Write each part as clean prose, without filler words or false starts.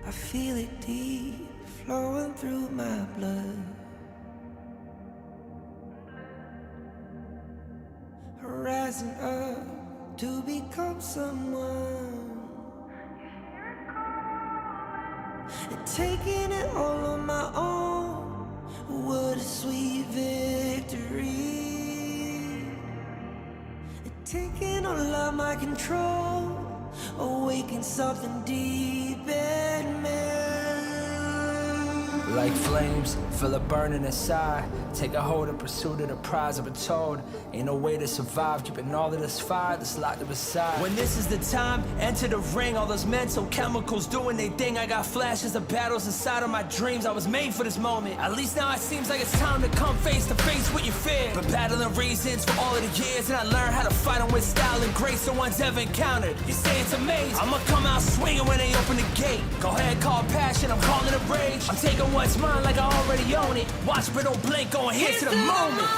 I feel it deep, flowing through my blood. Rising up to become someone, and taking it all on my own. What a sweet victory. And taking all of my control, awaken something deep in me. Like flames, feel it burning inside. Take a hold in pursuit of the prize. I've been told ain't no way to survive, keeping all of this fire that's locked up inside. When this is the time, enter the ring. All those mental chemicals doing they thing. I got flashes of battles inside of my dreams. I was made for this moment. At least now it seems like it's time to come face to face with your fear. Been battling reasons for all of the years, and I learned how to fight them with style and grace no one's ever encountered. You say it's amazing, I'ma come out swinging when they open the gate. Go ahead, call passion, I'm calling it rage. I'm taking what's mine like I already own it. Watch but don't blink, going here to the moment.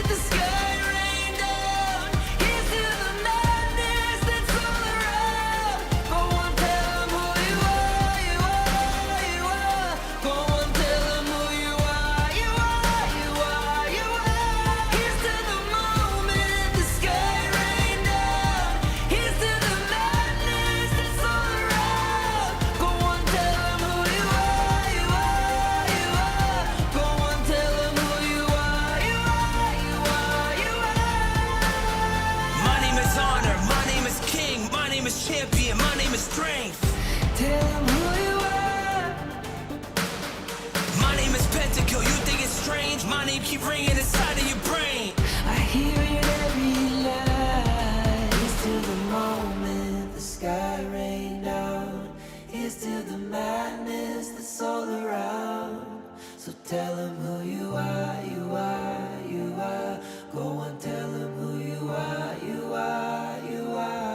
The sky rain down. Here's to the madness that's all around. Go on, tell them who you are, you are, you are. Go on, tell them who you are, you are, you are, you are. Here's to the moment, the sky rain down. Here's to the madness that's all around. Go on, tell them who you are, you are, you are. Go on, tell them who you are, you are, you are, you are. My name is honor, my name is king, my name is champion, my name is strength. Tell them who you are. My name is Pentakill, you think it's strange? My name keep ringing inside of your brain. I hear it every night. Here's to the moment the sky rain down. Here's to the madness that's all around. So tell them who you are, you are, you are. Go on, tell them who you are, you are, you are.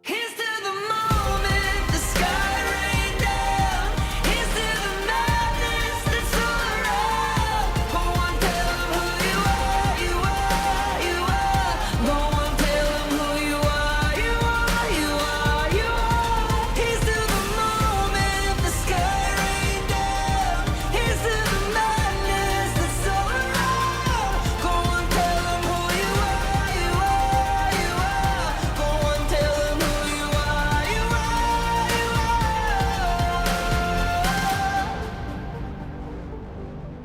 Here's to the moment the sky rain down. Here's to the madness that's all around. Go on, tell them who you are, you are, you are. Go on, tell them who you are, you are, you are, you are. Here's to the moment the sky rain down. Here's to the madness that's all around. Go on, tell them who you are, you are, you are. Go on, tell them who you are, you are, you are.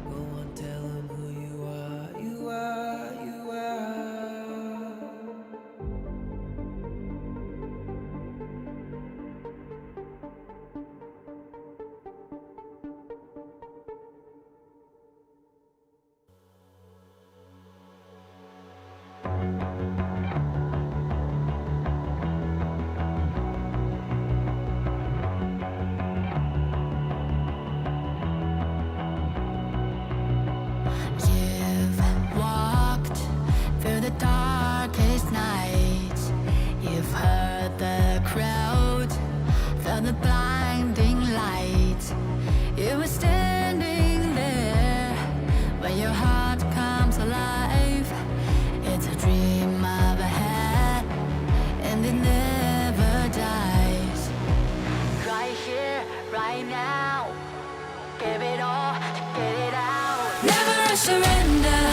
Go on, tell them who you are, you are, you are. You've walked through the darkest nights. You've heard the crowd, felt the blinding light. You were standing there when your heart comes alive. It's a dream of a hat, and it never dies. Right here, right now, give it all, get it out. Never a surrender,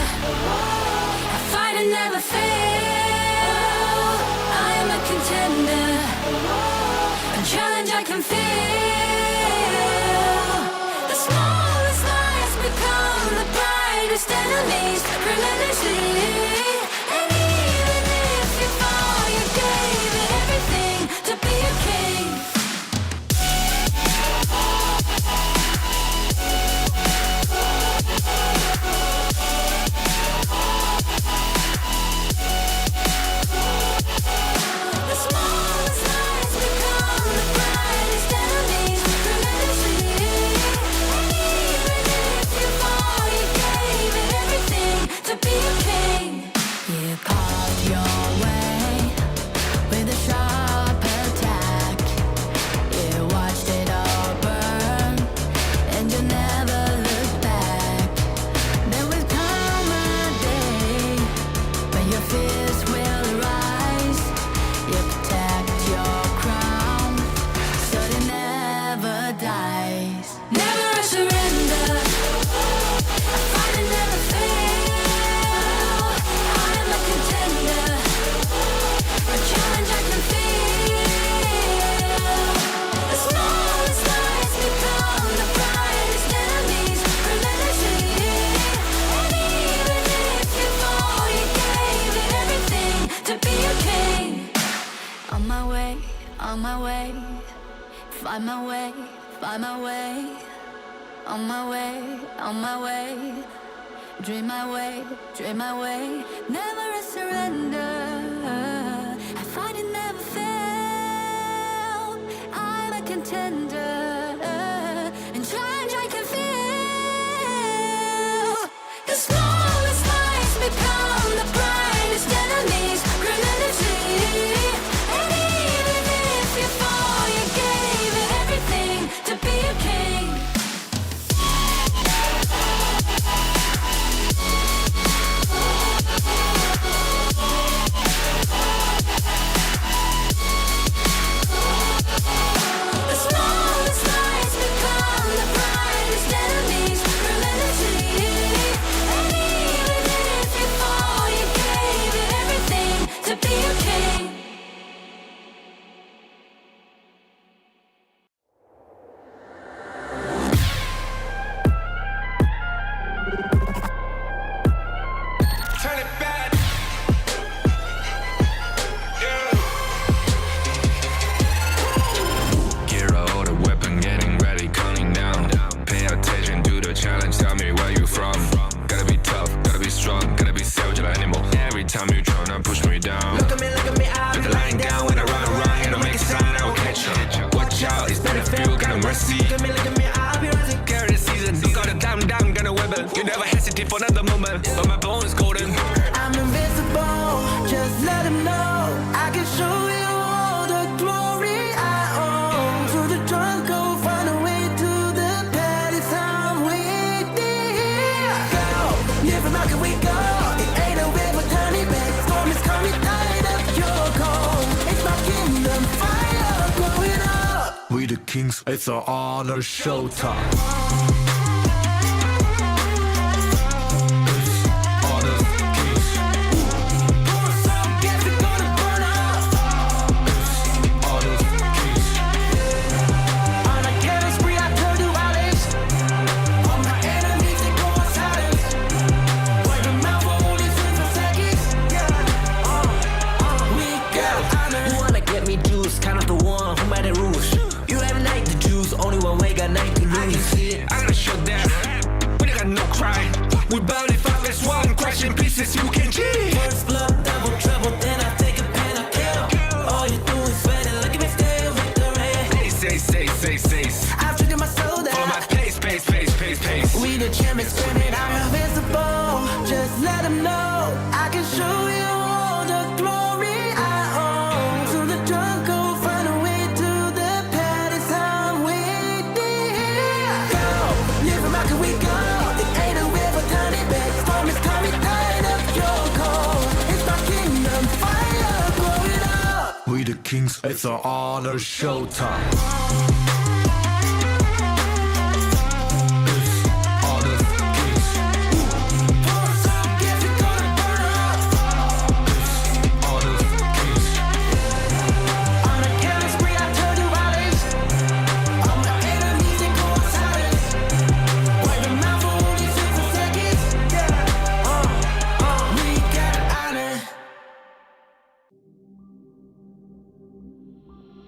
I fight and never fail. I am a contender, a challenge I can feel. The smallest lies become the brightest enemies, relentlessly. And even if you fall, you gave it everything to be a king. The smallest lies become the brightest enemies, relentlessly. And even if you fall, you gave it everything to be a king. find my way, find my way. On my way, on my way. Dream my way, dream my way. Never a surrender. I find it never fail. I'm a contender. And change I can feel. The smallest lies become the brightest enemies. Grenadity. And even if you fall, you gave it everything to be a king. For another moment, but my bone is golden. I'm invincible, just let him know. I can show you all the glory I own. Through the jungle, find a way to the palace. I'm waiting here. Go, live from how can we go? It ain't a river turning back. Storm is coming, tired of your cold. It's my kingdom, fire blowing up. We the kings, it's our honor showtime. We burn if I miss one, crash in pieces, you can cheat. First blood, double trouble, then I take a pen, I kill. All you do is sweat and look at me still victory. Say. I've triggered my soul down. For my pace. We the champions screaming, I'm invincible. Just let them know I can show you all the glory I own. Through the jungle, find a way to the palace. I'm waiting here. Go, live from how can we go? It ain't a river turning back. Storm is coming, tired of your cold. It's my kingdom, fire blowing up. We the kings, it's our honor showtime.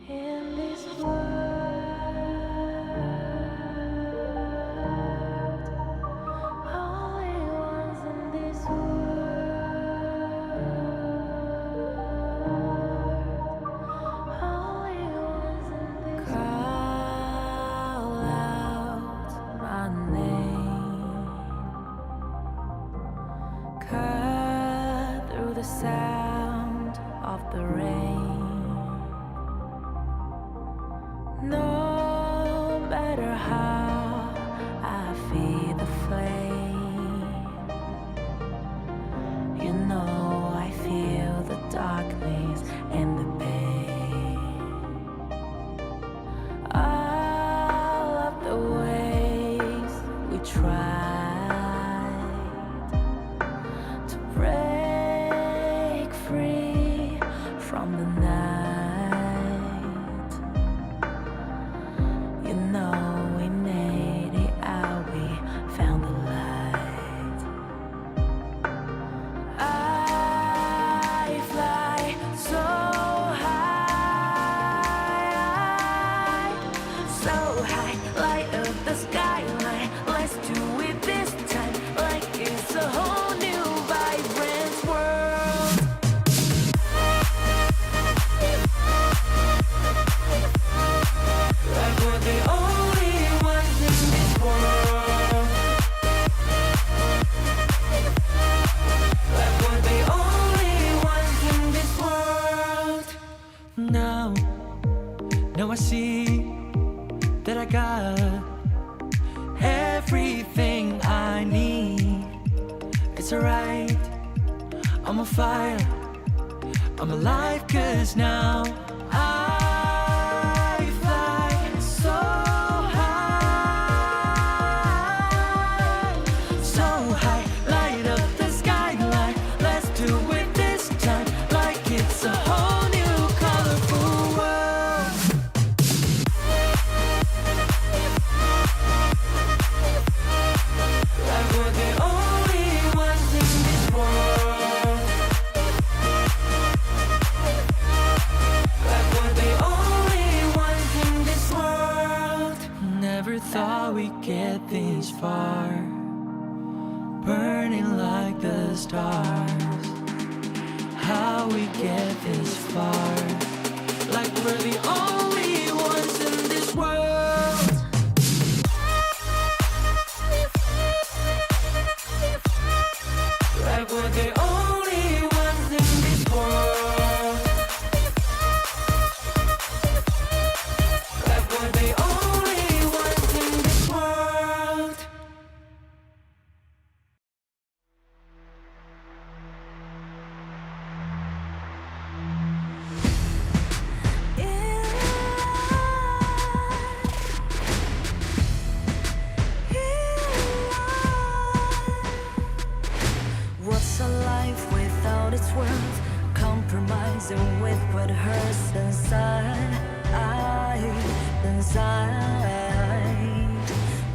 In this world, only ones in this world, only ones in this call out my name, cut through the sound of the rain. No matter how I feed the flame, you know I feel the darkness and the pain. All of the ways we tried to break free from the night. see that I got everything I need. It's alright, I'm on fire, I'm alive, 'cause now I fly so high, so high. Light up the skyline, let's do it this time, like it's a whole new colorful world. Like we're the only ones in this world. Like we're the only ones in this world. Never thought we'd get this far, burning like the stars. How we get this far, like we're the only ones in this world. Like we're the only ones in this world. Like we're the only ones in this world. What's a life without its worth? Compromising with what hurts inside.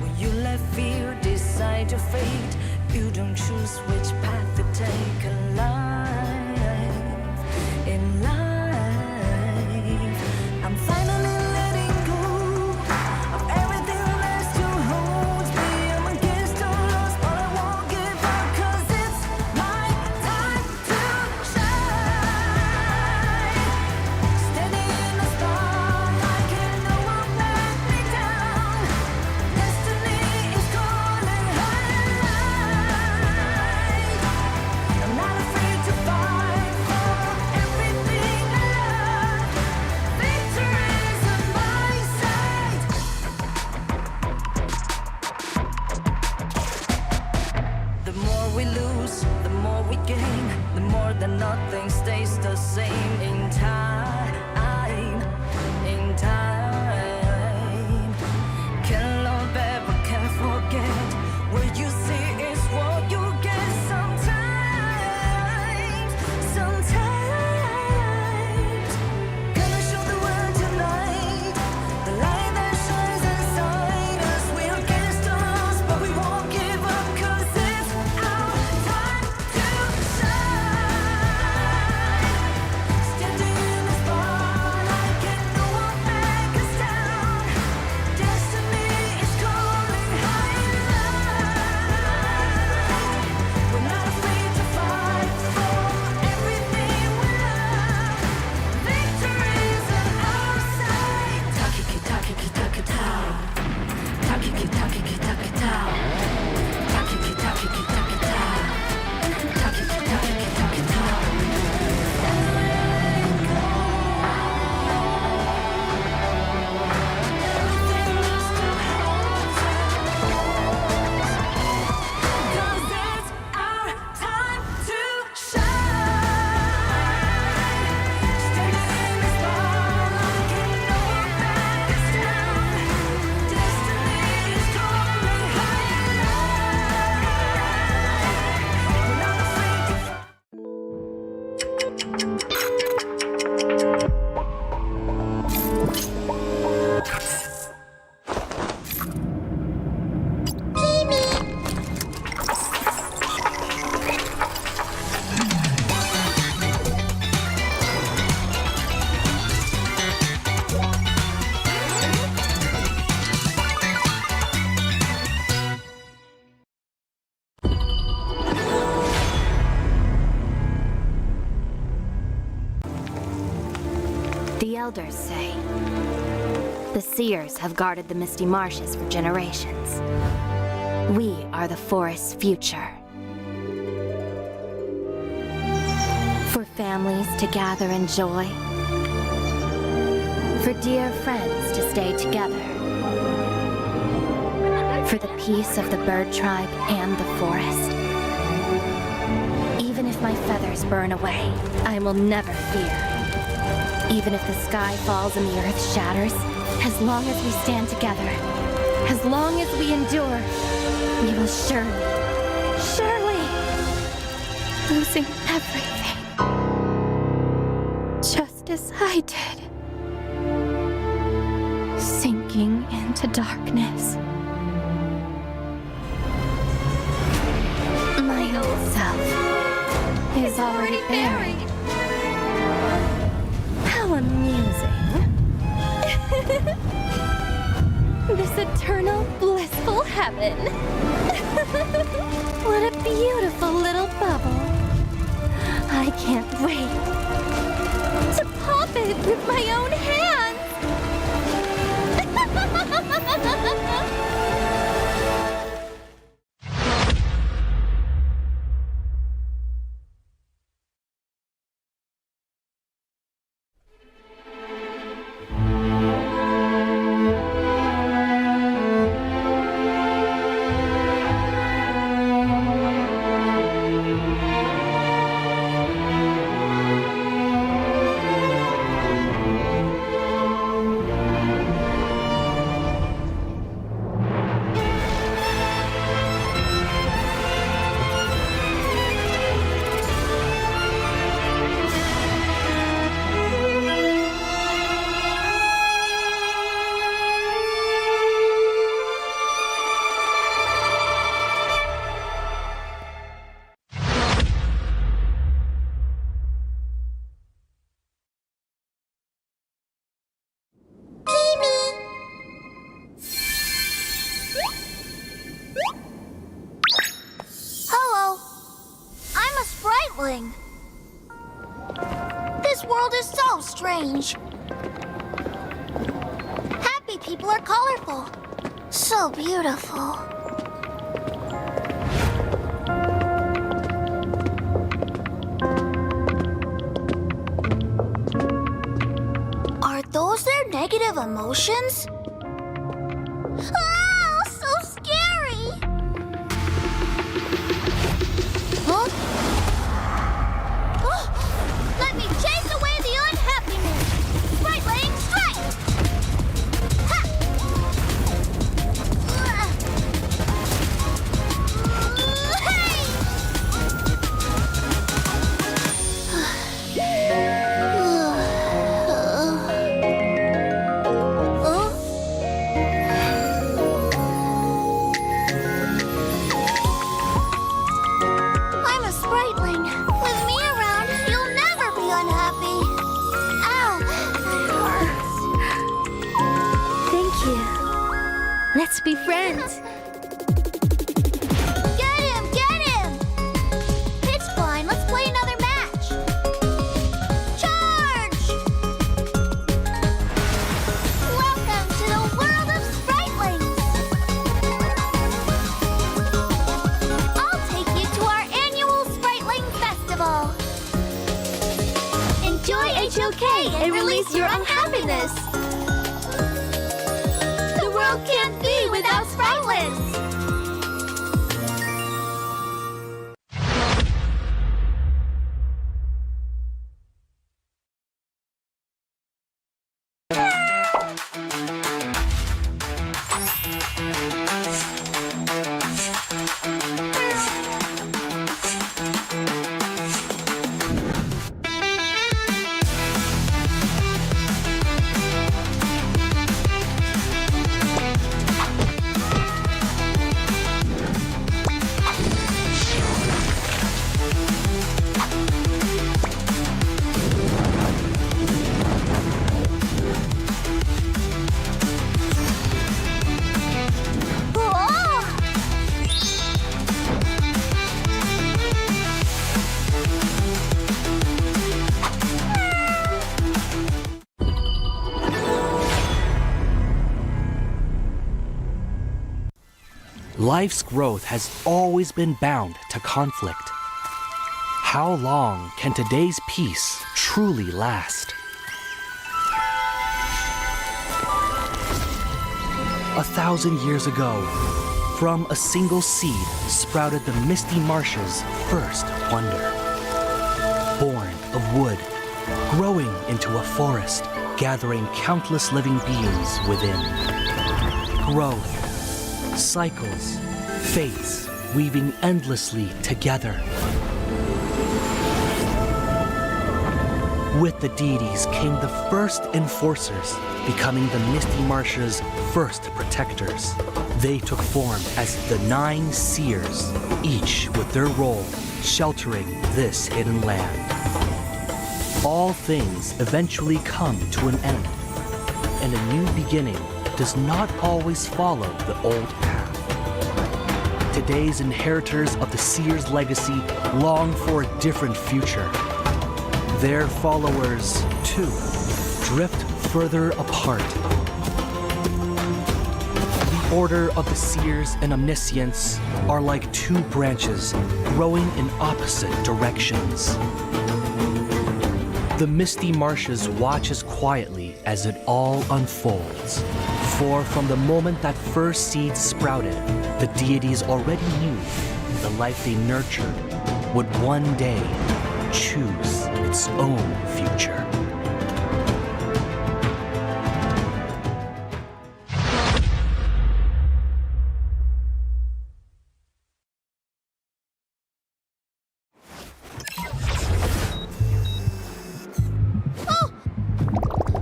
When you let fear decide your fate, you don't choose which path to take in life. In life, I'm finally letting go of everything that still holds me. I'm against all odds, but I won't give up, 'cause it's my time to shine. Standing in the spotlight, and no one let me down. Destiny is calling high. I'm not afraid to fight for everything I love. Victory's on my side. The more we lose, the more we gain. The more that nothing stays the same. In time, can't love ever, can't forget. What you see is what you get. Sometimes, gonna show the world tonight. The light that shines inside us. We're against the odds, but we won't give up, 'cause it's our time to shine. Standing in the spotlight, can no one back us down. Destiny is calling high. We're not afraid to fight for everything we love. Victory's on our side. Takiki takiki takitao. Takiki takiki takitao. Takiki takiki takitao. Takiki takiki takitao. Everything still holds us. 'Cause it's our time to shine. Standing in the spotlight, can no one back us down. Destiny is calling high. We're not afraid to The elders say the seers have guarded the misty marshes for generations. We are the forest's future. For families to gather in joy. For dear friends stay together. For the peace of the bird tribe and the forest. Even if my feathers burn away, I will never fear. Even if the sky falls and the earth shatters, as long as we stand together, as long as we endure, we will surely, losing everything. Just as I did. Sinking into darkness. My old self is already buried. How amusing. This eternal, blissful heaven. What a beautiful little bubble. I can't wait to pop it with my own hands. Hello. I'm a spriteling. This world is so strange. Happy people are colorful. So beautiful. Are those their negative emotions? Oh, so scary! Huh? Oh, let me chase away the unhappiness! Spriteling strike! Ha! Hey! I'm a spriteling. With me around, you'll never be unhappy. Ow, that hurts. Thank you. Let's be friends. Get him! Get him! Pitch blind, let's play another match. Charge! Welcome to the world of spritelings. I'll take you to our annual Spriteling Festival. Enjoy HOK and release your unhappiness. The world can't be without spritelings. Life's growth has always been bound to conflict. How long can today's peace truly last? 1,000 years ago, from a single seed sprouted the misty marshes' first wonder. Born of wood, growing into a forest, gathering countless living beings within. Growth, cycles, fates, weaving endlessly together. With the deities came the first enforcers, becoming the misty marshes' first protectors. They took form as the 9 seers, each with their role sheltering this hidden land. All things eventually come to an end, and a new beginning does not always follow the old path. Today's inheritors of the seers' legacy long for a different future. Their followers, too, drift further apart. The order of the seers and omniscients are like 2 branches growing in opposite directions. The misty marshes watches quietly as it all unfolds. For from the moment that first seed sprouted, the deities already knew the life they nurtured would one day choose its own future.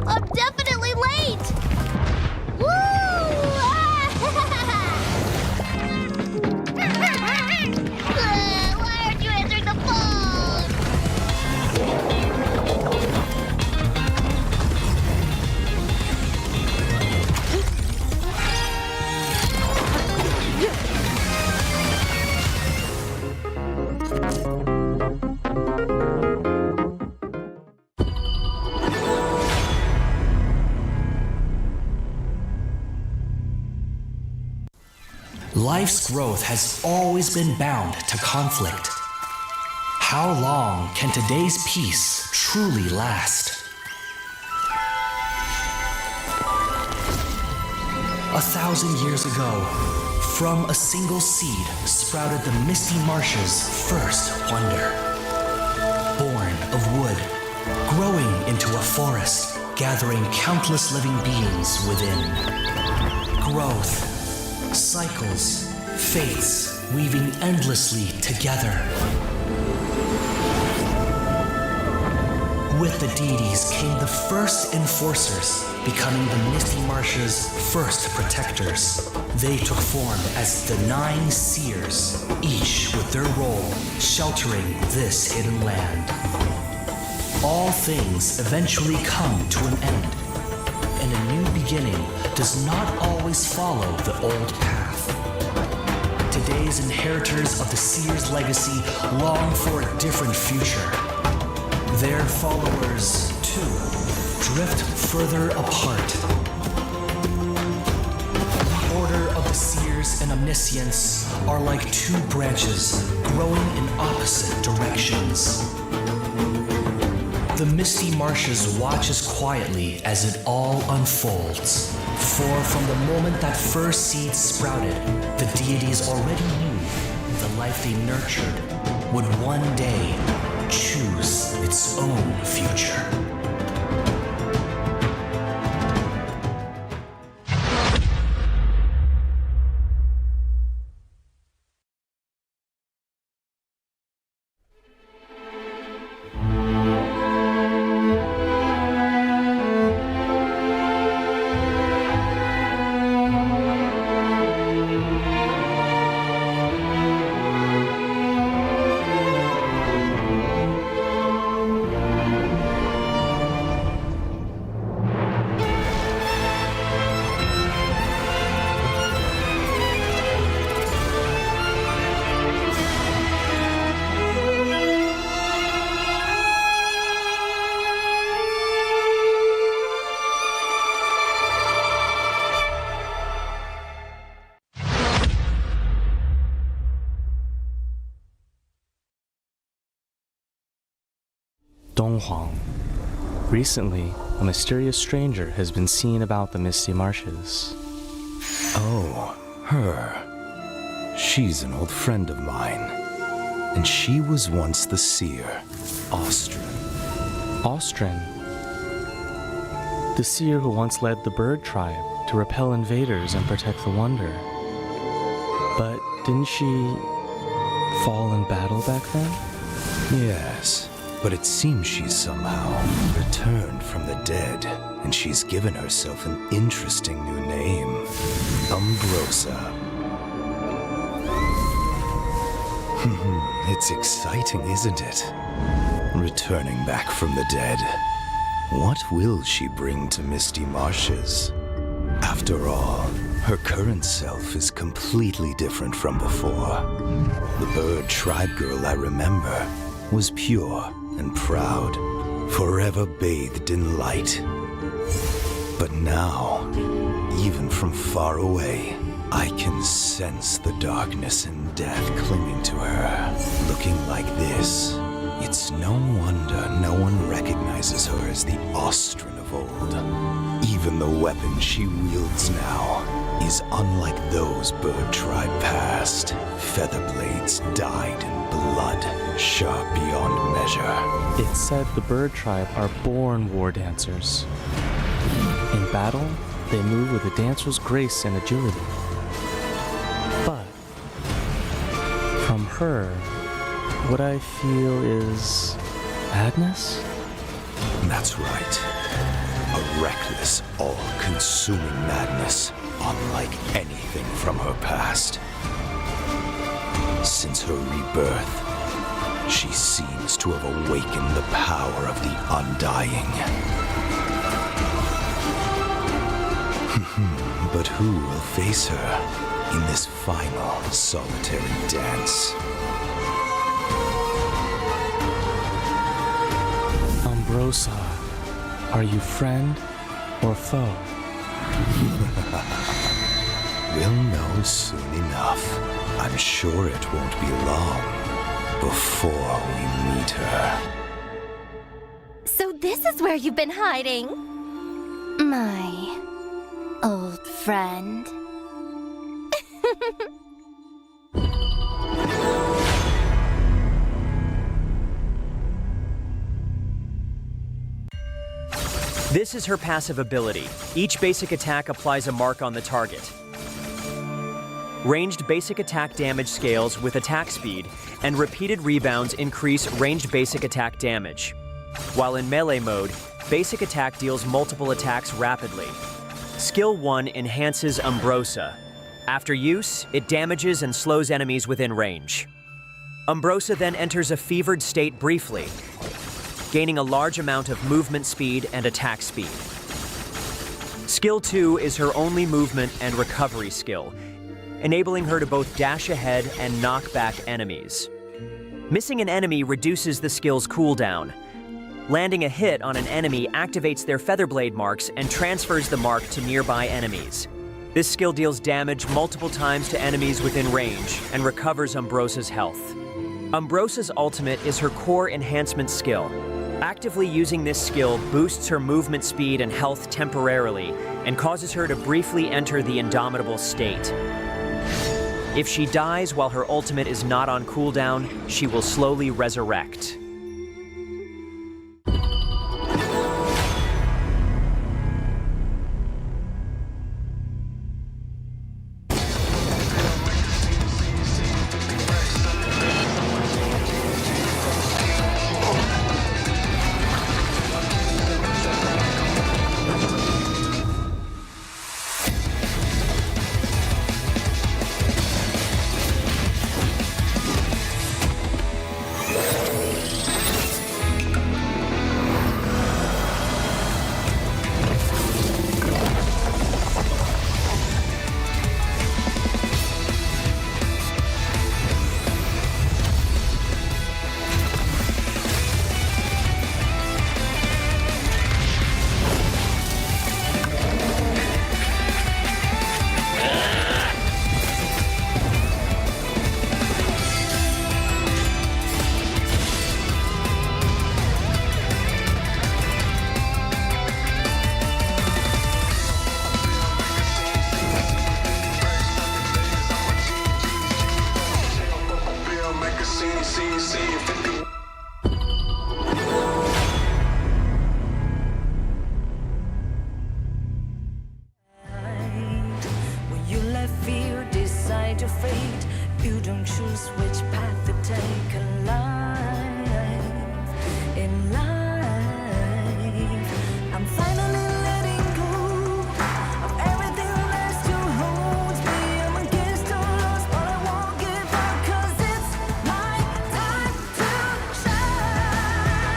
I'm definitely late! Woo! Why aren't you answering the phone? Life's growth has always been bound to conflict. How long can today's peace truly last? 1,000 years ago, from a single seed sprouted the misty marshes' first wonder. Born of wood, growing into a forest, gathering countless living beings within. Growth, cycles, fates, weaving endlessly together. With the deities came the first enforcers, becoming the misty marshes' first protectors. They took form as the 9 seers, each with their role sheltering this hidden land. All things eventually come to an end, and a new beginning does not always follow the old path. Today's inheritors of the seers' legacy long for a different future. Their followers, too, drift further apart. The order of the seers and omniscients are like 2 branches growing in opposite directions. The misty marshes watches quietly as it all unfolds. For from the moment that first seed sprouted, the deities already knew the life they nurtured would one day choose its own future. Donghuang. Recently, a mysterious stranger has been seen about the misty marshes. Oh, her. She's an old friend of mine. And she was once the seer, Austrin. Austrin? The seer who once led the bird tribe to repel invaders and protect the Wonder. But didn't she fall in battle back then? Yes, but it seems she's somehow returned from the dead, and she's given herself an interesting new name, Umbrosa. It's exciting, isn't it? Returning back from the dead. What will she bring to Misty Marshes? After all, her current self is completely different from before. The bird tribe girl I remember was pure and proud, forever bathed in light. But now, even from far away, I can sense the darkness and death clinging to her. Looking like this, it's no wonder no one recognizes her as the Austrin of old. Even the weapon she wields now is unlike those bird tribe past. Feather blades dyed in blood, sharp beyond measure. It said the bird tribe are born war dancers. In battle, they move with a dancer's grace and agility. But from her, what I feel is madness? That's right. A reckless, all-consuming madness, unlike anything from her past. Since her rebirth, she seems to have awakened the power of the Undying. But who will face her in this final, solitary dance? Umbrosa, are you friend or foe? We'll know soon enough. I'm sure it won't be long before we meet her. So this is where you've been hiding? My old friend. This is her passive ability. Each basic attack applies a mark on the target. Ranged basic attack damage scales with attack speed, and repeated rebounds increase ranged basic attack damage. While in melee mode, basic attack deals multiple attacks rapidly. Skill 1 enhances Umbrosa. After use, it damages and slows enemies within range. Umbrosa then enters a fevered state briefly, gaining a large amount of movement speed and attack speed. Skill 2 is her only movement and recovery skill, enabling her to both dash ahead and knock back enemies. Missing an enemy reduces the skill's cooldown. Landing a hit on an enemy activates their Featherblade marks and transfers the mark to nearby enemies. This skill deals damage multiple times to enemies within range and recovers Umbrosa's health. Umbrosa's ultimate is her core enhancement skill. Actively using this skill boosts her movement speed and health temporarily and causes her to briefly enter the Indomitable state. If she dies while her ultimate is not on cooldown, she will slowly resurrect. When you let fear decide your fate, you don't choose which path to take in life. In life, I'm finally letting go of everything that still holds me. I'm against all odds, but I won't give up, 'cause it's my time to shine.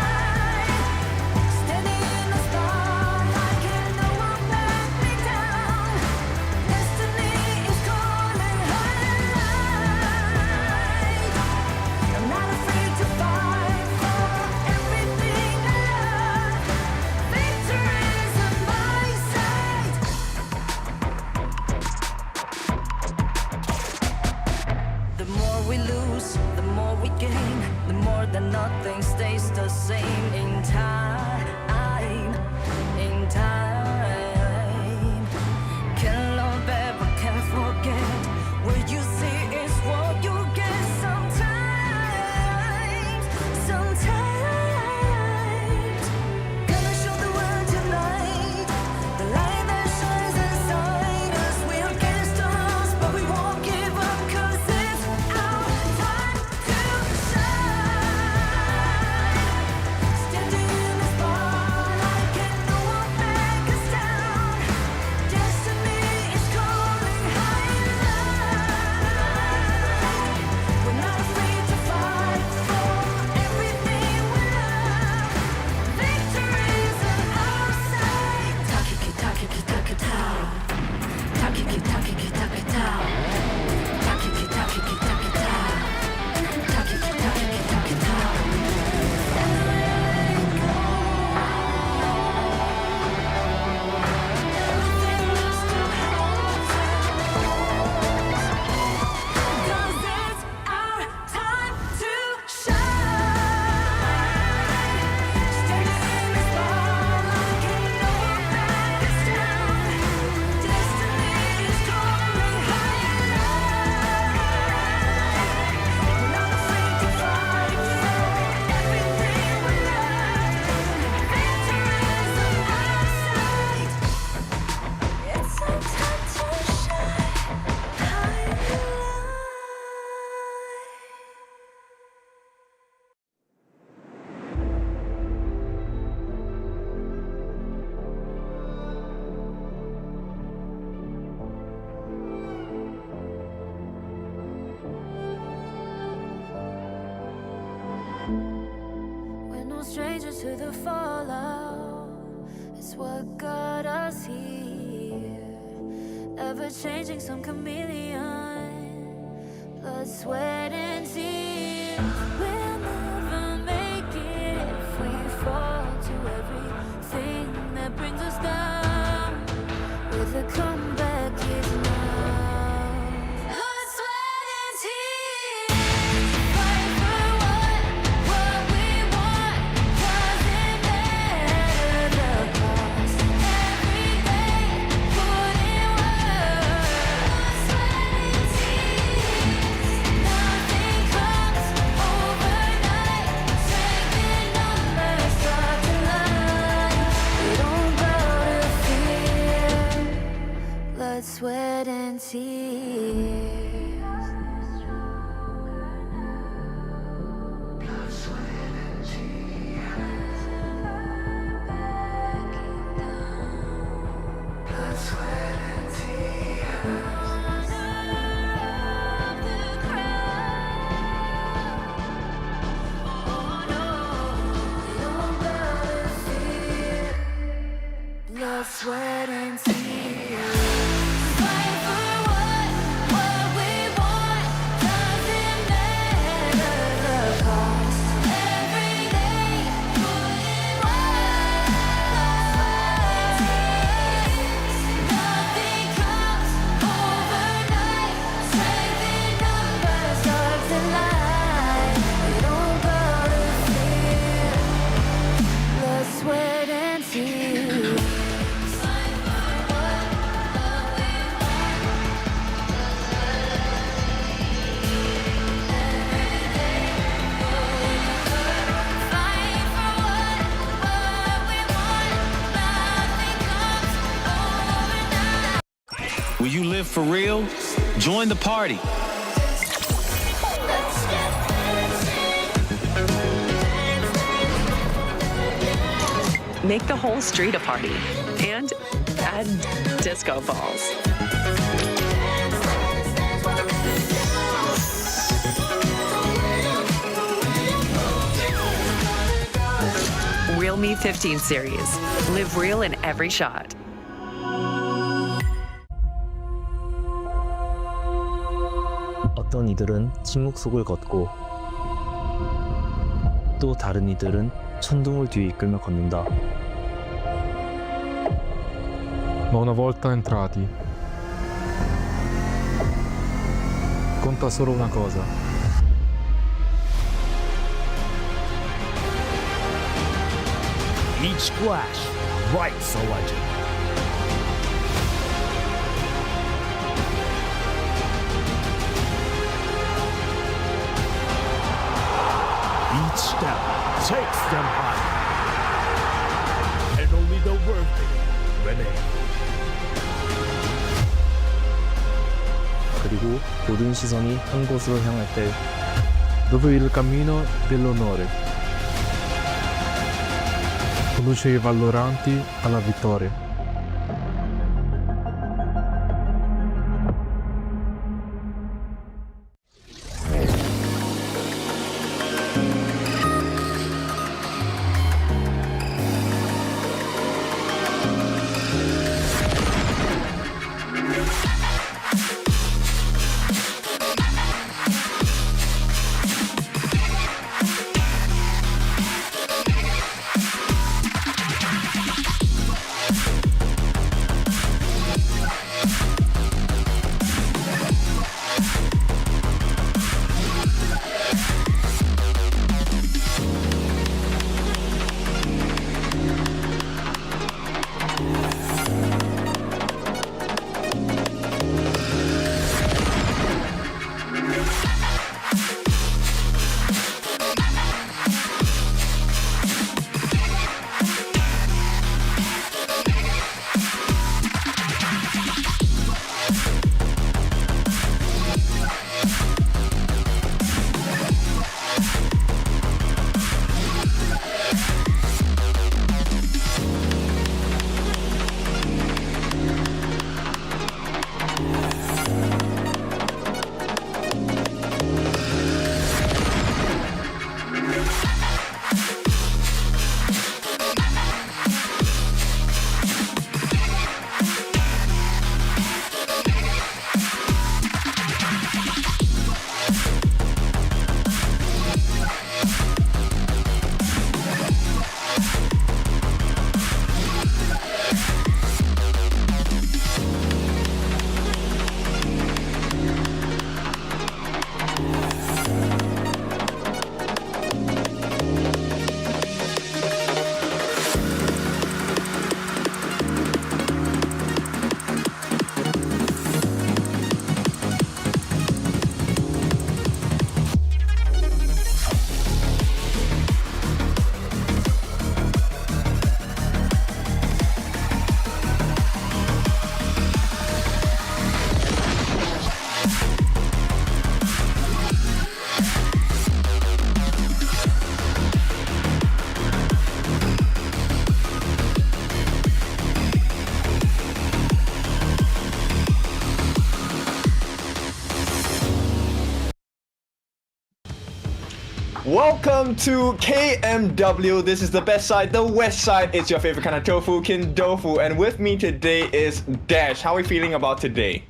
Standing in the spotlight, can no one back me down. Destiny is calling highlight. I'm not afraid to fight for everything I love. Victory's on my side. The more we lose, the more we gain. The more that nothing stays the same. In time, in time. Can't love ever, can't forget. What you see is what you get. Sometimes, gonna show the world tonight. The light that shines inside us. We're against the odds, but we won't give up, 'cause it's our time to shine. Standing in the spotlight, can no one back us down. Destiny is calling highlight. We're not afraid to fight for everything we love. Victory's on our side. Takiki takiki takitao. Takiki takiki takitao. Takiki takiki takitao. Takiki takiki takitao. Everything that still holds us. 'Cause it's our time to shine. Standing in the spotlight, can no one back us down. Destiny is calling highlight. We're not afraid to fight for everything we love. Victory's on our side. It's our time to shine. Highlight. We're no strangers to the fallout. It's what got us here. Ever changing, some chameleon. Blood, sweat, and tears. We'll never make it if we fall to everything that brings us down. With a comeback is now. Blood, sweat, and tears. Fight for what we want. Doesn't matter the cost. Every day, put in work. Blood, sweat, and tears. Nothing for real? Join the party. Make the whole street a party and add disco balls. Real Me 15 series. Live real in every shot. 어떤 이들은 침묵 속을 걷고 또 다른 이들은 천둥을 뒤에 이끌며 걷는다. Ma una volta entrati, conta solo una cosa. Each splash writes a legend. Each step takes them higher. And only the worthy remain. 그리고 모든 시선이 한 곳으로 향할 때 Dove il cammino dell'onore conduce i valloranti alla vittoria. Welcome to KMW. This is the best side, the west side. It's your favorite kind of tofu, Kindofu. And with me today is Dash. How are we feeling about today?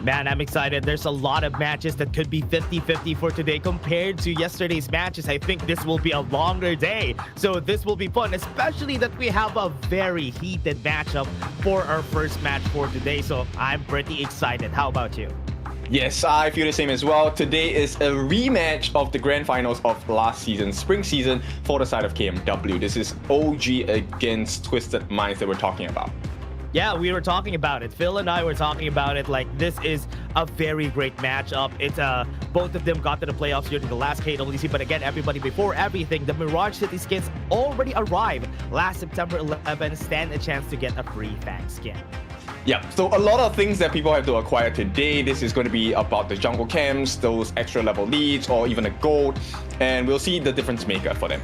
Man, I'm excited. There's a lot of matches that could be 50-50 for today compared to yesterday's matches. I think this will be a longer day. So this will be fun, especially that we have a very heated matchup for our first match for today. So I'm pretty excited. How about you? Yes, I feel the same as well. Today is a rematch of the grand finals of last season, spring season, for the side of KMW. This is OG against Twisted Minds that we're talking about. Yeah, we were talking about it. Phil and I were talking about it. Like, this is a very great matchup. It's both of them got to the playoffs during the last KWC. But again, everybody, before everything, the Mirage City skins already arrived last September 11. Stand a chance to get a free Fang skin. Yeah, so a lot of things that people have to acquire today. This is going to be about the jungle camps, those extra level leads, or even a gold, and we'll see the difference maker for them.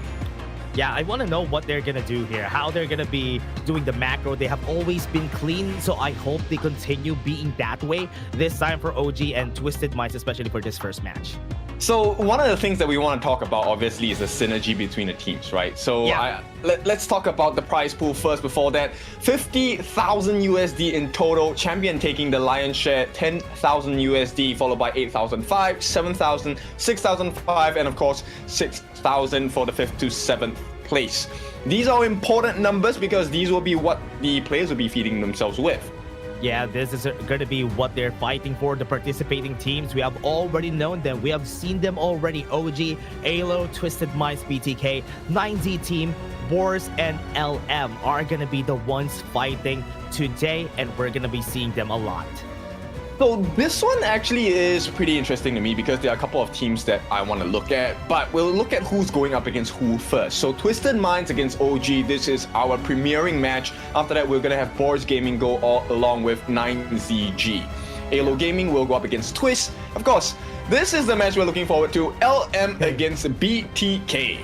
Yeah, I want to know what they're going to do here, how they're going to be doing the macro. They have always been clean, so I hope they continue being that way this time for OG and Twisted Minds, especially for this first match. So one of the things that we want to talk about, obviously, is the synergy between the teams, right? So Yeah. let's talk about the prize pool first. Before that, 50,000 USD in total. Champion taking the lion's share, 10,000 USD, followed by 8,005, 7,000, 6,005, and of course 6,000 for the 5th to 7th place. These are important numbers because these will be what the players will be feeding themselves with. Yeah, this is going to be what they're fighting for, the participating teams. We have already known them. We have seen them already. OG, AYLO, Twisted Minds, BTK, 9Z Team, Boars, and LM are going to be the ones fighting today, and we're going to be seeing them a lot. So this one actually is pretty interesting to me because there are a couple of teams that I want to look at, but we'll look at who's going up against who first. So Twisted Minds against OG, this is our premiering match. After that, we're going to have Boars Gaming go all along with 9ZG. AYLO Gaming will go up against Twist. Of course, this is the match we're looking forward to, LM against BTK.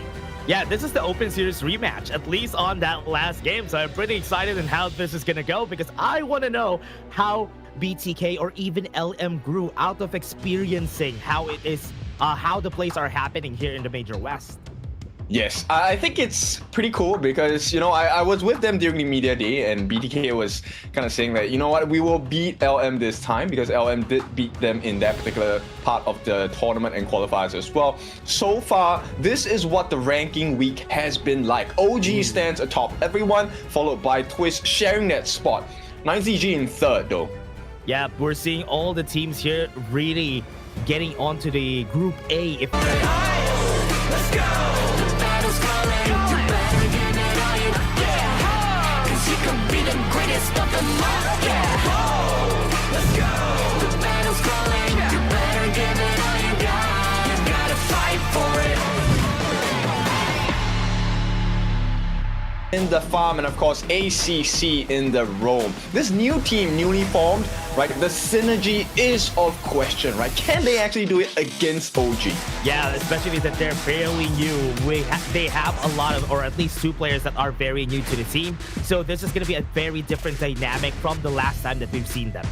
Yeah, this is the Open Series rematch, at least on that last game. So I'm pretty excited in how this is going to go because I want to know how BTK or even LM grew out of experiencing how it is, how the plays are happening here in the Major West. Yes, I think it's pretty cool because, you know, I was with them during the media day and BTK was kind of saying that, you know what, we will beat LM this time because LM did beat them in that particular part of the tournament and qualifiers as well. So far, this is what the ranking week has been like. OG stands atop everyone, followed by Twist sharing that spot. 9ZG in third though. Yeah, we're seeing all the teams here really getting onto the Group A. If Let's go! The battle's calling. You better give it all you got. Yeah! 'Cause you can be the greatest of them all. Yeah! Let's go! The battle's calling. You better give it all you got. You gotta fight for it. In the farm, and of course ACC in the roam. This new team, newly formed, right? The synergy is of question, right? Can they actually do it against OG? Yeah, especially that they're fairly new. They have a lot of, or at least two players that are very new to the team. So this is going to be a very different dynamic from the last time that we've seen them.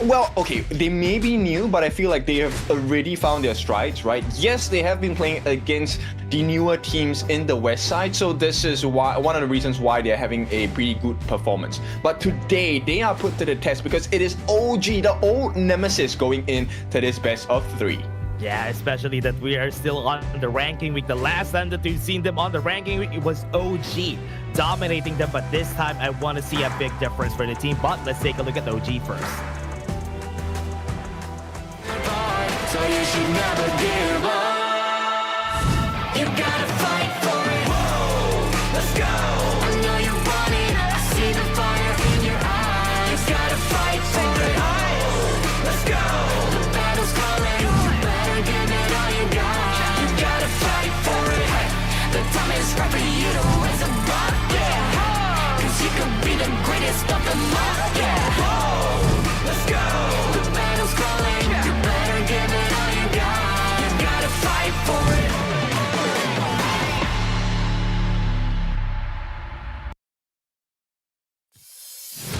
Well, okay, they may be new, but I feel like they have already found their strides, right? Yes, they have been playing against the newer teams in the West side, so this is why one of the reasons why they're having a pretty good performance. But today, they are put to the test because it is OG, the old nemesis, going in to this best of 3. Yeah, especially that we are still on the ranking week. The last time that we've seen them on the ranking week, it was OG dominating them, but this time I want to see a big difference for the team. But let's take a look at OG first. So you should never give up. You gotta fight for it. Whoa, let's go. I know you want it. I see the fire in your eyes. You gotta fight for it. Let's go. The battle's calling. You better give it all you got. You gotta fight for it. The time is right for you to raise a bar. Yeah. 'Cause you can be the greatest of them all. Yeah. Whoa, let's go. The battle's calling. You better give it all you got. You gotta fight for it.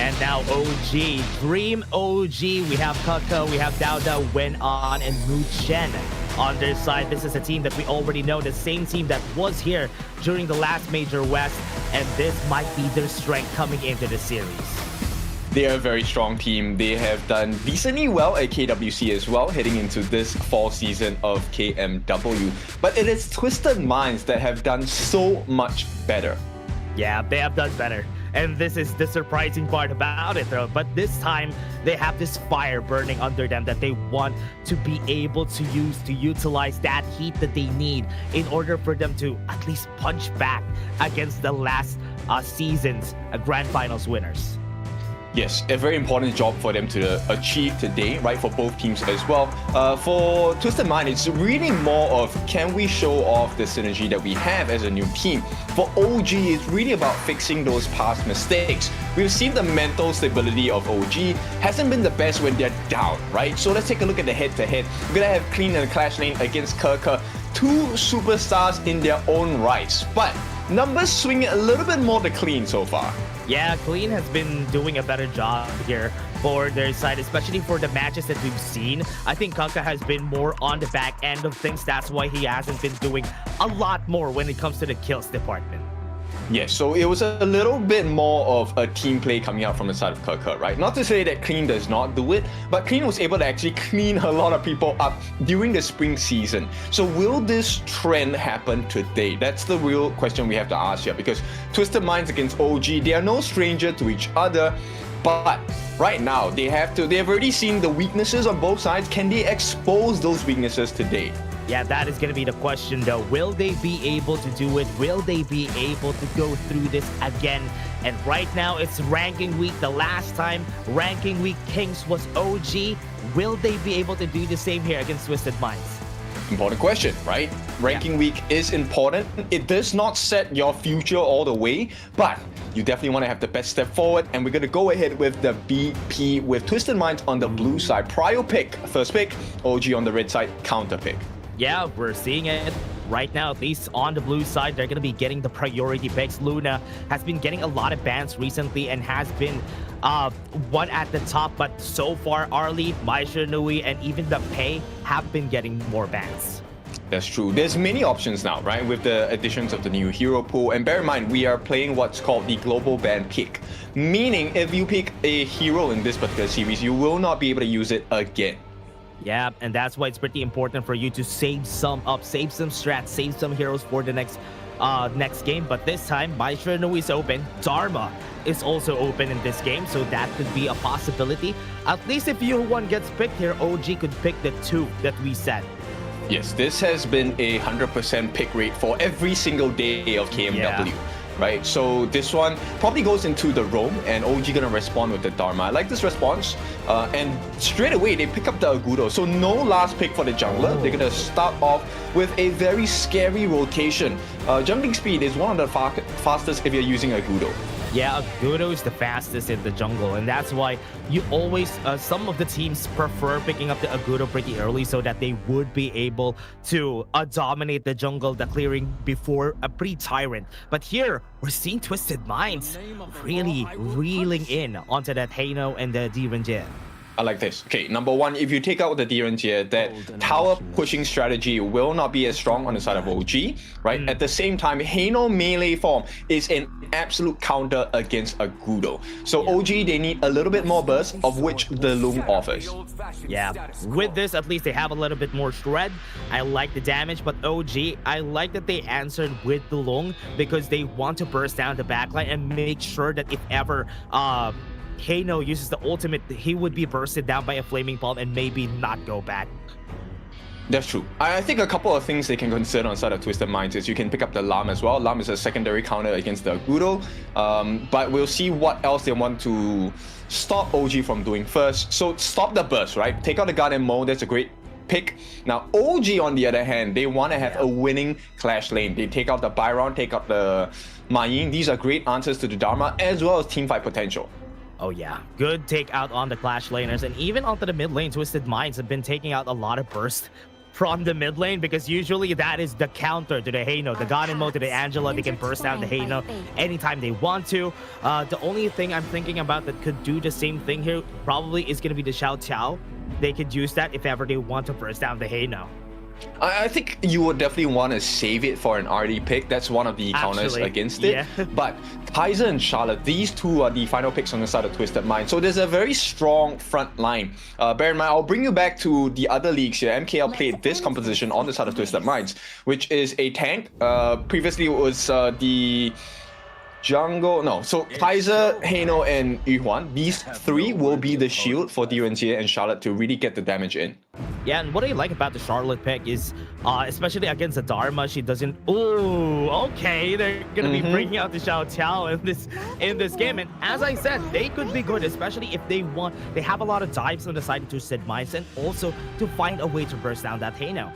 And now OG, Dream OG. We have Kaka, we have Dowda, Wen On, and Mu Chen on their side. This is a team that we already know, the same team that was here during the last Major West, and this might be their strength coming into the series. They are a very strong team. They have done decently well at KWC as well, heading into this fall season of KMW. But it is Twisted Minds that have done so much better. Yeah, they have done better. And this is the surprising part about it, though. But this time, they have this fire burning under them that they want to be able to use to utilize that heat that they need in order for them to at least punch back against the last season's Grand Finals winners. Yes, a very important job for them to achieve today, right, for both teams as well. For Twisted Mind, it's really more of can we show off the synergy that we have as a new team. For OG, it's really about fixing those past mistakes. We've seen the mental stability of OG hasn't been the best when they're down, right? So let's take a look at the head-to-head. We're gonna have Clean in the Clash lane against Kerker, two superstars in their own rights, but numbers swing a little bit more to Clean so far. Yeah, Clean has been doing a better job here for their side, especially for the matches that we've seen. I think Kaka has been more on the back end of things. That's why he hasn't been doing a lot more when it comes to the kills department. Yes, so it was a little bit more of a team play coming out from the side of Kerker, right? Not to say that Clean does not do it, but Clean was able to actually clean a lot of people up during the spring season. So will this trend happen today? That's the real question we have to ask here, because Twisted Minds against OG, they are no stranger to each other, but right now they've already seen the weaknesses on both sides. Can they expose those weaknesses today? Yeah, that is going to be the question though. Will they be able to do it? Will they be able to go through this again? And right now it's ranking week. The last time ranking week Kings was OG. Will they be able to do the same here against Twisted Minds? Important question, right? Ranking week is important. It does not set your future all the way, but you definitely want to have the best step forward. And we're going to go ahead with the BP with Twisted Minds on the blue side. Prio pick, first pick. OG on the red side, counter pick. Yeah, we're seeing it right now, at least on the blue side. They're going to be getting the priority picks. Luna has been getting a lot of bans recently and has been one at the top, but so far Arlie, Maisha Nui, and even the Pei have been getting more bans. That's true. There's many options now, right, with the additions of the new hero pool. And bear in mind, we are playing what's called the global ban pick, meaning if you pick a hero in this particular series, you will not be able to use it again. Yeah, and that's why it's pretty important for you to save some up, save some strats, save some heroes for the next game. But this time, Maisha Nui is open. Dharma is also open in this game, so that could be a possibility. At least if one gets picked here, OG could pick the two that we said. Yes, this has been a 100% pick rate for every single day of KMW. Yeah. Right, so this one probably goes into the roam, and OG gonna respond with the Dharma. I like this response, and straight away they pick up the Agudo. So no last pick for the jungler. They're gonna start off with a very scary rotation. Jumping speed is one of the fastest if you're using Agudo. Yeah, Agudo is the fastest in the jungle, and that's why you always, some of the teams prefer picking up the Agudo pretty early so that they would be able to dominate the jungle, the clearing before a pre-Tyrant. But here, we're seeing Twisted Minds really reeling in onto that Hano and the Direnjie. I like this. Okay, number one, if you take out the Direnjie, that tower pushing strategy will not be as strong on the side of OG, right? At the same time, Hano melee form is an absolute counter against Agudo. So OG, they need a little bit more burst, of which the Loom offers. Yeah, with this, at least they have a little bit more shred. I like the damage, but OG, I like that they answered with the Long because they want to burst down the backline and make sure that if ever Hano uses the ultimate, he would be bursted down by a flaming palm and maybe not go back. That's true. I think a couple of things they can consider on side of Twisted Minds is you can pick up the Lam as well. Lam is a secondary counter against the Agudo, but we'll see what else they want to stop OG from doing first. So stop the burst, right? Take out the Guardian Mole, that's a great pick. Now OG on the other hand, they want to have a winning Clash lane. They take out the Byron, take out the Ma Ying. These are great answers to the Dharma as well as teamfight potential. Oh yeah, good take out on the Clash laners, and even onto the mid lane, Twisted Minds have been taking out a lot of burst from the mid lane because usually that is the counter to the Hano, the Ganon mode to the Angela. They can burst down the Hano anytime they want to. The only thing I'm thinking about that could do the same thing here probably is going to be the Xiao Tiao. They could use that if ever they want to burst down the Hano. I think you would definitely want to save it for an RD pick. That's one of the counters against it. Yeah. But Kaiser and Charlotte, these two are the final picks on the side of Twisted Mind. So there's a very strong front line. Bear in mind, I'll bring you back to the other leagues here. MKL played this composition on the side of Twisted Minds, which is a tank. Previously it was the jungle, no. So Kaiser, Heino, and Yuhuan, these three will be the shield for Direnjie and Charlotte to really get the damage in. Yeah, and what I like about the Charlotte pick is, especially against the Dharma, she doesn't. Ooh, okay, they're gonna be bringing out the Xiao Tiao in this game, and as I said, they could be good, especially if they want. They have a lot of dives on the side to Sid Mines, and also to find a way to burst down that Heino.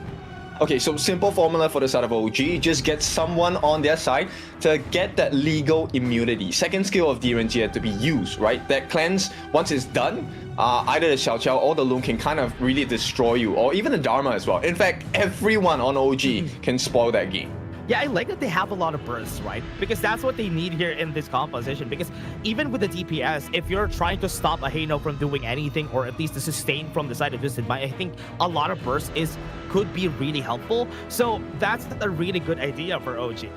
Okay, so simple formula for the side of OG, just get someone on their side to get that legal immunity. Second skill of Direnjie to be used, right? That cleanse, once it's done, either the Xiao Qiao or the Loon can kind of really destroy you, or even the Dharma as well. In fact, everyone on OG can spoil that game. Yeah, I like that they have a lot of bursts, right? Because that's what they need here in this composition. Because even with the DPS, if you're trying to stop a Heino from doing anything, or at least to sustain from the side of Twisted Mind, I think a lot of bursts could be really helpful. So that's a really good idea for OG.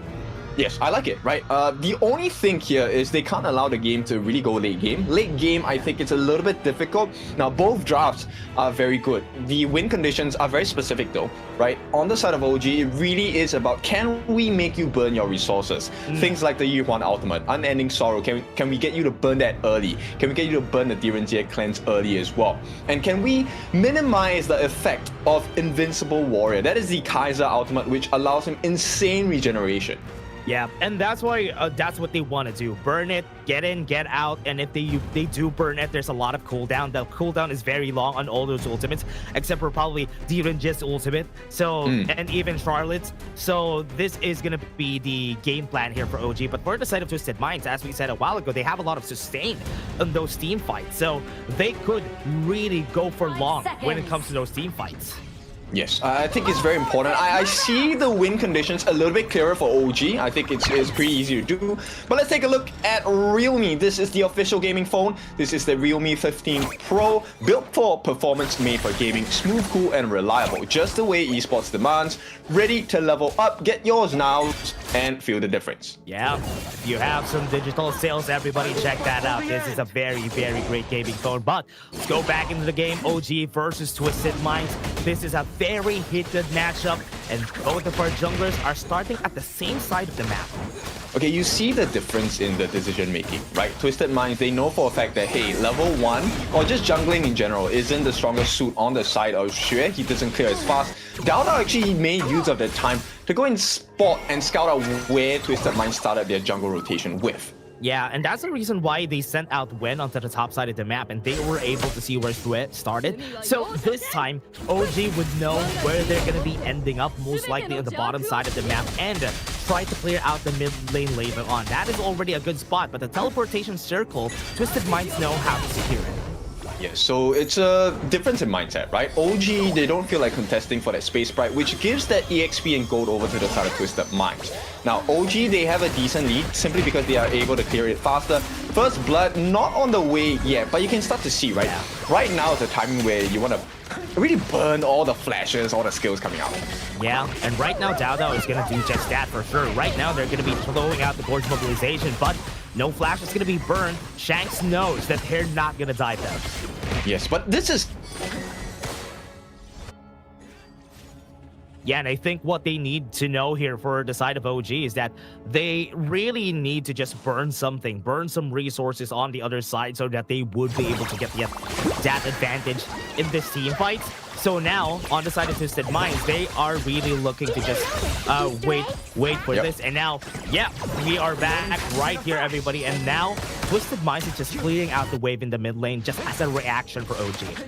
Yes, I like it, right? The only thing here is they can't allow the game to really go late game. Late game, I think it's a little bit difficult. Now, both drafts are very good. The win conditions are very specific though, right? On the side of OG, it really is about, can we make you burn your resources? Things like the Yuhuan Ultimate, Unending Sorrow, can we get you to burn that early? Can we get you to burn the Direnjie Cleanse early as well? And can we minimize the effect of Invincible Warrior? That is the Kaiser Ultimate, which allows him insane regeneration. Yeah, and that's why that's what they want to do. Burn it, get in, get out, and if they do burn it, there's a lot of cooldown. The cooldown is very long on all those ultimates, except for probably Direnjie's ultimate. So and even Charlotte's. So this is gonna be the game plan here for OG. But for the side of Twisted Minds, as we said a while ago, they have a lot of sustain in those team fights. So they could really go for long when it comes to those team fights. Yes, I think it's very important. I see the win conditions a little bit clearer for OG. I think it's pretty easy to do. But let's take a look at Realme. This is the official gaming phone. This is the Realme 15 Pro, built for performance, made for gaming, smooth, cool, and reliable. Just the way esports demands. Ready to level up. Get yours now and feel the difference. Yeah, if you have some digital sales, everybody check that out. This is a very, very great gaming phone. But let's go back into the game. OG versus Twisted Minds. This is a very heated matchup, and both of our junglers are starting at the same side of the map. Okay, you see the difference in the decision making, right? Twisted Minds, they know for a fact that, hey, level 1, or just jungling in general, isn't the strongest suit on the side of Xue. He doesn't clear as fast. Dao actually made use of the time to go and spot and scout out where Twisted Minds started their jungle rotation with. Yeah, and that's the reason why they sent out Wen onto the top side of the map, and they were able to see where Xue started. So this time, OG would know where they're going to be ending up, most likely on the bottom side of the map, and try to clear out the mid lane later on. That is already a good spot, but the teleportation circle, Twisted Minds know how to secure it. Yeah, so it's a difference in mindset, right? OG, they don't feel like contesting for that space sprite, which gives that EXP and gold over to the side of Twisted Minds. Now, OG, they have a decent lead simply because they are able to clear it faster. First blood, not on the way yet, but you can start to see, right? Right now is the timing where you want to really burn all the flashes, all the skills coming out. Yeah, and right now Dao is going to do just that for sure. Right now they're going to be throwing out the Gorge Mobilization, but no flash is going to be burned. Shanks knows that they're not going to die though. Yes, but this is... Yeah, and I think what they need to know here for the side of OG is that they really need to just burn something, burn some resources on the other side so that they would be able to get that advantage in this team fight. So now, on the side of Twisted Minds, they are really looking to just wait for this. And now, yeah, we are back right here, everybody. And now, Twisted Minds is just clearing out the wave in the mid lane just as a reaction for OG.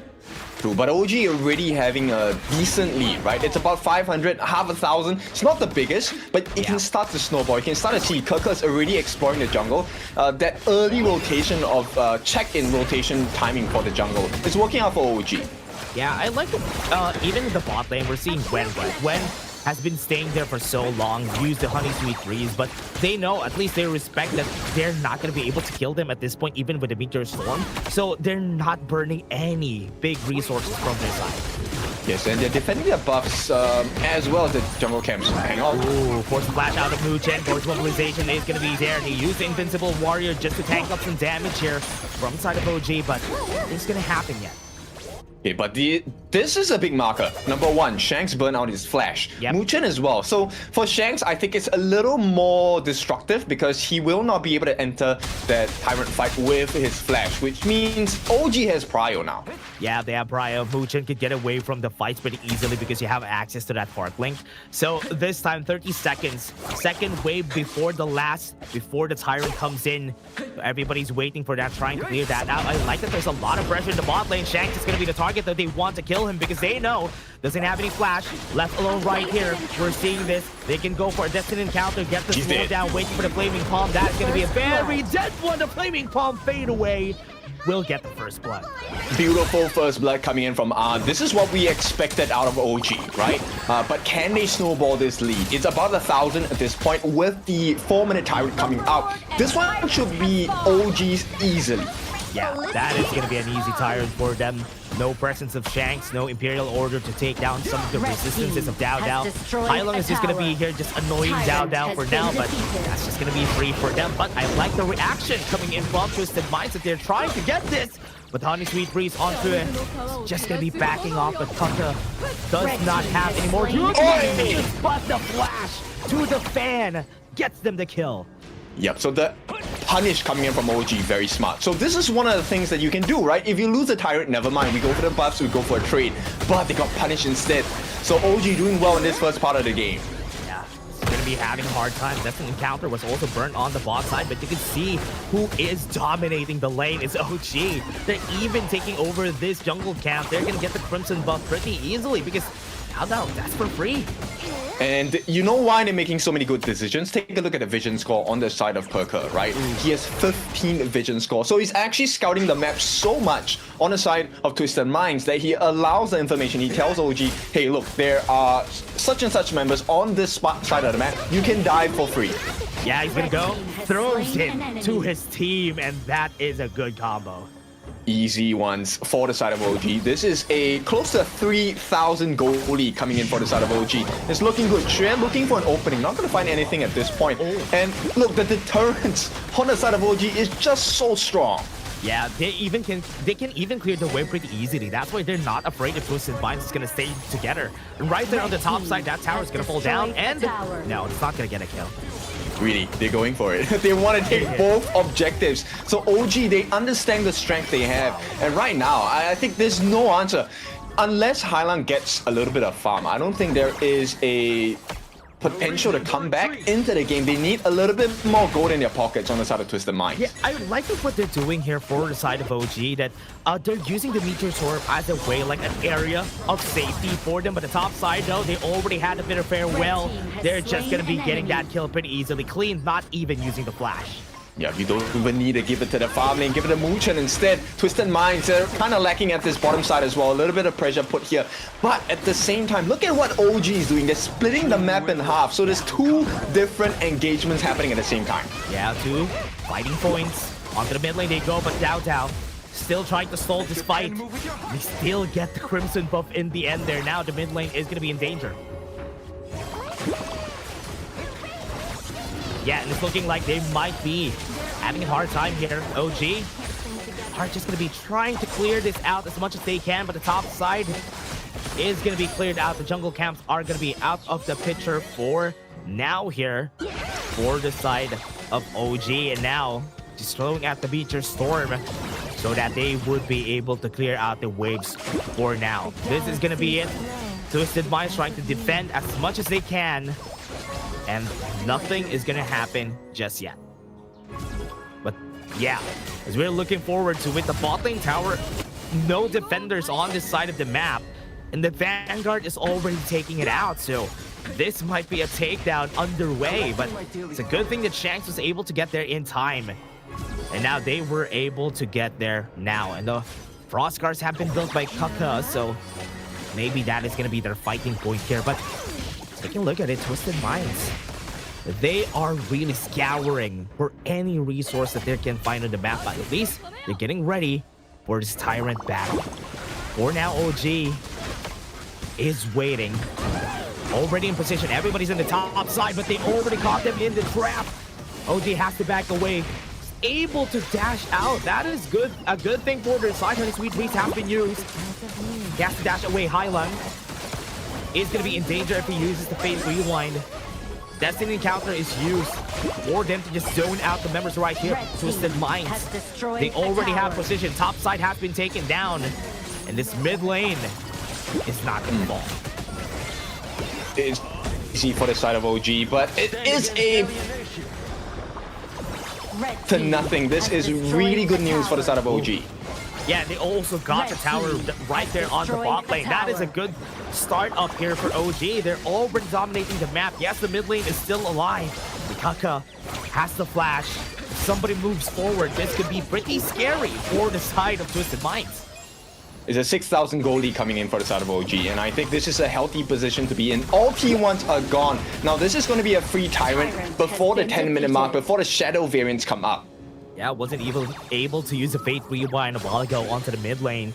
True, but OG already having a decent lead, right? It's about 500, half a thousand. It's not the biggest, but it can start to snowball. You can start to see Kirker's already exploring the jungle. That early rotation of check-in rotation timing for the jungle is working out for OG. Yeah, I like it. Even in the bot lane, we're seeing Wen, right? Wen has been staying there for so long, used the Honey Sweet Breeze, but they know, at least they respect that they're not going to be able to kill them at this point, even with the Meteor Storm. So they're not burning any big resources from their side. Yes, and they're defending their buffs as well as the jungle camps. Hang on. Ooh, force flash out of Muchen. Force mobilization is going to be there. He used the Invincible Warrior just to tank up some damage here from the side of OG, but it's going to happen yet. Okay, but the This is a big marker. Number one, Shanks burn out his flash. Muchen as well. So for Shanks, I think it's a little more destructive because he will not be able to enter that Tyrant fight with his flash, which means OG has prio now. Yeah, they have prio. Muchen could get away from the fights pretty easily because you have access to that park link. So this time, 30 seconds. Second wave before the Tyrant comes in. Everybody's waiting for that, trying to clear that out. I like that there's a lot of pressure in the bot lane. Shanks is going to be the target that they want to kill him because they know doesn't have any flash, left alone right here. We're seeing this. They can go for a destined encounter, get the slow down, waiting for the flaming palm. That's going to be a very dead one. The flaming palm fade away. Will get the first blood. Beautiful first blood coming in from Ahn. This is what we expected out of OG, right? But can they snowball this lead? It's about 1,000 at this point with the 4-minute Tyrant coming out. This one should be OG's easily. Yeah, that is going to be an easy Tyrant for them. No presence of Shanks, no Imperial Order to take down some of the resistances of Dao Dao. AYLO is just going to be here just annoying Dao Dao for now, but that's just going to be free for them. But I like the reaction coming in from Twisted Minds that they're trying to get this. With Honey Sweet Breeze onto it, it's just going to be backing off, but Kaka does not have any more. But the flash to the fan gets them the kill. Yep, so the punish coming in from OG, very smart. So this is one of the things that you can do, right? If you lose a Tyrant, never mind. We go for the buffs, we go for a trade. But they got punished instead. So OG doing well in this first part of the game. Yeah, it's going to be having a hard time. Destined Encounter was also burnt on the bot side, but you can see who is dominating the lane is OG. They're even taking over this jungle camp. They're going to get the Crimson buff pretty easily because now that's for free. And you know why they're making so many good decisions? Take a look at the vision score on the side of Perker, right? He has 15 vision score. So he's actually scouting the map so much on the side of Twisted Minds that he allows the information. He tells OG, hey, look, there are such and such members on this side of the map. You can dive for free. Yeah, he's gonna go, throws it to his team, and that is a good combo. Easy ones for the side of OG. This is a close to 3,000 gold lead coming in for the side of OG. It's looking good. Xuan looking for an opening. Not going to find anything at this point. And look, the deterrence on the side of OG is just so strong. Yeah, they can even clear the way pretty easily. That's why they're not afraid if Twisted Minds is going to stay together. And right there on the top side, that tower is going to fall down. And no, it's not going to get a kill. Really, they're going for it. They want to take both objectives. So OG, they understand the strength they have. And right now, I think there's no answer. Unless Highland gets a little bit of farm, I don't think there is a potential to come back into the game. They need a little bit more gold in their pockets on the side of Twisted Minds. Yeah, I like what they're doing here for the side of OG, that they're using the Meteor Sword as a way, like an area of safety for them. But the top side, though, they already had a bit of farewell. They're just going to be getting that kill pretty easily. Clean, not even using the flash. Yeah, you don't even need to give it to the farm lane, give it to Muchen instead. Twisted Minds, they're kind of lacking at this bottom side as well. A little bit of pressure put here. But at the same time, look at what OG is doing. They're splitting the map in half. So there's two different engagements happening at the same time. Yeah, two fighting points. Onto the mid lane they go, but Dao Dao still trying to stall this fight. They still get the Crimson buff in the end there. Now the mid lane is going to be in danger. Yeah, and it's looking like they might be having a hard time here. OG are just going to be trying to clear this out as much as they can, but the top side is going to be cleared out. The jungle camps are going to be out of the picture for now here for the side of OG. And now just throwing at the Meteor Storm so that they would be able to clear out the waves for now. This is going to be it. Twisted Minds trying to defend as much as they can. And nothing is going to happen just yet. But yeah, as we're looking forward to with the bot lane tower, no defenders on this side of the map. And the Vanguard is already taking it out. So this might be a takedown underway. But it's a good thing that Shanks was able to get there in time. And now they were able to get there now. And the Frost Guards have been built by Kaka. So maybe that is going to be their fighting point here. But taking a look at it, Twisted Minds, they are really scouring for any resource that they can find on the map. But at least they're getting ready for this Tyrant battle. For now, OG is waiting. Already in position. Everybody's in the top side, but they already caught them in the trap. OG has to back away. able to dash out. That is good. A good thing for their side. Honey Sweet Breeze have been used. He has to dash away. Highland is going to be in danger if he uses the Fate Rewind. Destiny Encounter is used for them to just zone out the members right here. Twisted Minds. They already have position. Top side has been taken down. And this mid lane is not going to fall. It's easy for the side of OG, but it is a to nothing. This is really good news for the side of OG. Yeah, they also got the tower right there on the bot lane. That is a good start up here for OG. They're already dominating the map. Yes, the mid lane is still alive. Kaka has the flash. If somebody moves forward, this could be pretty scary for the side of Twisted Minds. It's a 6,000 gold lead coming in for the side of OG, and I think this is a healthy position to be in. All T1s are gone. Now, this is going to be a free Tyrant before the 10-minute mark, before the Shadow variants come up. Yeah, wasn't even able to use the Fate Rewind a while ago onto the mid lane.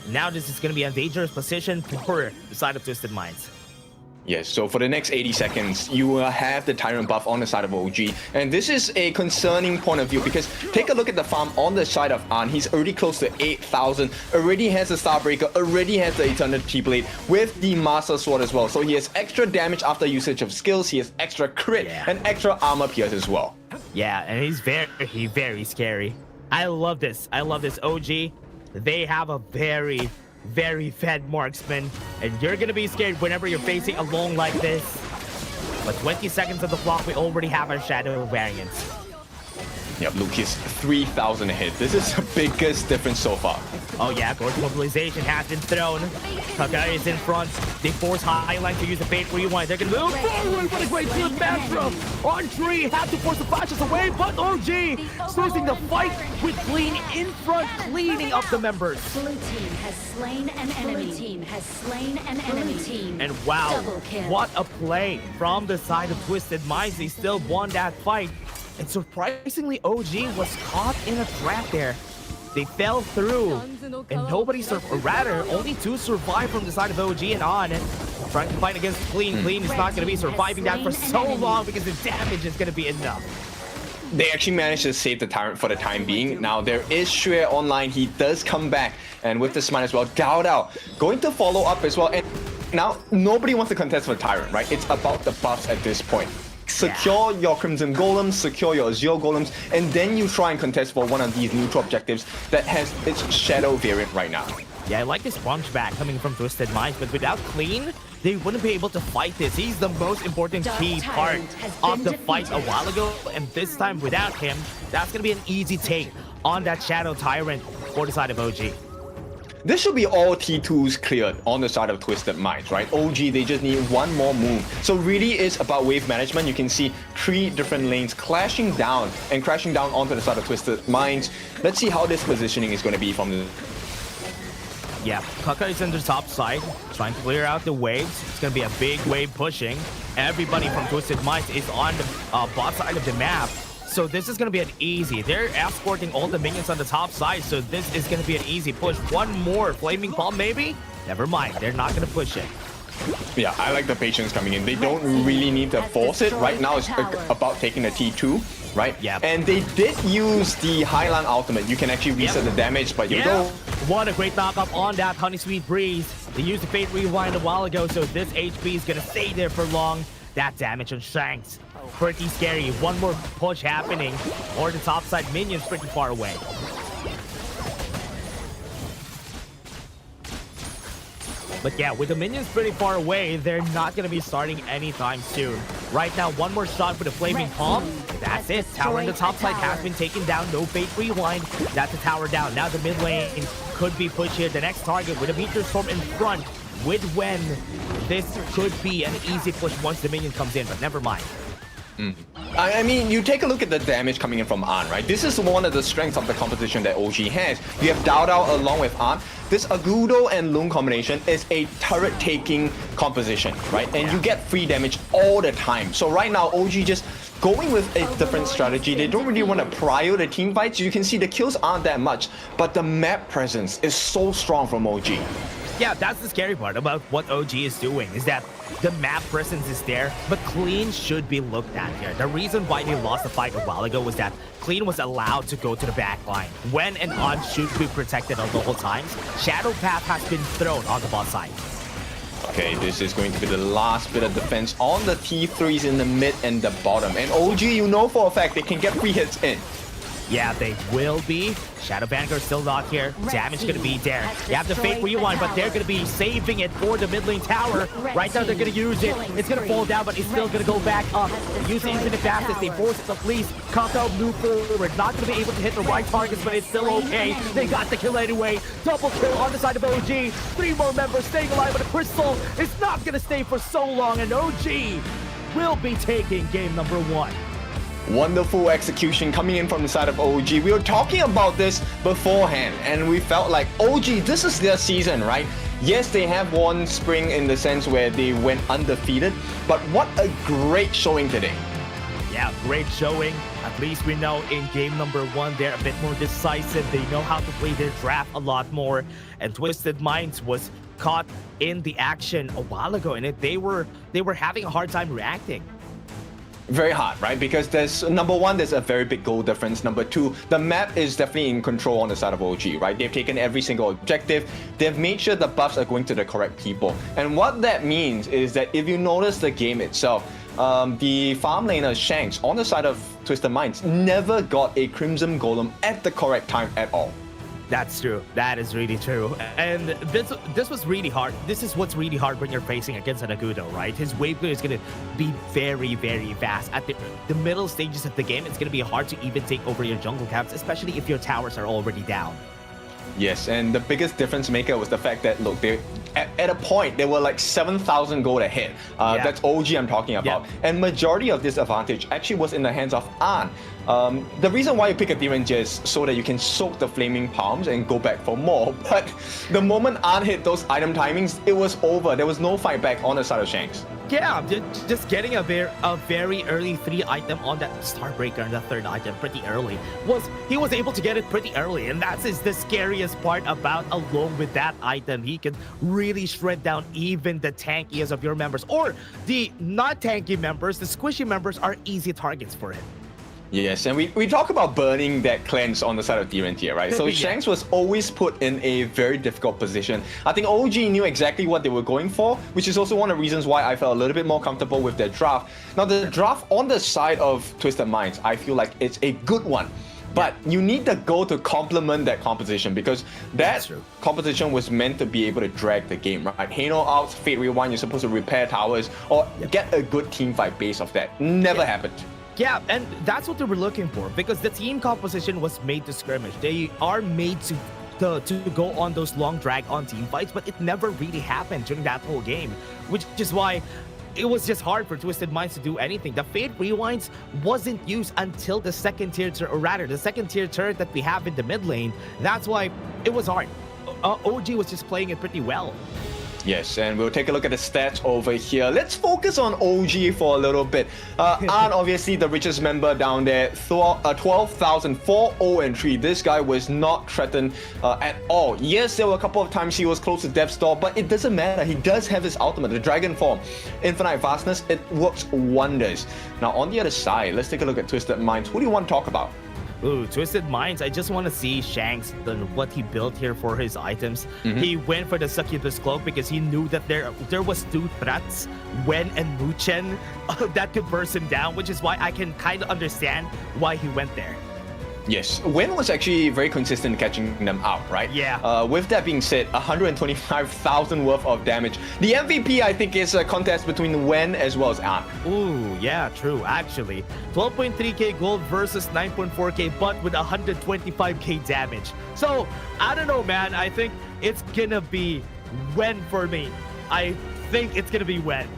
Now this is going to be a dangerous position for the side of Twisted Minds. Yes, so for the next 80 seconds, you will have the Tyrant buff on the side of OG. And this is a concerning point of view because take a look at the farm on the side of An. He's already close to 8,000, already has the Starbreaker, already has the Eternity Blade with the Master Sword as well. So he has extra damage after usage of skills, he has extra crit and extra armor pierce as well. Yeah, and he's very scary. I love this. I love this. OG, they have a very fed marksman, and you're gonna be scared whenever you're facing a lone like this. But 20 seconds of the clock, we already have our Shadow variant. Yep, Lucas, 3,000 ahead. This is the biggest difference so far. Oh yeah, Gorge Mobilization has been thrown. Kaka is in front. They force Highline to use the Fate Rewind. They're gonna move forward. What a great field mantra. On tree, have to force the flashes away, but OG losing the fight with Clean in front, cleaning up the members. Blue team has slain an enemy. Blue team has slain an enemy. Team. And wow, what a play from the side of Twisted Minds. They still won that fight. And surprisingly, OG was caught in a trap there. They fell through, and nobody rather, only two survived from the side of OG and On. Trying to fight against Clean. Clean is not going to be surviving that for so long because the damage is going to be enough. They actually managed to save the Tyrant for the time being. Now, there is Xue online. He does come back, and with the smite as well, Gao Dao going to follow up as well. And now, nobody wants to contest for Tyrant, right? It's about the buffs at this point. Secure your Crimson Golems, secure your Azure Golems, and then you try and contest for one of these neutral objectives that has its Shadow variant right now. Yeah, I like this punch back coming from Twisted Minds, but without Clean, they wouldn't be able to fight this. He's the most important key part of the fight a while ago, and this time without him, that's going to be an easy take on that Shadow Tyrant for the side of OG. This should be all T2s cleared on the side of Twisted Minds, right? OG, they just need one more move. So really it's about wave management. You can see 3 different lanes clashing down and crashing down onto the side of Twisted Minds. Let's see how this positioning is going to be from the... Yeah, Kaka is on the top side, trying to clear out the waves. It's going to be a big wave pushing. Everybody from Twisted Minds is on the bot side of the map. So this is going to be an easy. They're escorting all the minions on the top side, so this is going to be an easy push. One more Flaming Palm, maybe? Never mind, they're not going to push it. Yeah, I like the patience coming in. They don't really need to force it. Right now, it's about taking the T2, right? Yeah. And they did use the Highland ultimate. You can actually reset the damage, but you go. What a great knock-up on that Honey Sweet Breeze. They used the Fate Rewind a while ago, so this HP is going to stay there for long. That damage on Shanks, pretty scary. One more push happening, or the top side minions pretty far away. But yeah, with the minions pretty far away, they're not going to be starting anytime soon. Right now, one more shot for the Flaming Palm. That's it. Tower on the top side has been taken down. No Fate Rewind. That's the tower down. Now the mid lane could be pushed here. The next target with a Meteor Storm in front. With when this could be an easy push once the minion comes in, but never mind. I mean, you take a look at the damage coming in from An, right? This is one of the strengths of the composition that OG has. You have Dao Dao along with An. This Agudo and Loon combination is a turret-taking composition, right? And you get free damage all the time. So right now, OG just going with a different strategy. They don't really want to prio the team fights. You can see the kills aren't that much, but the map presence is so strong from OG. Yeah, that's the scary part about what OG is doing, is that the map presence is there, but Clean should be looked at here. The reason why they lost the fight a while ago was that Clean was allowed to go to the back line. When and on should be protected at the whole times, Shadow Path has been thrown on the bot side. Okay, this is going to be the last bit of defense on the T3s in the mid and the bottom. And OG, you know for a fact they can get free hits in. Yeah, they will be. Shadow Vanguard still not here. Damage gonna be there. You have the Fate Rewind, but they're gonna be saving it for the mid lane tower. Right now, they're gonna use it. It's gonna fall down, but it's still gonna go back up. Use Infinite Fastest. They force it to fleece. Kaka move forward. Not gonna be able to hit the right targets, but it's still okay. They got the kill anyway. Double kill on the side of OG. 3 more members staying alive, but a Crystal is not gonna stay for so long, and OG will be taking game number 1. Wonderful execution coming in from the side of OG. We were talking about this beforehand, and we felt like OG, this is their season, right? Yes, they have won spring in the sense where they went undefeated, but what a great showing today. Yeah, great showing. At least we know in game number 1, they're a bit more decisive. They know how to play their draft a lot more. And Twisted Minds was caught in the action a while ago, and they were having a hard time reacting. Very hard, right? Because there's, number 1, there's a very big goal difference. Number 2, the map is definitely in control on the side of OG, right? They've taken every single objective. They've made sure the buffs are going to the correct people. And what that means is that if you notice the game itself, the farm laner Shanks on the side of Twisted Minds never got a Crimson Golem at the correct time at all. That's true. That is really true. And this was really hard. This is what's really hard when you're facing against an Agudo, right? His wave clear is going to be very, very fast. At the middle stages of the game, it's going to be hard to even take over your jungle camps, especially if your towers are already down. Yes, and the biggest difference maker was the fact that, look, they at a point, they were like 7,000 gold ahead. That's OG I'm talking about. And majority of this advantage actually was in the hands of An. The reason why you pick a D-Ranger is so that you can soak the Flaming Palms and go back for more. But the moment An hit those item timings, it was over. There was no fight back on the side of Shanks. Yeah, just getting a very early 3 item on that Starbreaker and the 3rd item pretty early. He was able to get it pretty early, and that is the scariest part about alone with that item. He can really shred down even the tankiest of your members, or the not tanky members. The squishy members are easy targets for him. Yes, and we talk about burning that cleanse on the side of D-Ranger, right? So Shanks was always put in a very difficult position. I think OG knew exactly what they were going for, which is also one of the reasons why I felt a little bit more comfortable with their draft. Now, the draft on the side of Twisted Minds, I feel like it's a good one. But you need the goal to complement that composition, because that composition was meant to be able to drag the game, right? Hano out, Fate Rewind, you're supposed to repair towers or get a good team fight base of that. Never happened. Yeah, and that's what they were looking for, because the team composition was made to skirmish. They are made to go on those long drag on team fights, but it never really happened during that whole game, which is why it was just hard for Twisted Minds to do anything. The Fate Rewinds wasn't used until the second tier, or rather the second tier turret that we have in the mid lane. That's why it was hard. OG was just playing it pretty well. Yes, and we'll take a look at the stats over here. Let's focus on OG for a little bit. An, obviously the richest member down there, 12,000, 4-0-3. This guy was not threatened at all. Yes, there were a couple of times he was close to death's door, but it doesn't matter. He does have his ultimate, the Dragon Form. Infinite Vastness, it works wonders. Now, on the other side, let's take a look at Twisted Minds. Who do you want to talk about? Ooh, Twisted Minds, I just want to see Shanks, what he built here for his items. He went for the Succubus Cloak because he knew that there was 2 threats, Wen and Muchen, that could burst him down, which is why I can kind of understand why he went there. Yes, Wen was actually very consistent catching them out, right? Yeah. With that being said, 125,000 worth of damage. The MVP, I think, is a contest between Wen as well as An. Ooh, yeah, true, actually. 12.3k gold versus 9.4k, but with 125k damage. So, I don't know, man. I think it's gonna be Wen for me. I think it's gonna be Wen.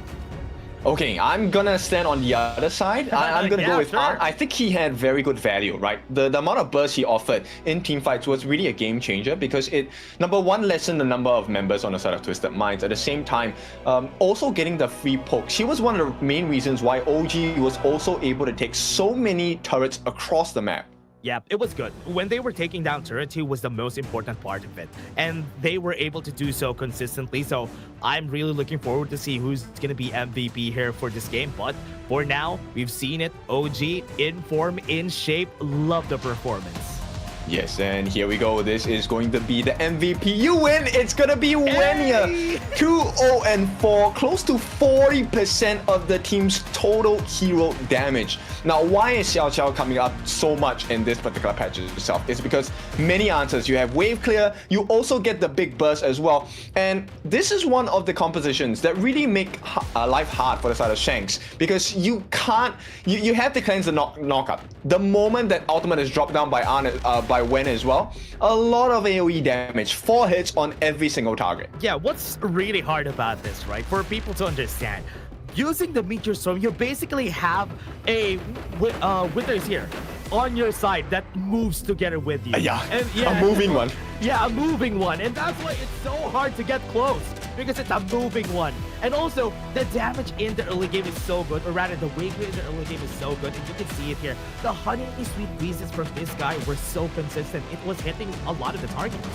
Okay, I'm gonna stand on the other side. I'm gonna go with An. I think he had very good value, right? The amount of burst he offered in team fights was really a game changer, because it, number 1, lessened the number of members on the side of Twisted Minds. At the same time, also getting the free pokes. He was one of the main reasons why OG was also able to take so many turrets across the map. Yeah, it was good. When they were taking down Turret 2 was the most important part of it. And they were able to do so consistently. So I'm really looking forward to see who's going to be MVP here for this game. But for now, we've seen it. OG in form, in shape. Love the performance. Yes, and here we go. This is going to be the MVP. You win. It's going to be Wenya. 2-0-4, close to 40% of the team's total hero damage. Now, why is Xiao Xiao coming up so much in this particular patch itself? It's because many answers. You have wave clear. You also get the big burst as well. And this is one of the compositions that really make life hard for the side of Shanks, because you can't. You have to cleanse the knockup. The moment that ultimate is dropped down by Wen as well, a lot of AoE damage, 4 hits on every single target. Yeah, what's really hard about this, right? For people to understand, using the Meteor Storm, you basically have a Withers here on your side that moves together with you. A moving one. Yeah, a moving one. And that's why it's so hard to get close, because it's a moving one. And also, the damage in the early game is so good, or rather, the wave in the early game is so good, and you can see it here. The honey sweet breezes from this guy were so consistent. It was hitting a lot of the targets.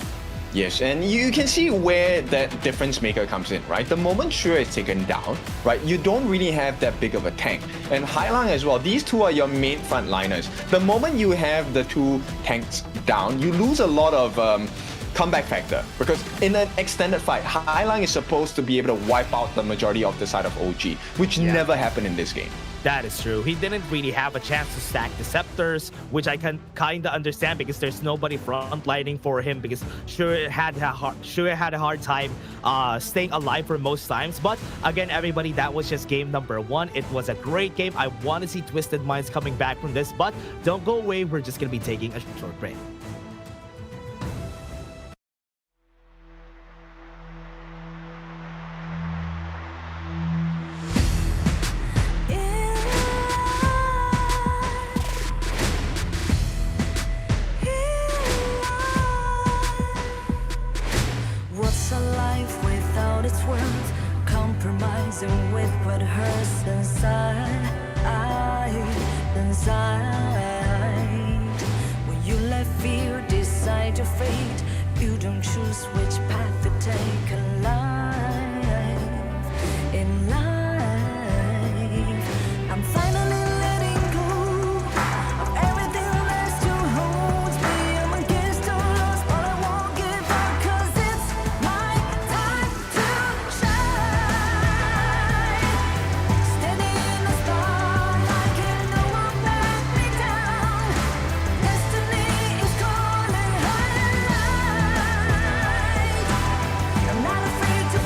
Yes, and you can see where that difference maker comes in, right? The moment Shure is taken down, right, you don't really have that big of a tank. And Hailang as well, these two are your main frontliners. The moment you have the two tanks down, you lose a lot of comeback factor, because in an extended fight, Hailang is supposed to be able to wipe out the majority of the side of OG, which never happened in this game. That is true. He didn't really have a chance to stack the scepters, which I can kind of understand, because there's nobody frontlining for him, because Shure had a hard time staying alive for most times. But again, everybody, that was just game number 1. It was a great game. I want to see Twisted Minds coming back from this, but don't go away. We're just going to be taking a short break. What's a life without its worth? Compromising with what hurts inside. When you let fear decide your fate, you don't choose which path to take in life. In life, I'm finally letting go of everything that still holds me. I'm against all odds, but I won't give up, 'cause it's my time to shine. Standing in the spotlight, can no one back me down. Destiny is calling high. I'm not afraid to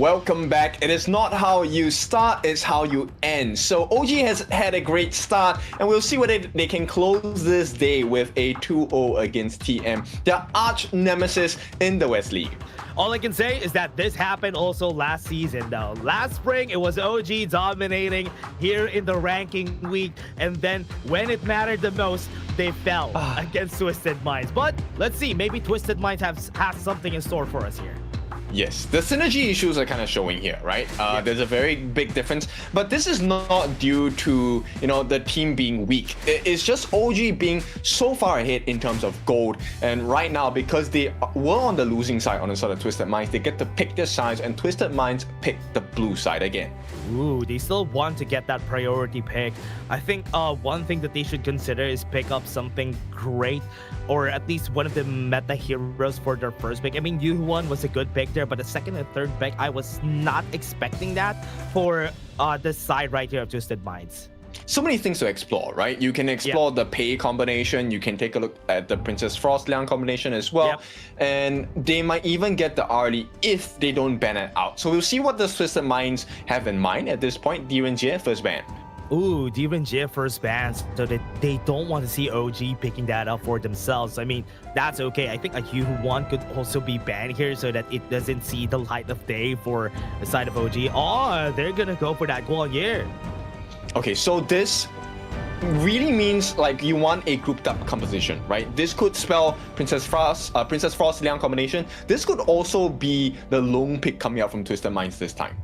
welcome back. It is not how you start, it's how you end. So OG has had a great start, and we'll see whether they can close this day with a 2-0 against TM, their arch nemesis in the West League. All I can say is that this happened also last season though. Last spring, it was OG dominating here in the ranking week, and then when it mattered the most, they fell against Twisted Minds. But let's see, maybe Twisted Minds has something in store for us here. Yes, the synergy issues are kind of showing here, right? There's a very big difference, but this is not due to, you know, the team being weak. It's just OG being so far ahead in terms of gold, and right now, because they were on the losing side on the side of Twisted Minds, they get to pick their sides, and Twisted Minds pick the blue side again. Ooh, they still want to get that priority pick. I think one thing that they should consider is pick up something great, or at least one of the meta heroes for their first pick. I mean, Yu1 was a good pick there, but the second and third pick, I was not expecting that for the side right here of Twisted Minds. So many things to explore, right? You can explore the Pei combination, you can take a look at the Princess Frost Liang combination as well, and they might even get the early if they don't ban it out. So we'll see what the Twisted Minds have in mind at this point. DRNG first ban. Ooh, DRNG first bans, so that they don't want to see OG picking that up for themselves. I mean, that's okay. I think a Yu1 could also be banned here so that it doesn't see the light of day for the side of OG. Oh, they're gonna go for that Guanyin. Okay, so this really means like you want a grouped up composition, right? This could spell Princess Frost Liang combination. This could also be the Long pick coming out from Twisted Minds this time.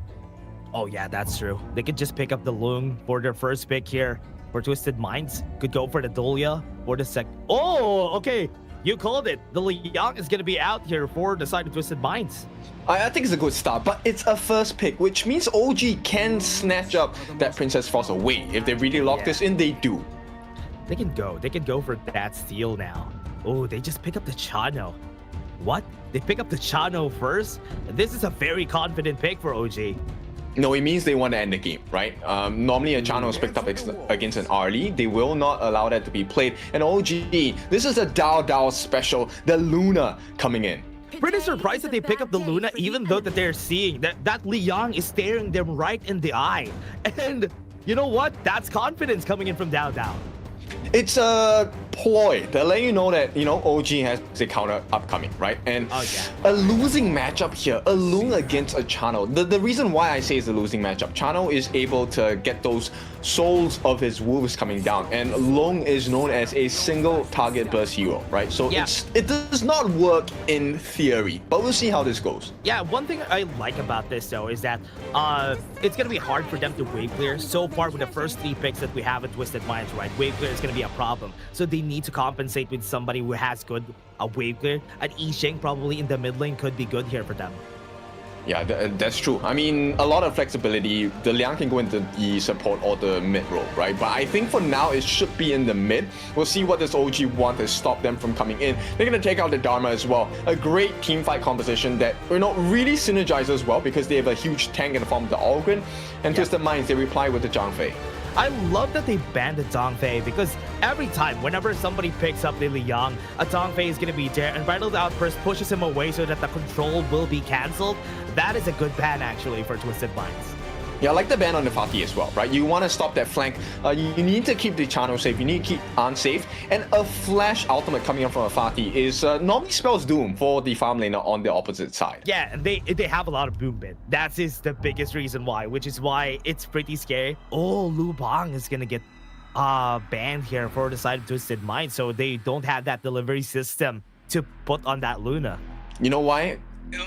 Oh yeah, that's true. They could just pick up the Lung for their first pick here. For Twisted Minds, could go for the Dolia or the sec. Oh, okay. You called it. The Liang is going to be out here for the side of Twisted Minds. I think it's a good start, but it's a first pick, which means OG can snatch up that Princess Frost away. If they really lock this in, they do. They can go for that steal now. Oh, they just pick up the Chano. What? They pick up the Chano first? This is a very confident pick for OG. No, it means they want to end the game, right? Normally a Chano is picked up against an early. They will not allow that to be played. And OG, this is a Dao special, the Luna coming in. Pretty surprised that they pick up the Luna, even though that they're seeing that Liang is staring them right in the eye. And you know what? That's confidence coming in from Dao. It's a ploy to let you know that, you know, OG has a counter upcoming, right? And a losing matchup here, a Lung against a Chano. The reason why I say it's a losing matchup, Chano is able to get those souls of his wolves coming down, and Lung is known as a single target burst hero, right? So it does not work in theory, but we'll see how this goes. Yeah, one thing I like about this though is that it's gonna be hard for them to wave clear. So far with the first 3 picks that we have in Twisted Minds, right? Wave clear is gonna be a problem. So they need to compensate with somebody who has good wave clear. And Yisheng probably in the mid lane could be good here for them. Yeah, that's true. I mean, a lot of flexibility. The Liang can go into the support or the mid role, right? But I think for now, it should be in the mid. We'll see what this OG want to stop them from coming in. They're going to take out the Dharma as well. A great team fight composition that, you know, really synergizes well because they have a huge tank in the form of the Algren. And Twisted Minds, they reply with the Zhang Fei. I love that they banned the Zhang Fei because every time, whenever somebody picks up the Liang, a Zhang Fei is going to be there, and Vital Outburst pushes him away so that the control will be cancelled. That is a good ban, actually, for Twisted Minds. Yeah, I like the ban on the Fatih as well, right? You want to stop that flank. You need to keep the Chano safe. You need to keep Ahn safe. And a flash ultimate coming up from a Fatih is normally spells doom for the farm laner on the opposite side. Yeah, and they have a lot of boom bit. That is the biggest reason why, which is why it's pretty scary. Oh, Lu Bang is gonna get banned here for the side of Twisted Minds, so they don't have that delivery system to put on that Luna. You know why?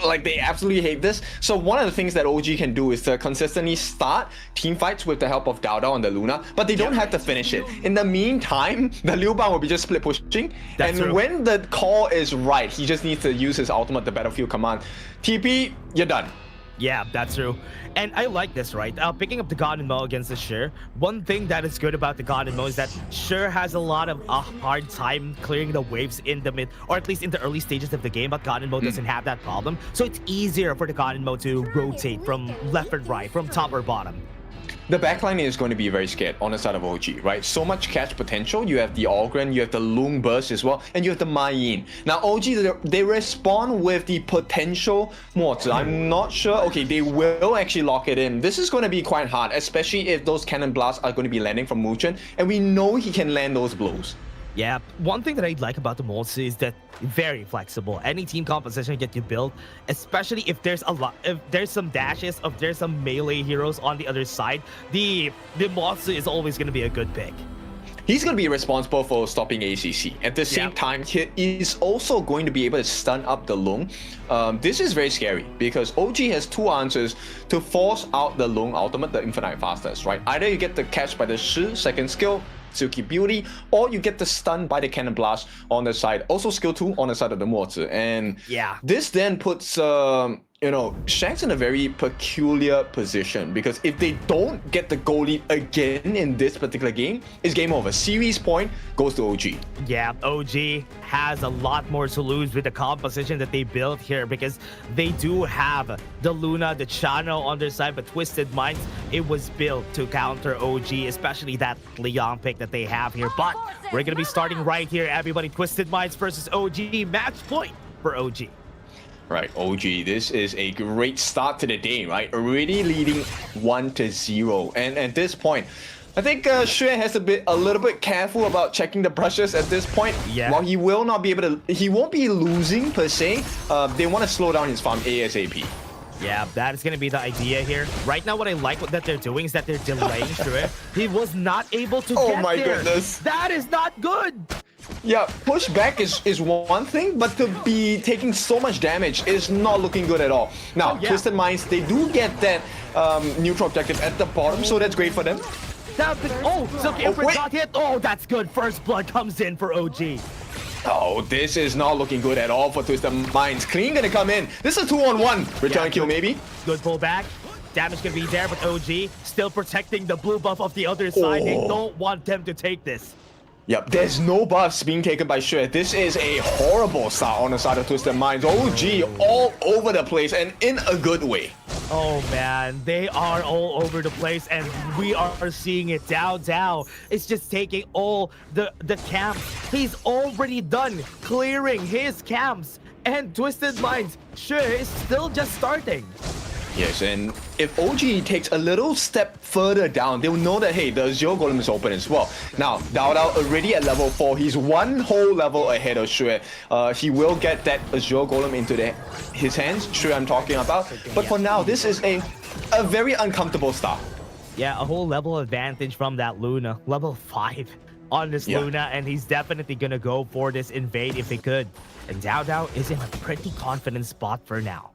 Like, they absolutely hate this. So one of the things that OG can do is to consistently start team fights with the help of Dao on the Luna, but they don't have to finish it. In the meantime, the Liu Bang will be just split pushing. And when the call is right, he just needs to use his ultimate, the battlefield command. TP, you're done. Yeah, that's true. And I like this, right? Picking up the Godin Mo against the Sher. One thing that is good about the Godin Mo is that Sher has a lot of a hard time clearing the waves in the mid, or at least in the early stages of the game, but Godin Mo doesn't have that problem. So it's easier for the Godin Mo to rotate from left and right, from top or bottom. the backline is going to be very scared on the side of OG, right? So much catch potential. You have the Ogren, you have the Loom Burst as well, and you have the Mayin. Now, OG, they respond with the potential Mozi. I'm not sure. Okay, they will actually lock it in. This is going to be quite hard, especially if those cannon blasts are going to be landing from Muchen, and we know he can land those blows. Yeah, one thing that I like about the molds is that very flexible. Any team composition that you build, especially if there's some dashes, if there's some melee heroes on the other side, the molds is always going to be a good pick. He's going to be responsible for stopping ACC. At the same time, he is also going to be able to stun up the Lung. This is very scary because OG has two answers to force out the Lung ultimate, the Infinite Fastest, right? Either you get the catch by the Shi, second skill, Silky Beauty, or you get the stun by the Cannon Blast on the side. Also skill 2 on the side of the Mozi. And this then puts you know, Shanks in a very peculiar position because if they don't get the goal lead again in this particular game, it's game over. Series point goes to OG. Yeah, OG has a lot more to lose with the composition that they built here because they do have the Luna, the Chano on their side, but Twisted Minds, it was built to counter OG, especially that Leon pick that they have here. But we're going to be starting right here, everybody. Twisted Minds versus OG, match point for OG. Right, OG, this is a great start to the day, right? Already leading 1-0. And at this point, I think Xue has to be a little bit careful about checking the brushes at this point. Yeah. While he will not be able to, he won't be losing per se. They want to slow down his farm ASAP. Yeah, that is going to be the idea here. Right now, what I like that they're doing is that they're delaying Xue. He was not able to get there. Oh my goodness. That is not good. Yeah, pushback is one thing, but to be taking so much damage is not looking good at all. Now, Twisted Minds, they do get that neutral objective at the bottom, so that's great for them. Silky Emperor got hit. Oh, that's good. First blood comes in for OG. Oh, this is not looking good at all for Twisted Minds. Clean gonna come in. This is a 2-on-1. Return kill, maybe. Good pullback. Damage gonna be there, but OG still protecting the blue buff of the other side. They don't want them to take this. Yep, there's no buffs being taken by Xue. This is a horrible start on the side of Twisted Minds. OG all over the place and in a good way. Oh man, they are all over the place and we are seeing it. Dao is just taking all the camps. He's already done clearing his camps and Twisted Minds, Xue is still just starting. Yes, and if OG takes a little step further down, they'll know that, hey, the Azure Golem is open as well. Now, Dao already at level 4. He's one whole level ahead of Xue. He will get that Azure Golem into his hands, Xue I'm talking about. But for now, this is a very uncomfortable start. Yeah, a whole level advantage from that Luna. Level 5 on this Luna, and he's definitely going to go for this invade if he could. And Dao is in a pretty confident spot for now.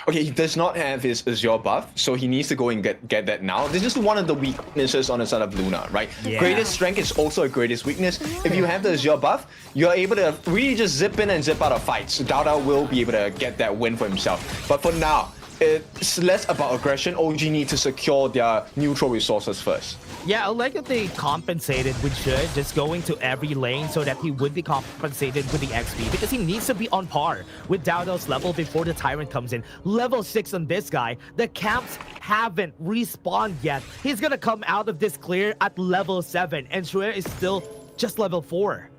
Okay, he does not have his Azure buff, so he needs to go and get that now. This is one of the weaknesses on the side of Luna, right? Yeah. Greatest strength is also a greatest weakness. If you have the Azure buff, you're able to really just zip in and zip out of fights. So Dao will be able to get that win for himself. But for now, it's less about aggression. OG need to secure their neutral resources first. Yeah, I like that they compensated with Xue just going to every lane so that he would be compensated with the XP because he needs to be on par with Dao's level before the Tyrant comes in. Level 6 on this guy. The camps haven't respawned yet. He's gonna come out of this clear at level 7 and Xue is still just level 4.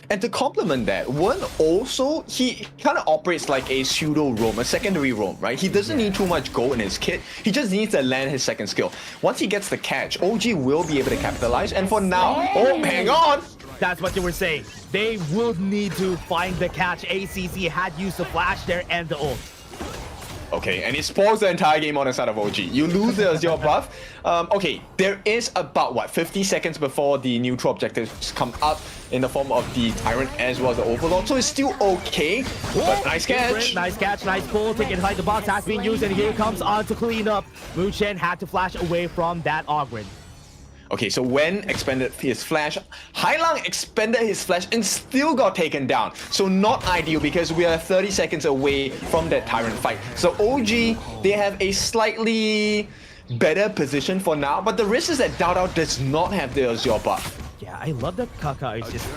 And to complement that, Wen also, he kind of operates like a pseudo roam, a secondary roam, right? He doesn't need too much gold in his kit. He just needs to land his second skill. Once he gets the catch, OG will be able to capitalize. And for now, hang on! That's what you were saying. They will need to find the catch. ACC had used the flash there and the ult. Okay, and it spoils the entire game on the side of OG. You lose the Azure buff. Okay, there is about, what, 50 seconds before the neutral objectives come up in the form of the Tyrant as well as the Overlord. So it's still okay, but nice catch. Nice catch, nice pull. Take it inside the box has been used, and here comes on to clean up. Muchen had to flash away from that Ogren. Okay, so Wen expended his flash, Hailang expended his flash and still got taken down. So not ideal because we are 30 seconds away from that Tyrant fight. So OG, they have a slightly better position for now, but the risk is that Dao does not have the Azure buff. Yeah, I love that Kaka is just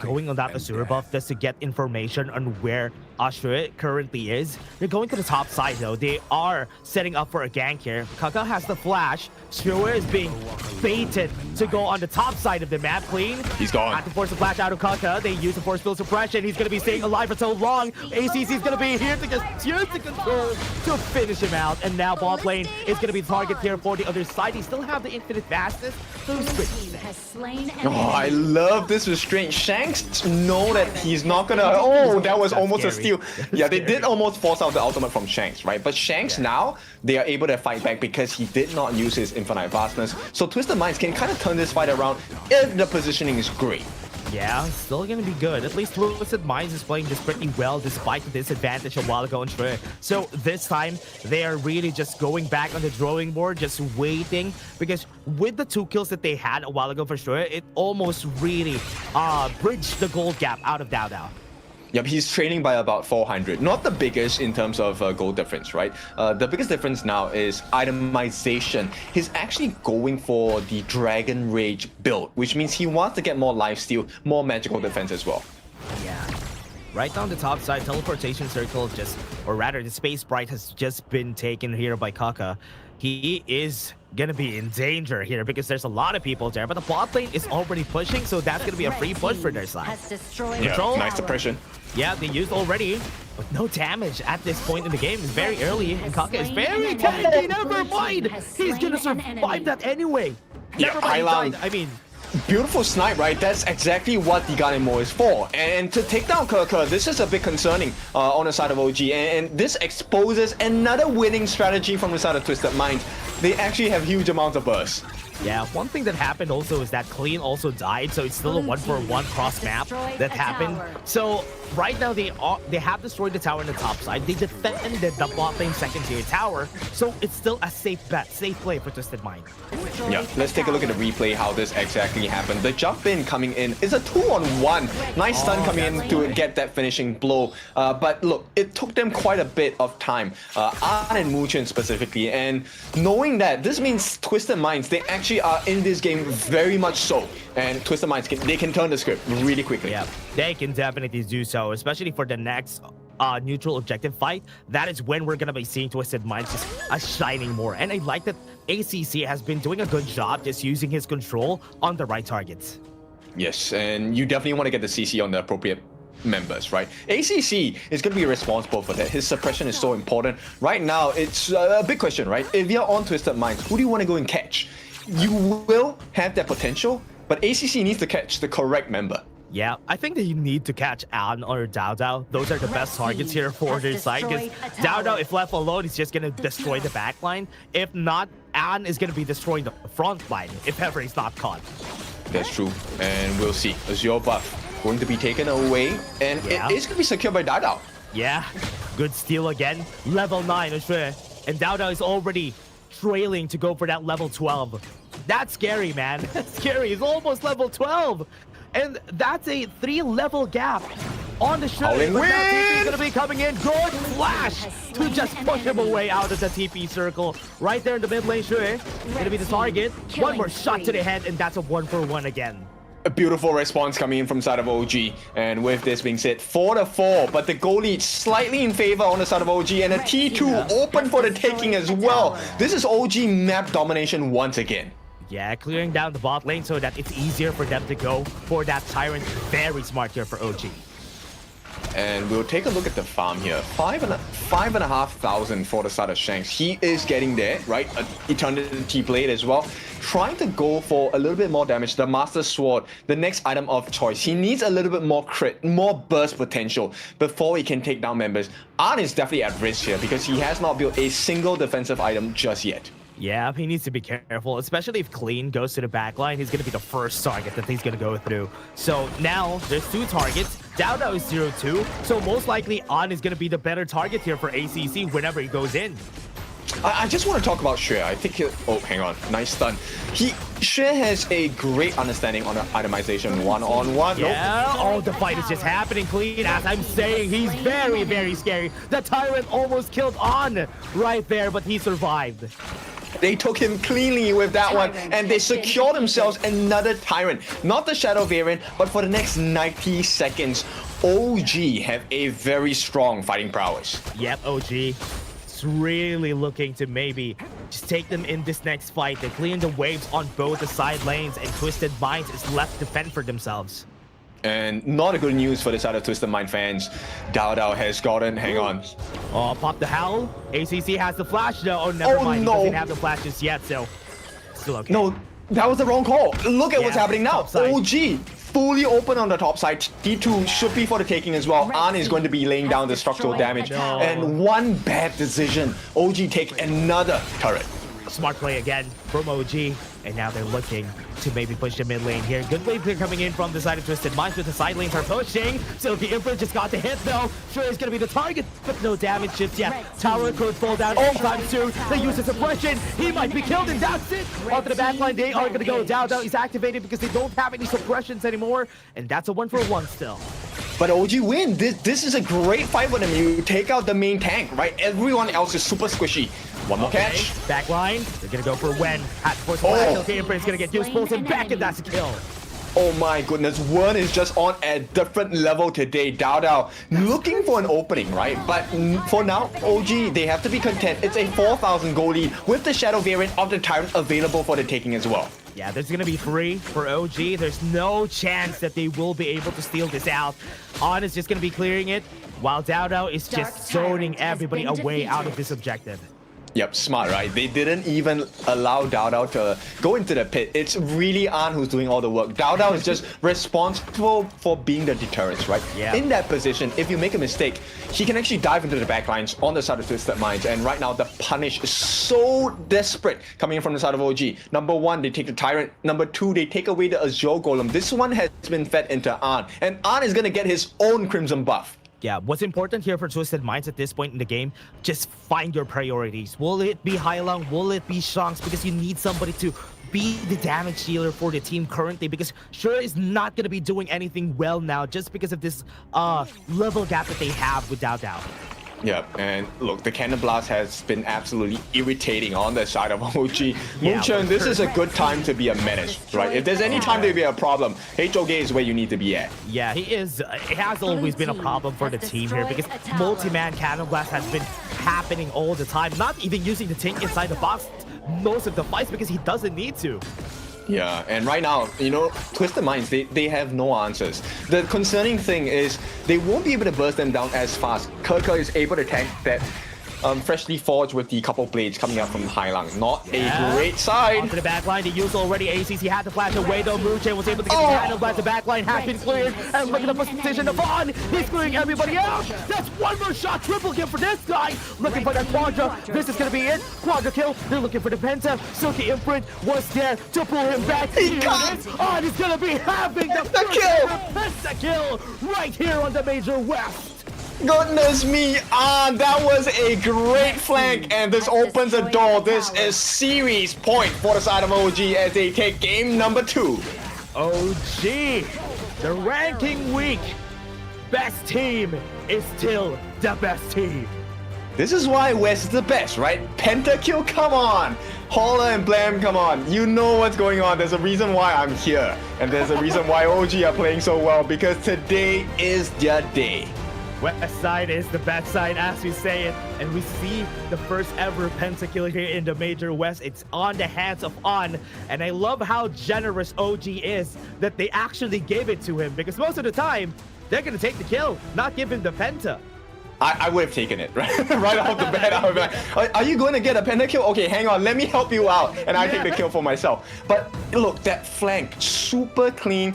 going on that Azure buff just to get information on where Shui currently is. They're going to the top side though. They are setting up for a gank here. Kaka has the flash. Shui is being baited to go on the top side of the map. Clean. He's gone. Have to force the flash out of Kaka. They use the force field suppression. He's going to be staying alive for so long. ACC is going to be here to just use the control to finish him out. And now bot lane is going to be the target here for the other side. He still have the infinite fastness. So he's pretty Has slain an Oh, I love this restraint. Shanks know that he's not gonna. Oh, that was almost a steal. Yeah, they did almost force out the ultimate from Shanks, right? But Shanks now, they are able to fight back because he did not use his infinite vastness. So Twisted Minds can kind of turn this fight around if the positioning is great. Yeah, still gonna be good. At least Twisted Minds is playing this pretty well despite the disadvantage a while ago on Shui. So this time, they are really just going back on the drawing board, just waiting. Because with the 2 kills that they had a while ago for Shui, it almost really bridged the gold gap out of Dao Dao. Yep, he's trailing by about 400. Not the biggest in terms of goal difference, right? The biggest difference now is itemization. He's actually going for the Dragon Rage build, which means he wants to get more lifesteal, more magical defense as well. Yeah. Right down the top side, teleportation circle just, or rather the space bright has just been taken here by Kaka. He is gonna be in danger here because there's a lot of people there, but the bot lane is already pushing, so that's gonna be a free push for their side. Yeah, nice suppression. Yeah, they used already, but no damage at this point in the game. It's very early, and Kaka is very tanky. Never mind, he's gonna survive that anyway. Never mind, Highland. I mean, beautiful snipe, right? That's exactly what the Ganemo is for. And to take down Kaka, this is a bit concerning on the side of OG. And this exposes another winning strategy from the side of Twisted Minds. They actually have huge amounts of burst. Yeah, one thing that happened also is that Clean also died, so it's still a 1-for-1 cross map that happened. So right now they have destroyed the tower on the top side. They defended the bot lane second tier tower, so it's still a safe bet, safe play for Twisted Mind. Yeah, let's take a look at the replay, how this exactly happened. The jump in coming in is a 2-on-1. Nice stun coming in to get that finishing blow. But look, it took them quite a bit of time, An and Muchen specifically. And knowing that, this means Twisted Minds, they actually are in this game very much so. And Twisted Minds, they can turn the script really quickly. Yeah, they can definitely do so, especially for the next neutral objective fight. That is when we're gonna be seeing Twisted Minds just shining more. And I like that ACC has been doing a good job just using his control on the right targets. Yes, and you definitely want to get the CC on the appropriate members, right? ACC is going to be responsible for that. His suppression is so important. Right now, it's a big question, right? If you're on Twisted Minds, who do you want to go and catch? You will have that potential, but ACC needs to catch the correct member. Yeah, I think that you need to catch An or Dao Dao. Those are the best targets here for their side, because Dao Dao, if left alone, is just going to destroy the back line. If not, An is going to be destroying the front line, if ever he's not caught. That's true, and we'll see. Azure buff going to be taken away, and it is going to be secured by Dao Dao. Yeah, good steal again. Level 9, and Dao Dao is already trailing to go for that level 12. That's scary, man. That's scary. He's almost level 12. And that's a 3-level gap on the show. But now TP is going to be coming in. Good flash to just push him away out of the TP circle. Right there in the mid lane, Shui. Going to be the target. One more shot to the head, and that's a 1-for-1 again. A beautiful response coming in from side of OG. And with this being said, 4-4, but the goal lead slightly in favor on the side of OG, and a T2 open for the taking as well. This is OG map domination once again. Yeah, clearing down the bot lane so that it's easier for them to go for that Tyrant. Very smart here for OG. And we'll take a look at the farm here. 5,500 for the side of Shanks. He is getting there, right? Eternity Blade as well. Trying to go for a little bit more damage. The Master Sword, the next item of choice. He needs a little bit more crit, more burst potential before he can take down members. An is definitely at risk here because he has not built a single defensive item just yet. Yeah, he needs to be careful, especially if Clean goes to the backline. He's going to be the first target that he's going to go through. So now there's 2 targets. Dao Dao is 0-2. So most likely An is going to be the better target here for ACC whenever he goes in. I just want to talk about Xue. I think oh, hang on. Nice stun. Xue has a great understanding on the itemization one-on-one. Yeah, oh, the fight is just happening clean. As I'm saying, he's very, very scary. The Tyrant almost killed An right there, but he survived. They took him cleanly with that one, and they secured themselves another Tyrant. Not the Shadow variant, but for the next 90 seconds. OG have a very strong fighting prowess. Yep, OG. It's really looking to maybe just take them in this next fight. They're clearing the waves on both the side lanes, and Twisted Minds is left to fend for themselves. And not a good news for the side of Twisted Mind fans. Dao has gotten, hang on. Oh, pop the howl. ACC has the flash though. Oh, never mind. No. He doesn't have the flashes yet, so still okay. No, that was the wrong call. Look at what's happening now. Topside. OG fully open on the top side. T2 should be for the taking as well. An is going to be laying down the structural damage. And one bad decision. OG take another turret. Smart play again from OG. And now they're looking to maybe push the mid lane here. Good wave clear coming in from the side of Twisted Minds, but the side lanes are pushing. Silky Imprint just got the hit though. Sure is going to be the target, but no damage just yet. Tower could fall down anytime soon. They use the suppression. He might be killed, and that's it. Onto the backline, they are going to go down. Now he's activated because they don't have any suppressions anymore. And that's a 1-for-1 still. But OG win. This is a great fight for them. You take out the main tank, right? Everyone else is super squishy. One more catch. Backline. They're going to go for Wen. Hat for the black. Okay, Imprint's going to get used. Pulls him back, and that's a kill. Oh my goodness, Wen is just on a different level today. Dao looking for an opening, right? But for now, OG, they have to be content. It's a 4,000 gold lead with the Shadow variant of the Tyrant available for the taking as well. Yeah, there's gonna be free for OG. There's no chance that they will be able to steal this out. On is just gonna be clearing it, while Dao is just zoning everybody away out of this objective. Yep, smart, right? They didn't even allow Dao to go into the pit. It's really An who's doing all the work. Dao is just responsible for being the deterrence, right? Yeah. In that position, if you make a mistake, he can actually dive into the backlines on the side of Twisted Minds. And right now, the punish is so desperate coming in from the side of OG. Number one, they take the Tyrant. Number two, they take away the Azure Golem. This one has been fed into An. And An is going to get his own Crimson buff. Yeah, what's important here for Twisted Minds at this point in the game, just find your priorities. Will it be HyLang? Will it be Shanks? Because you need somebody to be the damage dealer for the team currently, because Sure is not going to be doing anything well now just because of this level gap that they have with Dao. Yep, and look, the Cannon Blast has been absolutely irritating on the side of OG. Moonchurn, this is a good time to be a menace, right? If there's any time to be a problem, HOG is where you need to be at. Yeah, he is. It has always been a problem for the team here because multi-man Cannon Blast has been happening all the time. Not even using the tank inside the box most of the fights because he doesn't need to. Yeah, and right now, you know, Twisted Minds, they have no answers. The concerning thing is they won't be able to burst them down as fast. Kerker is able to tank that freshly forged with the couple blades coming out from HyLang. Not a great side. Onto the backline, they used already. ACC had to flash away though. Moonchain was able to get the Cannon Blast. The backline has been cleared. And look at the position of On. He's clearing everybody out. That's one more shot. Triple kill for this guy. Looking for that Quadra. This is going to be it. Quadra kill. They're looking for the Penta. Silky Imprint was there to pull him back. He can't. On is going to be having the kill. Penta kill right here on the Major West. Goodness me, that was a great flank, and this opens a door. This is series point for the side of OG as they take game number 2. OG, the ranking week, best team is still the best team. This is why West is the best, right? Pentakill, come on! Holler and Blam, come on. You know what's going on. There's a reason why I'm here. And there's a reason why OG are playing so well, because today is their day. West side is the best side, as we say it, and we see the first ever pentakill here in the Major West. It's on the hands of On, and I love how generous OG is that they actually gave it to him, because most of the time, they're going to take the kill, not give him the penta. I would have taken it, right? Right off the bat. I would be like, are you going to get a pentakill? Okay, hang on, let me help you out. And I take the kill for myself. But look, that flank, super clean.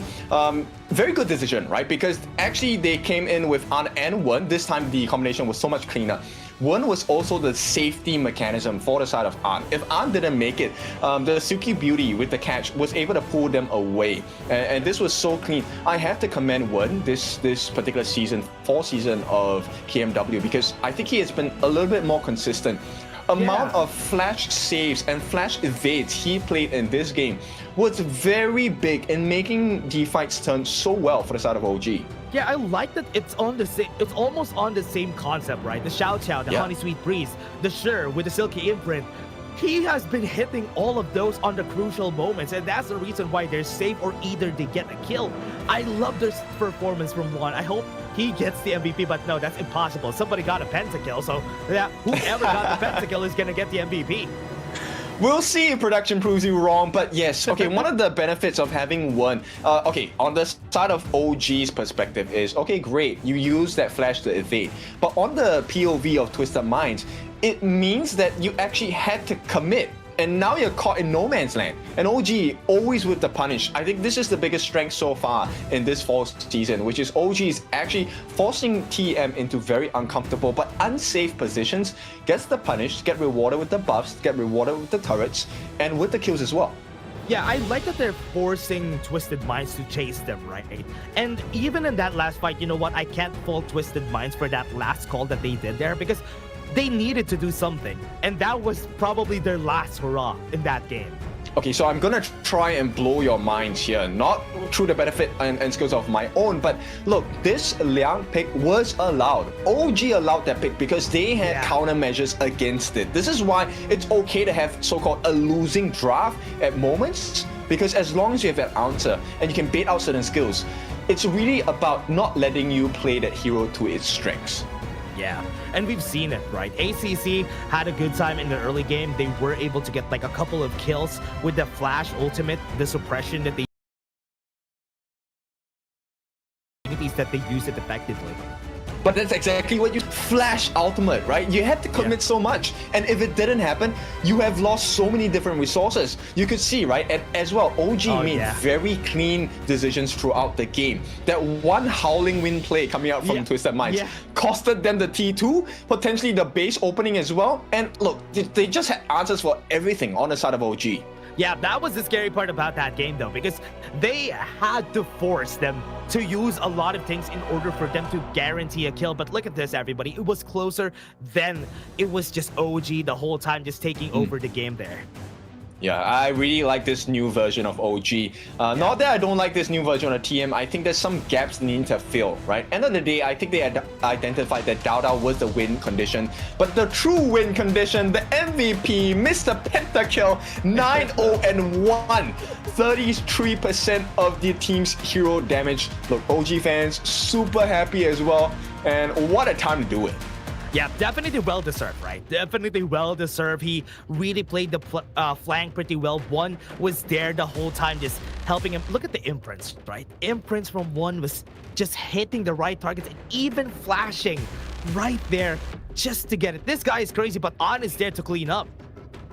Very good decision, right? Because actually they came in with An and Wen. This time the combination was so much cleaner. Wen was also the safety mechanism for the side of An. If An didn't make it, the Silky Beauty with the catch was able to pull them away. And this was so clean. I have to commend Wen this particular season, fall season of KMW, because I think he has been a little bit more consistent. Amount of flash saves and flash evades he played in this game was very big in making the fights turn so well for the side of OG. Yeah, I like that it's on the same, it's almost on the same concept, right? The Xiao Xiao, the Honey Sweet Breeze, the Sure with the Silky Imprint. he has been hitting all of those on the crucial moments, and that's the reason why they're safe or either they get a kill. I love this performance from Juan. I hope he gets the MVP, but no, that's impossible. Somebody got a pentakill, so yeah, whoever got the pentakill is gonna get the MVP. We'll see if production proves you wrong, but yes. Okay, one of the benefits of having one, okay, on the side of OG's perspective is, okay, great, you use that flash to evade. But on the POV of Twisted Minds, it means that you actually had to commit. And now you're caught in no man's land. And OG always with the punish. I think this is the biggest strength so far in this fall season, which is OG is actually forcing TM into very uncomfortable but unsafe positions, gets the punish, get rewarded with the buffs, get rewarded with the turrets, and with the kills as well. Yeah, I like that they're forcing Twisted Minds to chase them, right? And even in that last fight, you know what? I can't fault Twisted Minds for that last call that they did there, because they needed to do something, and that was probably their last hurrah in that game. Okay, so I'm gonna try and blow your minds here, not through the benefit and skills of my own, but look, this Liang pick was allowed. OG allowed that pick because they had countermeasures against it. This is why it's okay to have so-called a losing draft at moments, because as long as you have an answer and you can bait out certain skills, it's really about not letting you play that hero to its strengths. Yeah, and we've seen it, right? ACC had a good time in the early game. They were able to get like a couple of kills with the flash ultimate, the suppression that they use it effectively. But that's exactly what you flash ultimate, right? You had to commit so much, and if it didn't happen, you have lost so many different resources. You could see, right? And as well, OG made very clean decisions throughout the game. That one Howling Wind play coming out from Twisted Minds costed them the T2, potentially the base opening as well. And look, they just had answers for everything on the side of OG. Yeah, that was the scary part about that game though, because they had to force them to use a lot of things in order for them to guarantee a kill. But look at this, everybody. It was closer than it was just OG the whole time, just taking over the game there. Yeah, I really like this new version of OG. Not that I don't like this new version of TM, I think there's some gaps need to fill, right? End of the day, I think they had identified that Dao was the win condition. But the true win condition, the MVP, Mr. Pentakill, 9-0-1, 33% of the team's hero damage. Look, OG fans, super happy as well. And what a time to do it. Yeah, definitely well-deserved, right? Definitely well-deserved. He really played the flank pretty well. One was there the whole time, just helping him. Look at the imprints, right? Imprints from one was just hitting the right targets and even flashing right there just to get it. This guy is crazy, but On is there to clean up.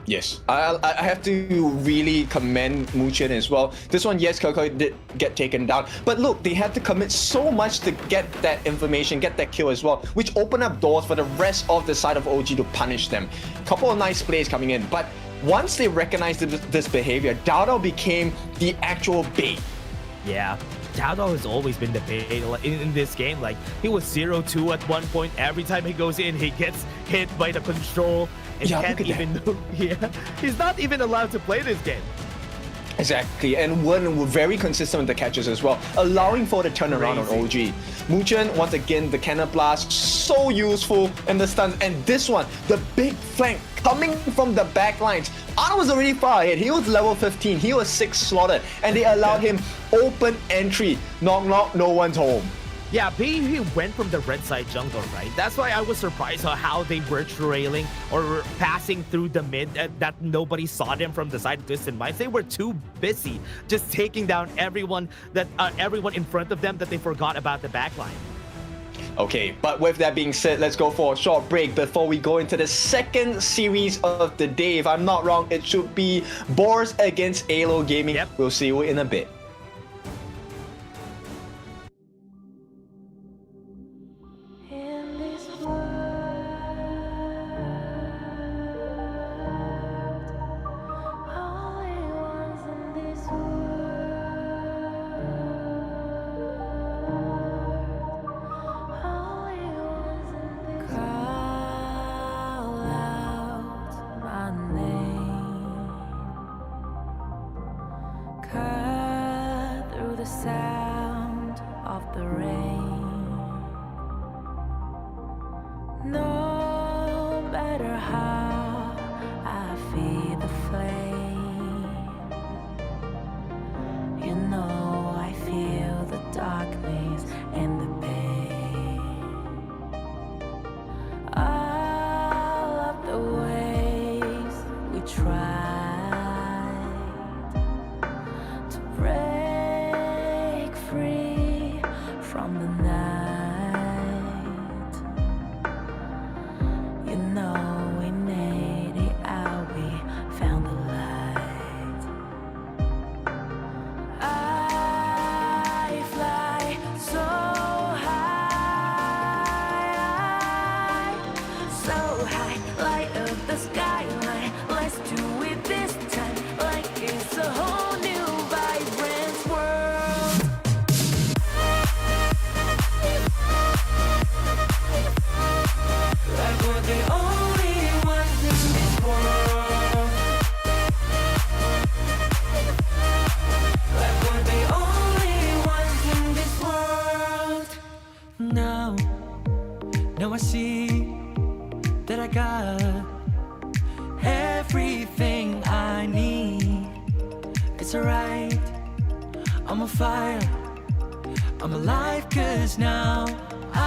Yes, I have to really commend Muchen as well. This one, yes, Koko did get taken down. But look, they had to commit so much to get that information, get that kill as well, which opened up doors for the rest of the side of OG to punish them. Couple of nice plays coming in, but once they recognized this behavior, Dao became the actual bait. Yeah, Dao has always been the bait in this game. Like, he was 0-2 at one point. Every time he goes in, he gets hit by the control. And can't even know. Yeah, he's not even allowed to play this game. Exactly, and we're very consistent with the catches as well, allowing for the turnaround on OG. Muchen, once again, the cannon blast, so useful, and the stuns, and this one, the big flank coming from the back lines. Arnold was already far ahead, he was level 15, he was 6 slaughtered, and they allowed him open entry. Knock knock, no one's home. Yeah, he went from the red side jungle, right? That's why I was surprised at how they were trailing or passing through the mid, that nobody saw them from the side of Twisted Minds. They were too busy just taking down everyone in front of them that they forgot about the backline. Okay, but with that being said, let's go for a short break before we go into the second series of the day. If I'm not wrong, it should be Boars against AYLO Gaming. We'll see you in a bit. Sound of the rain. No matter how I feel. You know I feel the darkness and the pain. All of the ways we tried to break free from the night. You know we made it out, we found the light. I fly so high, light up the skyline. Let's do it this time, like it's a whole new vibrant world. Like we're the only ones in this world. Like we're the only ones in this world. Now I see that I got everything I need. It's alright, I'm on fire, I'm alive, 'cause now I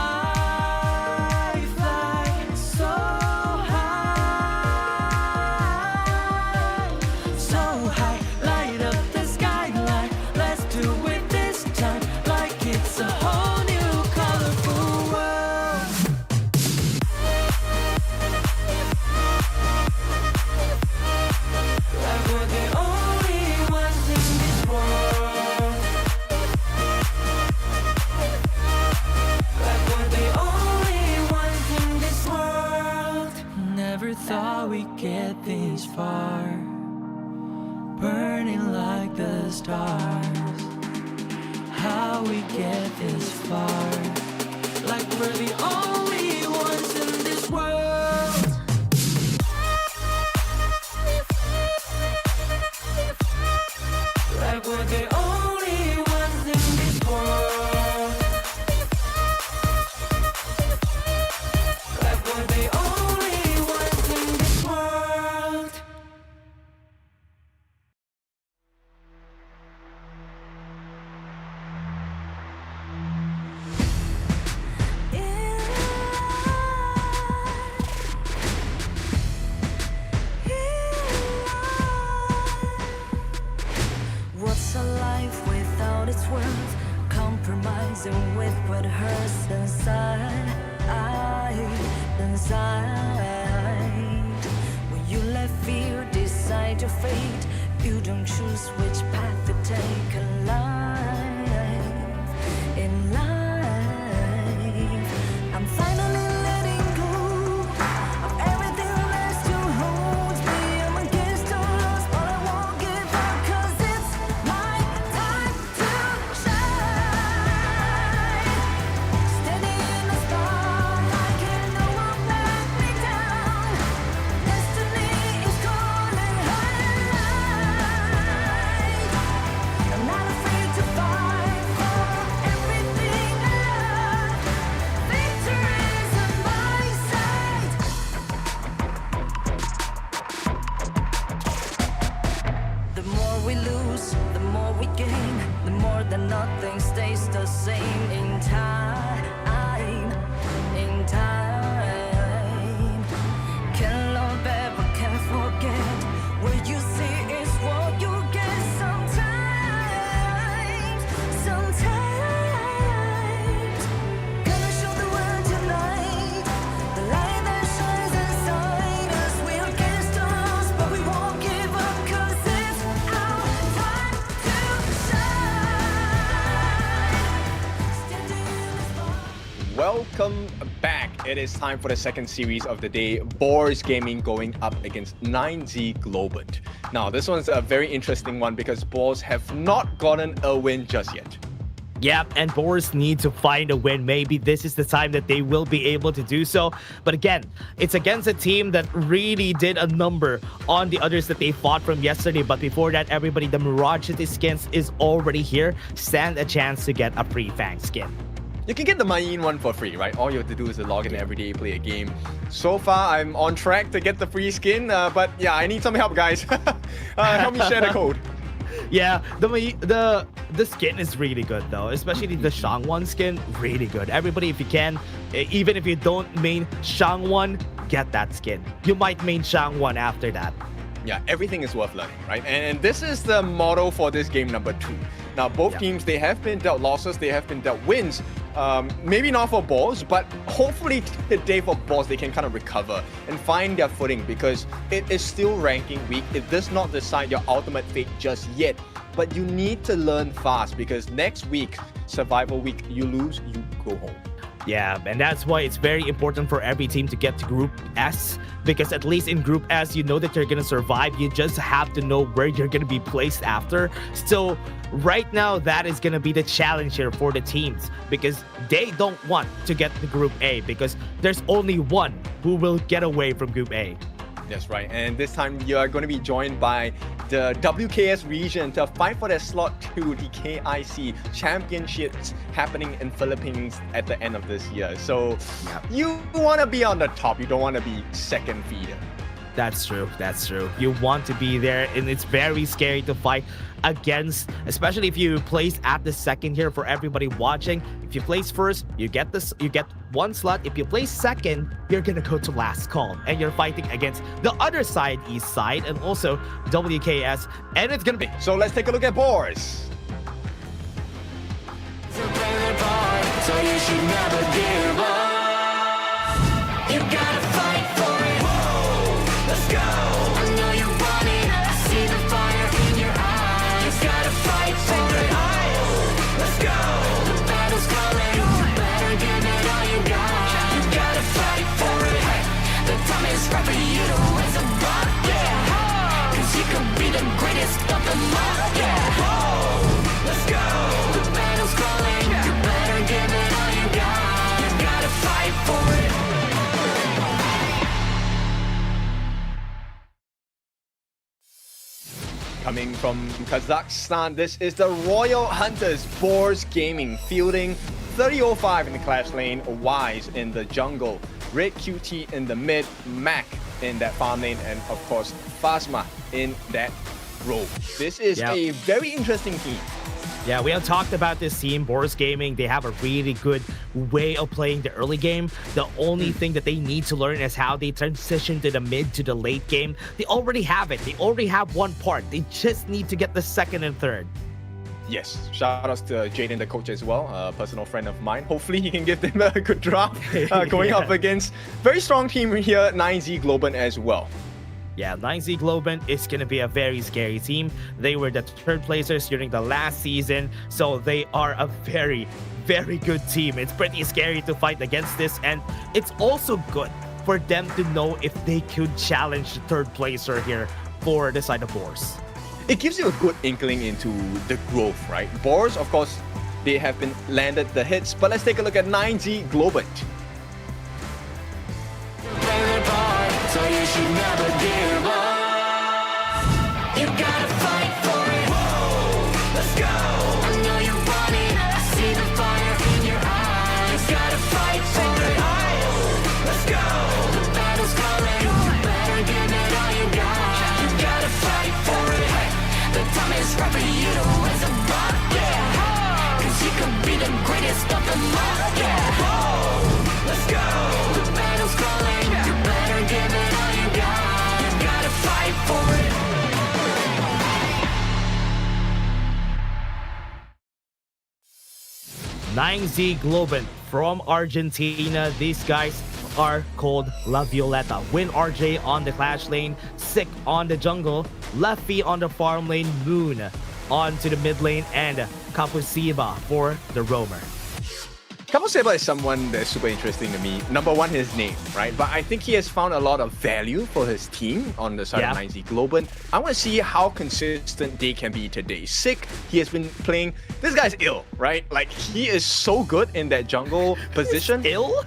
fly so high, light up the skyline. Let's do it this time, like it's a whole new colorful world. Like we're the only ones in this world. Like we're the only ones in this world. Never thought we'd get this far, burning like the stars. How we get this far, like we're the only ones in this world. Like we're the only ones in this world. Like we're the only ones in this world. What's a life without its worth? Compromising with what hurts inside. When you let fear decide your fate, you don't choose which path to take in life. I'm finally letting go of everything that still holds me. I'm against all odds, but I won't give up, 'cause it's my time to shine. Standing in the spotlight, and no one let me down. Destiny is calling high. I'm not afraid to fight for everything I love. Victory's on my side. The more we lose, the more we gain. The more that nothing stays the same in time. Can't love ever, can't forget. What you see is what you get sometimes. Gonna show the world tonight, the light that shines inside us. We're against the odds, but we won't give up, 'cause it's our time to shine. Welcome back. It is time for the second series of the day. Boars Gaming going up against 9Z Globant. Now, this one's a very interesting one because Boars have not gotten a win just yet. Yep, and Boris need to find a win. Maybe this is the time that they will be able to do so. But again, it's against a team that really did a number on the others that they fought from yesterday. But before that, everybody, the Mirage City skins is already here. Stand a chance to get a free Fang skin. You can get the Mayin one for free, right? All you have to do is to log in every day, play a game. So far, I'm on track to get the free skin, but yeah, I need some help, guys. Help me share the code. Yeah, the skin is really good though, especially the Shangwon skin, really good. Everybody, if you can, even if you don't main Shangwon, get that skin. You might main Shangwon after that. Yeah, everything is worth learning, right? And this is the motto for this game number 2. Now, both teams, they have been dealt losses, they have been dealt wins. Maybe not for Boars, but hopefully today for Boars, they can kind of recover and find their footing, because it is still ranking week. It does not decide your ultimate fate just yet, but you need to learn fast, because next week, survival week, you lose, you go home. Yeah, and that's why it's very important for every team to get to Group S, because at least in Group S, you know that you're going to survive. You just have to know where you're going to be placed after. So right now, that is going to be the challenge here for the teams, because they don't want to get to Group A, because there's only one who will get away from Group A. That's right, and this time you are going to be joined by the WKS region to fight for their slot to the KIC Championships happening in Philippines at the end of this year. So you want to be on the top, you don't want to be second feeder. That's true. That's true. You want to be there, and it's very scary to fight against, especially if you place at the second here. For everybody watching, if you place first, you get one slot. If you place second, you're gonna go to last call, and you're fighting against the other side, east side, and also WKS, and it's gonna be. So let's take a look at Boris. So you should never give up. You gotta fight for it. Whoa, let's go. I know you want it. I see the fire in your eyes. You gotta fight for it. Let's go. The battle's coming. You better give it all you got. You gotta fight for it. The time is right for you to raise a rock. Yeah. Cause you can be the greatest of them all. Yeah. Whoa, let's go. The battle's calling. You better give it all you got. You gotta fight for it. Coming from Kazakhstan, this is the Royal Hunters, Boars Gaming, fielding 3005 in the clash lane, Wise in the jungle, Red QT in the mid, Mac in that farm lane, and of course Phasma in that row. This is a very interesting team. Yeah, we have talked about this team, Boris Gaming. They have a really good way of playing the early game. The only thing that they need to learn is how they transition to the mid to the late game. They already have it. They already have one part. They just need to get the second and third. Yes, shout outs to Jaden, the coach as well, a personal friend of mine. Hopefully he can give them a good draft going up against very strong team here, 9Z Globant as well. Yeah, 9Z Globin is going to be a very scary team. They were the third placers during the last season, so they are a very, very good team. It's pretty scary to fight against this, and it's also good for them to know if they could challenge the third placer here for the side of Boars. It gives you a good inkling into the growth, right? Boars, of course, they have been landed the hits, but let's take a look at 9Z Globant. So you should never give up. You gotta fight for it. Whoa, let's go. I know you want it. I see the fire in your eyes. You gotta fight for it. Let's go. The battle's coming. You better give it all you got. You gotta fight for it. The time is right for you to raise a rock. Yeah. Cause you can be the greatest of them all. Yeah. Whoa, let's go. The battle's calling. You better give it all you got. You gotta fight for it. 9Z Globin from Argentina. These guys are called La Violeta. Win RJ on the clash lane, Sick on the jungle, Leffy on the farm lane, Moon onto the mid lane, and Kapusiba for the roamer. Kapusiba is someone that's super interesting to me. Number one, his name, right? But I think he has found a lot of value for his team on the side of 9Z Globin. I want to see how consistent they can be today. Sick, he has been playing. This guy's ill, right? Like, he is so good in that jungle position. Ill?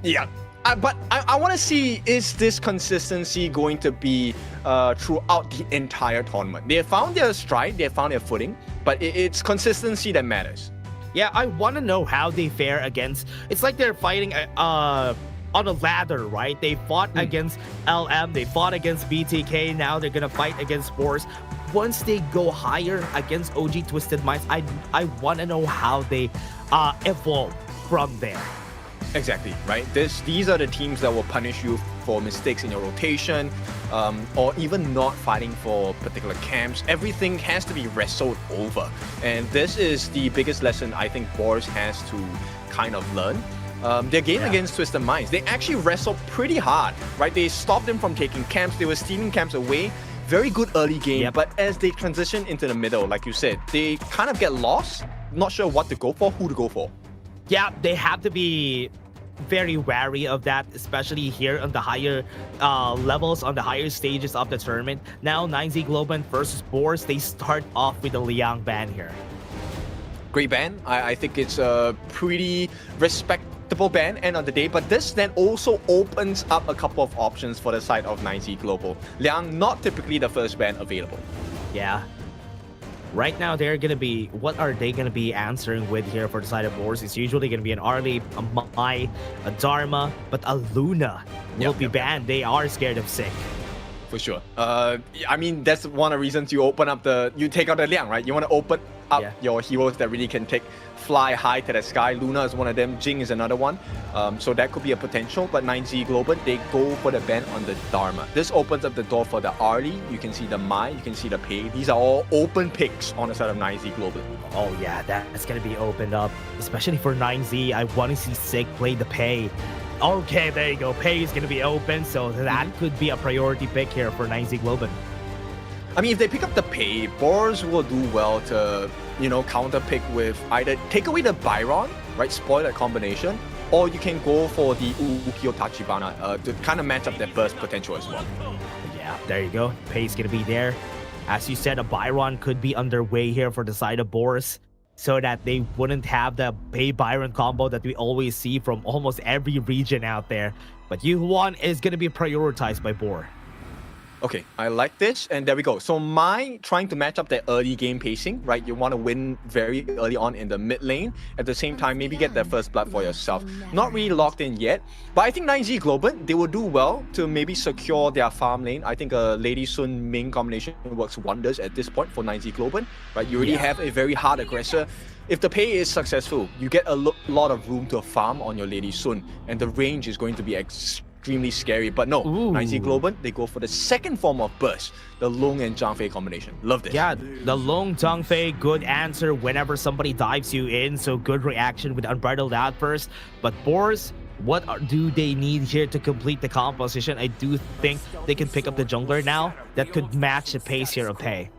Yeah. But I want to see, is this consistency going to be throughout the entire tournament? They have found their stride, they have found their footing, but it's consistency that matters. Yeah, I want to know how they fare against. It's like they're fighting on a ladder, right? They fought against LM, they fought against BTK, now they're gonna fight against Boars. once they go higher against OG Twisted Minds, I want to know how they evolve from there. Exactly, right? These are the teams that will punish you for mistakes in your rotation, or even not fighting for particular camps. Everything has to be wrestled over. And this is the biggest lesson I think Boris has to kind of learn. Their game against Twisted Minds, they actually wrestled pretty hard, right? They stopped them from taking camps. They were stealing camps away. Very good early game, but as they transition into the middle, like you said, they kind of get lost, not sure what to go for, who to go for. Yeah, they have to be very wary of that, especially here on the higher levels, on the higher stages of the tournament. Now, 9Z Globin versus Boars, they start off with the Liang ban here. Great ban. I think it's a pretty respectable ban end of the day, but this then also opens up a couple of options for the side of 9Z Global. Liang, not typically the first ban available. Yeah. Right now, they're going to be... What are they going to be answering with here for the side of Boars? It's usually going to be an Arlie, a Mai, a Dharma, but a Luna will be banned. They are scared of Sick. For sure. I mean, that's one of the reasons you open up you take out the Liang, right? You want to open up your heroes that really can fly high to the sky. Luna is one of them. Jing is another one. So that could be a potential. But 9Z Global, they go for the ban on the Dharma. This opens up the door for the Arlie. You can see the Mai. You can see the Pei. These are all open picks on the side of 9Z Global. Oh yeah, that's going to be opened up. Especially for 9Z. I want to see Sig play the Pei. Okay, there you go. Pei is going to be open. So that could be a priority pick here for 9Z Global. I mean, if they pick up the Pei, Boars will do well to, counter pick with either take away the Byron, right, spoil that combination, or you can go for the Ukio Tachibana to kind of match up their burst potential as well. Yeah, there you go. Pei's going to be there. As you said, a Byron could be underway here for the side of Boris, so that they wouldn't have the Pei-Byron combo that we always see from almost every region out there. But Yuhuan is going to be prioritized by Boar. Okay, I like this, and there we go. So Mai trying to match up their early game pacing, right? You want to win very early on in the mid lane. At the same time, maybe get that first blood for yourself. Not really locked in yet, but I think 9Z Globin, they will do well to maybe secure their farm lane. I think a Lady Sun Ming combination works wonders at this point for 9Z Globin, right? You already have a very hard aggressor. If the Pei is successful, you get a lot of room to farm on your Lady Sun, and the range is going to be extremely scary. But no, 9Z Globin, they go for the second form of burst, the Long and Zhang Fei combination. Love this. Yeah, the Long Zhang Fei, good answer whenever somebody dives you in, so good reaction with Unbridled Outburst. But Boars, what do they need here to complete the composition? I do think they can pick up the jungler now that could match the pace here of Pei.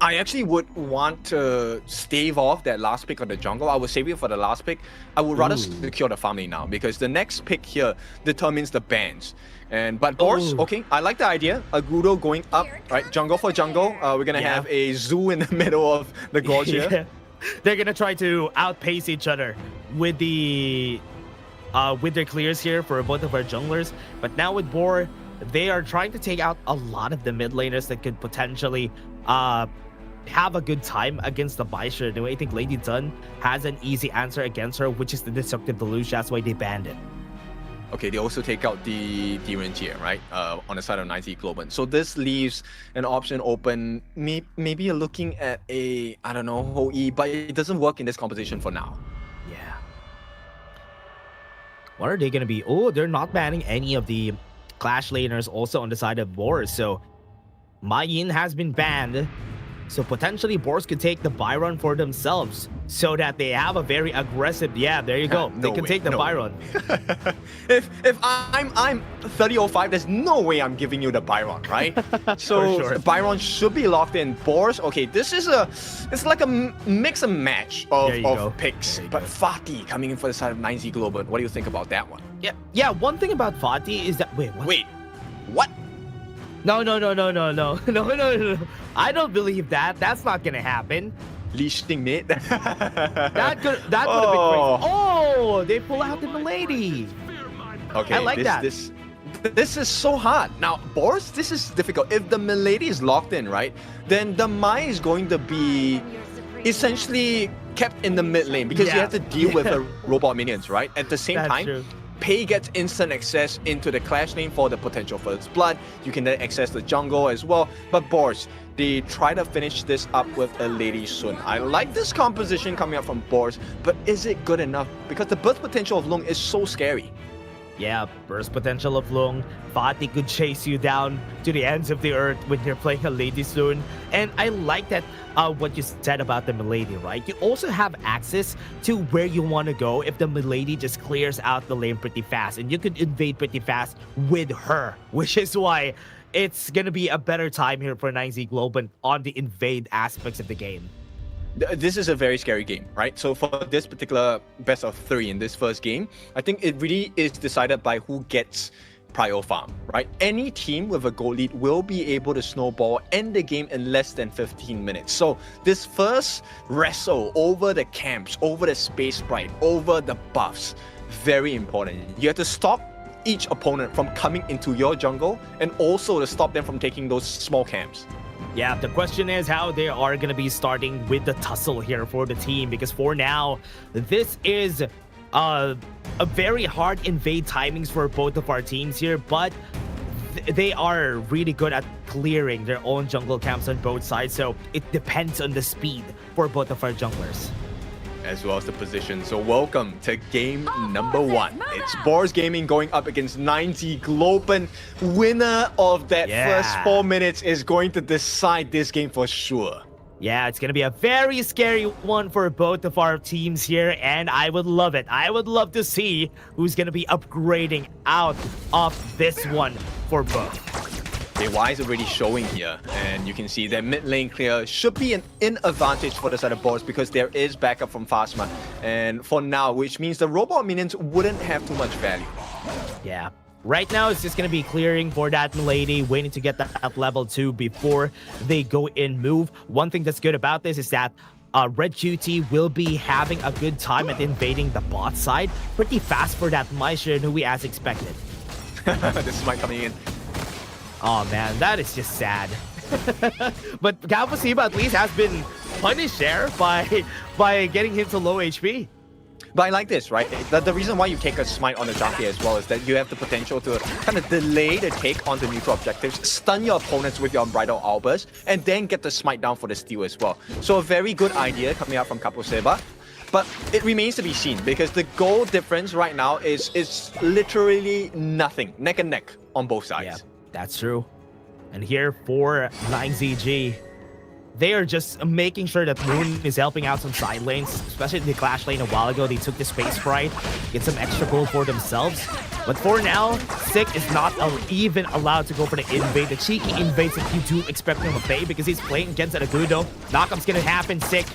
I actually would want to stave off that last pick on the jungle. I would save it for the last pick. I would rather secure the farm lane now, because the next pick here determines the bans. But Boars, okay, I like the idea. Agudo going up, right? Jungle for jungle. We're gonna have a zoo in the middle of the gorge here. They're gonna try to outpace each other with the with their clears here for both of our junglers. But now with Boar, they are trying to take out a lot of the mid laners that could potentially have a good time against the Baisha. I think Lady Dun has an easy answer against her, which is the Destructive Deluge. That's why they banned it. Okay, they also take out the range here, right? On the side of 9Z Globin. So this leaves an option open. Maybe you're looking at I don't know, Hou-Yi, but it doesn't work in this composition for now. Yeah. What are they going to be? Oh, they're not banning any of the Clash laners also on the side of Boris. So Ma Yin has been banned. So potentially Boris could take the Byron for themselves, so that they have a very aggressive. Yeah, there you go. They can take the Byron. if I'm 3005, there's no way I'm giving you the Byron, right? So Byron should be locked in. Boris, okay, this is it's like a mix and match of picks. But Fatih coming in for the side of 9Z Global. What do you think about that one? Yeah. One thing about Fatih is that what? No. I don't believe that. That's not gonna happen. Leashing mid. that could have been crazy. Oh, they pull out the Milady. Okay, I like that. This is so hard. Now, Boris, this is difficult. If the Milady is locked in, right, then the Mai is going to be essentially kept in the mid lane, because you have to deal with the robot minions, right? At the same time, Pei gets instant access into the clash lane for the potential first blood. You can then access the jungle as well. But Boars, they try to finish this up with a Lady Sun. I like this composition coming up from Boars, but is it good enough? Because the burst potential of Lung is so scary. Yeah, burst potential of Lung. Thought he could chase you down to the ends of the earth when you're playing a Lady Soon. And I like that what you said about the Milady, right? You also have access to where you want to go if the Milady just clears out the lane pretty fast. And you could invade pretty fast with her, which is why it's going to be a better time here for 9Z Globin on the invade aspects of the game. This is a very scary game, right? So for this particular best of 3 in this first game, I think it really is decided by who gets prio farm, right? Any team with a gold lead will be able to snowball, end the game in less than 15 minutes. So this first wrestle over the camps, over the space sprite, over the buffs, very important. You have to stop each opponent from coming into your jungle and also to stop them from taking those small camps. Yeah, the question is how they are going to be starting with the tussle here for the team, because for now, this is a very hard invade timings for both of our teams here, but they are really good at clearing their own jungle camps on both sides, so it depends on the speed for both of our junglers. As well as the position. So welcome to game number 1. It's Boars Gaming going up against 9Z Globin. Winner of that first 4 minutes is going to decide this game for sure. Yeah, it's going to be a very scary one for both of our teams here, and I would love it. I would love to see who's going to be upgrading out of this one for both. AY is already showing here, and you can see that mid lane clear should be an advantage for the side of Boars because there is backup from Phasma, and for now, which means the robot minions wouldn't have too much value. Yeah. Right now, it's just going to be clearing for that Milady, waiting to get that up level 2 before they go in move. One thing that's good about this is that Red QT will be having a good time at invading the bot side pretty fast for that Maisha Nui as expected. This might coming in. Oh man, that is just sad. But Galvasiba at least has been punished there by getting him to low HP. But I like this, right? The reason why you take a smite on the jockey as well is that you have the potential to kind of delay the take on the neutral objectives, stun your opponents with your Unbridled Outburst, and then get the smite down for the steal as well. So a very good idea coming out from Kaposeba. But it remains to be seen because the goal difference right now is literally nothing, neck and neck on both sides. Yeah, that's true. And here for 9ZG, they are just making sure that Moon is helping out some side lanes, especially in the Clash lane a while ago. They took the Space Sprite, get some extra gold for themselves. But for now, Sick is not even allowed to go for the invade. The cheeky invades that you do expect him to pay because he's playing against Agudo. Knockup's gonna happen. Sick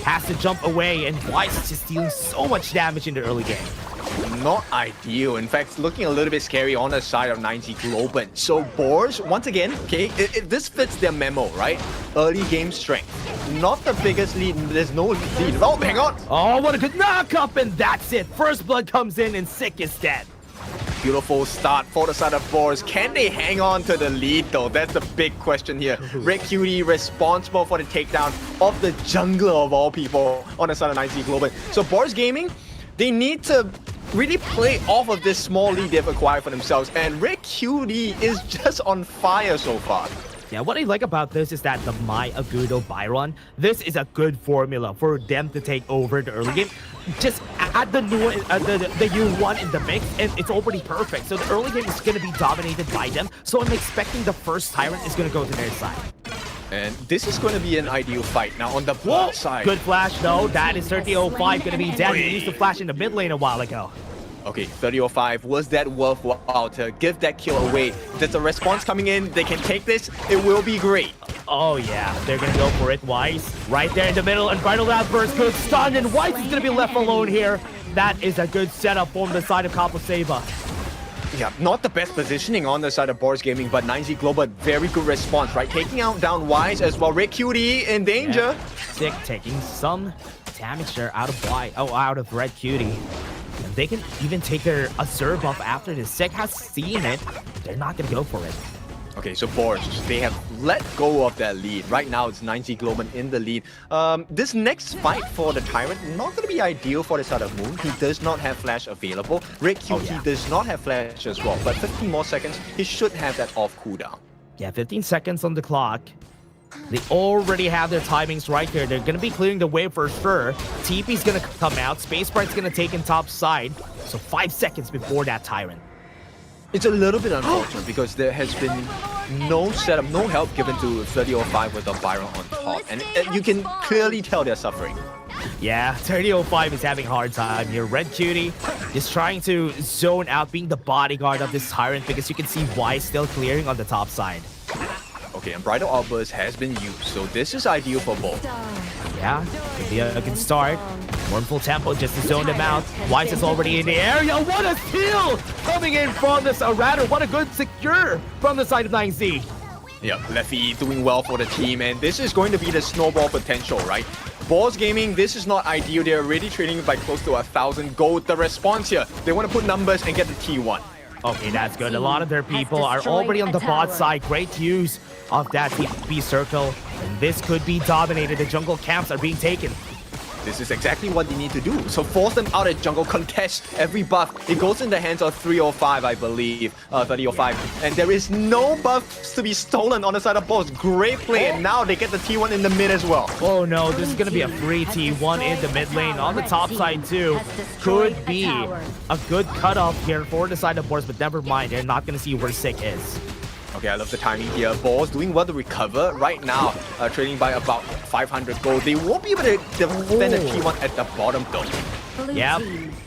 has to jump away, and Wise is just dealing so much damage in the early game. Not ideal. In fact, looking a little bit scary on the side of 9Z Globin. So Boars, once again, okay, this fits their memo, right? Early game strength. Not the biggest lead. There's no lead. Oh, hang on. Oh, what a good knockup, and that's it. First blood comes in, and Sick is dead. Beautiful start for the side of Boars. Can they hang on to the lead though? That's the big question here. Red Cutie responsible for the takedown of the jungler of all people on the side of 9Z Globin. So Boars Gaming, they need to really play off of this small lead they've acquired for themselves, and Red QD is just on fire so far. Yeah, what I like about this is that the My Agudo Byron, this is a good formula for them to take over the early game. Just add the new the U1 in the mix, and it's already perfect. So the early game is going to be dominated by them. So I'm expecting the first Tyrant is going to go to their side. And this is going to be an ideal fight. Now on the bot side. Good flash though. That is 3005 going to be dead. He used to flash in the mid lane a while ago. Okay, 3005, was that worthwhile to give that kill away? There's a response coming in, they can take this, it will be great. Oh yeah, they're gonna go for it. Wise, right there in the middle, Unbridled Outburst, good stun, and Wise is gonna be left alone here. That is a good setup from the side of Kaposeba. Yeah, not the best positioning on the side of Boars Gaming, but 9Z Global, very good response, right? Taking out down Wise as well. Red Cutie in danger. Yeah. Sick taking some damage there out of Red Cutie. And they can even take a Azure buff after this. Sick has seen it. They're not going to go for it. Okay, so Boars, they have let go of that lead. Right now, it's 9Z Globin in the lead. This next fight for the Tyrant, not going to be ideal for the side of Moon. He does not have Flash available. Red QT does not have Flash as well. But 15 more seconds, he should have that off cooldown. Yeah, 15 seconds on the clock. They already have their timings right here. They're going to be clearing the way for sure. TP's going to come out. Space Sprite's going to take in top side. So 5 seconds before that Tyrant. It's a little bit unfortunate because there has been no setup, no help given to 3005 with the Byron on top. And you can clearly tell they're suffering. Yeah, 3005 is having a hard time here. Red Cutie is trying to zone out, being the bodyguard of this Tyrant, because you can see Y still clearing on the top side. Okay, and Bridal Outburst has been used, so this is ideal for both. Yeah, could be a good start. Mournful Tempo just to zone them out. Weiss is already in the area. What a steal coming in from this, rather, what a good secure from the side of 9Z. Yep, Leffy doing well for the team, and this is going to be the snowball potential, right? Boars Gaming, this is not ideal. They're already trading by close to 1,000 gold. The response here, they want to put numbers and get the T1. Okay, that's good. A lot of their people are already on the bot side. Great use of that TP circle. And this could be dominated. The jungle camps are being taken. This is exactly what they need to do. So force them out at jungle, contest every buff. It goes in the hands of 305, I believe, 3005. And there is no buffs to be stolen on the side of Boars. Great play, and now they get the T1 in the mid as well. Oh no, this is going to be a free T1 in the mid lane. On the top side too. Could be a good cutoff here for the side of Boars, but never mind. They're not going to see where Sick is. Okay, I love the timing here. Boars doing well to recover right now, trading by about 500 gold. They won't be able to defend the T1 at the bottom though. Yeah,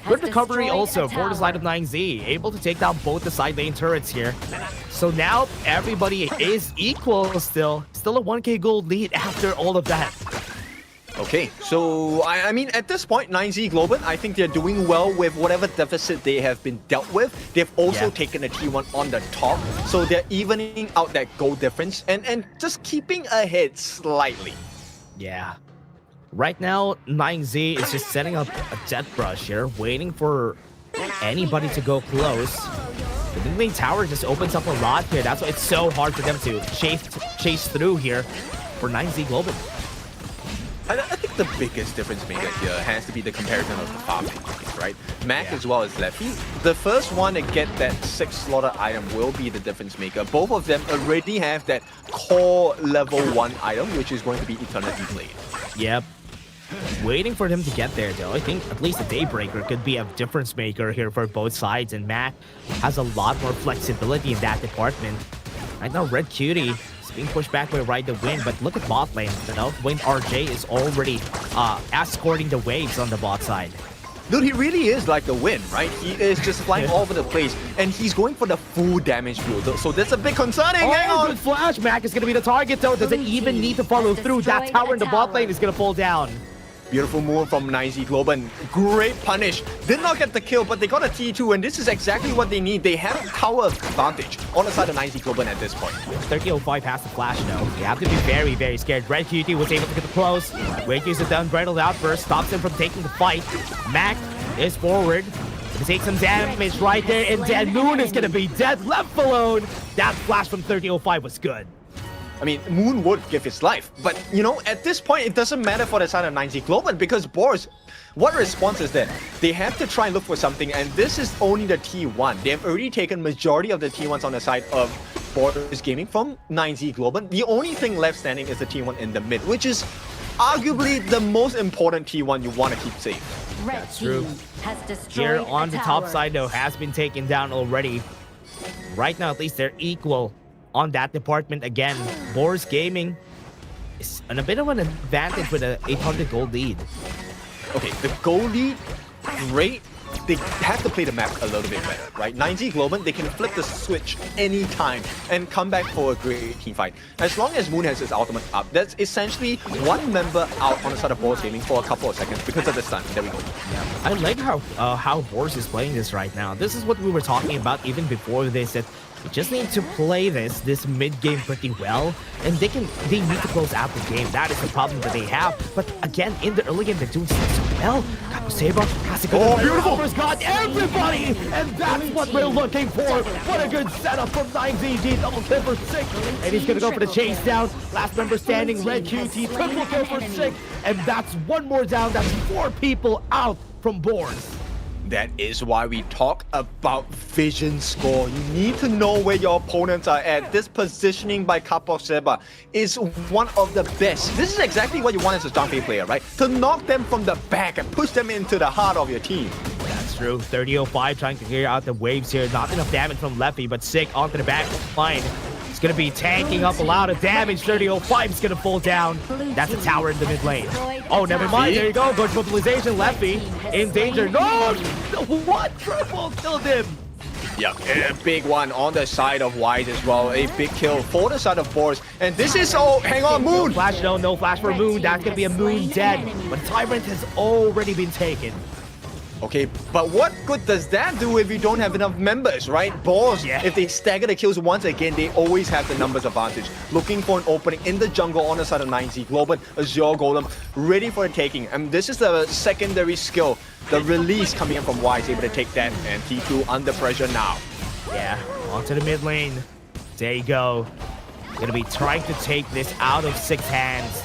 good recovery also for the side of 9Z. Able to take down both the side lane turrets here. So now everybody is equal still. Still a 1k gold lead after all of that. Okay, so I mean, at this point, 9Z Globant, I think they're doing well with whatever deficit they have been dealt with. They've also taken a T1 on the top, so they're evening out that gold difference and just keeping ahead slightly. Yeah. Right now, 9Z is just setting up a jet brush here, waiting for anybody to go close. The mid lane tower just opens up a lot here. That's why it's so hard for them to chase through here for 9Z Globant. I think the biggest difference maker here has to be the comparison of the farming, right? Mac as well as Leffy. The first one to get that 6 slaughter item will be the difference maker. Both of them already have that core level 1 item, which is going to be Eternity Blade. Yep. Waiting for them to get there though. I think at least a Daybreaker could be a difference maker here for both sides, and Mac has a lot more flexibility in that department. Right now, Red Cutie being pushed back by Ride the Wind, but look at bot lane. You know, when RJ is already escorting the waves on the bot side. Dude, he really is like the wind, right? He is just flying all over the place, and he's going for the full damage build. So that's a bit concerning. Hang on. Good flash. Mac is going to be the target though. Doesn't even need to follow through. That tower in the bot lane is going to fall down. Beautiful move from 9Z Globin. Great punish. Did not get the kill, but they got a T2, and this is exactly what they need. They have tower advantage on the side of 9Z Globin at this point. 3005 has the flash though. You have to be very, very scared. Red QT was able to get the close. Wait uses the unbridled outburst, stops him from taking the fight. Mac is forward. Gonna take some damage right there, and Dead Moon is gonna be dead, left alone. That flash from 3005 was good. I mean, Moon would give his life, but you know, at this point, it doesn't matter for the side of 9Z Globant because Boris, what response is there? They have to try and look for something, and this is only the T1. They have already taken majority of the T1s on the side of Boris Gaming from 9Z Globant. The only thing left standing is the T1 in the mid, which is arguably the most important T1 you want to keep safe. That's true. Here on the top side though has been taken down already. Right now, at least they're equal on that department again. Boris Gaming is on a bit of an advantage with an 800 gold lead. Okay, the gold lead, great. They have to play the map a little bit better, right? 9Z Globant, they can flip the switch anytime and come back for a great team fight. As long as Moon has his ultimate up, that's essentially one member out on the side of Boris Gaming for a couple of seconds because of the stun. There we go. Yeah. I like how Boris is playing this right now. This is what we were talking about even before this, that They just need to play this mid game pretty well, and they need to close out the game. That is the problem that they have. But again, in the early game, they're doing so well. Kapuseba has to go. Oh, beautiful! Got everybody, and that's what we're looking for. What a good setup from 9ZG. Double kill for Sick, and he's gonna go for the chase down. Last member standing, Red QT, triple kill for Sick, and that's one more down. That's 4 people out from Boars. That is why we talk about vision score. You need to know where your opponents are at. This positioning by Kapuseba is one of the best. This is exactly what you want as a Jumpy player, right? To knock them from the back and push them into the heart of your team. That's true. 30-05 trying to clear out the waves here. Not enough damage from Lefty, but Sick onto the back line. It's going to be tanking up a lot of damage. 30-05 is going to fall down. That's a tower in the mid lane. Oh, never mind. There you go. Goes mobilization. Lefty in danger. No! What? Triple killed him. Yeah, a big one on the side of Wise as well. A big kill for the side of Boris. And this is, oh, hang on, Moon. No flash, no flash for Moon. That's going to be a Moon dead. But Tyrant has already been taken. Okay, but what good does that do if you don't have enough members, right? Boars, if they stagger the kills once again, they always have the numbers advantage. Looking for an opening in the jungle on the side of 9Z. Globin, Azure Golem, ready for the taking. And this is the secondary skill. The release coming in from Wise, able to take that. And T2 under pressure now. Yeah, onto the mid lane. There you go. Gonna be trying to take this out of Sick's hands.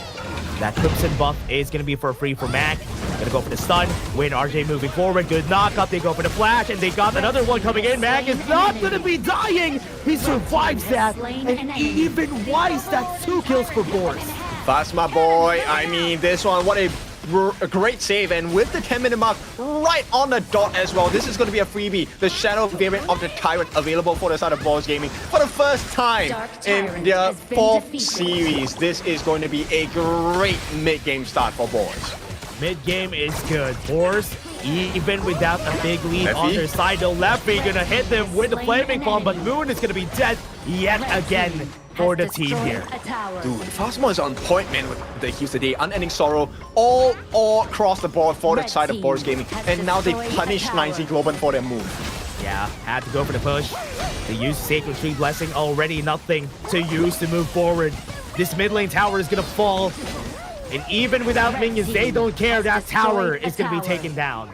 That Crimson buff is going to be for free for Mac. Gonna go for the stun. Win RJ moving forward. Good knockup. They go for the flash, and they got another one coming in. Mac is not going to be dying. He survives that. And even Wise, that's 2 kills for Boris. Fast, my boy. I mean, this one, what a great save. And with the 10-minute mark right on the dot as well, this is going to be a freebie. The Shadow variant of the Tyrant available for the side of Boars Gaming for the first time in their 4th series. This is going to be a great mid-game start for Boars. Mid-game is good. Boars, even without a big lead on their side, though, Lefty gonna hit them with the Flaming Bomb, but Moon is gonna be dead yet again for the team here. Dude, Phasma is on point, man, with the heals today. Unending Sorrow all across the board for the side of Boris Gaming. And now they punish 9Z Globin for their move. Yeah, had to go for the push. They used Sacred Tree Blessing already, nothing to use to move forward. This mid lane tower is gonna fall. And even without minions, they don't care. That tower is going to be taken down.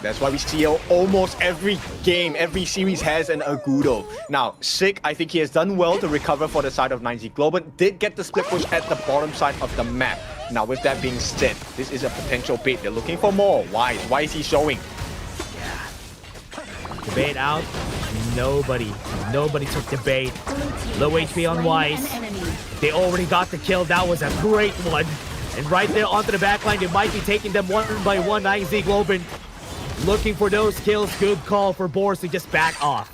That's why we see almost every game, every series has an Agudo. Now, Sick, I think he has done well to recover for the side of 9Z. Globin did get the split push at the bottom side of the map. Now, with that being said, this is a potential bait. They're looking for more. Why? Why is he showing? Yeah. The bait out. Nobody took the bait. Low HP on Wise. They already got the kill. That was a great one. And right there onto the backline, they might be taking them one by one. 9Z Globin looking for those kills. Good call for Boris to just back off.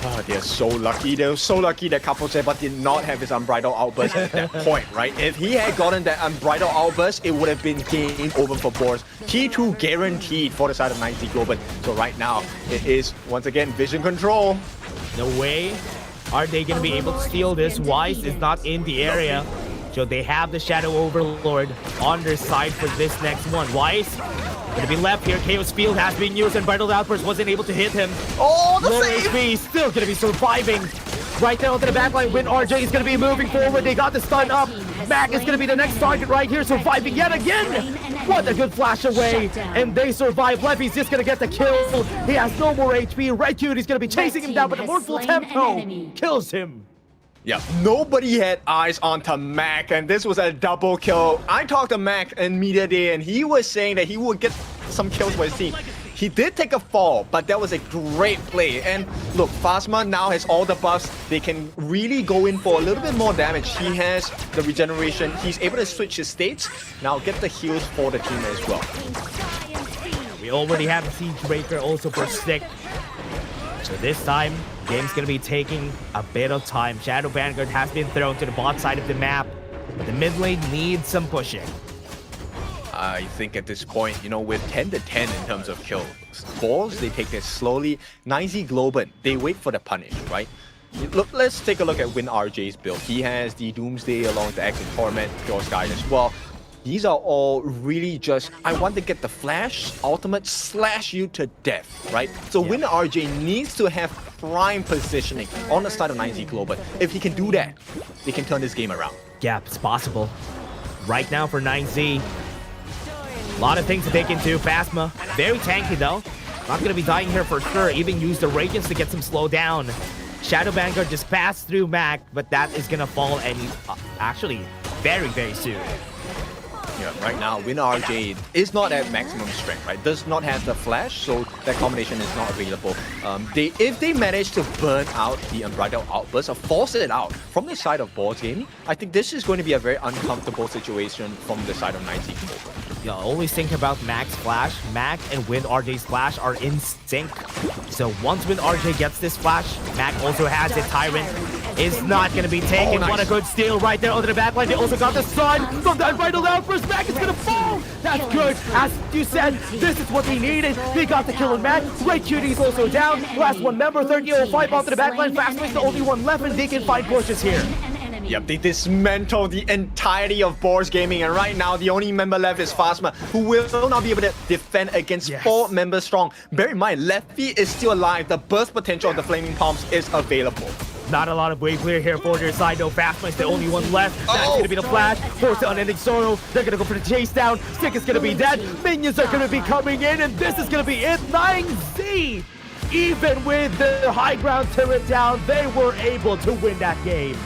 Oh, they're so lucky. They're so lucky that Kapuseba did not have his Unbridled Outburst at that point, right? If he had gotten that Unbridled Outburst, it would have been game over for Boris. T2 guaranteed for the side of 9Z Globin. So right now, it is, once again, vision control. No way are they going to be able to steal this. Wise is not in the area. So they have the Shadow Overlord on their side for this next one. Wise gonna be left here. Chaos Field has been used and Bridled Outburst wasn't able to hit him. Oh, the save! HP, still gonna be surviving. Right there onto the backline. Win RJ is gonna be moving forward. They got the stun up. Mac is gonna be the next target right here, surviving yet again. What a good flash away. And they survive. Leffy's just gonna get the kill. He has no more HP. Red Cutie's gonna be chasing him down, but the Mournful Tempo kills him. Yeah, nobody had eyes onto Mac, and this was a double kill. I talked to Mac in Media Day, and he was saying that he would get some kills for his team. He did take a fall, but that was a great play. And look, Phasma now has all the buffs. They can really go in for a little bit more damage. He has the regeneration. He's able to switch his states. Now get the heals for the team as well. We already have a Siege Breaker also for Stick. So this time, game's gonna be taking a bit of time. Shadow Vanguard has been thrown to the bot side of the map, but the mid lane needs some pushing. I think at this point, you know, with 10 to 10 in terms of kills, Boars, they take this slowly. 9Z Globin, they wait for the punish, right? Look, let's take a look at Win RJ's build. He has the Doomsday along with the Exit Torment, Pure Sky as well. these are all really just, I want to get the flash, ultimate, slash you to death, right? So Winner RJ needs to have prime positioning on the side of 9Z Global. If he can do that, they can turn this game around. Yeah, it's possible. Right now for 9Z, a lot of things to take into. Phasma, very tanky though. Not gonna be dying here for sure. Even use the Radiance to get some slow down. Shadow Vanguard just passed through Mac, but that is gonna fall any actually very, very soon. Yeah, right now, Winner RJ is not at maximum strength, right? Does not have the flash, so that combination is not available. If they manage to burn out the Unbridled Outburst or force it out from the side of Boars Gaming, I think this is going to be a very uncomfortable situation from the side of 9Z Global. Yeah, always think about Mac's flash. Mac and Win RJ's flash are in sync. So once Win RJ gets this flash, Mac also has it. Tyrant is not going to be taken. Nice. What a good steal right there under the backline. They also got the stun from that Unbridled Outburst. Mac is going to fall. That's good. As you said, this is what they needed. They got the kill on Mac. Red Cutie is also down. Last one member, 3005 onto the backline. Fastmake's the only one left, and they can find pushes here. Yep, they dismantled the entirety of Boars Gaming, and right now the only member left is Phasma, who will not be able to defend against 4 members strong. Bear in mind, Lefty is still alive. The burst potential of the Flaming Palms is available. Not a lot of wave clear here for their side though. Phasma is the only one left. That's gonna be the flash. Force the Unending Sorrow. They're gonna go for the chase down. Stick is gonna be dead. Minions are gonna be coming in, and this is gonna be it. 9Z! Even with the high ground turret down, they were able to win that game.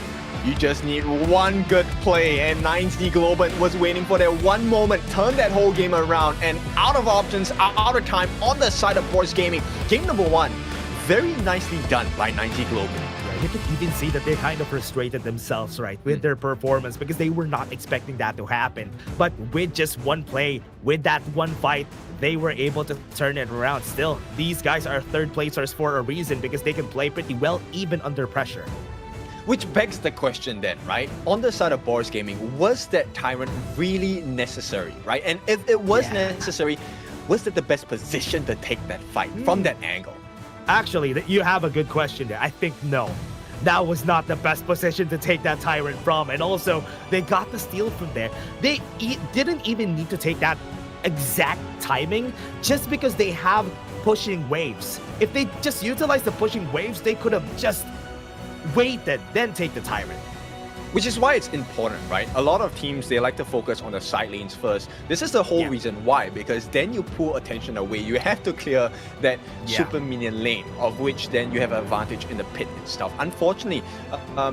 You just need one good play, and 9Z Globant was waiting for that one moment, turn that whole game around, and out of options, out of time on the side of Boars Gaming. Game number 1, very nicely done by 9Z Globant. You can even see that they kind of frustrated themselves, right, with their performance because they were not expecting that to happen. But with just one play, with that one fight, they were able to turn it around. Still, these guys are third placers for a reason because they can play pretty well even under pressure. Which begs the question then, right? On the side of Boars Gaming, was that Tyrant really necessary, right? And if it was necessary, was it the best position to take that fight from that angle? Actually, you have a good question there. I think no. That was not the best position to take that Tyrant from. And also, they got the steal from there. They didn't even need to take that exact timing just because they have pushing waves. If they just utilized the pushing waves, they could have just waited, then take the Tyrant. Which is why it's important, right? A lot of teams, they like to focus on the side lanes first. This is the whole reason why, because then you pull attention away. You have to clear that super minion lane, of which then you have an advantage in the pit and stuff. Unfortunately,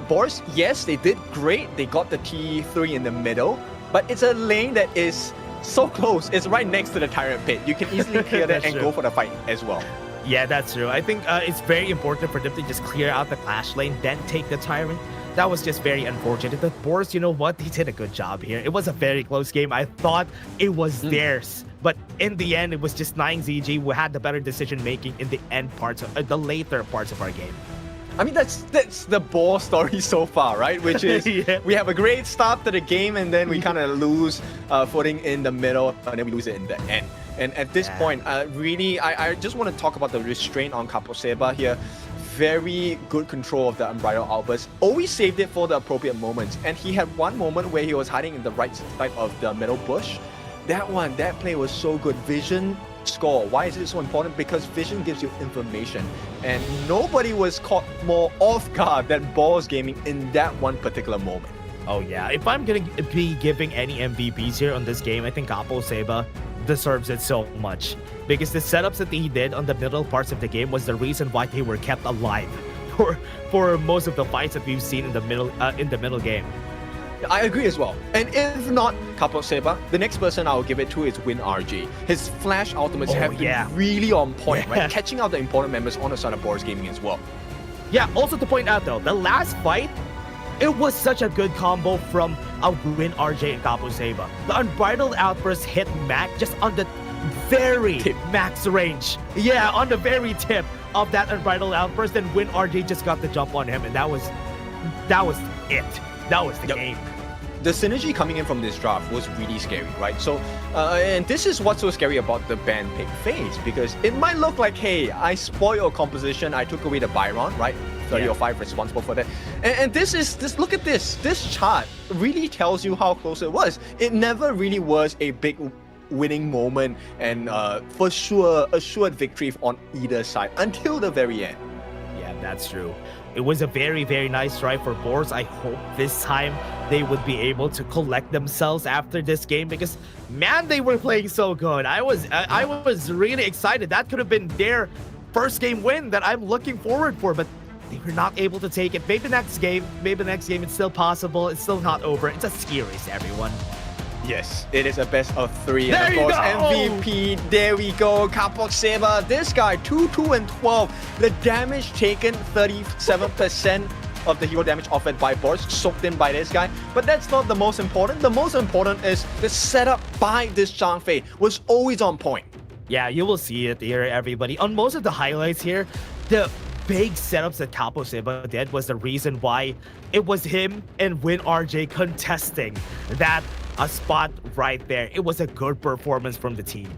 Boris, yes, they did great. They got the T3 in the middle, but it's a lane that is so close. It's right next to the Tyrant pit. You can easily clear that and go for the fight as well. Yeah, that's true. I think it's very important for them to just clear out the clash lane, then take the Tyrant. That was just very unfortunate. The Boars, you know what? They did a good job here. It was a very close game. I thought it was theirs. But in the end, it was just 9ZG who had the better decision making in the end parts of the later parts of our game. I mean, that's the Boar story so far, right? Which is we have a great start to the game and then we kind of lose footing in the middle and then we lose it in the end. And at this point, really, I just want to talk about the restraint on Kaposeba here. Very good control of the Unbridled Outburst. Always saved it for the appropriate moments. And he had one moment where he was hiding in the right side of the middle bush. That play was so good. Vision score. Why is it so important? Because vision gives you information. And nobody was caught more off guard than Boars Gaming in that one particular moment. Oh yeah, if I'm going to be giving any MVPs here on this game, I think Kaposeba deserves it so much because the setups that he did on the middle parts of the game was the reason why they were kept alive for most of the fights that we've seen in the middle game. I agree as well. And if not Kaposeba, the next person I'll give it to is Win RG. His flash ultimates have been really on point, right? Catching out the important members on the side of Boars Gaming as well. Yeah, also to point out though, the last fight, it was such a good combo from a Win RJ and Kaposeba. The Unbridled Outburst hit Mac just on the very max range. Yeah, on the very tip of that Unbridled Outburst, and Win RJ just got the jump on him, and that was it. That was the game. The synergy coming in from this draft was really scary, right? So, and this is what's so scary about the ban pick phase, because it might look like, hey, I spoiled your composition, I took away the Byron, right? 30 or 5 responsible for that. And this look at this chart really tells you how close it was. It never really was a big winning moment and for sure assured victory on either side until the very end. Yeah, that's true. It was a very, very nice try for Boars. I hope this time they would be able to collect themselves after this game because, man, they were playing so good. I was really excited. That could have been their first game win that I'm looking forward for, but they were not able to take it. Maybe next game, it's still possible. It's still not over. It's a series, everyone. Yes, it is a best of 3. There and of you course, go! MVP, there we go. Kapok Saber, this guy, 2-2-12. The damage taken, 37% of the hero damage offered by Boris, soaked in by this guy. But that's not the most important. The most important is the setup by this Zhang Fei was always on point. Yeah, you will see it here, everybody. On most of the highlights here, the big setups that Capo Seba did was the reason why it was him and Win RJ contesting that a spot right there. It was a good performance from the team.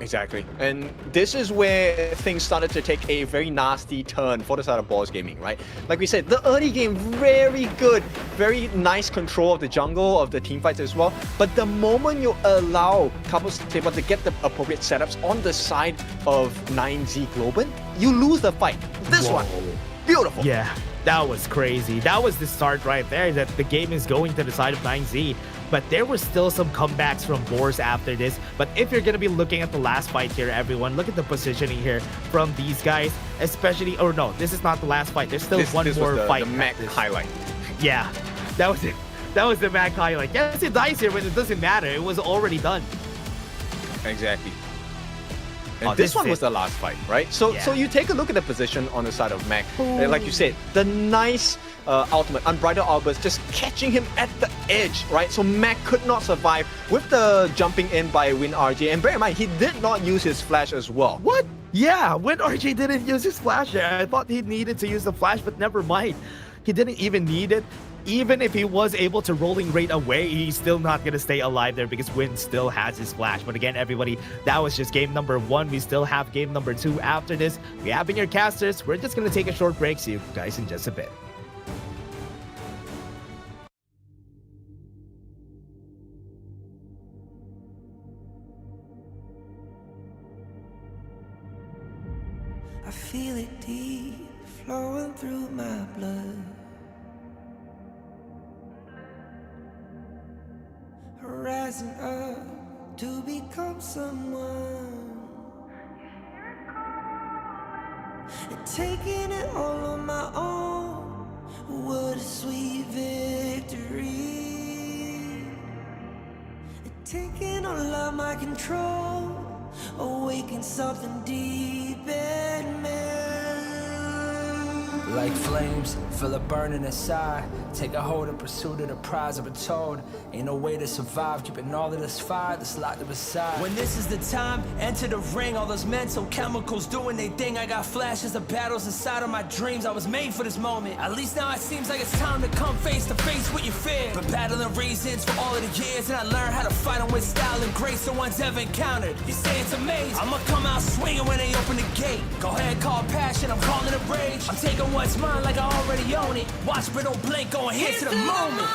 Exactly. And this is where things started to take a very nasty turn for the side of Boars Gaming, right? Like we said, the early game, very good. Very nice control of the jungle, of the team fights as well. But the moment you allow Capo Seba to get the appropriate setups on the side of 9Z Globin, you lose the fight. This one, beautiful. Yeah, that was crazy. That was the start right there, that the game is going to the side of 9Z. But there were still some comebacks from Boars after this. But if you're going to be looking at the last fight here, everyone, look at the positioning here from these guys, especially, or no, this is not the last fight. There's still one more fight. The Mac highlight. Yeah, that was it. That was the Mac highlight. Yes, it dies here, but it doesn't matter. It was already done. Exactly. And this one was the last fight, right? So you take a look at the position on the side of Mac. Like you said, the nice ultimate, Unbridled Outburst, just catching him at the edge, right? So Mac could not survive with the jumping in by Win RJ. And bear in mind, he did not use his flash as well. What? Yeah, Win RJ didn't use his flash there. I thought he needed to use the flash, but never mind. He didn't even need it. Even if he was able to rolling rate away, he's still not going to stay alive there because Win still has his flash. But again, everybody, that was just game number 1. We still have game number 2 after this. We have been your casters. We're just going to take a short break. See you guys in just a bit. I feel it deep flowing through my blood. Rising up to become someone, and taking it all on my own. What a sweet victory. And taking all of my control, awaken something deep in me. Like flames, feel it burning inside. Take a hold in pursuit of the prize. I've been told ain't no way to survive, keeping all of this fire that's locked up inside. When this is the time, enter the ring. All those mental chemicals doing they thing. I got flashes of battles inside of my dreams. I was made for this moment. At least now it seems like it's time to come face to face with your fear. Been battling reasons for all of the years, and I learned how to fight them with style and grace no one's ever encountered. You say it's amazing, I'ma come out swinging when they open the gate. Go ahead, call passion, I'm calling it rage. I'm taking what's mine like I already own it. Watch but don't blink, going here to the moment.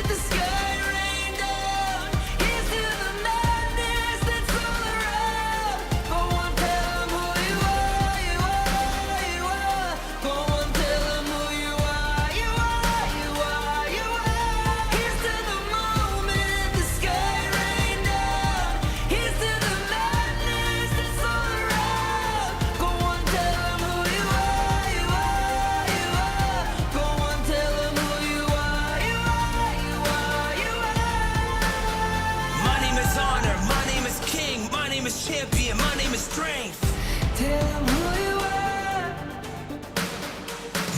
The sky rained down. Here's to the madness that's all around. Go on, tell them who you are, you are, you are. Go on, tell them who you are, you are, you are, you are. Here's to the moment, the sky rained down. Here's to the madness that's all around. Go on, tell them who you are, you are, you are. Go on, tell them who you are, you are, you are, you are. My name is honor, my name is king, my name is champion, my name is strength. Tell them who you are.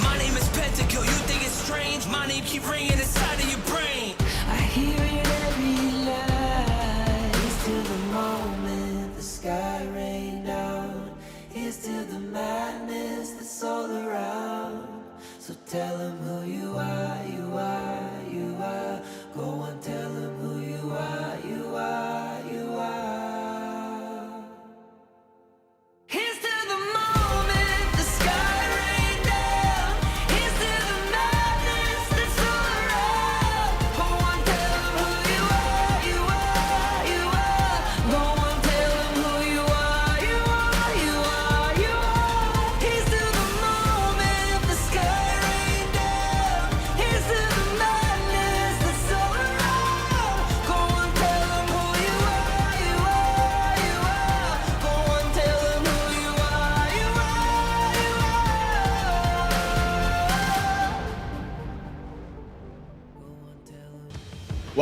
My name is Pentakill, you think it's strange? My name keep ringing inside of your brain. I hear it every night. Here's to the moment the sky rained down. Here's to the madness that's all around. So tell them who you are, you are, you are. Go on, tell them who you are, you are, you are. Here's to the moment the sky rained down.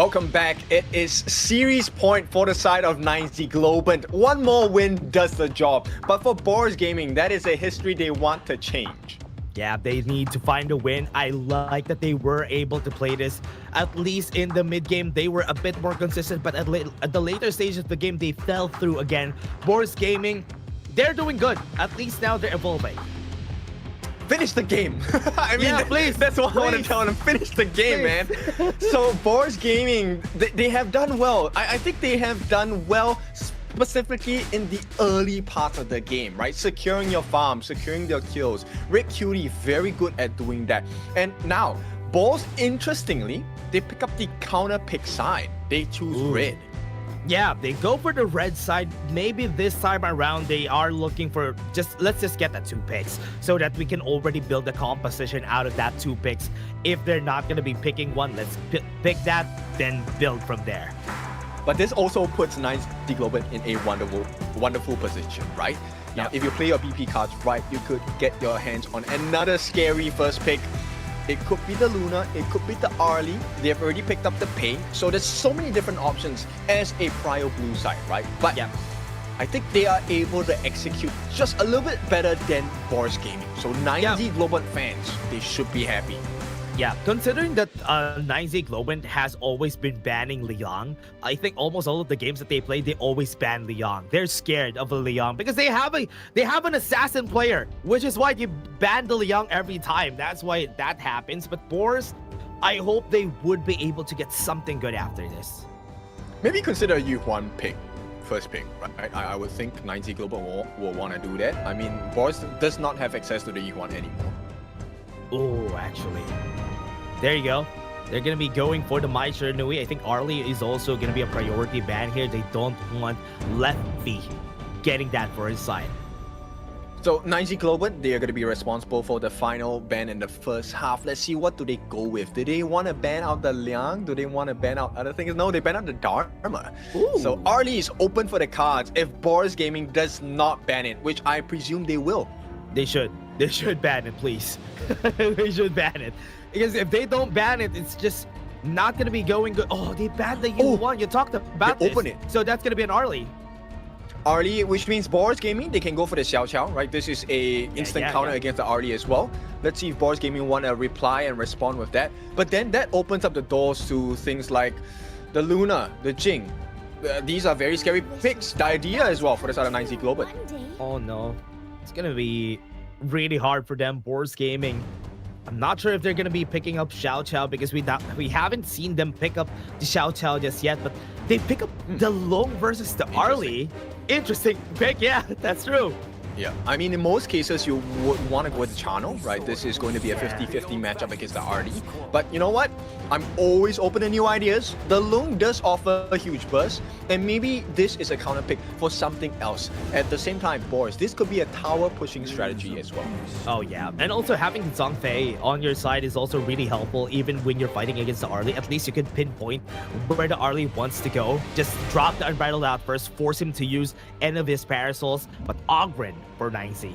Welcome back. It is series point for the side of 9Z Globant. One more win does the job. But for Boars Gaming, that is a history they want to change. Yeah, they need to find a win. I like that they were able to play this. At least in the mid game, they were a bit more consistent, but at the later stages of the game, they fell through again. Boars Gaming, they're doing good. At least now they're evolving. Finish the game. I mean, yeah, please. That's what I want to tell them. Finish the game, man. So Boars Gaming, they have done well. I think they have done well specifically in the early part of the game, right? Securing your farm, securing their kills. Red Cutie, very good at doing that. And now, Boars, interestingly, they pick up the counter pick side. They choose red. Yeah, they go for the red side. Maybe this time around, they are looking for let's just get the 2 picks so that we can already build a composition out of that 2 picks. If they're not going to be picking one, let's pick that, then build from there. But this also puts 9Z Globant in a wonderful position, right? Now, if you play your BP cards right, you could get your hands on another scary first pick. It could be the Luna, it could be the Arlie. They've already picked up the Pain. So there's so many different options as a prior blue side, right? But I think they are able to execute just a little bit better than Boars Gaming. So 9Z Globant fans, they should be happy. Yeah, considering that 9Z Globant has always been banning Liang, I think almost all of the games that they play, they always ban Liang. They're scared of a Liang because they have an assassin player, which is why you ban the Liang every time. That's why that happens. But Boars, I hope they would be able to get something good after this. Maybe consider a Yuhuan pick. First pick, right? I would think 9Z Globant will want to do that. I mean, Boris does not have access to the Yuhuan anymore. Oh, actually. There you go. They're going to be going for the Mai Nui. I think Arlie is also going to be a priority ban here. They don't want Lefty getting that for his side. So 9Z Globant, they are going to be responsible for the final ban in the first half. Let's see, what do they go with? Do they want to ban out the Liang? Do they want to ban out other things? No, they ban out the Dharma. Ooh. So Arlie is open for the cards if Boars Gaming does not ban it, which I presume they will. They should. They should ban it, please. They should ban it. Because if they don't ban it, it's just not going to be going good. Oh, they banned the U1. You talked about this. Open it. So that's going to be an Arlie. Arlie, which means Boars Gaming, they can go for the Xiao Xiao, right? This is a instant counter against the Arlie as well. Let's see if Boars Gaming want to reply and respond with that. But then that opens up the doors to things like the Luna, the Jing. These are very scary picks. The idea as well for the side of 9Z Globant. Oh no. It's going to be really hard for them, Boars Gaming. I'm not sure if they're going to be picking up Xiao Xiao because we haven't seen them pick up the Xiao Xiao just yet, but they pick up the Long versus the Arlie. Interesting pick, yeah, that's true. Yeah, I mean, in most cases, you would want to go with the Chano, right? This is going to be a 50-50 matchup against the Arlie. But you know what? I'm always open to new ideas. The Lung does offer a huge burst, and maybe this is a counter pick for something else. At the same time, Boris, this could be a tower pushing strategy as well. Oh yeah, and also having Zhang Fei on your side is also really helpful, even when you're fighting against the Arlie. At least you can pinpoint where the Arlie wants to go. Just drop the Unbridled Outburst, force him to use any of his parasols, but Ogren for 9Z.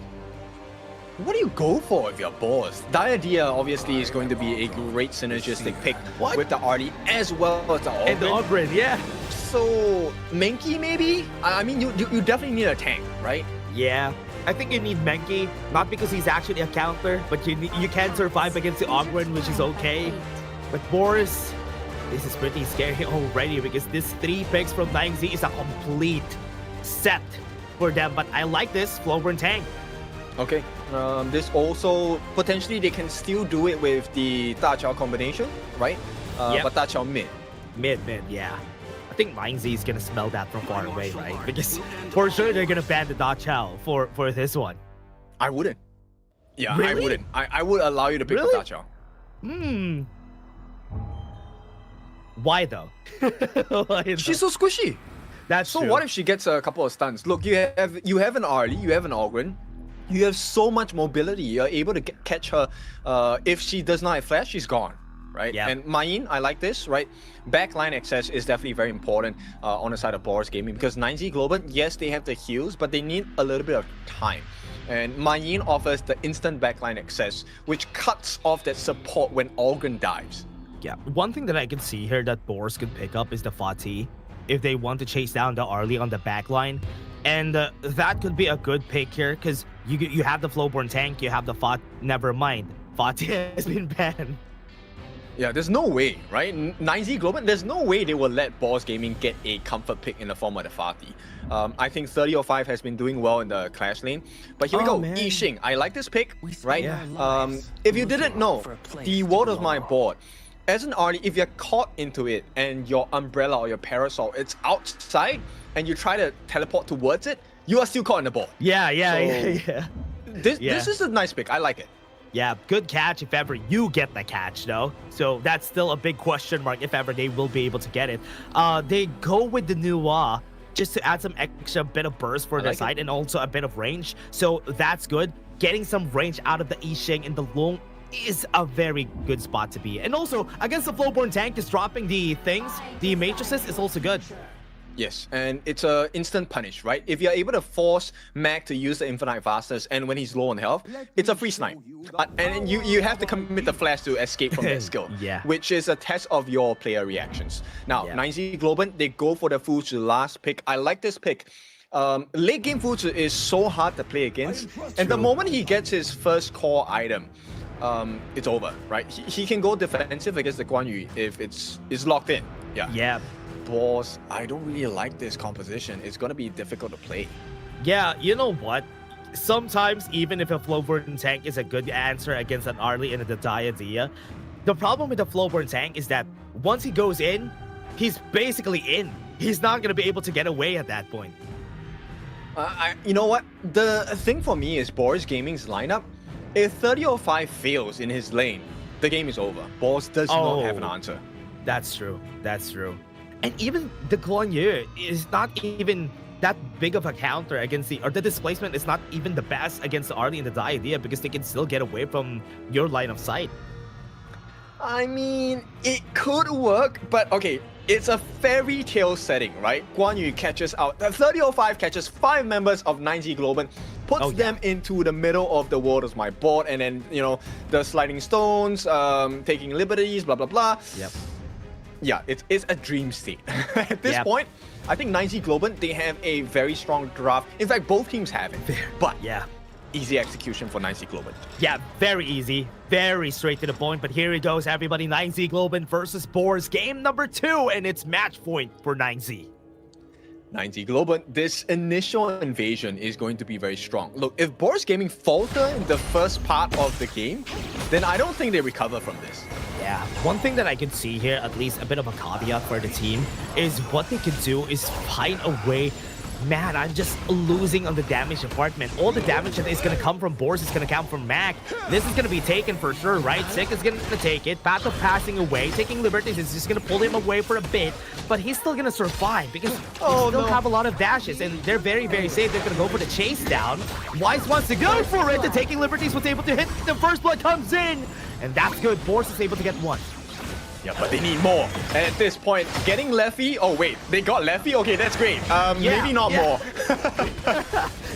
What do you go for with your Boars? Idea obviously is going to be a great synergistic pick with the Arlie as well as the Ogren. And the Ogren, yeah. So, Menki maybe? I mean, you definitely need a tank, right? Yeah. I think you need Menki, not because he's actually a counter, but you can survive against the Ogren, which is okay. But Boris, this is pretty scary already because this 3 picks from 9Z is a complete set for them. But I like this Flowburn tank. Okay. This also, potentially they can still do it with the Da Chao combination, right? But Da Chao mid. Mid, yeah. I think 9Z is gonna smell that from far away, right? Because for sure they're gonna ban the Da Chao for this one. I wouldn't. Yeah, really? I wouldn't. I would allow you to pick the Da Chao. Why though? She's so squishy. That's so true. What if she gets a couple of stuns? Look, you have an Arlie, you have an Ogren. You have so much mobility. You're able to catch her. If she does not have flash, she's gone, right? Yeah. And Mayin, I like this, right? Backline access is definitely very important on the side of Boars Gaming because 9Z Globant, yes, they have the heals, but they need a little bit of time. And Mayin offers the instant backline access, which cuts off that support when Ogren dives. Yeah, one thing that I can see here that Boris could pick up is the Fatih if they want to chase down the Arlie on the back line. And that could be a good pick here because you have the Flowborn tank, you have the never mind. Fatih has been banned. Yeah, there's no way, right? 9Z Globant, there's no way they will let Boars Gaming get a comfort pick in the form of the Fatih. I think 3005 has been doing well in the Clash lane. But here we go, man. Yixing. I like this pick, right? Yeah. If you didn't know, the world of my board, as an Arlie, if you're caught into it and your umbrella or your parasol, it's outside and you try to teleport towards it, you are still caught in the board. Yeah. This is a nice pick. I like it. Yeah, good catch if ever you get the catch, though. So that's still a big question mark if ever they will be able to get it. They go with the Nuwa just to add some extra bit of burst for their side and also a bit of range. So that's good. Getting some range out of the Yixing in the long is a very good spot to be. And also, against the Flowborn tank, is dropping the things, the matrices is also good. Yes, and it's a instant punish, right? If you're able to force Mac to use the infinite fastness and when he's low on health, it's a free snipe. And you have to commit the flash to escape from that skill, which is a test of your player reactions. Now, 9Z Globant, they go for the Fuzu last pick. I like this pick. Late game Fuzu is so hard to play against, and the moment he gets his first core item, it's over, right? He can go defensive against the Guan Yu if it's locked in. Yeah. Boss, I don't really like this composition. It's gonna be difficult to play. Yeah, you know what? Sometimes, even if a Flowborn tank is a good answer against an Arlie and a Diadea, the problem with the Flowborn tank is that once he goes in, he's basically in. He's not gonna be able to get away at that point. You know what? The thing for me is Boris Gaming's lineup. If 3005 fails in his lane, the game is over. Boris does not have an answer. That's true. And even the Guan Yu is not even that big of a counter against the displacement is not even the best against the Arlie and the Diadea because they can still get away from your line of sight. I mean, it could work, but okay, it's a fairy tale setting, right? Guan Yu catches out, 3005 catches 5 members of 9Z Globant, puts them into the middle of the world as my board, and then, you know, the sliding stones, taking liberties, blah, blah, blah. Yep. Yeah, it's a dream state. At this point, I think 9Z Globant, they have a very strong draft. In fact, both teams have it. But easy execution for 9Z Globant. Yeah, very easy. Very straight to the point. But here it goes, everybody. 9Z Globant versus Boars. Game number 2, and it's match point for 9Z. 9Z Globant, this initial invasion is going to be very strong. Look, if Boris Gaming falter in the first part of the game, then I don't think they recover from this. Yeah, one thing that I can see here, at least a bit of a caveat for the team, is what they can do is find a way. Man, I'm just losing on the damage department. All the damage that is going to come from Boris is going to come from Mac. This is going to be taken for sure, right? Sick is going to take it. Path of passing away. Taking liberties is just going to pull him away for a bit. But he's still going to survive because they still have a lot of dashes. And they're very, very safe. They're going to go for the chase down. Wise wants to go for it. The taking liberties was able to hit. The first blood comes in. And that's good. Boris is able to get one. Yeah, but they need more. And at this point, getting Leffy... Oh, wait. They got Leffy? Okay, that's great. Maybe not more.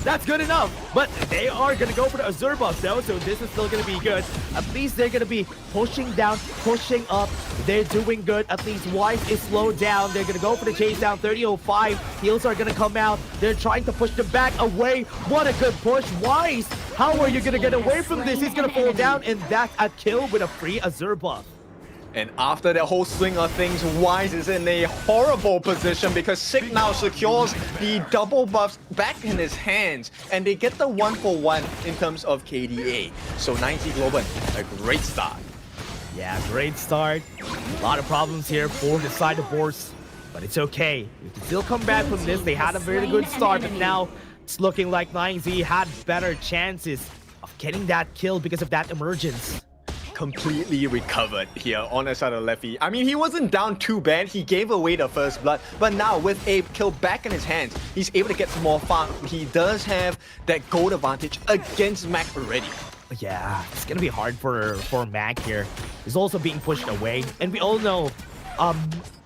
That's good enough. But they are going to go for the Azure buff, though, so this is still going to be good. At least they're going to be pushing down, pushing up. They're doing good. At least Wise is slowed down. They're going to go for the chase down. 3005. Heals are going to come out. They're trying to push them back away. What a good push. Wise, how are you going to get away from this? He's going to fall down, and that's a kill with a free Azure buff. And after that whole swing of things, Wise is in a horrible position because Sick now secures the double buffs back in his hands. And they get the 1-for-1 in terms of KDA. So 9Z Globant, a great start. Yeah, great start. A lot of problems here for the side of Boars. But it's okay. We can still come back from this. They had a very good start, but now it's looking like 9Z had better chances of getting that kill because of that emergence. Completely recovered here on the side of Leffy. I mean, he wasn't down too bad. He gave away the first blood, but now with a kill back in his hands, he's able to get some more farm. He does have that gold advantage against Mac already. Yeah, it's gonna be hard for Mac here. He's also being pushed away, and we all know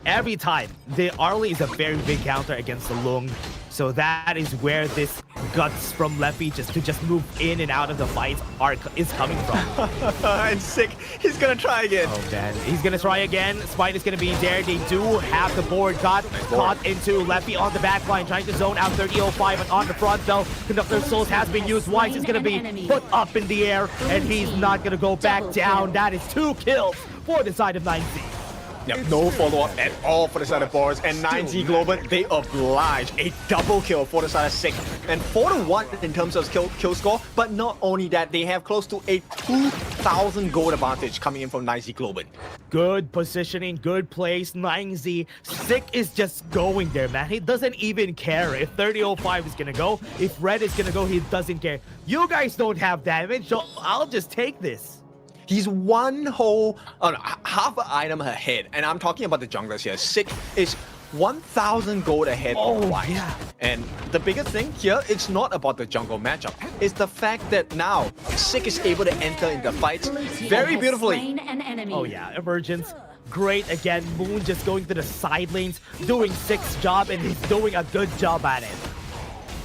every time the Arlie is a very big counter against the Lung, so that is where this guts from Leffy just to move in and out of the fights is coming from. And Sick, he's gonna try again. Oh man, he's gonna try again. Spite is gonna be there. They do have the board caught into Leffy on the back line, trying to zone out 30-05, and on the front though, Conductor's Souls has been used. Wise is gonna be put up in the air, and he's not gonna go back down. That is 2 kills for the side of 9Z. Yep, no follow-up at all for the side of Boris, and 9Z Globin, they oblige a double kill for the side of Sick, and 4-1 in terms of kill score, but not only that, they have close to a 2,000 gold advantage coming in from 9Z Globin. Good positioning, good place, 9Z. Sick is just going there, man. He doesn't even care if 30-05 is gonna go, if Red is gonna go, he doesn't care. You guys don't have damage, so I'll just take this. He's one whole, half an item ahead, and I'm talking about the junglers here. Sick is 1,000 gold ahead of Wise. Yeah. And the biggest thing here, it's not about the jungle matchup. It's the fact that now Sick is able to enter into fights very beautifully. Oh yeah, Emergence. Great again. Moon just going to the side lanes, doing Sick's job, and he's doing a good job at it.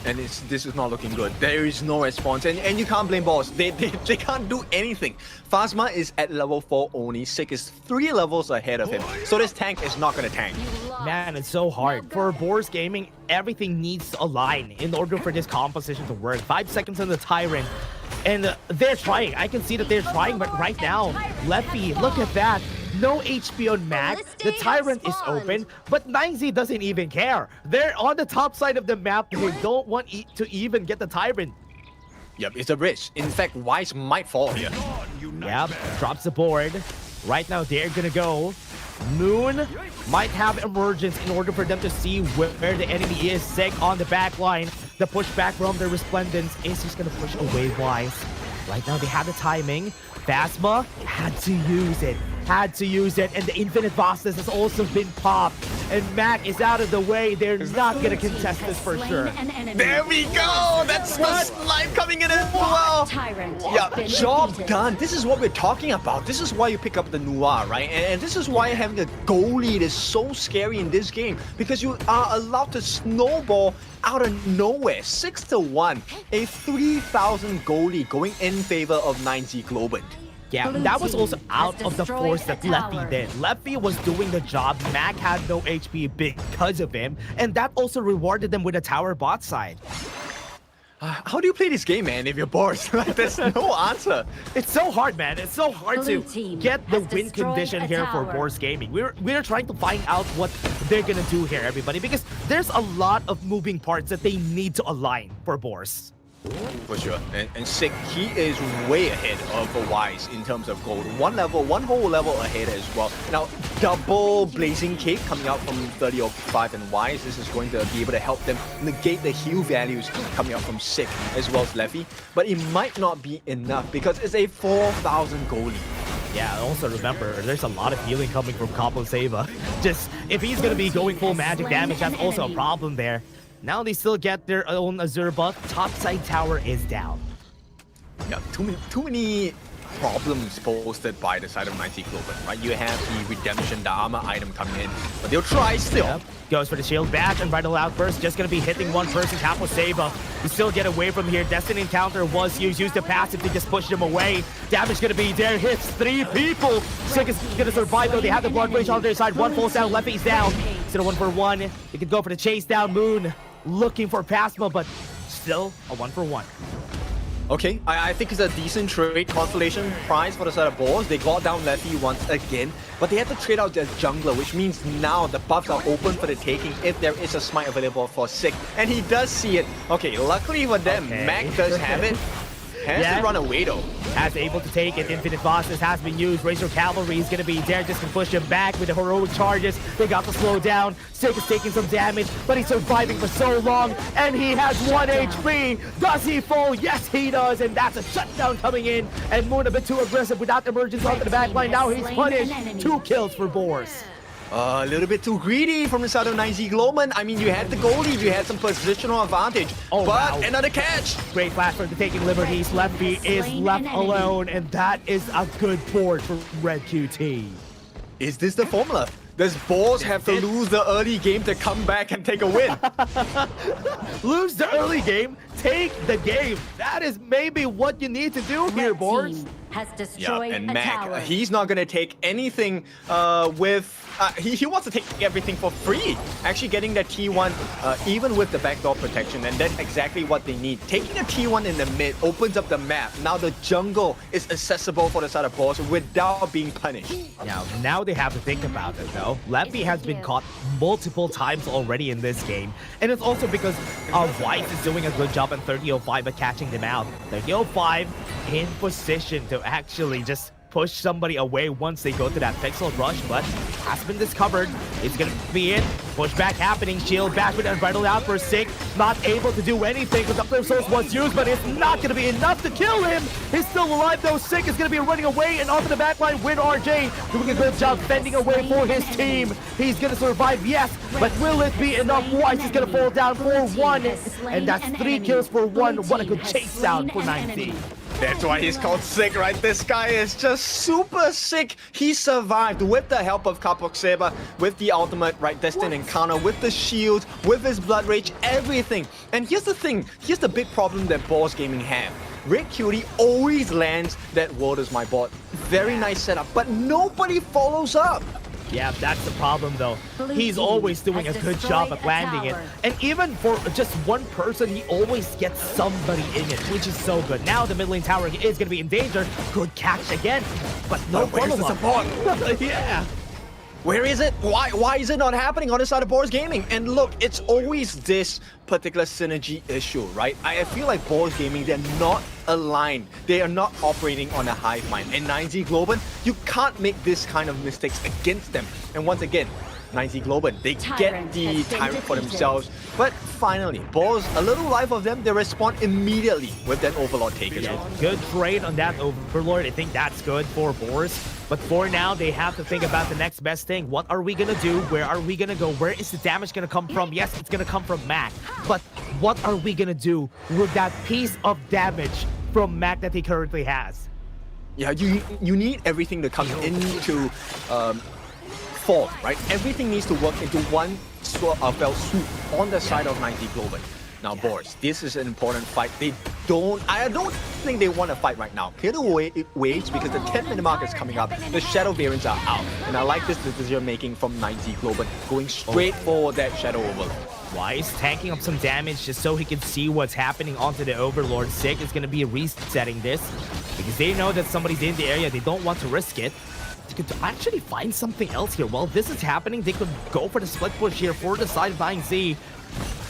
And this is not looking good. There is no response, and you can't blame Boars. They can't do anything. Phasma is at level 4 only. Sick is 3 levels ahead of him. So this tank is not gonna tank. Man, it's so hard. For Boars Gaming, everything needs to align in order for this composition to work. 5 seconds on the Tyrant. And they're trying. I can see that they're trying, but right now, Leffy, look at that. No HP on Mac. The Tyrant is open, but 9Z doesn't even care. They're on the top side of the map. They don't want to even get the Tyrant. Yep, it's a risk. In fact, Wise might fall here. Yep, drops the board. Right now, they're gonna go. Moon might have Emergence in order for them to see where the enemy is. Sick on the back line. The pushback from the Resplendence is just gonna push away Wise. Right now, they have the timing. Phasma had to use it. And the Infinite Bosses has also been popped. And Mac is out of the way. They're not gonna contest this for sure. There we go! That's the slime coming in as well! Yeah, job done. This is what we're talking about. This is why you pick up the Noir, right? And this is why having a goal lead is so scary in this game. Because you are allowed to snowball out of nowhere. 6-1. A 3,000 goal lead going in favor of 9Z Globant. Yeah, that was also out of the force that Leffy did. Leffy was doing the job. Mac had no HP because of him, and that also rewarded them with a tower bot side. How do you play this game, man, if you're bored? Like, there's no answer. It's so hard, man. It's so hard to get the win condition here for Boars Gaming. We're trying to find out what they're gonna do here, everybody, because there's a lot of moving parts that they need to align for Boars. For sure. And Sick, he is way ahead of Wise in terms of gold. One whole level ahead as well. Now, double Blazing Cape coming out from 30-05 and Wise. This is going to be able to help them negate the heal values coming out from Sick as well as Leffy. But it might not be enough because it's a 4,000 goal lead. Yeah, also remember, there's a lot of healing coming from Capo Sava. Just, if he's going to be going full magic damage, that's also a problem there. Now they still get their own Azure buff. Topside tower is down. Yeah, too many problems posted by the side of 9Z Globin, right? You have the redemption, the armor item coming in, but they'll try still. Yep. Goes for the shield bash and Vital Outburst, just gonna be hitting one person, Capo Sava. You still get away from here. Destiny Encounter was used the passive to just push them away. Damage gonna be there, hits 3 people. Sick is gonna survive though. They have the Blood Rage on their side. One falls down, Leffy's down. Still a 1-for-1. They could go for the chase down. Moon looking for Phasma, but still a 1-for-1. Okay, I think it's a decent trade consolation prize for the side of Boars. They got down Leffy once again, but they had to trade out their jungler, which means now the buffs are open for the taking if there is a smite available for Sick. And he does see it. Okay, luckily for them, Mac does have it. Has to run away though. Has able to take it. Infinite Bosses has been used. Razor Cavalry is going to be there just to push him back with the heroic charges. They got to slow down. Sick is taking some damage, but he's surviving for so long. And he has 1 HP. Does he fall? Yes, he does. And that's a shutdown coming in. And Moon a bit too aggressive without emergence onto the back line. Now he's punished. 2 kills for Boars. A little bit too greedy from the side of 9Z Globin. I mean, you had the goal lead, you had some positional advantage, but another catch. Great flash for the taking liberties. Leffy is left alone, and that is a good board for Red QT. Is this the formula? Does Boars have to lose the early game to come back and take a win? Lose the early game, take the game. That is maybe what you need to do here, Boris. Has Yeah, destroyed and a Mac, tower. he's not gonna take anything with. He wants to take everything for free. Actually getting that T1 even with the backdoor protection, and that's exactly what they need. Taking a T1 in the mid opens up the map. Now the jungle is accessible for the side of Boars without being punished. Now they have to think about it though. Leffy has been caught multiple times already in this game. And it's also because Weiss is doing a good job at 30-05 at catching them out. 30-05 in position to actually just push somebody away once they go to that pixel rush, but has been discovered. It's gonna be it. Pushback happening. Shield back with Unbridled Outburst. Sick not able to do anything because the flip source was used, but it's not gonna be enough to kill him. He's still alive though. Sick is gonna be running away and onto the backline. Win RJ doing a good job fending away for his team. He's gonna survive, yes, but will it be enough? Weiss is gonna fall down for 1, and that's 3 kills for 1. What a good chase down for 9Z. That's why he's called sick, right? This guy is just super sick. He survived with the help of Kapok Saber, with the ultimate, right, Destined Encounter, with the shield, with his Blood Rage, everything. And here's the thing, here's the big problem that Boars Gaming have. Red Cutie always lands that World is my bot. Very nice setup, but nobody follows up. Yeah, that's the problem though. He's always doing a good job at landing it. And even for just one person, he always gets somebody in it, which is so good. Now the mid lane tower is going to be in danger. Good catch again, but no follow-up. Yeah. Where is it? Why is it not happening on the side of Boars Gaming? And look, it's always this particular synergy issue, right? I feel like Boars Gaming, they're not aligned. They are not operating on a hive mind. And 9Z Globin, you can't make this kind of mistakes against them. And once again, 9Z Globin, they get the Tyrant for themselves. But finally, Boars, a little life of them, they respond immediately with that Overlord take as well. Good trade on that Overlord. I think that's good for Boris. But for now, they have to think about the next best thing. What are we going to do? Where are we going to go? Where is the damage going to come from? Yes, it's going to come from Mac. But what are we going to do with that piece of damage from Mac that he currently has? Yeah, you need everything to come into Fall, right? Everything needs to work into one fell swoop on the side of 9Z Globin. Now, Boris, this is an important fight. I don't think they want to fight right now. Clear the waves because the 10-minute mark is coming up. The Shadow variants are out. And I like this decision making from 9Z Globin, going straight for that Shadow Overlord. Weiss tanking up some damage just so he can see what's happening onto the Overlord. Sick is going to be resetting this because they know that somebody's in the area. They don't want to risk it. They could actually find something else here. While this is happening, they could go for the split push here for the side of 9Z.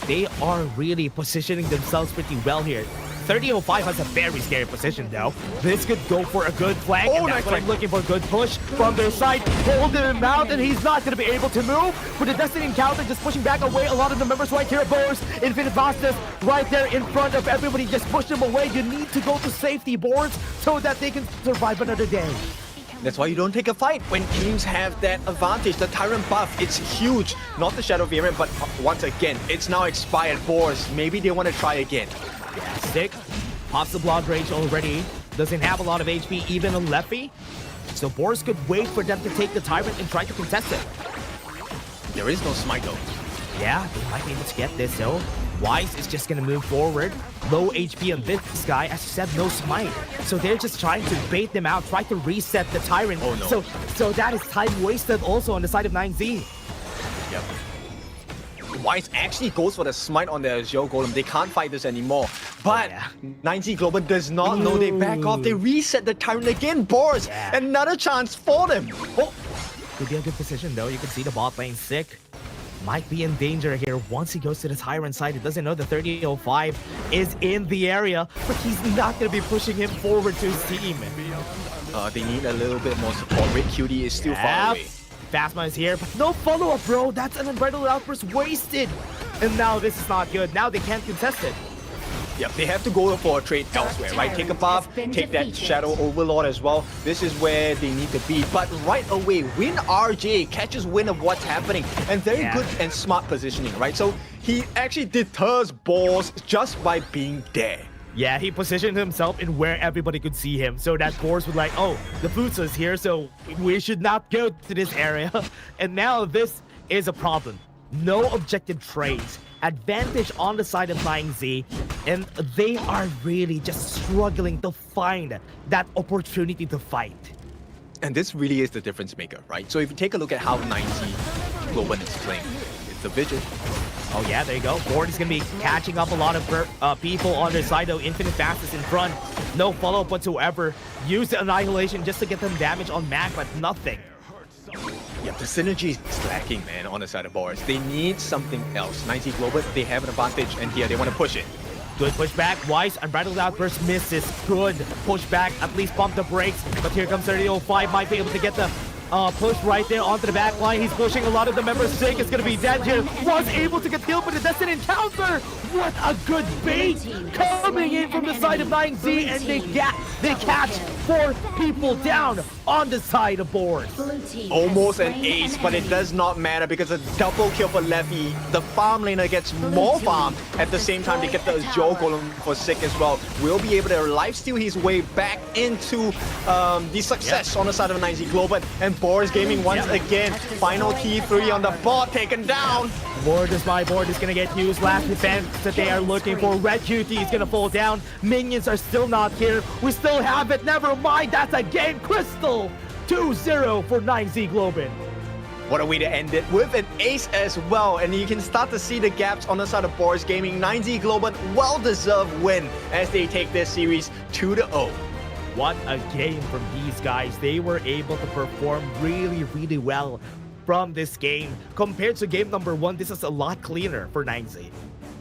They are really positioning themselves pretty well here. 30-05 has a very scary position though. This could go for a good flank, and that's what I'm looking for. Good push from their side, holding him out, and he's not going to be able to move. With the Destiny Encounter just pushing back away a lot of the members right here. Boars, Infinite Vastus right there in front of everybody. Just push them away. You need to go to safety, Boards, so that they can survive another day. That's why you don't take a fight when teams have that advantage. The Tyrant buff, it's huge. Not the Shadow variant, but once again, it's now expired. Boars, maybe they want to try again. Yeah, Sick pops the Blood Rage already. Doesn't have a lot of HP, even on Leffy. So Boris could wait for them to take the Tyrant and try to contest it. There is no smite though. Yeah, they might be able to get this though. Weiss is just gonna move forward. Low HP on this guy, as you said, no smite. So they're just trying to bait them out, try to reset the Tyrant. Oh, no. So that is time wasted also on the side of 9Z. Yep. Weiss actually goes for the smite on the Azure Golem. They can't fight this anymore. But 9Z Global does not know they back off. They reset the Tyrant again. Boris, another chance for them. Oh, could be a good position though. You can see the bot lane. Sick might be in danger here once he goes to the Tyrant side. He doesn't know the 30-05 is in the area, but he's not going to be pushing him forward to his team. They need a little bit more support. Red Cutie is still far away. Phasma is here, but no follow-up, bro. That's an Unbridled Outburst wasted. And now this is not good. Now they can't contest it. Yep, they have to go for a trade elsewhere, right? Take a buff, take that Shadow Overlord as well. This is where they need to be. But right away, Win RJ catches wind of what's happening. And very good and smart positioning, right? So he actually deters Boars just by being there. Yeah, he positioned himself in where everybody could see him, so that Boris would like, oh, the Futsa's here, so we should not go to this area. And now this is a problem. No objective trades. Advantage on the side of 9Z, and they are really just struggling to find that opportunity to fight. And this really is the difference maker, right? So if you take a look at how 9Z Globin is playing, it's the vision. Oh yeah, there you go. Board is going to be catching up a lot of people on their side though. Infinite Fastest in front. No follow-up whatsoever. Use the Annihilation just to get them damage on Mac, but nothing. Yeah, the synergy is lacking, man, on the side of Boris. They need something else. 9Z Globin, they have an advantage, and here they want to push it. Good pushback. Wise, Unbridled Outburst misses. Good pushback. At least pump the brakes. But here comes 3005. Might be able to get the push right there onto the back line. He's pushing a lot of the members. Sick is going to be dead here. Was able to get killed, but it doesn't encounter. What a good bait coming in from the side of 9Z, and they catch 4 people down on the side of Boars. Almost an ace, but it does not matter because a double kill for Levy. The farm laner gets more farm. At the same time, they get the Joe Golem for Sick as well. Will be able to lifesteal his way back into the success on the side of 9Z Globin. And Boris Gaming once again. Final T3 on the bot, taken down. Board is my board is going to get used. Last defense that they are looking for. Red QT is going to fall down. Minions are still not here. We still have it. Never mind. That's a game. Crystal 2-0 for 9Z Globin. What a way to end it with an ace as well. And you can start to see the gaps on the side of Boris Gaming. 9Z Globin, well-deserved win as they take this series 2-0. What a game from these guys. They were able to perform really, really well from this game. Compared to game number 1, this is a lot cleaner for 9Z.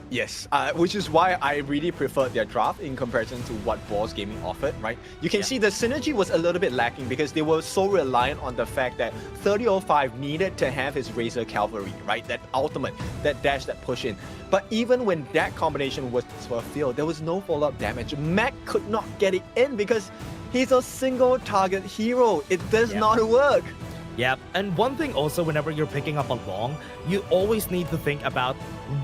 Yes, which is why I really preferred their draft in comparison to what Boars Gaming offered, right? You can see the synergy was a little bit lacking because they were so reliant on the fact that 3005 needed to have his Razor Cavalry, right? That ultimate, that dash, that push in. But even when that combination was fulfilled, there was no follow-up damage. Mac could not get it in because he's a single target hero. It does not work. Yep, and one thing also, whenever you're picking up a long, you always need to think about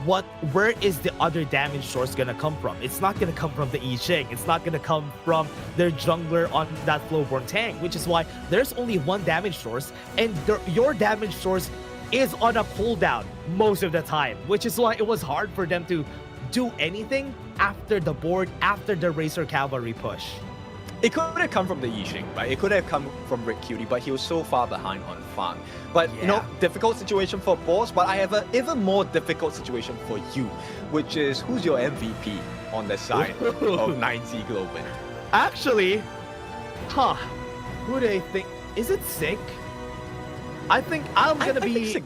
where is the other damage source gonna come from? It's not gonna come from the I Ching. It's not gonna come from their jungler on that Flowborn tank, which is why there's only one damage source, and your damage source is on a cooldown most of the time, which is why it was hard for them to do anything after the board, after the Razor Cavalry push. It could have come from the Yixing, right? It could have come from Red Cutie, but he was so far behind on farm. But, you know, difficult situation for Boars, but I have an even more difficult situation for you, which is who's your MVP on the side of 9Z Globin? Actually, who do I think? Is it Sick? I think I'm gonna be...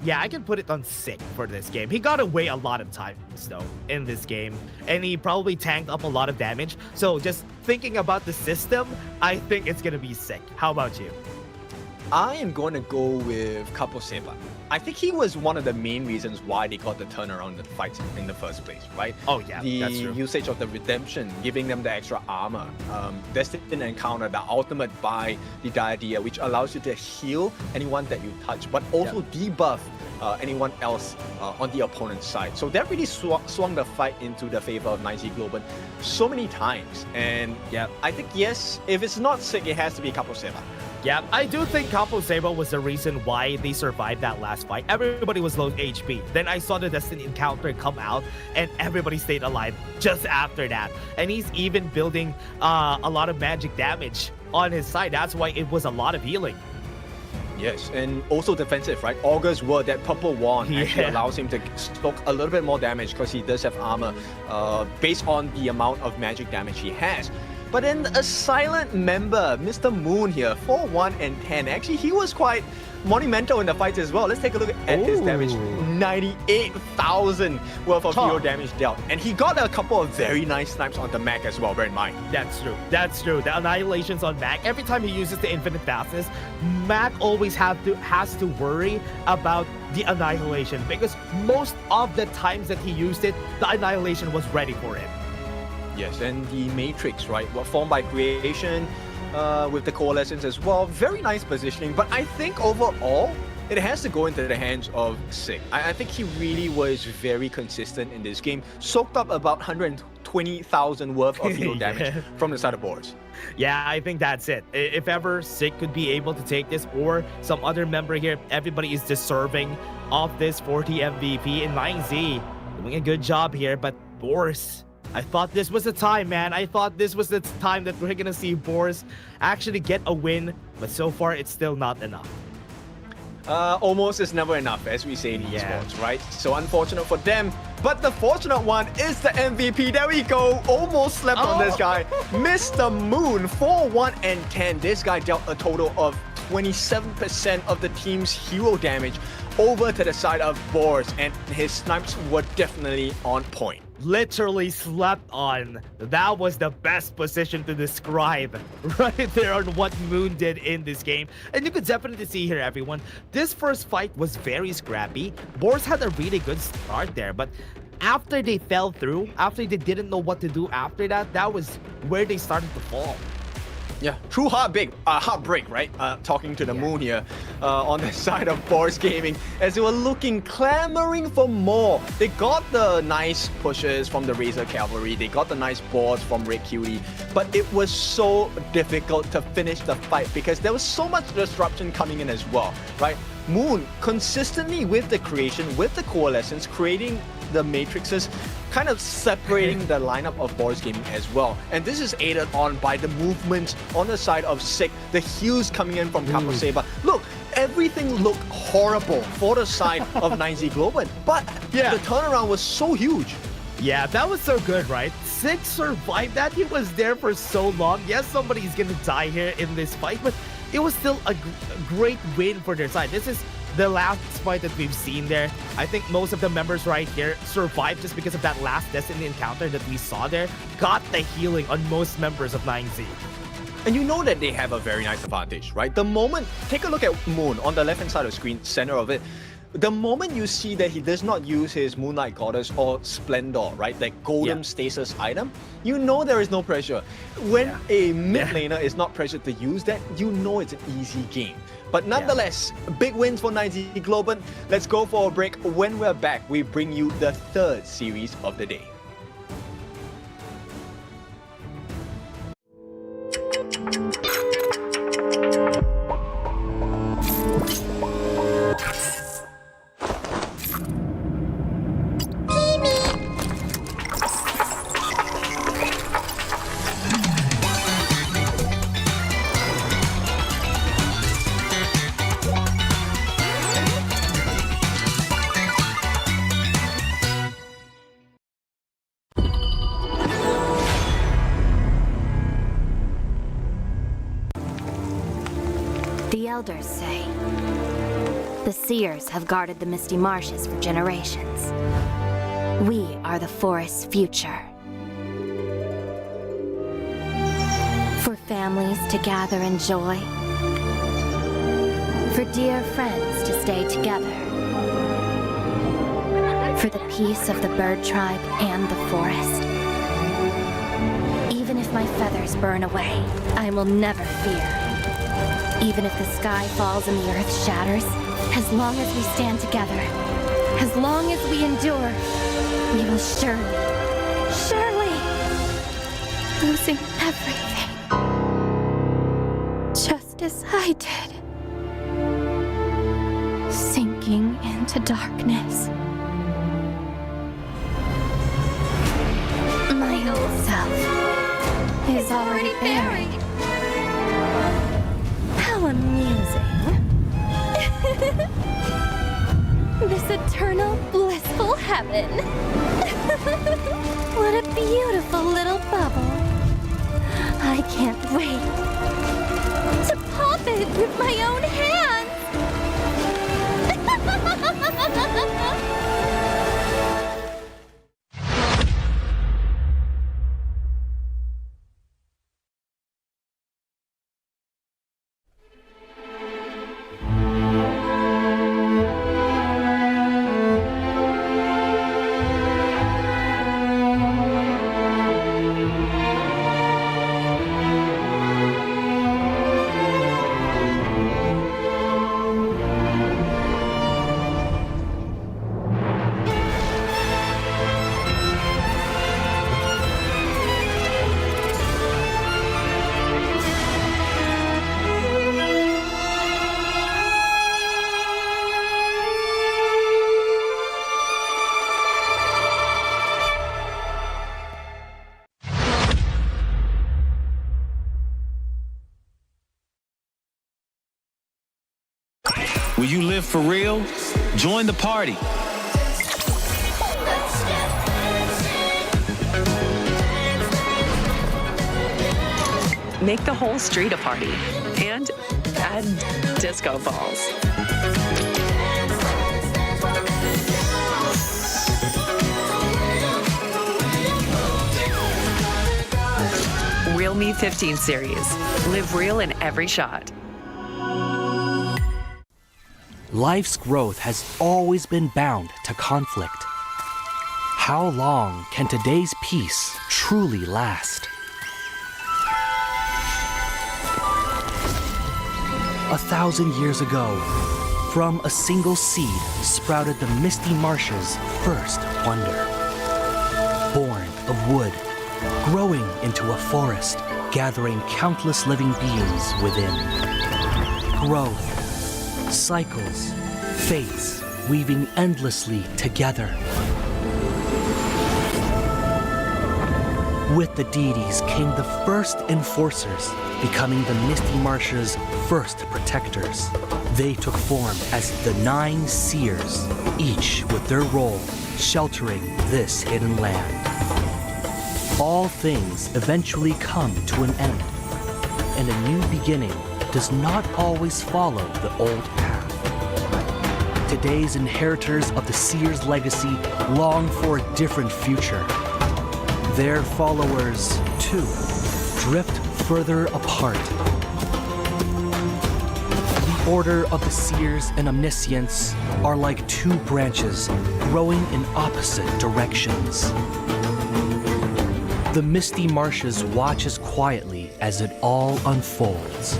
Yeah, I can put it on Sick for this game. He got away a lot of times though in this game, and he probably tanked up a lot of damage. So just thinking about the system, I think it's gonna be Sick. How about you? I am going to go with Capo Seba. I think he was one of the main reasons why they got the turnaround in the fights in the first place, right? Oh yeah, that's true. The usage of the redemption, giving them the extra armor, Destined Encounter, the ultimate by the Diadea, which allows you to heal anyone that you touch, but also debuff anyone else on the opponent's side. So that really swung the fight into the favor of 9Z Globin so many times. And I think, yes, if it's not Sick, it has to be Capo Seba. Yeah, I do think Capo Seba was the reason why they survived that last fight. Everybody was low HP. Then I saw the Destiny Encounter come out, and everybody stayed alive just after that. And he's even building a lot of magic damage on his side. That's why it was a lot of healing. Yes, and also defensive, right? Augur's Word, that purple wand actually allows him to stoke a little bit more damage because he does have armor based on the amount of magic damage he has. But then a silent member, Mr. Moon here, 4-1 and 10. Actually, he was quite monumental in the fights as well. Let's take a look at his damage. 98,000 worth of hero damage dealt. And he got a couple of very nice snipes on the Mac as well, bear in mind. That's true. That's true. The annihilations on Mac, every time he uses the infinite fastness, Mac always has to worry about the annihilation, because most of the times that he used it, the annihilation was ready for him. Yes, and the Matrix, right? Formed by Creation with the Coalescence as well. Very nice positioning, but I think overall, it has to go into the hands of Sick. I think he really was very consistent in this game. Soaked up about 120,000 worth of hero damage from the side of Boars. Yeah, I think that's it. If ever Sick could be able to take this, or some other member here, everybody is deserving of this 40 MVP. And 9Z doing a good job here, but Boris, I thought this was the time, man. I thought this was the time that we're gonna see Boris actually get a win, but so far it's still not enough. Almost is never enough, as we say in esports, right? So unfortunate for them. But the fortunate one is the MVP. There we go. Almost slept on this guy. Mr. Moon, 4-1 and 10. This guy dealt a total of 27% of the team's hero damage over to the side of Boars, and his snipes were definitely on point. Literally slept on. That was the best position to describe right there on what Moon did in this game. And you could definitely see here, everyone, this first fight was very scrappy. Boars had a really good start there, but after they fell through, after they didn't know what to do after that, that was where they started to fall. Yeah, true heartbreak, right? Talking to the Moon here on the side of Boris Gaming, as they were clamoring for more. They got the nice pushes from the Razor Cavalry, they got the nice boards from Red Cutie, but it was so difficult to finish the fight because there was so much disruption coming in as well, right? Moon consistently with the creation, with the coalescence, creating the matrices, kind of separating the lineup of Boris Gaming as well. And this is aided on by the movement on the side of Sick, the heals coming in from Capo Saber. Look, everything looked horrible for the side of 9Z Globin, but the turnaround was so huge. Yeah, that was so good, right? Sick survived that. He was there for so long. Yes, somebody's gonna die here in this fight, but it was still a great win for their side. This is the last fight that we've seen there. I think most of the members right here survived just because of that last Destiny encounter that we saw there. Got the healing on most members of 9Z. And you know that they have a very nice advantage, right? The moment, take a look at Moon on the left-hand side of the screen, center of it. The moment you see that he does not use his Moonlight Goddess or Splendor, right, that golden stasis item, you know there is no pressure. When a mid laner is not pressured to use that, you know it's an easy game. But nonetheless, big wins for 9Z Globant. Let's go for a break. When we're back, we bring you the third series of the day. The elders say the seers have guarded the misty marshes for generations. We are the forest's future. For families to gather in joy. For dear friends to stay together. For the peace of the bird tribe and the forest. Even if my feathers burn away, I will never fear. Even if the sky falls and the earth shatters, as long as we stand together, as long as we endure, we will surely, losing everything. Just as I did. Sinking into darkness. My old self is already buried. How amusing. This eternal, blissful heaven. What a beautiful little bubble. I can't wait to pop it with my own hands. Will you live for real? Join the party. Make the whole street a party and add disco balls. Realme 15 series. Live real in every shot. Life's growth has always been bound to conflict. How long can today's peace truly last? 1,000 years ago, from a single seed sprouted the Misty Marsh's first wonder. Born of wood, growing into a forest, gathering countless living beings within. Growth, cycles, fates, weaving endlessly together. With the deities came the first enforcers, becoming the Misty Marsh's first protectors. They took form as the 9 seers, each with their role sheltering this hidden land. All things eventually come to an end, and a new beginning does not always follow the old path. Today's inheritors of the seers' legacy long for a different future. Their followers, too, drift further apart. The Order of the Seers and Omniscients are like 2 branches growing in opposite directions. The Misty Marshes watches quietly as it all unfolds.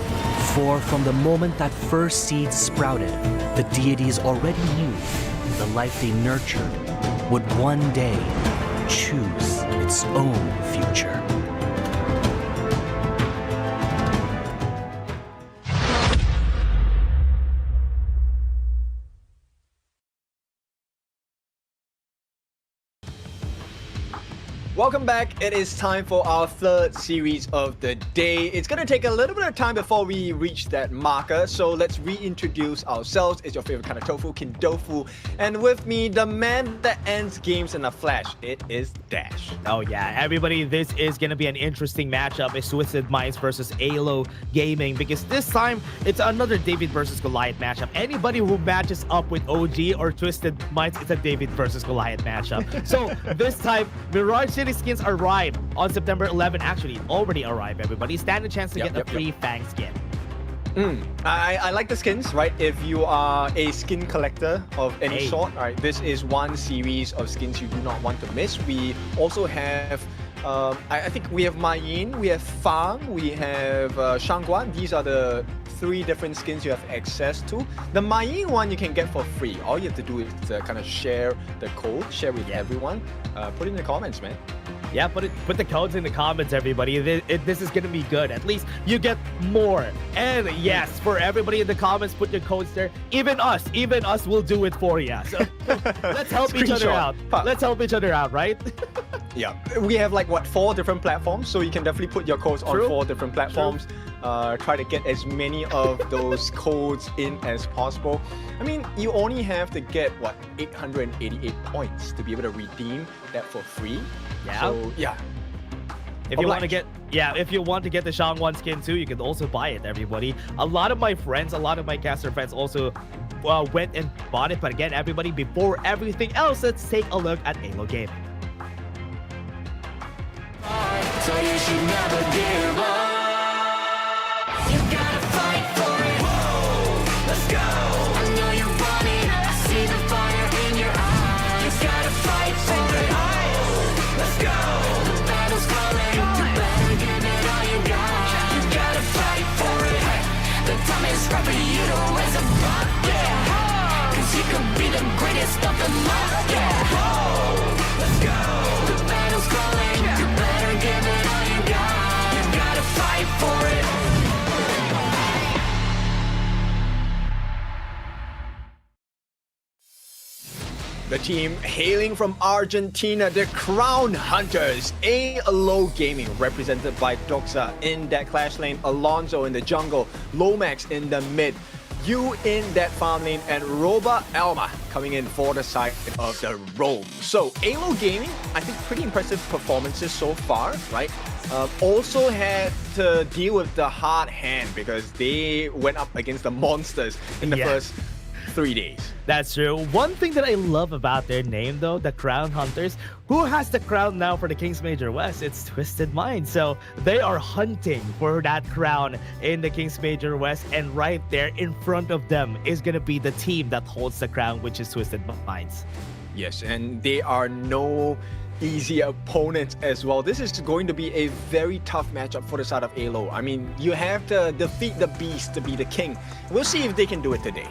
For from the moment that first seed sprouted, the deities already knew the life they nurtured would one day choose its own future. Welcome back. It is time for our 3rd series of the day. It's going to take a little bit of time before we reach that marker, so let's reintroduce ourselves. It's your favorite kind of tofu, Kindofu, and with me, the man that ends games in a flash. It is Dash. Oh yeah, everybody, this is going to be an interesting matchup. It's Twisted Minds versus AYLO Gaming, because this time it's another David versus Goliath matchup. Anybody who matches up with OG or Twisted Minds, it's a David versus Goliath matchup. So this time, Mirage City skins arrive on September 11. Actually, already arrived, everybody. Stand a chance to get a free Fang skin. I like the skins, right? If you are a skin collector of any sort, right, this is one series of skins you do not want to miss. We also have I think we have Ma Yin, we have Fang, we have Shangguan. These are the 3 different skins you have access to. The Ma Yin one you can get for free. All you have to do is kind of share the code, share with everyone. Put it in the comments, man. Yeah, put the codes in the comments, everybody. This is gonna be good. At least you get more. And yes, for everybody in the comments, put your codes there. Even us will do it for you. So let's help each other out. Let's help each other out, right? Yeah, we have like what 4 different platforms, so you can definitely put your codes on 4 different platforms. Try to get as many of those codes in as possible. I mean, you only have to get what 888 points to be able to redeem that for free. Yeah. So yeah. If you want to get the Shangguan skin too, you can also buy it, everybody. A lot of my friends, a lot of my caster friends also went and bought it. But again, everybody, before everything else, let's take a look at AYLO Gaming. So you should never give up. You gotta fight for it. Whoa, let's go. I know you want it. I see the fire in your eyes. You gotta fight for it. Oh, let's go. The battle's calling. You better give it all you got. You gotta fight for it. The time is right for you to raise a buck. Yeah, 'cause you could be the greatest of them all. Yeah, whoa, let's go. The battle's calling. You better give it all you got. You gotta fight for it. The team hailing from Argentina, the Crown Hunters, AYLO Gaming, represented by Doxa in that clash lane, Alonso in the jungle, Lomax in the mid. Yu in that farm lane, and Roba Alma coming in for the side of the Rome. So AYLO Gaming, I think pretty impressive performances so far, right? Also had to deal with the hard hand because they went up against the monsters in the first 3 days. That's true. One thing that I love about their name, though, the Crown Hunters, who has the crown now for the Kings Major West? It's Twisted Minds. So they are hunting for that crown in the Kings Major West, and right there in front of them is going to be the team that holds the crown, which is Twisted Minds. Yes, and they are no easy opponents as well. This is going to be a very tough matchup for the side of AYLO. I mean, you have to defeat the beast to be the king. We'll see if they can do it today.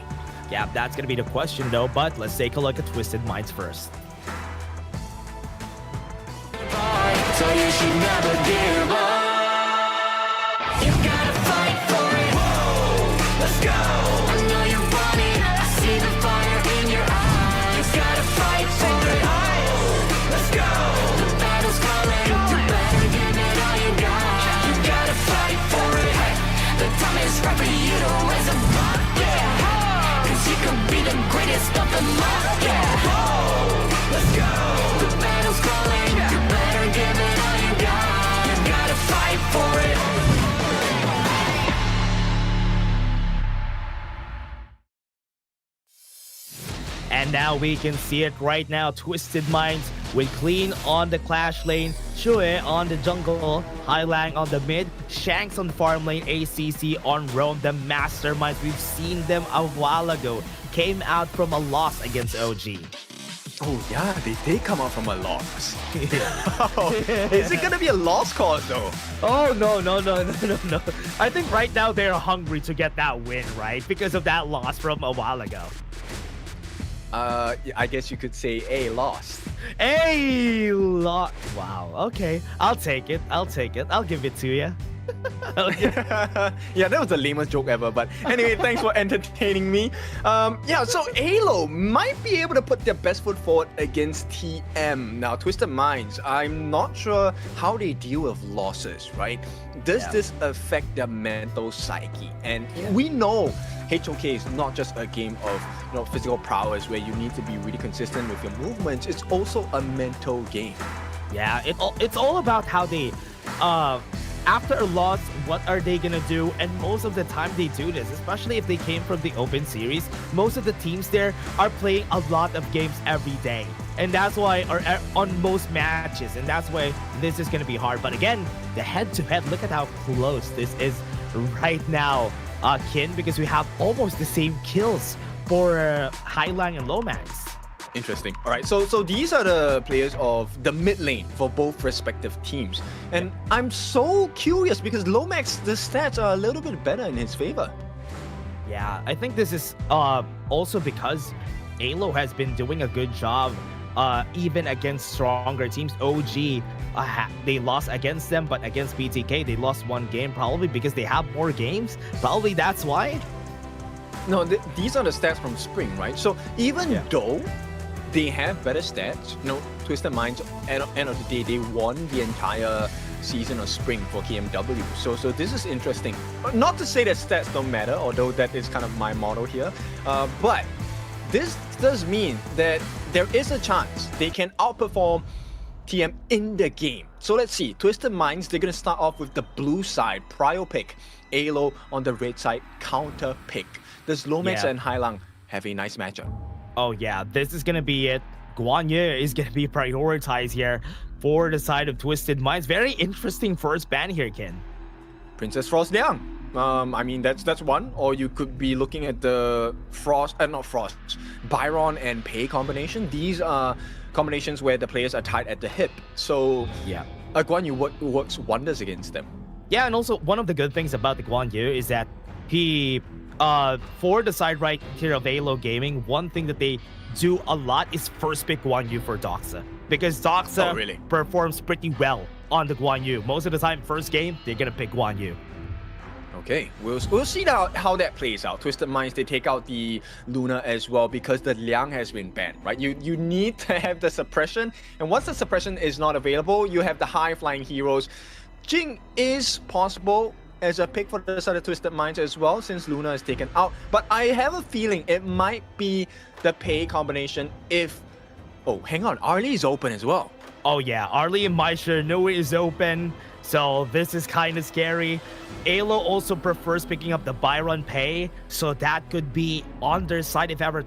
Yeah, that's going to be the question, though, but let's take a look at Twisted Minds first. So you should never give up. You gotta fight for it. Whoa, let's go. I know you want it. I see the fire in your eyes. You gotta fight for it. Let's go. The battle's calling. You better give it all you got. You gotta fight for it. The time is right for you to raise a bar. Yeah. You could be the greatest of them all, yeah. Let's go. The battle's calling. You better give it all you got. You gotta fight for it. And now we can see it right now. Twisted Minds with Clean on the Clash lane, Shue on the jungle, Highlang on the mid, Shanks on the farm lane, ACC on Rome. The Masterminds, we've seen them a while ago, came out from a loss against OG. Oh yeah, they did come out from a loss. Is it gonna be a lost cause though? Oh no. I think right now they're hungry to get that win, right? Because of that loss from a while ago. I guess you could say a lost. Wow, okay. I'll take it. I'll give it to you. Yeah, that was the lamest joke ever, but anyway, thanks for entertaining me. Yeah, so AYLO might be able to put their best foot forward against TM. Now, Twisted Minds, I'm not sure how they deal with losses, right? Does this affect their mental psyche? And we know HOK is not just a game of physical prowess where you need to be really consistent with your movements. It's also a mental game. Yeah, it's all about how they after a loss, what are they gonna do? And most of the time they do this, especially if they came from the open series. Most of the teams there are playing a lot of games every day, and that's why, or on most matches, and that's why this is gonna be hard. But again, the head-to-head, look at how close this is right now, Kin, because we have almost the same kills for Highlang and Lomax. Interesting. All right, so these are the players of the mid lane for both respective teams. And I'm so curious because Lomax, the stats are a little bit better in his favor. Yeah, I think this is also because AYLO has been doing a good job even against stronger teams. OG, they lost against them, but against BTK, they lost one game, probably because they have more games. Probably that's why. No, these are the stats from Spring, right? So even though they have better stats, Twisted Minds, end of the day, they won the entire season of Spring for KMW. So this is interesting. Not to say that stats don't matter, although that is kind of my motto here. But this does mean that there is a chance they can outperform TM in the game. So let's see. Twisted Minds, they're going to start off with the blue side, prio pick. AYLO on the red side, counter pick. Does Lomax and Highlang have a nice matchup? Oh yeah, this is gonna be it. Guan Yu is gonna be prioritized here for the side of Twisted Minds. Very interesting first ban here, Ken. Princess Frost Liang. I mean, that's one. Or you could be looking at the Byron and Pei combination. These are combinations where the players are tied at the hip. So yeah, Guan Yu works wonders against them. Yeah, and also one of the good things about the Guan Yu is that he for the side right here of AYLO Gaming, one thing that they do a lot is first pick Guan Yu for Doxa, because Doxa performs pretty well on the Guan Yu. Most of the time, first game, they're gonna pick Guan Yu. Okay, we'll see how that plays out. Twisted Minds, they take out the Luna as well because the Liang has been banned, right? You need to have the suppression, and once the suppression is not available, you have the high flying heroes. Jing is possible. as a pick for the side of Twisted Minds as well, since Luna is taken out. But I have a feeling it might be the Pei combination if... Oh, hang on. Arlie is open as well. Oh yeah, Arlie and Maisha know it is open, so this is kind of scary. AYLO also prefers picking up the Byron Pei, so that could be on their side if ever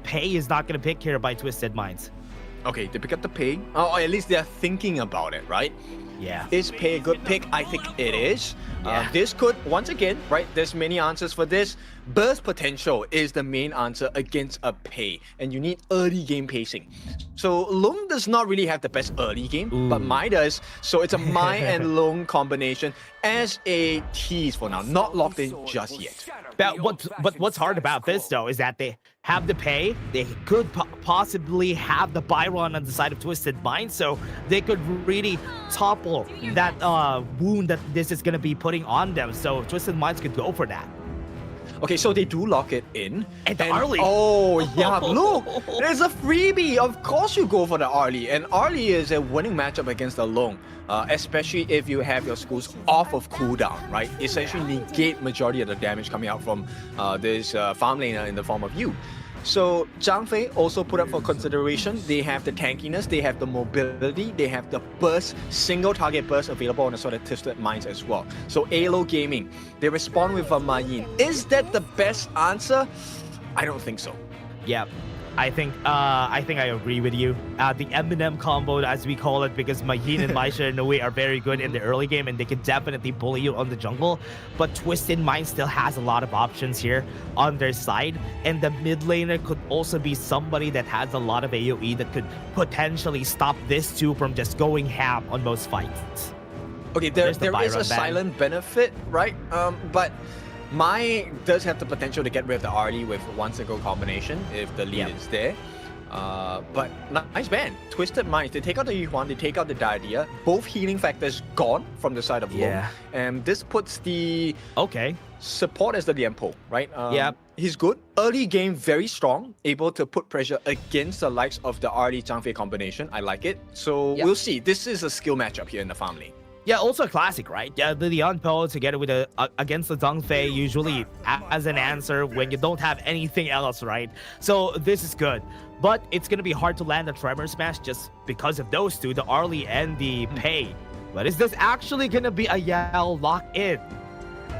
Pei is not going to pick here by Twisted Minds. Okay, they pick up the Pei. Oh, at least they're thinking about it, right? Yeah. Is Pei a good pick? I think it is. This could, once again, right, there's many answers for this. Burst potential is the main answer against a Pei, and you need early game pacing. So Long does not really have the best early game, but Mai does. So it's a Mai and Long combination as a tease for now, not locked in just yet. But what's hard about this though is that they have the Pei, they could possibly have the Byron on the side of Twisted Mind, so they could really topple that wound that this is gonna be putting on them. So Twisted Minds could go for that. Okay, so they do lock it in. And Arlie. Oh, yeah, look, there's a freebie. Of course you go for the Arlie. And Arlie is a winning matchup against the Long, especially if you have your schools off of cooldown, right? Essentially negate majority of the damage coming out from this farm laner in the form of you. So Zhang Fei also put up for consideration. They have the tankiness, they have the mobility, they have the burst, single target burst available on the sort of Twisted Minds as well. So AYLO Gaming, they respond with a Ma Yin. Is that the best answer? I don't think so. Yeah. I think I agree with you. The Eminem combo, as we call it, because Mahin and Maisha in a way are very good in the early game, and they can definitely bully you on the jungle. But Twisted Mind still has a lot of options here on their side, and the mid laner could also be somebody that has a lot of AoE that could potentially stop this two from just going ham on most fights. Okay, there is a silent benefit, right? But Mai does have the potential to get rid of the Arlie with one single combination if the lead is there. But nice ban. Twisted Minds, they take out the Yuan, they take out the Diadea. Both healing factors gone from the side of Long. And this puts the support as the Lianpo, right? He's good. Early game, very strong. Able to put pressure against the likes of the Arlie Zhang Fei combination. I like it. So we'll see. This is a skill matchup here in the farm lane. Yeah, also a classic, right? Yeah, the Lianpo together with against the Zhang Fei usually as an answer when you don't have anything else, right? So this is good. But it's going to be hard to land a Tremor Smash just because of those two, the Arlie and the Pei. But is this actually going to be a Yao lock-in?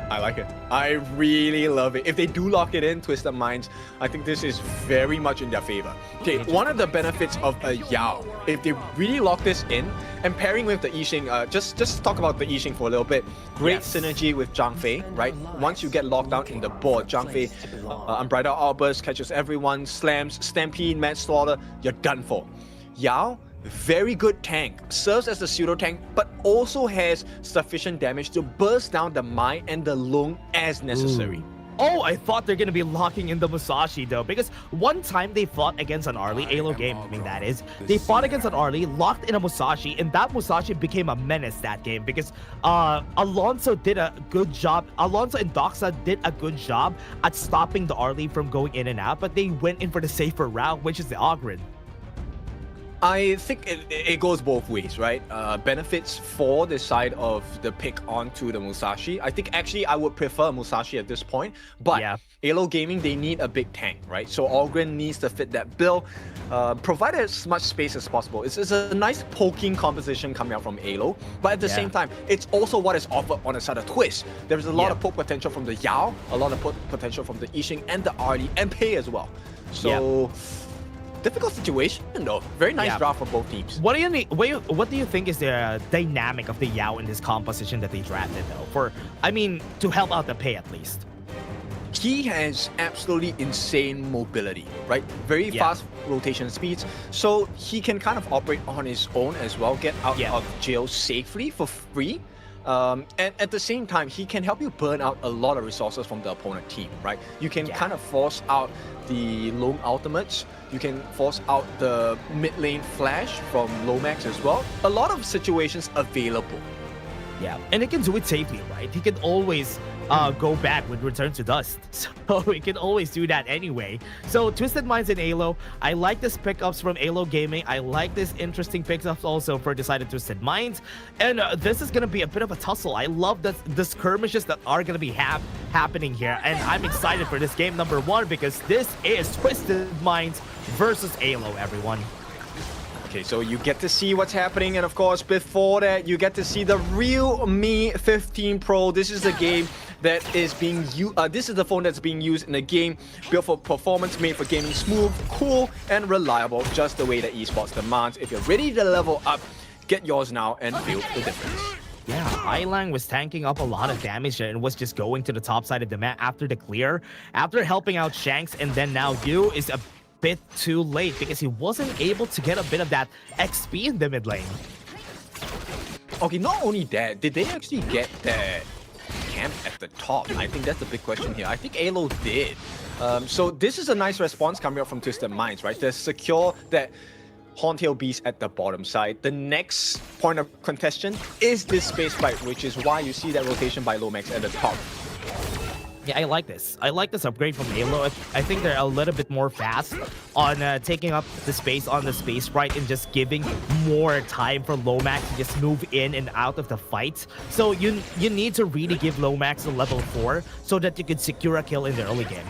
I like it. I really love it. If they do lock it in, Twisted Minds, I think this is very much in their favor. Okay, one of the benefits of a Yao, if they really lock this in, and pairing with the Yixing, just talk about the Yixing for a little bit. Great synergy with Zhang Fei, right? Once you get locked down in the board, Zhang Fei, Unbridled Outburst, catches everyone, slams, Stampede, Mad Slaughter, you're done for. Yao, very good tank, serves as the pseudo tank, but also has sufficient damage to burst down the Mai and the Long as necessary. Oh, I thought they're gonna be locking in the Musashi though, because one time they fought against an Arlie, AYLO Gaming that is, they fought against an Arlie, locked in a Musashi, and that Musashi became a menace that game because Alonso did a good job. Alonso and Doxa did a good job at stopping the Arlie from going in and out, but they went in for the safer route, which is the Ogren. I think it goes both ways, right? Benefits for the side of the pick onto the Musashi. I think actually I would prefer Musashi at this point, but AYLO Gaming, they need a big tank, right? So Ogren needs to fit that bill, provide as much space as possible. It's a nice poking composition coming out from AYLO, but at the same time, it's also what is offered on the side of Twist. There's a lot of poke potential from the Yao, a lot of poke potential from the Yixing and the Arlie and Pei as well. So difficult situation though. Very nice draft for both teams. What do you think is the dynamic of the Yao in this composition that they drafted though? To help out the Pei at least. He has absolutely insane mobility, right? Very fast rotation speeds. So he can kind of operate on his own as well, get out of jail safely for free. And at the same time, he can help you burn out a lot of resources from the opponent team, right? You can kind of force out the Long ultimates. You can force out the mid lane flash from Lomax as well. A lot of situations available. Yeah, and he can do it safely, right? He can always go back with Return to Dust. So he can always do that anyway. So Twisted Minds and AYLO, I like this pickups from AYLO Gaming. I like this interesting pickups also for Decided Twisted Minds. And this is going to be a bit of a tussle. I love the skirmishes that are going to be happening here. And I'm excited for this game number 1 because this is Twisted Minds versus AYLO, everyone. Okay, so you get to see what's happening, and of course, before that, you get to see the real Mi 15 Pro. This is the game that is being used. This is the phone that's being used in a game built for performance, made for gaming, smooth, cool, and reliable, just the way that esports demands. If you're ready to level up, get yours now and feel the difference. Yeah, Ailang was tanking up a lot of damage and was just going to the top side of the map after the clear, after helping out Shanks, and then now Yu is a bit too late because he wasn't able to get a bit of that XP in the mid lane. Okay, not only that, did they actually get that camp at the top? I think that's the big question here. I think AYLO did. So this is a nice response coming up from Twisted Minds, right? They secure that Horntail Beast at the bottom side. The next point of contention is this space fight, which is why you see that rotation by Lomax at the top. Yeah, I like this. I like this upgrade from AYLO. I think they're a little bit more fast on taking up the space on the space sprite and just giving more time for Lomax to just move in and out of the fights. So you need to really give Lomax a level 4 so that you could secure a kill in the early game.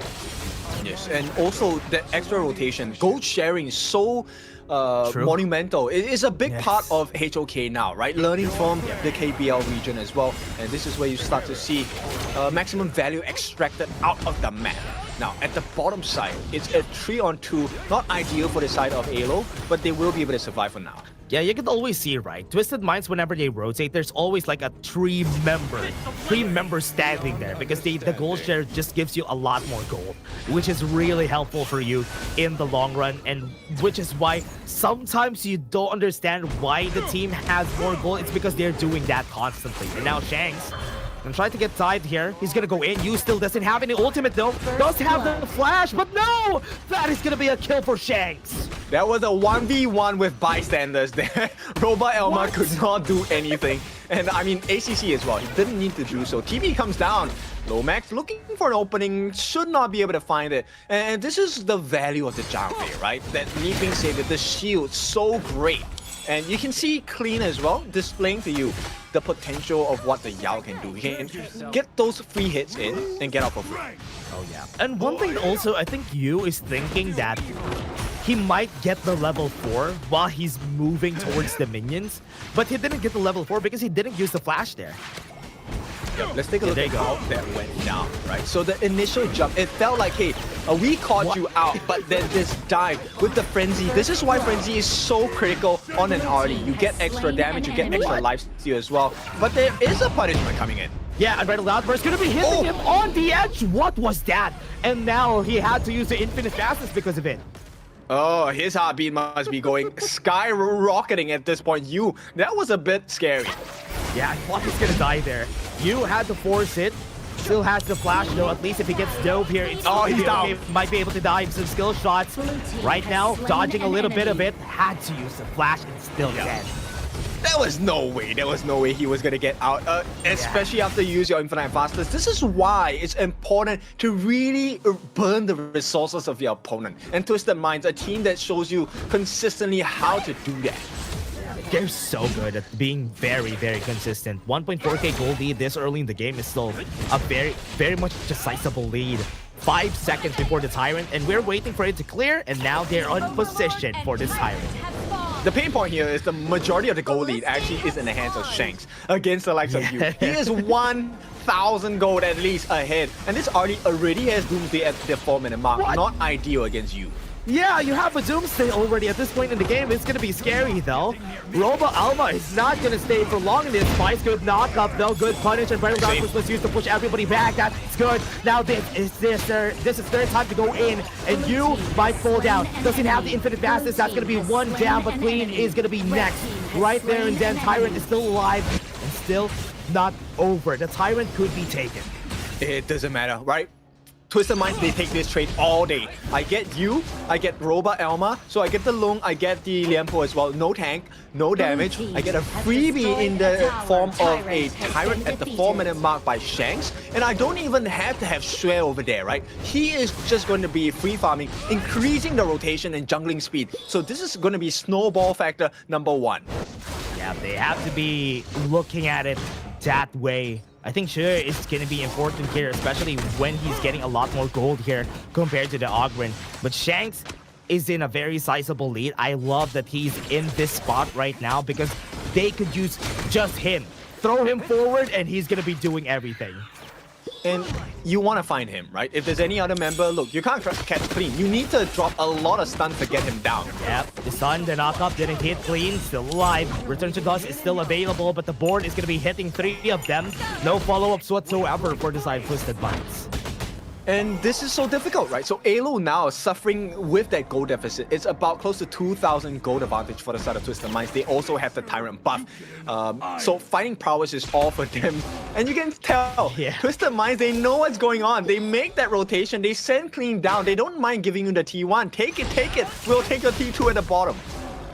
Yes, and also the extra rotation. Gold sharing is so monumental. It is a big part of HOK now, right? Learning from the KBL region as well. And this is where you start to see maximum value extracted out of the map. Now, at the bottom side, it's a 3-on-2, not ideal for the side of AYLO, but they will be able to survive for now. Yeah, you can always see, right? Twisted Minds, whenever they rotate, there's always like a three member standing there because the gold share just gives you a lot more gold, which is really helpful for you in the long run, and which is why sometimes you don't understand why the team has more gold. It's because they're doing that constantly. And now Shanks gonna try to get tied here. He's gonna go in. Yu still doesn't have any ultimate though. Does have the flash, but no! That is gonna be a kill for Shanks. That was a 1v1 with bystanders there. Robot Elma could not do anything. And I mean, ACC as well. He didn't need to do so. TV comes down. Lomax looking for an opening, should not be able to find it. And this is the value of the Junpei, right? That need being said, that the shield so great. And you can see Clean as well, displaying to you the potential of what the Yao can do. He can get those free hits in and get out for free. Oh yeah. And one thing also, I think Yu is thinking that he might get the level 4 while he's moving towards the minions, but he didn't get the level 4 because he didn't use the flash there. Yeah, let's take a look at how that went down, right? So the initial jump, it felt like, hey, we caught you out, but then this dive with the Frenzy. This is why Frenzy is so critical on an RD. You get extra damage, you get extra life steal as well, but there is a punishment coming in. Yeah, and Red Loudburst gonna be hitting him on the edge. What was that? And now he had to use the infinite fastness because of it. Oh, his heartbeat must be going skyrocketing at this point. Yu, that was a bit scary. Yeah, I thought he's gonna die there. Yu had to force it. Still has the flash though. At least if he gets dove here, it's he's down. Might be able to dive some skill shots. Right now, dodging a little bit of it. Had to use the flash and still dead. There was no way he was gonna get out, especially after you use your infinite fastness. This is why it's important to really burn the resources of your opponent. And Twisted Minds, a team that shows you consistently how to do that. They're so good at being very, very consistent. 1.4k gold lead this early in the game is still a very, very much decisible lead. 5 seconds before the Tyrant, and we're waiting for it to clear, and now they're on position for this Tyrant. The pain point here is the majority of the gold lead actually is in the hands of Shanks against the likes of you. He is 1,000 gold at least ahead, and this already has Doomsday at the 4-minute mark. Not ideal against you. Yeah, you have a Doomsday already at this point in the game. It's going to be scary, though. Robo Alma is not going to stay for long in this fight. Good knock-up, though. Good punish, and Brittle Darkness was used to push everybody back. That's good. Now this is their time to go in, and Yu might fall down. Doesn't have the infinite fastness. That's going to be one down, but Clean is going to be next. Right there, and then Tyrant is still alive and still not over. The Tyrant could be taken. It doesn't matter, right? Twisted Minds, they take this trade all day. I get you, I get Robot Elma, so I get the Lung, I get the Lianpo as well. No tank, no damage. I get a freebie in the form of a Tyrant at the 4-minute mark by Shanks. And I don't even have to have Shui over there, right? He is just going to be free farming, increasing the rotation and jungling speed. So this is going to be snowball factor number 1. Yeah, they have to be looking at it that way. I think Shui is going to be important here, especially when he's getting a lot more gold here compared to the Ogren. But Shanks is in a very sizable lead. I love that he's in this spot right now because they could use just him. Throw him forward and he's going to be doing everything. And you want to find him, right? If there's any other member, look, you can't catch Clean. You need to drop a lot of stuns to get him down. Yep, the stun, the knockup didn't hit Clean, still alive. Return to Dust is still available, but the board is going to be hitting 3 of them. No follow-ups whatsoever for the side Twisted Minds. And this is so difficult, right? So AYLO now is suffering with that gold deficit. It's about close to 2,000 gold advantage for the side of Twisted Minds. They also have the Tyrant buff. So fighting prowess is all for them. And you can tell, Twisted Minds, they know what's going on. They make that rotation. They send Clean down. They don't mind giving you the T1. Take it, take it. We'll take the T2 at the bottom.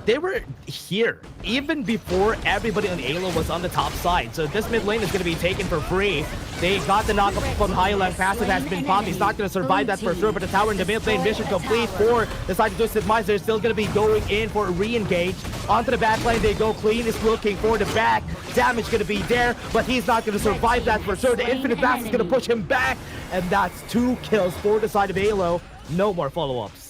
They were here even before everybody on AYLO was on the top side. So this mid lane is going to be taken for free. They got the knockup from Highland. Passive has been popped. He's not going to survive that for sure. But the tower in the mid lane mission complete for the side of Twisted Minds. They're still going to be going in for a re-engage. Onto the back lane they go. Clean is looking for the back. Damage going to be there, but he's not going to survive that for sure. The Infinite Blast is going to push him back. And that's 2 kills for the side of AYLO. No more follow-ups.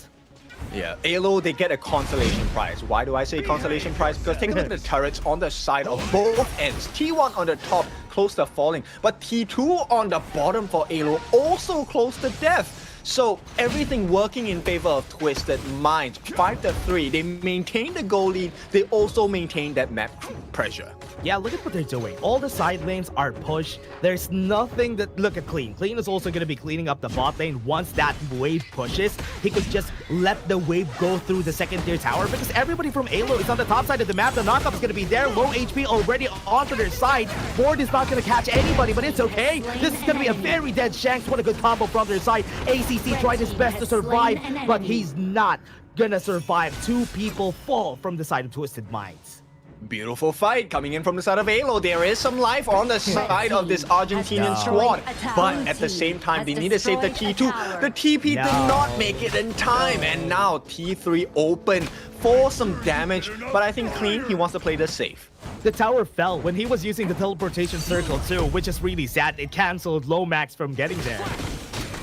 Yeah, AYLO, they get a consolation prize. Why do I say consolation prize? Because take a look at the turrets on the side of both ends. T1 on the top, close to falling. But T2 on the bottom for AYLO, also close to death. So everything working in favor of Twisted Minds. 5-3, they maintain the goal lead. They also maintain that map pressure. Yeah, look at what they're doing. All the side lanes are pushed. There's nothing that... Look at Clean. Clean is also going to be cleaning up the bot lane. Once that wave pushes, he could just let the wave go through the second tier tower because everybody from AYLO is on the top side of the map. The knockup is going to be there. Low HP already onto their side. Board is not going to catch anybody, but it's okay. This is going to be a very dead Shanks. What a good combo from their side. ACC tried his best to survive, but he's not going to survive. 2 people fall from the side of Twisted Minds. Beautiful fight coming in from the side of AYLO. There is some life on the side of this Argentinian squad. But at the same time, they need to save the T2. The TP did not make it in time. And now T3 open for some damage. But I think Clean, he wants to play this safe. The tower fell when he was using the teleportation circle too, which is really sad. It cancelled Lomax from getting there.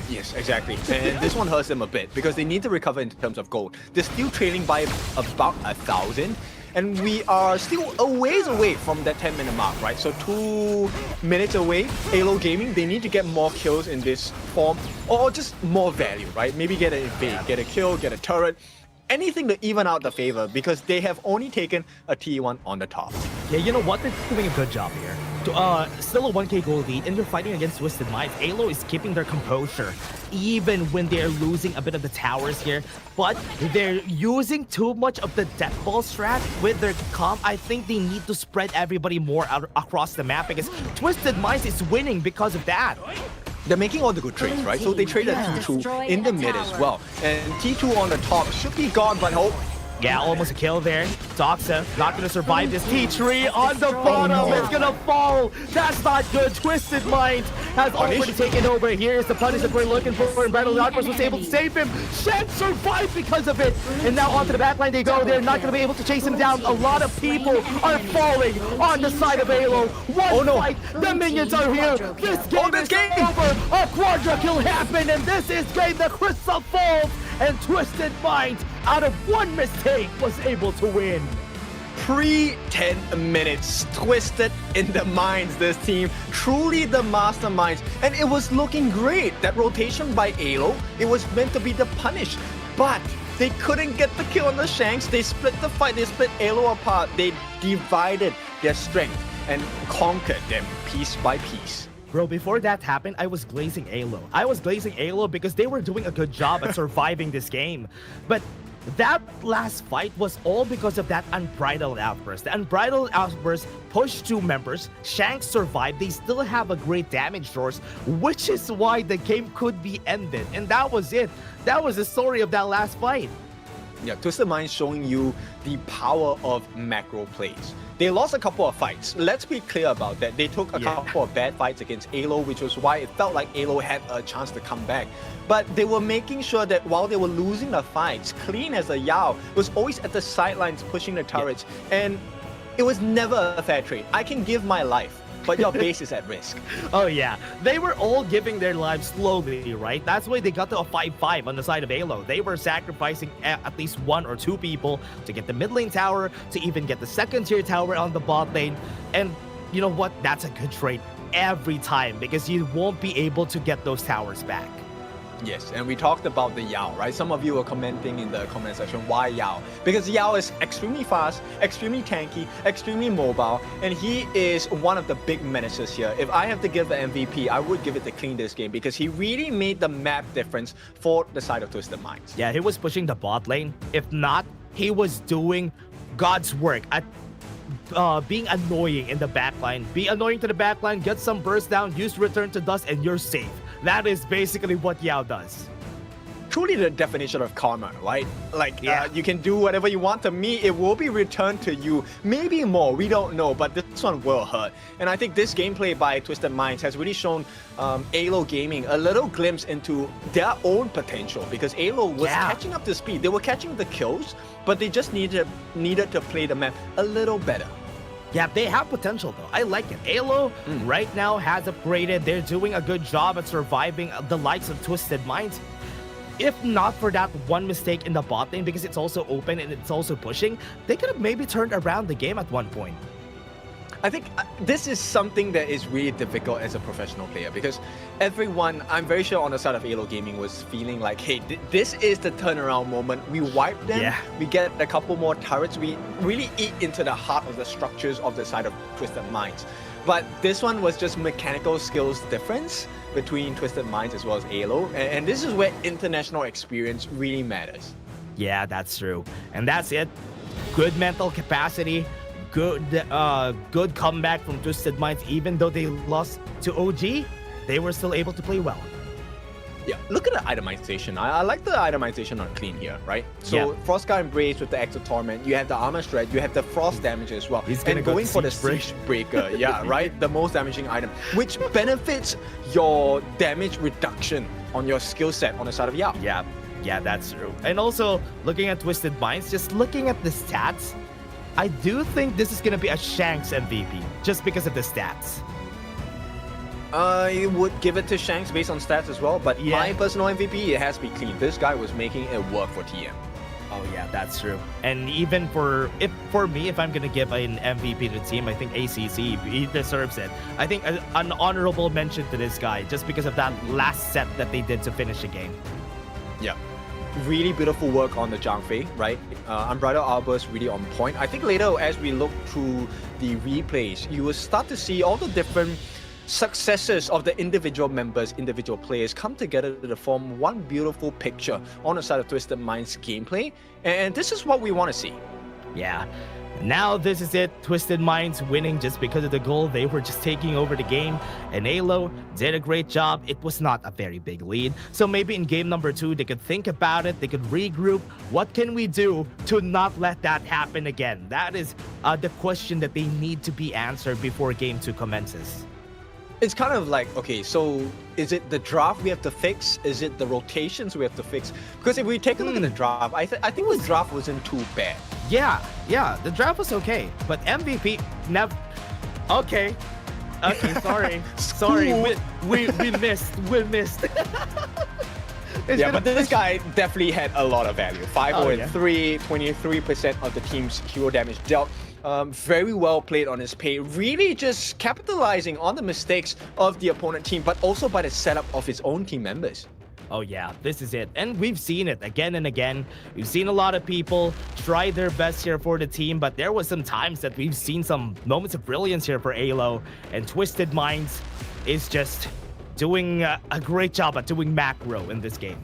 Yes, exactly. And this one hurts them a bit because they need to recover in terms of gold. They're still trailing by about 1,000. And we are still a ways away from that 10-minute mark, right? So 2 minutes away, AYLO Gaming, they need to get more kills in this form or just more value, right? Maybe get an invade, get a kill, get a turret. Anything to even out the favor because they have only taken a T1 on the top. Yeah, you know what? They're doing a good job here. Still a 1k gold lead, and they're fighting against Twisted Minds. AYLO is keeping their composure, even when they're losing a bit of the towers here. But they're using too much of the death ball strat with their comp. I think they need to spread everybody more out across the map because Twisted Minds is winning because of that. They're making all the good trades, right? So they traded T2 in the mid as well. And T2 on the top should be gone, but hope. Yeah, almost a kill there. Doxa not going to survive this. T3 on the bottom. It's going to fall. That's not good. Twisted Minds has already taken over. Here's the punish that we're looking for. And Battle Darkness was able to save him. Shen survived because of it. And now onto the backline they go. They're not going to be able to chase him down. A lot of people are falling on the side of AYLO. One fight. The minions are here. This game is over. A quadra kill happened. And this is game. The crystal falls. And Twisted Minds, out of 1 mistake, was able to win. Pre-10 minutes, Twisted in the minds, this team. Truly the masterminds. And it was looking great. That rotation by AYLO, it was meant to be the punish. But they couldn't get the kill on the Shanks. They split the fight. They split AYLO apart. They divided their strength and conquered them piece by piece. Bro, before that happened, I was glazing AYLO. I was glazing AYLO because they were doing a good job at surviving this game. But that last fight was all because of that unbridled outburst. The unbridled outburst pushed 2 members. Shanks survived. They still have a great damage source, which is why the game could be ended. And that was it. That was the story of that last fight. Yeah, Twisted Minds showing you the power of macro plays. They lost a couple of fights. Let's be clear about that. They took a couple of bad fights against AYLO, which was why it felt like AYLO had a chance to come back. But they were making sure that while they were losing the fights, Clean as a Yao was always at the sidelines pushing the turrets. And it was never a fair trade. I can give my life, but your base is at risk. Oh yeah, they were all giving their lives slowly, right? That's why they got to a 5-5 on the side of AYLO. They were sacrificing at least 1 or 2 people to get the mid lane tower, to even get the second tier tower on the bot lane. And you know what? That's a good trade every time because you won't be able to get those towers back. Yes, and we talked about the Yao, right? Some of you were commenting in the comment section, why Yao? Because Yao is extremely fast, extremely tanky, extremely mobile, and he is one of the big menaces here. If I have to give the MVP, I would give it to Clean this game because he really made the map difference for the side of Twisted Minds. Yeah, he was pushing the bot lane. If not, he was doing God's work at being annoying in the backline. Be annoying to the backline, get some burst down, use Return to Dust, and you're safe. That is basically what Yao does. Truly the definition of karma, right? Like, you can do whatever you want to me, it will be returned to you. Maybe more, we don't know, but this one will hurt. And I think this gameplay by Twisted Minds has really shown AYLO Gaming a little glimpse into their own potential because AYLO was catching up to speed. They were catching the kills, but they just needed to play the map a little better. Yeah, they have potential though. I like it. AYLO right now has upgraded. They're doing a good job at surviving the likes of Twisted Minds. If not for that one mistake in the bot lane, because it's also open and it's also pushing, they could have maybe turned around the game at one point. I think this is something that is really difficult as a professional player because everyone, I'm very sure on the side of AYLO Gaming was feeling like, hey, this is the turnaround moment. We wipe them, we get a couple more turrets, we really eat into the heart of the structures of the side of Twisted Minds. But this one was just mechanical skills difference between Twisted Minds as well as AYLO, and this is where international experience really matters. Yeah, that's true. And that's it. Good mental capacity. Good comeback from Twisted Minds. Even though they lost to OG, they were still able to play well. Yeah, look at the itemization. I like the itemization on Clean here, right? So Frostscar Embrace with the Axe of Torment, you have the Armor Shred, you have the Frost damage as well. He's gonna going for the Siege Breaker, right? The most damaging item, which benefits your damage reduction on your skill set on the side of Yao. Yeah, that's true. And also, looking at Twisted Minds, just looking at the stats, I do think this is going to be a Shanks MVP, just because of the stats. I would give it to Shanks based on stats as well, but my personal MVP, it has to be Clean. This guy was making it work for TM. Oh yeah, that's true. And even for me, if I'm going to give an MVP to the team, I think ACC, he deserves it. I think an honorable mention to this guy, just because of that last set that they did to finish the game. Yeah. Really beautiful work on the Zhang Fei, right? Unbridled Outburst really on point. I think later as we look through the replays, you will start to see all the different successes of the individual members, individual players come together to form one beautiful picture on the side of Twisted Minds gameplay. And this is what we want to see. Yeah. Now this is it. Twisted Minds winning just because of the goal. They were just taking over the game, and AYLO did a great job. It was not a very big lead, so maybe in game number 2 they could think about it, they could regroup. What can we do to not let that happen again? That is the question that they need to be answered before game 2 commences. It's kind of like, okay, so is it the draft we have to fix? Is it the rotations we have to fix? Because if we take a look at the draft, I think the draft wasn't too bad. Yeah, the draft was okay, but MVP never. Okay, sorry, we missed. Yeah, but this guy definitely had a lot of value. 5-0-3, 23% of the team's hero damage dealt. Very well played on his pay, really just capitalizing on the mistakes of the opponent team, but also by the setup of his own team members. Oh yeah, this is it. And we've seen it again and again. We've seen a lot of people try their best here for the team, but there was some times that we've seen some moments of brilliance here for AYLO, and Twisted Minds is just doing a great job at doing macro in this game.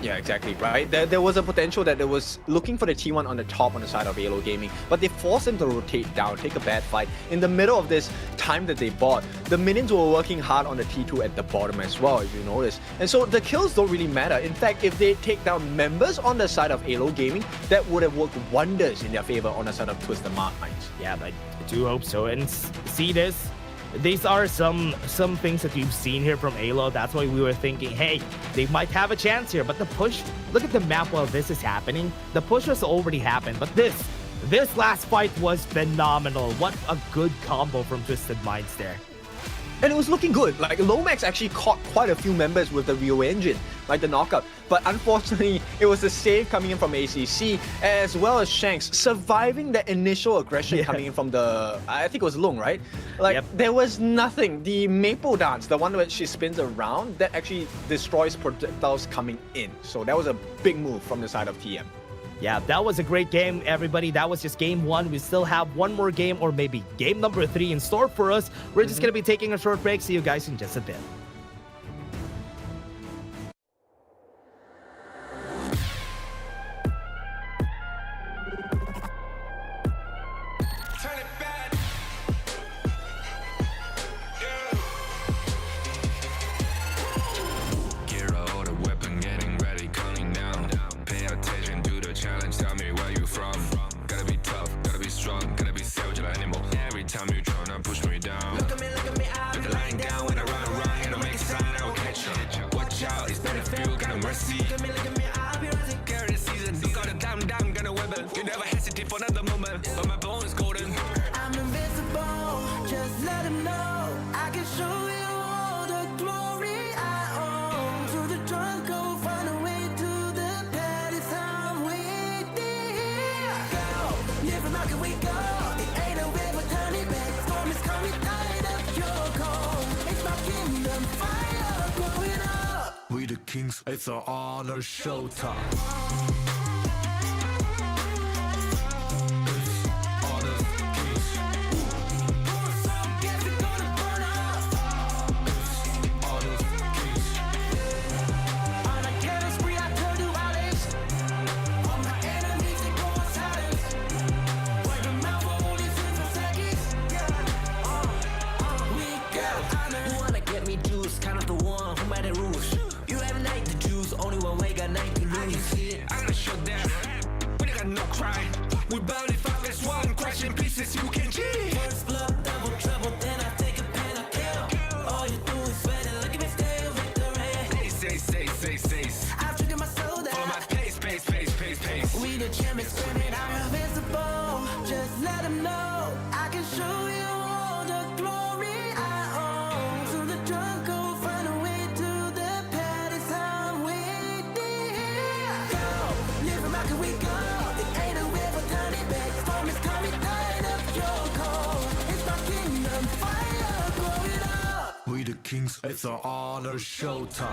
Yeah, exactly, right? There was a potential that there was looking for the T1 on the top on the side of AYLO Gaming, but they forced him to rotate down, take a bad fight. In the middle of this time that they bought, the minions were working hard on the T2 at the bottom as well, if you notice. And so the kills don't really matter. In fact, if they take down members on the side of AYLO Gaming, that would have worked wonders in their favor on the side of Twisted Minds. Yeah, but I do hope so. And see this? These are some things that you've seen here from AYLO. That's why we were thinking, hey, they might have a chance here. But the push, look at the map while this is happening. The push has already happened. But this last fight was phenomenal. What a good combo from Twisted Minds there. And it was looking good. Like, Lomax actually caught quite a few members with the Rio engine, like the knockup. But unfortunately, it was the save coming in from ACC, as well as Shanks surviving the initial aggression coming in from the, I think it was Lung, right? Like, there was nothing. The Maple Dance, the one where she spins around, that actually destroys projectiles coming in. So that was a big move from the side of TM. Yeah, that was a great game, everybody. That was just game 1. We still have one more game, or maybe game number 3 in store for us. We're just going to be taking a short break. See you guys in just a bit. We the kings, it's an honor showtime. We the kings, it's an honor showtime.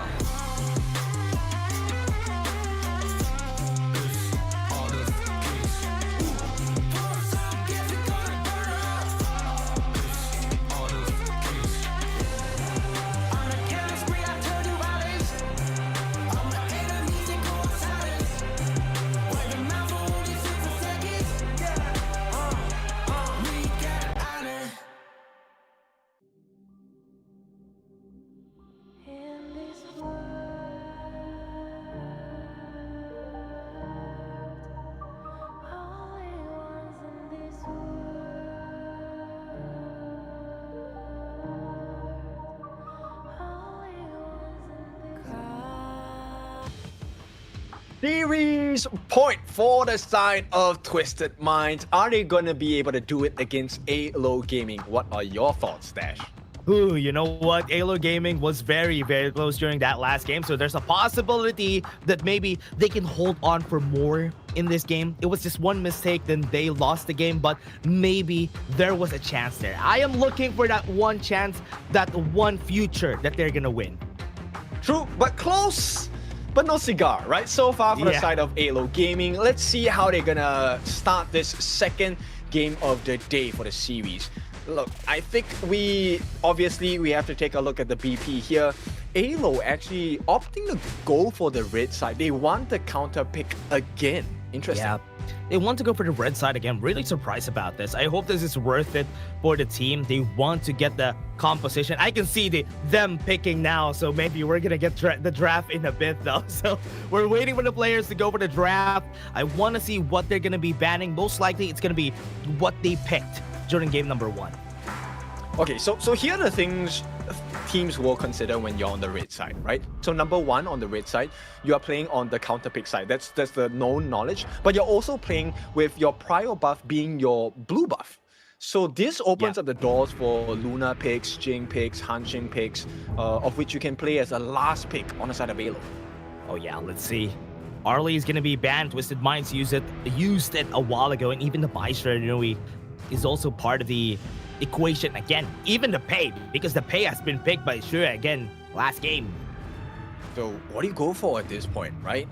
Series point for the side of Twisted Minds. Are they gonna be able to do it against AYLO Gaming? What are your thoughts, Dash? Ooh, you know what? AYLO Gaming was very, very close during that last game, so there's a possibility that maybe they can hold on for more in this game. It was just one mistake, then they lost the game, but maybe there was a chance there. I am looking for that one chance, that one future that they're gonna win. True, but close. But no cigar, right? So far for the side of AYLO Gaming. Let's see how they're gonna start this second game of the day for the series. Look, I think we have to take a look at the BP here. AYLO actually opting to go for the red side. They want the counter pick again. Interesting. Yeah, they want to go for the red side again. Really surprised about this. I hope this is worth it for the team. They want to get the composition. I can see them picking now, so maybe we're gonna get the draft in a bit though. So we're waiting for the players to go for the draft. I want to see what they're gonna be banning. Most likely, it's gonna be what they picked during game number 1. Okay, so here are the things teams will consider when you're on the red side, right? So number 1 on the red side, you are playing on the counter pick side. That's the known knowledge. But you're also playing with your prior buff being your blue buff. So this opens up the doors for Luna picks, Jing picks, Hanxing picks, of which you can play as a last pick on the side of AYLO. Oh yeah, let's see. Arlie is gonna be banned. Twisted Minds used it a while ago, and even the Maestro is also part of the equation again. Even the pay, because the pay has been picked by Shure again last game. So what do you go for at this point, right?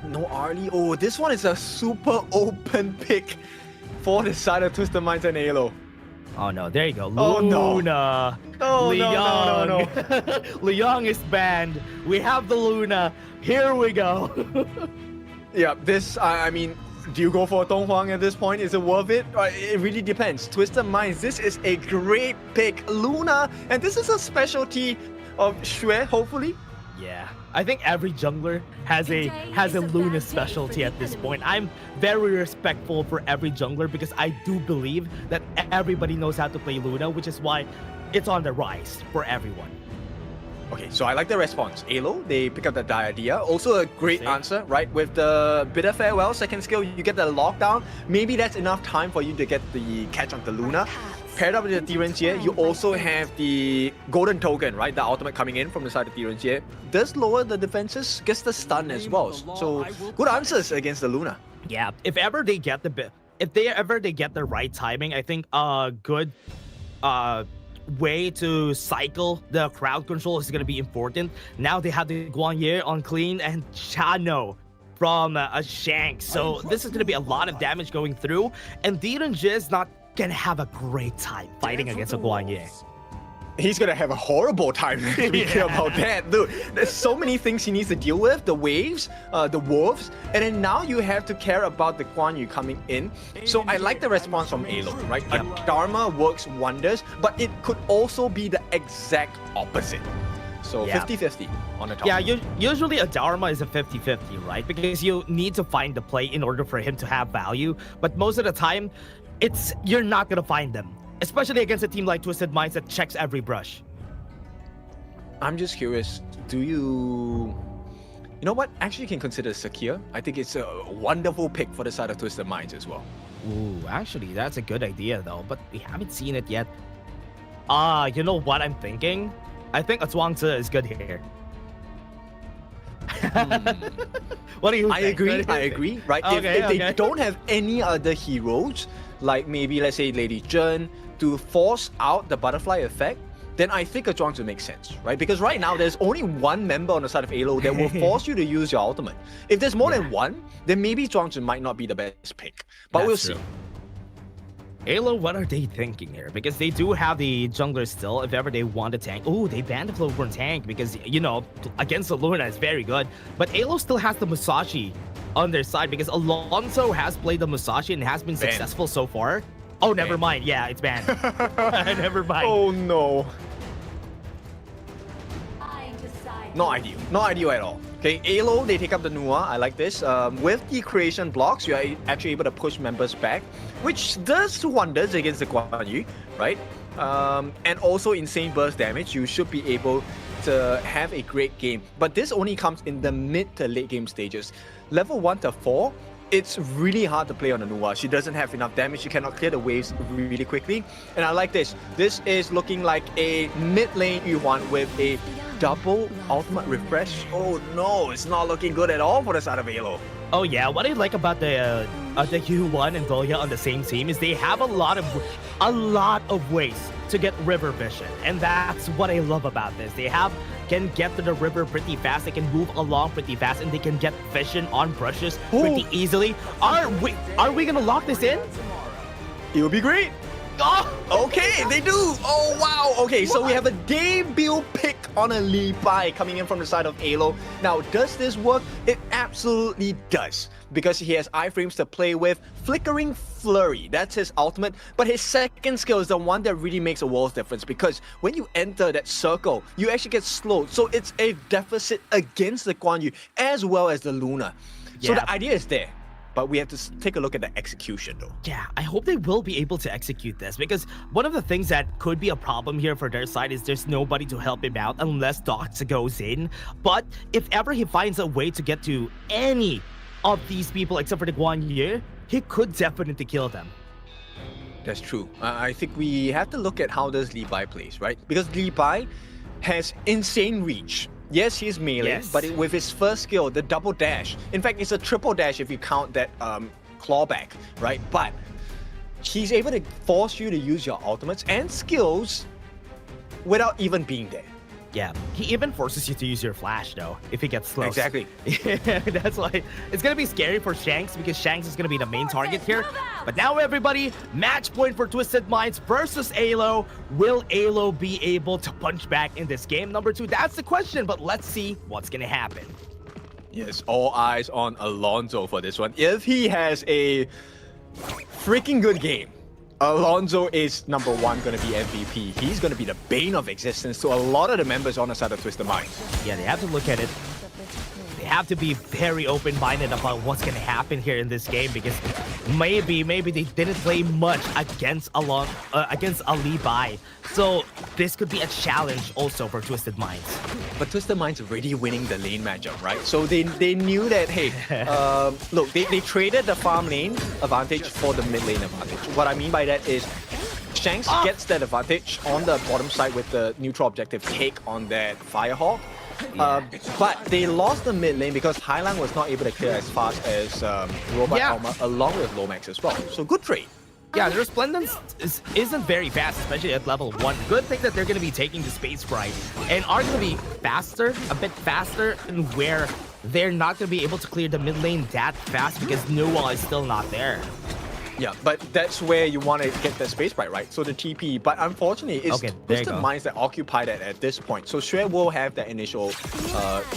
No Arlie. Oh, this one is a super open pick for the side of Twisted Minds and AYLO. Oh no, there you go. Oh, Luna. No. No. Liang is banned. We have the Luna. Here we go. Yeah, this, I mean, do you go for Dong Huang at this point? Is it worth it? It really depends. Twisted Minds, this is a great pick. Luna, and this is a specialty of Xue, hopefully. Yeah, I think every jungler has a Luna specialty at this point. I'm very respectful for every jungler because I do believe that everybody knows how to play Luna, which is why it's on the rise for everyone. Okay, so I like the response. AYLO, they pick up the idea. Also a great answer, right? With the Bitter Farewell, second skill, you get the lockdown. Maybe that's enough time for you to get the catch on the Luna. Paired up with the Direnzhie, you also have the Golden Token, right? The ultimate coming in from the side of Direnzhie. Does lower the defenses, gets the stun as well. So good answers against the Luna. Yeah, if ever they get the right timing, I think a good way to cycle the crowd control is going to be important. Now they have the Guanyin on clean and Chano from a Shank. So this is going to be a lot of damage going through. And Direnzhie is not going to have a great time fighting against a Guanyin. He's gonna have a horrible time speaking about that, dude. There's so many things he needs to deal with, the waves, the wolves, and then now you have to care about the Guan Yu coming in. So I like the response from AYLO, right? A Dharma works wonders, but it could also be the exact opposite. So 50-50 on the top. Yeah, usually a Dharma is a 50-50, right? Because you need to find the play in order for him to have value, but most of the time, you're not gonna find them. Especially against a team like Twisted Minds that checks every brush. I'm just curious, do you know what? Actually, you can consider Sakir. I think it's a wonderful pick for the side of Twisted Minds as well. Ooh, actually, that's a good idea though, but we haven't seen it yet. You know what I'm thinking? I think a Zhuangzi is good here. What do you think? I agree, right? If they don't have any other heroes, like maybe, let's say, Lady Zhen, to force out the butterfly effect, then I think a Zhuangzi makes sense, right? Because right now, there's only one member on the side of AYLO that will force you to use your ultimate. If there's more than one, then maybe Zhuangzi might not be the best pick. But we'll see. AYLO, what are they thinking here? Because they do have the jungler still, if ever they want to tank. Oh, they banned the Globin tank because, you know, against the Luna is very good. But AYLO still has the Musashi on their side because Alonso has played the Musashi and has been successful so far. Oh, never mind. Yeah, it's banned. Never mind. Oh, no. Not ideal. Not ideal at all. Okay, AYLO, they take up the Nua. I like this. With the creation blocks, you are actually able to push members back, which does wonders against the Guan Yu, right? And also insane burst damage. You should be able to have a great game. But this only comes in the mid to late game stages. Level 1 to 4, it's really hard to play on the Nua. She doesn't have enough damage. She cannot clear the waves really quickly. And I like this. This is looking like a mid lane Yuan with a double ultimate refresh. Oh no, it's not looking good at all for the side of AYLO. Oh yeah, what I like about the Yuan and Doya on the same team is they have a lot of ways to get river vision, and that's what I love about this. They can get to the river pretty fast, they can move along pretty fast, and they can get vision on brushes pretty easily. Are we gonna lock this in? It would be great. Okay, they do. Oh, wow. Okay, so we have a debut pick on a Levi coming in from the side of AYLO. Now, does this work? It absolutely does, because he has iframes to play with. Flickering Flurry, that's his ultimate, but his second skill is the one that really makes a world's difference, because when you enter that circle, you actually get slowed. So it's a deficit against the Guan Yu as well as the Luna. So the idea is there. But we have to take a look at the execution though. Yeah, I hope they will be able to execute this, because one of the things that could be a problem here for their side is there's nobody to help him out unless Doxa goes in. But if ever he finds a way to get to any of these people except for the Guan Yu, he could definitely kill them. That's true. I think we have to look at how does Levi plays, right? Because Levi has insane reach. Yes, he's melee, but with his first skill, the double dash. In fact, it's a triple dash if you count that clawback, right? But he's able to force you to use your ultimates and skills without even being there. Yeah, he even forces you to use your flash though, if he gets slow. Exactly. Yeah, that's why it's gonna be scary for Shanks, because Shanks is gonna be the main target here. But now everybody, match point for Twisted Minds versus AYLO. Will AYLO be able to punch back in this game? Number 2, that's the question, but let's see what's gonna happen. Yes, all eyes on Alonso for this one. If he has a freaking good game, Alonso is #1 going to be MVP. He's going to be the bane of existence to a lot of the members on the side of Twisted Minds. Yeah, they have to look at it. They have to be very open-minded about what's going to happen here in this game, because maybe they didn't play much against a Levi. So this could be a challenge also for Twisted Minds. But Twisted Minds already winning the lane matchup, right? So they knew that, hey, look, they traded the farm lane advantage for the mid lane advantage. What I mean by that is Shanks gets that advantage on the bottom side with the neutral objective take on that Firehawk. But they lost the mid lane because Highland was not able to clear as fast as Robot Alma along with Lomax as well. So good trade. Yeah, their Resplendence isn't very fast, especially at level 1. Good thing that they're going to be taking the Space Sprite and are going to be faster, a bit faster, and where they're not going to be able to clear the mid lane that fast because Nuwa is still not there. Yeah, but that's where you want to get the Space Sprite, right? So the TP, but unfortunately, it's Twisted Minds that occupy that at this point. So Xue will have that initial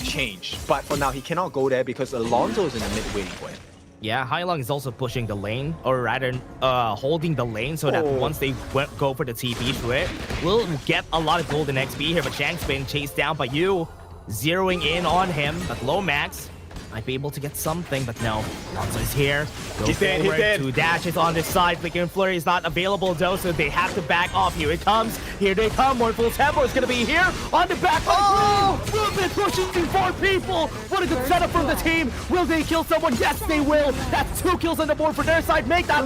change, but for now, he cannot go there because Alonso is in the mid waiting for him. Yeah, Hailong is also pushing the lane, or rather holding the lane, so that once they go for the TP, Xue will get a lot of golden XP here, but Shank's being chased down by you, zeroing in on him, but Lomax might be able to get something, but no. Alonso is here. Go forward. 2 dashes on this side. Flickering Flurry is not available though, so they have to back off. Here it comes. Here they come. Mournful Tempo is going to be here on the back line. Globin pushing 4 people. What a good setup from the team. Will they kill someone? Yes, they will. That's 2 kills on the board for their side. Make that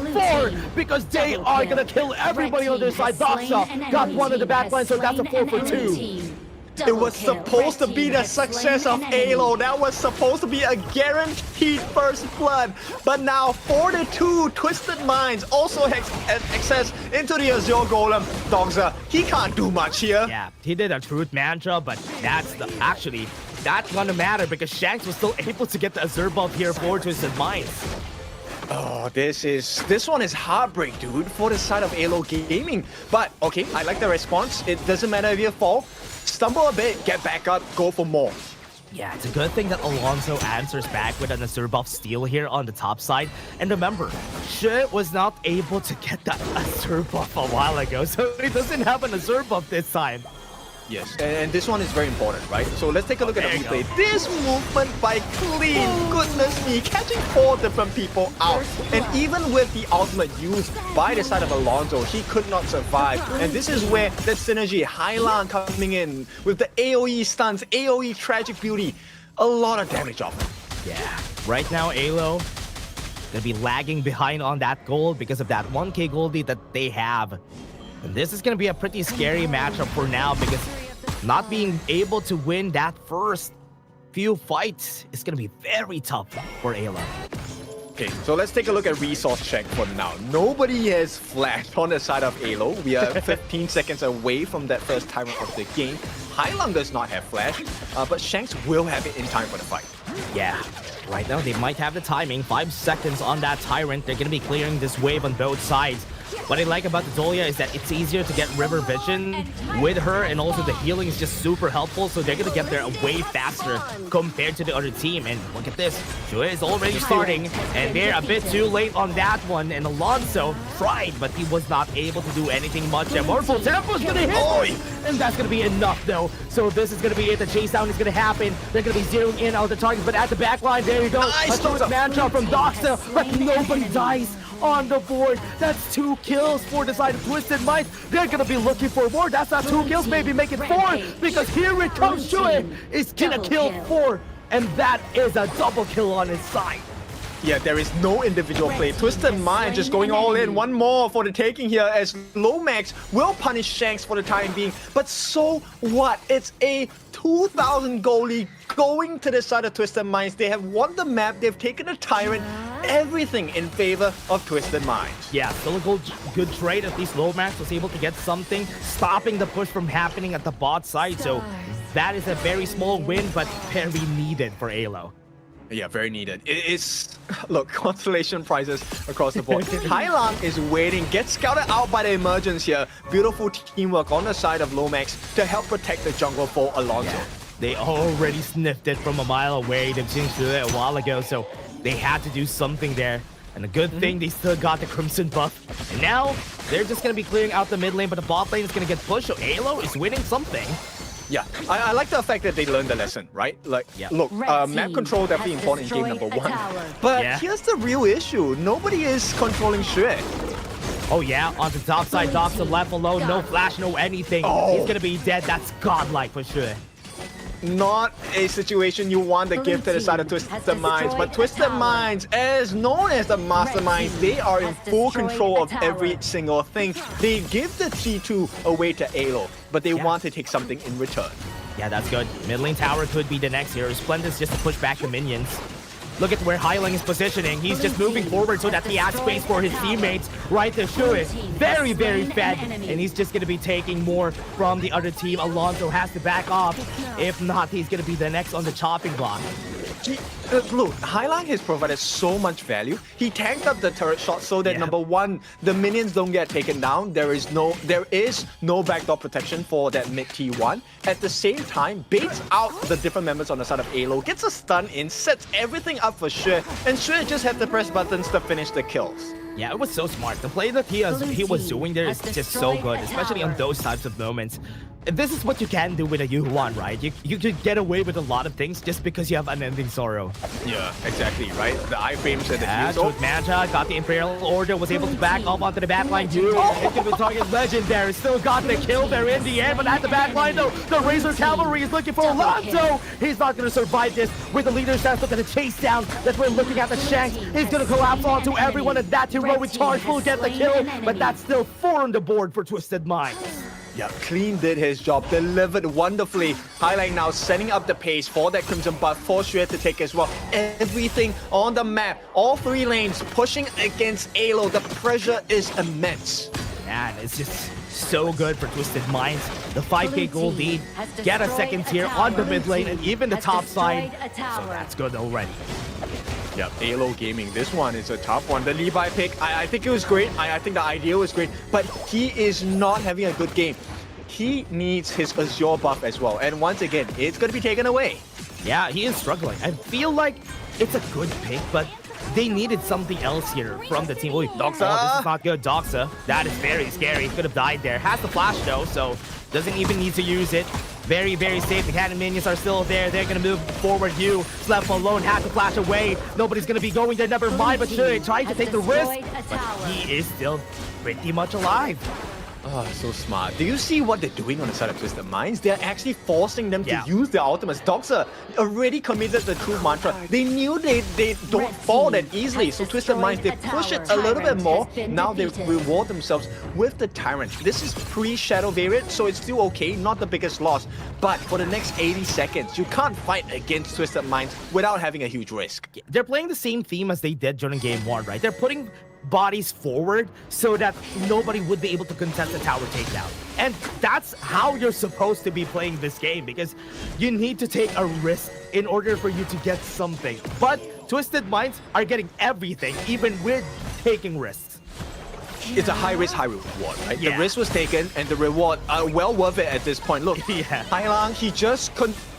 4 because they are going to kill everybody on their side. Doxa got 1 on the back line, so that's a 4 for 2. It was supposed to be the success of AYLO. That was supposed to be a guaranteed first blood. But now 42 Twisted Minds also has access into the Azure Golem. Doxa, he can't do much here. Yeah, he did a Truth Mantra, but that's gonna matter because Shanks was still able to get the Azure buff here for Twisted Minds. Oh, this one is heartbreak, dude, for the side of AYLO Gaming. But okay, I like the response. It doesn't matter if you fall. Stumble a bit, get back up, go for more. Yeah, it's a good thing that Alonso answers back with an Azure buff steal here on the top side. And remember, Xue was not able to get that Azure buff a while ago, so he doesn't have an Azure buff this time. Yes, and this one is very important, right? So let's take a look at the replay. This movement by Clean, goodness me, catching 4 different people out. And even with the ultimate used by the side of Alonso, he could not survive. And this is where the synergy, Highland coming in with the AoE stunts, AoE Tragic Beauty, a lot of damage off him. Yeah, right now AYLO gonna be lagging behind on that gold because of that 1k gold lead that they have. And this is going to be a pretty scary matchup for now because not being able to win that first few fights is going to be very tough for AYLO. Okay, so let's take a look at resource check for now. Nobody has flashed on the side of AYLO. We are 15 seconds away from that first tyrant of the game. Highland does not have flash, but Shanks will have it in time for the fight. Yeah, right now they might have the timing. 5 seconds on that tyrant. They're going to be clearing this wave on both sides. What I like about the Zolia is that it's easier to get River Vision with her, and also the healing is just super helpful, so they're gonna get there way faster compared to the other team. And look at this, Shue is already starting, and they're a bit too late on that one, and Alonso tried, but he was not able to do anything much. And Mortal Tempo's gonna hit, and that's gonna be enough though. So this is gonna be it, the chase down is gonna happen. They're gonna be zeroing in on the targets, but at the back line, there you go. Nice, a short man shot from Doxa, but nobody dies on the board. That's 2 kills for the side of Twisted Minds. They're gonna be looking for more. That's not 2 kills, maybe make it 4, because here it comes. Shue is gonna kill 4, and that is a double kill on his side. Yeah, there is no individual play. Twisted Mind just going all in. One more for the taking here as Lomax will punish Shanks for the time being. But so what? It's a 2,000 goalie going to the side of Twisted Minds. They have won the map. They've taken the Tyrant. Everything in favor of Twisted Minds. Yeah, still a good trade. At least Lomax was able to get something, stopping the push from happening at the bot side. So that is a very small win, but very needed for AYLO. Yeah, very needed. It is, look, consolation prizes across the board. Hailang is waiting, gets scouted out by the emergence here. Beautiful teamwork on the side of Lomax to help protect the jungle for Alonso. Yeah. They already sniffed it from a mile away. They've seen through it a while ago, so they had to do something there. And a good thing they still got the Crimson buff. And now they're just going to be clearing out the mid lane, but the bot lane is going to get pushed, so AYLO is winning something. Yeah, I like the fact that they learned the lesson, right? Like, look, map control definitely important in game number 1. But here's the real issue. Nobody is controlling Shue. Oh yeah, on the top side, Doxa left alone, no flash, no anything. He's gonna be dead. That's godlike for Shue. Not a situation you want to give to the side of Twisted Minds, but Twisted Minds, as known as the masterminds, they are in full control of every single thing. They give the T2 away to AYLO, but they want to take something in return. Yeah, that's good. Mid lane tower could be the next here. Splendid's just to push back the minions. Look at where Hailang is positioning. He's just moving forward so that he has space for his teammates. Right there, Shue. Very, very fed. And he's just going to be taking more from the other team. Alonso has to back off. If not, he's going to be the next on the chopping block. Look, Hailang has provided so much value. He tanked up the turret shot so that number 1, the minions don't get taken down. There is no backdoor protection for that mid T1. At the same time, baits out the different members on the side of AYLO, gets a stun in, sets everything up for Shue, and Shue just have to press buttons to finish the kills. Yeah, it was so smart. The play that he was doing there is just so good, especially on those types of moments. This is what you can do with a Yuhuan, right? You could get away with a lot of things just because you have Unending Sorrow. Yeah, exactly, right? The iframes and the heals. With Manja, got the Imperial Order, was able to back off onto the backline too. It could be target legendary, still got the kill there in the end, but at the backline though, the Razor Cavalry is looking for Alonso. He's not going to survive this with the leader stance. Look at the chase down that we're looking at. The Shanks is going to collapse onto everyone, and that heroic charge will get the kill, but that's still 4 on the board for Twisted Minds. Yeah, Clean did his job, delivered wonderfully. Hailang now setting up the pace for that Crimson buff for Shue to take as well. Everything on the map, all 3 lanes pushing against AYLO. The pressure is immense. Man, it's just so good for Twisted Minds. The 5k gold lead, get a second tier on the mid lane and even the top side. So that's good already. Yep, AYLO Gaming. This one is a tough one. The Levi pick, I think it was great. I think the idea was great, but he is not having a good game. He needs his Azure buff as well. And once again, it's going to be taken away. Yeah, he is struggling. I feel like it's a good pick, but they needed something else here from the team. Doxa. Oh, this is not good. Doxa. That is very scary. He could have died there. Has the flash though, so doesn't even need to use it. Very, very safe. The cannon minions are still there. They're going to move forward. Yu left alone, has to flash away. Nobody's going to be going there. Never mind, but Shue tried to take the risk. But he is still pretty much alive. Oh, so smart. Do you see what they're doing on the side of Twisted Minds? They're actually forcing them to use their ultimates. Doxa already committed the true mantra. They knew they don't fall that easily. So Twisted Minds, they push it a little bit more. Now they reward themselves with the Tyrant. This is pre-Shadow variant, so it's still okay. Not the biggest loss. But for the next 80 seconds, you can't fight against Twisted Minds without having a huge risk. They're playing the same theme as they did during Game 1, right? They're putting bodies forward so that nobody would be able to contest the tower takedown. And that's how you're supposed to be playing this game, because you need to take a risk in order for you to get something. But Twisted Minds are getting everything, even with taking risks. it's a high risk, high reward, right? Yeah. The risk was taken and the reward are well worth it at this point. Look, Hailang, he just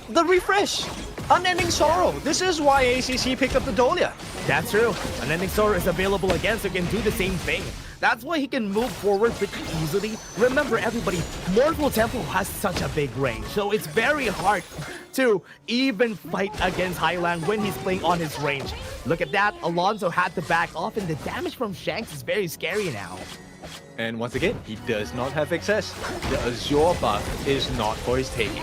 the refresh. Unending Sorrow. This is why ACC picked up the Dolia. That's true. Unending Sorrow is available again, so he can do the same thing. That's why he can move forward pretty easily. Remember, everybody, Mortal Temple has such a big range, so it's very hard to even fight against Hailang when he's playing on his range. Look at that. Alonso had to back off, and the damage from Shanks is very scary now. And once again, he does not have access. The Azure buff is not for his taking.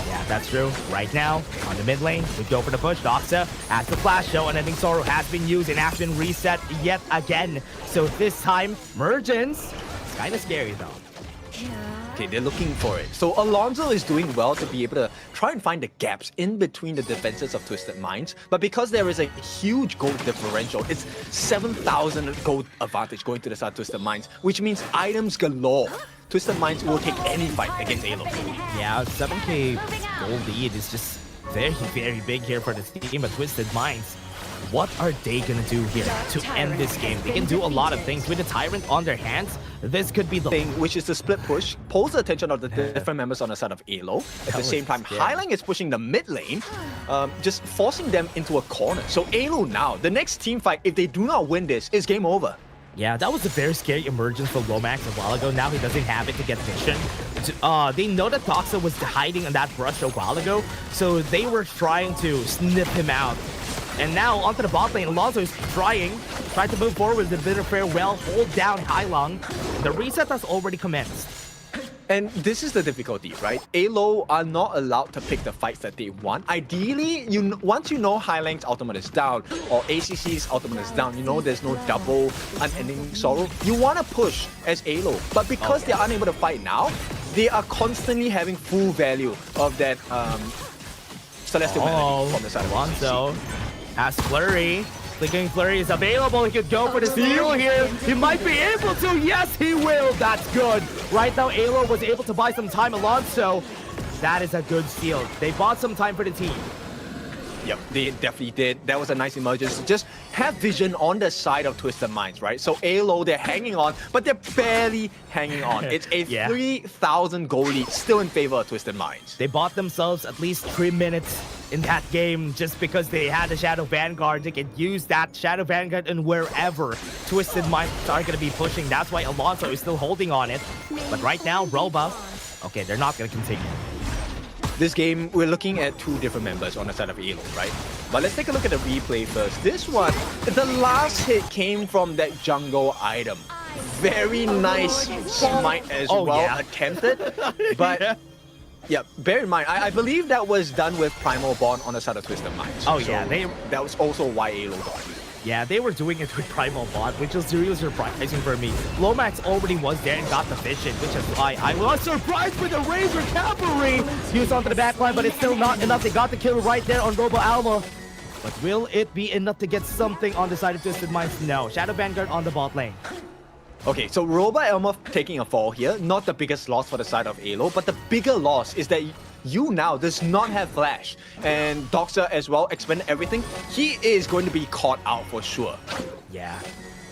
Yeah, that's true. Right now, on the mid lane, we go for the push. Doxa has the flash show. Unending Sorrow has been used and has been reset yet again. So this time, Mergence. It's kind of scary though. Okay, they're looking for it. So Alonso is doing well to be able to try and find the gaps in between the defenses of Twisted Minds. But because there is a huge gold differential, it's 7,000 gold advantage going to the side of Twisted Minds, which means items galore. Twisted Minds will take any fight against AYLO. Yeah, 7k gold lead is just very, very big here for this team of Twisted Minds. What are they gonna do here to end this game? They can do a lot of things. With the Tyrant on their hands, this could be the thing, which is the split push, pulls the attention of the different members on the side of AYLO. At the same time, Hailang is pushing the mid lane, just forcing them into a corner. So AYLO now, the next team fight, if they do not win this, is game over. Yeah, that was a very scary emergence for Lomax a while ago. Now he doesn't have it to get vision. They know that Doxa was hiding in that brush a while ago, so they were trying to snip him out. And now onto the bot lane, Alonso is trying to move forward with a bit of farewell, hold down Hailang. The reset has already commenced. And this is the difficulty, right? AYLO are not allowed to pick the fights that they want. Ideally, once you know Hailang's ultimate is down or ACC's ultimate is down, you know there's no double Unending Sorrow. You want to push as AYLO, but because they're unable to fight now, they are constantly having full value of that Celestial Melody from the side of Alonso has Flurry. Thinking Flurry is available. He could go for the steal here. He might be able to. Yes, he will. That's good. Right now, AYLO was able to buy some time. Alonso, that is a good steal. They bought some time for the team. Yep, they definitely did. That was a nice emergence. Just have vision on the side of Twisted Minds, right? So AYLO, they're hanging on, but they're barely hanging on. It's a 3,000 goal lead, still in favor of Twisted Minds. They bought themselves at least 3 minutes in that game just because they had a Shadow Vanguard. They could use that Shadow Vanguard and wherever Twisted Minds are going to be pushing. That's why Alonso is still holding on it. But right now, Roba, okay, they're not going to continue. This game, we're looking at two different members on the side of AYLO, right? But let's take a look at the replay first. This one, the last hit came from that jungle item. Very nice smite as well attempted. But yeah, bear in mind, I believe that was done with Primal Bond on the side of Twisted Minds. Oh so yeah, that was also why AYLO got it. Yeah, they were doing it with Primal Bond, which was really surprising for me. Lomax already was there and got the vision, which is why I was surprised with the Razor Cavalry used onto the backline, but it's still not enough. They got the kill right there on Robo Alma. But will it be enough to get something on the side of Twisted Minds? No. Shadow Vanguard on the bot lane. Okay, so Roba Elma taking a fall here, not the biggest loss for the side of AYLO, but the bigger loss is that you now does not have Flash. And Doxa as well, expended everything. He is going to be caught out for sure. Yeah,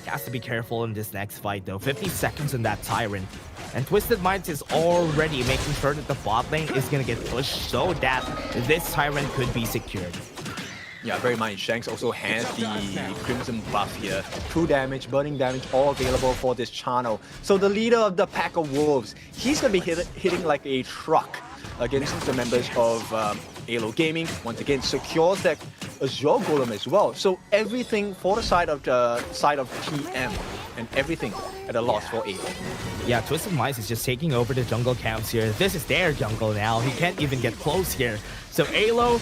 he has to be careful in this next fight though. 50 seconds on that Tyrant. And Twisted Minds is already making sure that the bot lane is going to get pushed so that this Tyrant could be secured. Yeah, bear in mind, Shanks also has the Crimson buff here. True damage, burning damage, all available for this channel. So the leader of the pack of wolves, he's going to be hitting like a truck against the members of AYLO Gaming. Once again, secures that Azure Golem as well. So everything for the side of TM and everything at a loss for AYLO. Yeah, Twisted Minds is just taking over the jungle camps here. This is their jungle now. He can't even get close here. So AYLO,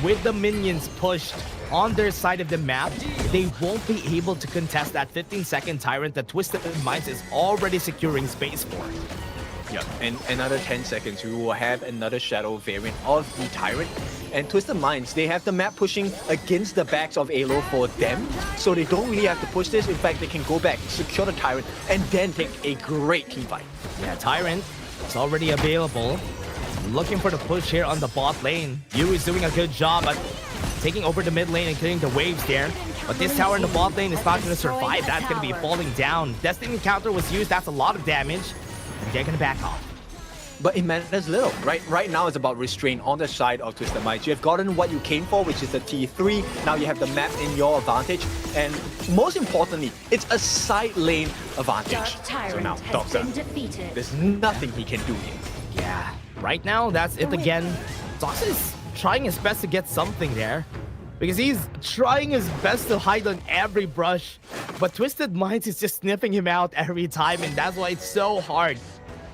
with the minions pushed on their side of the map, they won't be able to contest that 15-second Tyrant that Twisted Minds is already securing space for. Yeah, and another 10 seconds, we will have another Shadow variant of the Tyrant. And Twisted Minds, they have the map pushing against the backs of AYLO for them, so they don't really have to push this. In fact, they can go back, secure the Tyrant, and then take a great team fight. Yeah, Tyrant is already available. Looking for the push here on the bot lane. Yu is doing a good job at taking over the mid lane and clearing the waves there. But this tower in the bot lane is not going to survive. That's going to be falling down. Destiny counter was used. That's a lot of damage. And they're going to back off. But it matters little, right? Right now it's about restraint on the side of Twisted Minds. You have gotten what you came for, which is the T3. Now you have the map in your advantage. And most importantly, it's a side lane advantage. So now, Doctor, there's nothing he can do here. Yeah, right now, that's it again. Doctor is trying his best to get something there. Because he's trying his best to hide on every brush. But Twisted Minds is just sniffing him out every time. And that's why it's so hard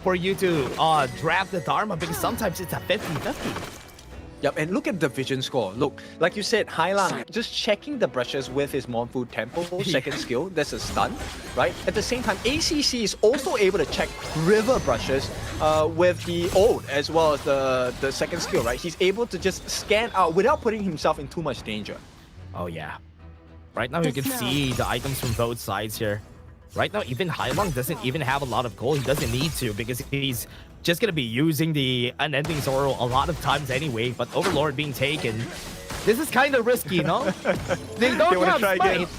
for you to draft the Dharma, because sometimes it's a 50-50. Yep, and look at the vision score. Look, like you said, Hailan just checking the brushes with his Monfu Temple, second skill, that's a stun, right? At the same time, ACC is also able to check river brushes with the ult as well as the second skill, right? He's able to just scan out without putting himself in too much danger. Oh yeah. Right now you can see the items from both sides here. Right now, even Hailong doesn't even have a lot of gold. He doesn't need to because he's just going to be using the Unending Sorrow a lot of times anyway. But Overlord being taken, this is kind of risky, no? They don't have Smite.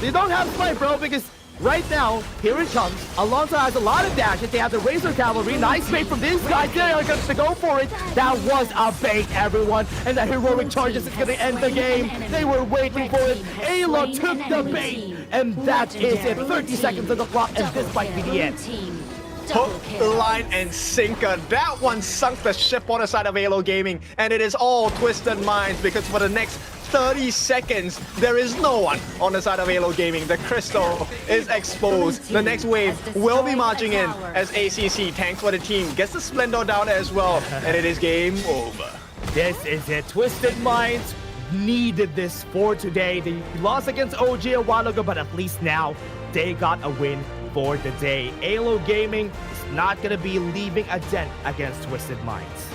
They don't have Smite, bro, because right now, here it comes. Alonso has a lot of dashes. They have the Razor Cavalry. Nice bait from these guys. They are going to go for it. That was a bait, everyone. And the heroic charges is going to end the game. They were waiting for it. AYLO took the bait. And that is it. 30 seconds on the clock, and this might be the end. Hook, line, and sinker. That one sunk the ship on the side of AYLO Gaming. And it is all Twisted Minds, because for the next 30 seconds, there is no one on the side of AYLO Gaming. The crystal is exposed. The next wave will be marching in as ACC tanks for the team. Gets the Splendor down as well. And it is game over. This is it. Twisted Minds needed this for today. They lost against OG a while ago, but at least now they got a win for the day. AYLO Gaming is not going to be leaving a dent against Twisted Minds.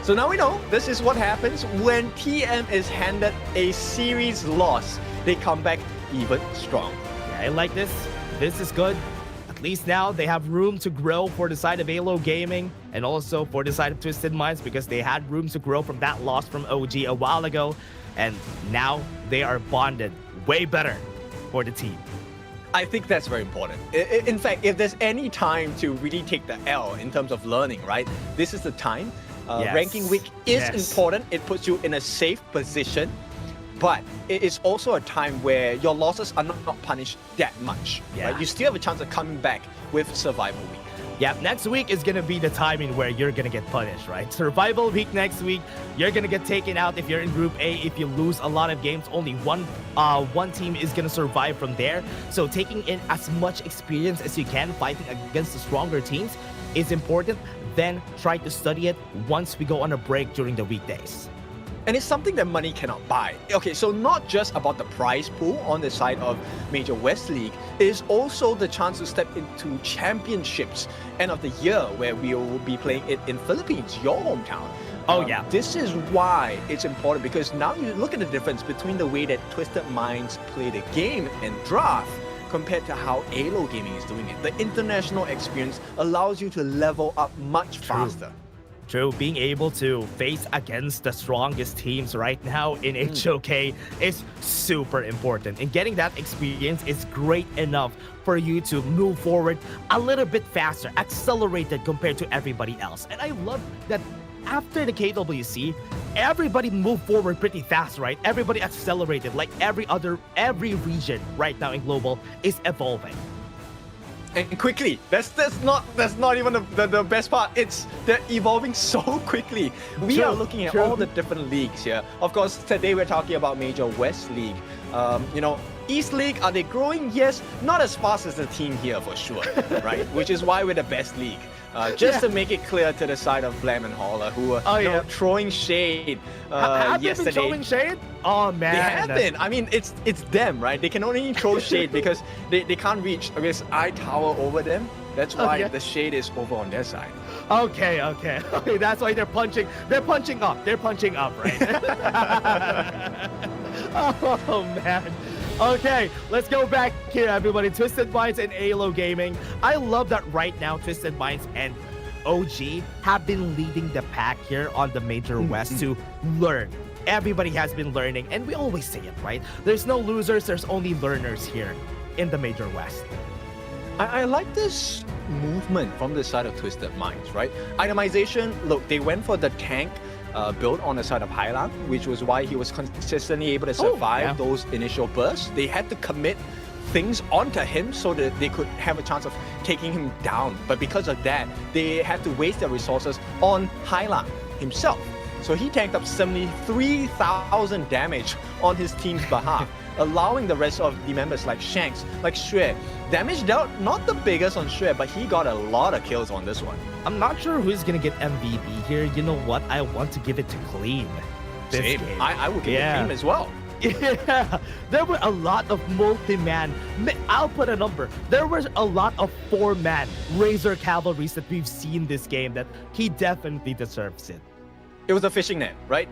So now we know this is what happens when TM is handed a series loss. They come back even strong. Yeah, I like this. This is good. At least now they have room to grow for the side of AYLO Gaming and also for the side of Twisted Minds, because they had room to grow from that loss from OG a while ago. And now they are bonded way better for the team. I think that's very important. In fact, if there's any time to really take the L in terms of learning, right? This is the time. Yes. Ranking week is important. It puts you in a safe position. But it is also a time where your losses are not punished that much. Yeah. Right? You still have a chance of coming back with Survival Week. Yeah, next week is going to be the timing where you're going to get punished, right? Survival week next week, you're going to get taken out if you're in Group A. If you lose a lot of games, only one team is going to survive from there. So taking in as much experience as you can fighting against the stronger teams is important. Then try to study it once we go on a break during the weekdays. And it's something that money cannot buy. Okay, so not just about the prize pool on the side of Major West League, it is also the chance to step into championships end of the year, where we will be playing it in Philippines, your hometown. Oh yeah. This is why it's important, because now you look at the difference between the way that Twisted Minds play the game and draft compared to how AYLO Gaming is doing it. The international experience allows you to level up much faster. True, being able to face against the strongest teams right now in HOK is super important. And getting that experience is great enough for you to move forward a little bit faster, accelerated compared to everybody else. And I love that after the KWC, everybody moved forward pretty fast, right? Everybody accelerated, like every region right now in Global is evolving. And quickly. That's not even the best part. They're evolving so quickly. We are looking at all the different leagues here. Of course, today we're talking about Major West League. East League, are they growing? Yes, not as fast as the team here for sure, right? Which is why we're the best league. Just to make it clear to the side of Blam and Holler, who are throwing shade have yesterday. They been throwing shade? Oh man, they have been. I mean, it's them, right? They can only throw shade because they can't reach. I guess I tower over them. That's why the shade is over on their side. Okay. That's why they're punching. They're punching up. They're punching up, right? Oh man. Okay, let's go back here, everybody. Twisted Minds and AYLO Gaming. I love that right now Twisted Minds and OG have been leading the pack here on the Major West to learn everybody has been learning, and we always say it, right? There's no losers, there's only learners here in the Major West. I like this movement from the side of Twisted Minds, right? Itemization, look, they went for the tank build on the side of Highland, which was why he was consistently able to survive those initial bursts. They had to commit things onto him so that they could have a chance of taking him down. But because of that, they had to waste their resources on Highland himself. So he tanked up 73,000 damage on his team's behalf, allowing the rest of the members like Shanks, like Xue. Damage dealt, not the biggest on Xue, but he got a lot of kills on this one. I'm not sure who's gonna get MVP here. You know what? I want to give it to Clean. Same. I would give it to him as well. Yeah, there were a lot of multi-man. I'll put a number. There was a lot of 4-man Razor Cavalries that we've seen this game that he definitely deserves it. It was a fishing net, right?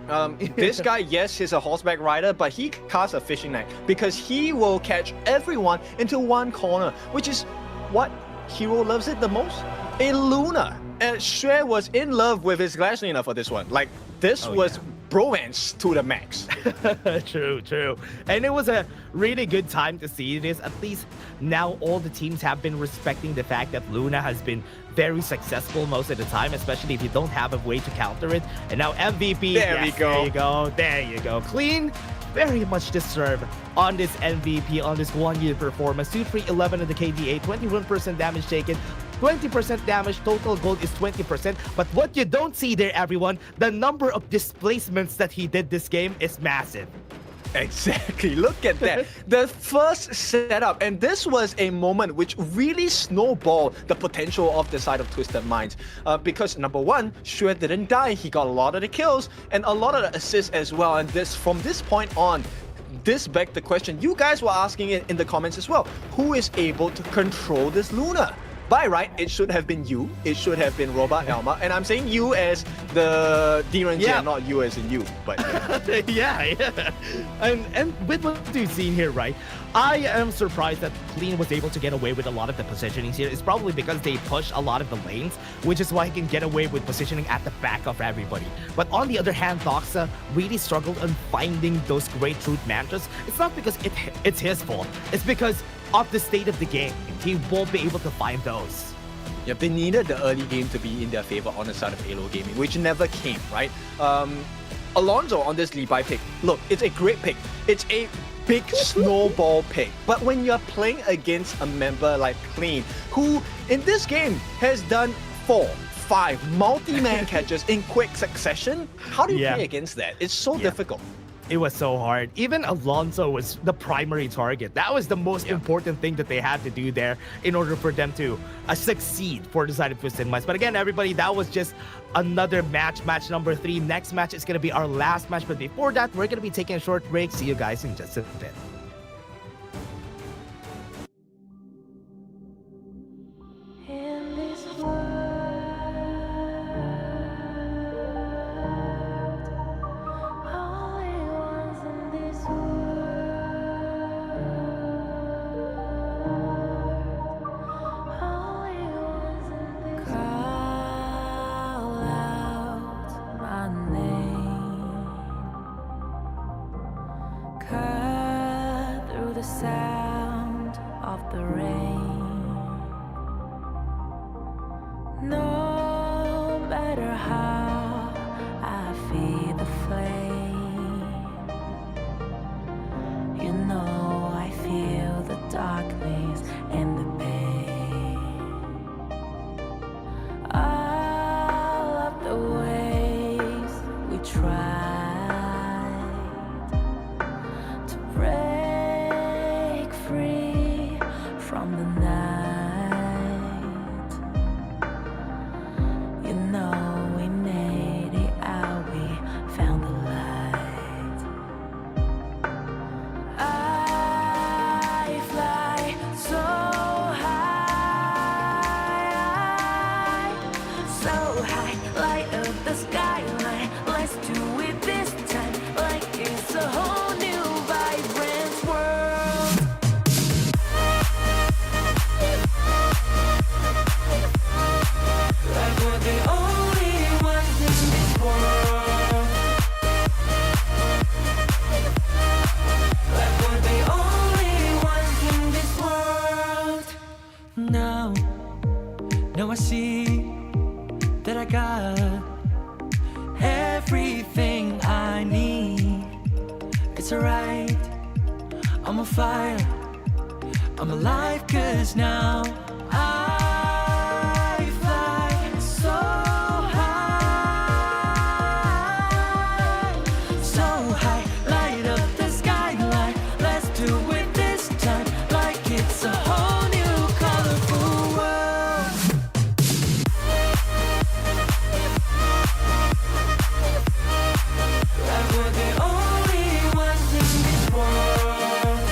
This guy, yes, he's a horseback rider, but he casts a fishing net because he will catch everyone into one corner, which is what Hero loves it the most. A Luna. And Xue was in love with his Glaslina for this one. Like, this was bromance to the max. True. And it was a really good time to see this. At least now all the teams have been respecting the fact that Luna has been very successful most of the time, especially if you don't have a way to counter it. And now MVP. There we go. There you go. Clean. Very much deserved on this MVP, on this 1-year performance. 2-3-11 in the KDA, 21% damage taken, 20% damage, total gold is 20%. But what you don't see there, everyone, the number of displacements that he did this game is massive. Exactly, look at that. The first setup, and this was a moment which really snowballed the potential of the side of Twisted Minds. Because number one, Xue didn't die, he got a lot of the kills and a lot of the assists as well. And from this point on, this begged the question, you guys were asking it in the comments as well, who is able to control this Luna? By right, it should have been you. It should have been Robot Elma. And I'm saying you as the D-Ranger, not you as in you. But yeah. And with what we've seen here, right? I am surprised that Clean was able to get away with a lot of the positionings here. It's probably because they push a lot of the lanes, which is why he can get away with positioning at the back of everybody. But on the other hand, Doxa really struggled on finding those great truth mantras. It's not because it's his fault. It's because of the state of the game. He won't be able to find those. Yep, they needed the early game to be in their favor on the side of AYLO Gaming, which never came, right? Alonso on this Levi pick, look, it's a great pick. It's a big snowball pick. But when you're playing against a member like Clean, who in this game has done 4, 5 multi-man catches in quick succession, how do you play against that? It's so difficult. It was so hard. Even Alonso was the primary target. That was the most important thing that they had to do there in order for them to succeed for the side of Twisted Minds. But again, everybody, that was just another match number 3. Next match is going to be our last match. But before that, we're going to be taking a short break. See you guys in just a bit. got everything I need. It's alright, I'm on fire, I'm alive, 'cause now I fly so high, so high. Light up the skyline, let's do it this time, like it's a whole new colorful world. Like we're the only ones in this world.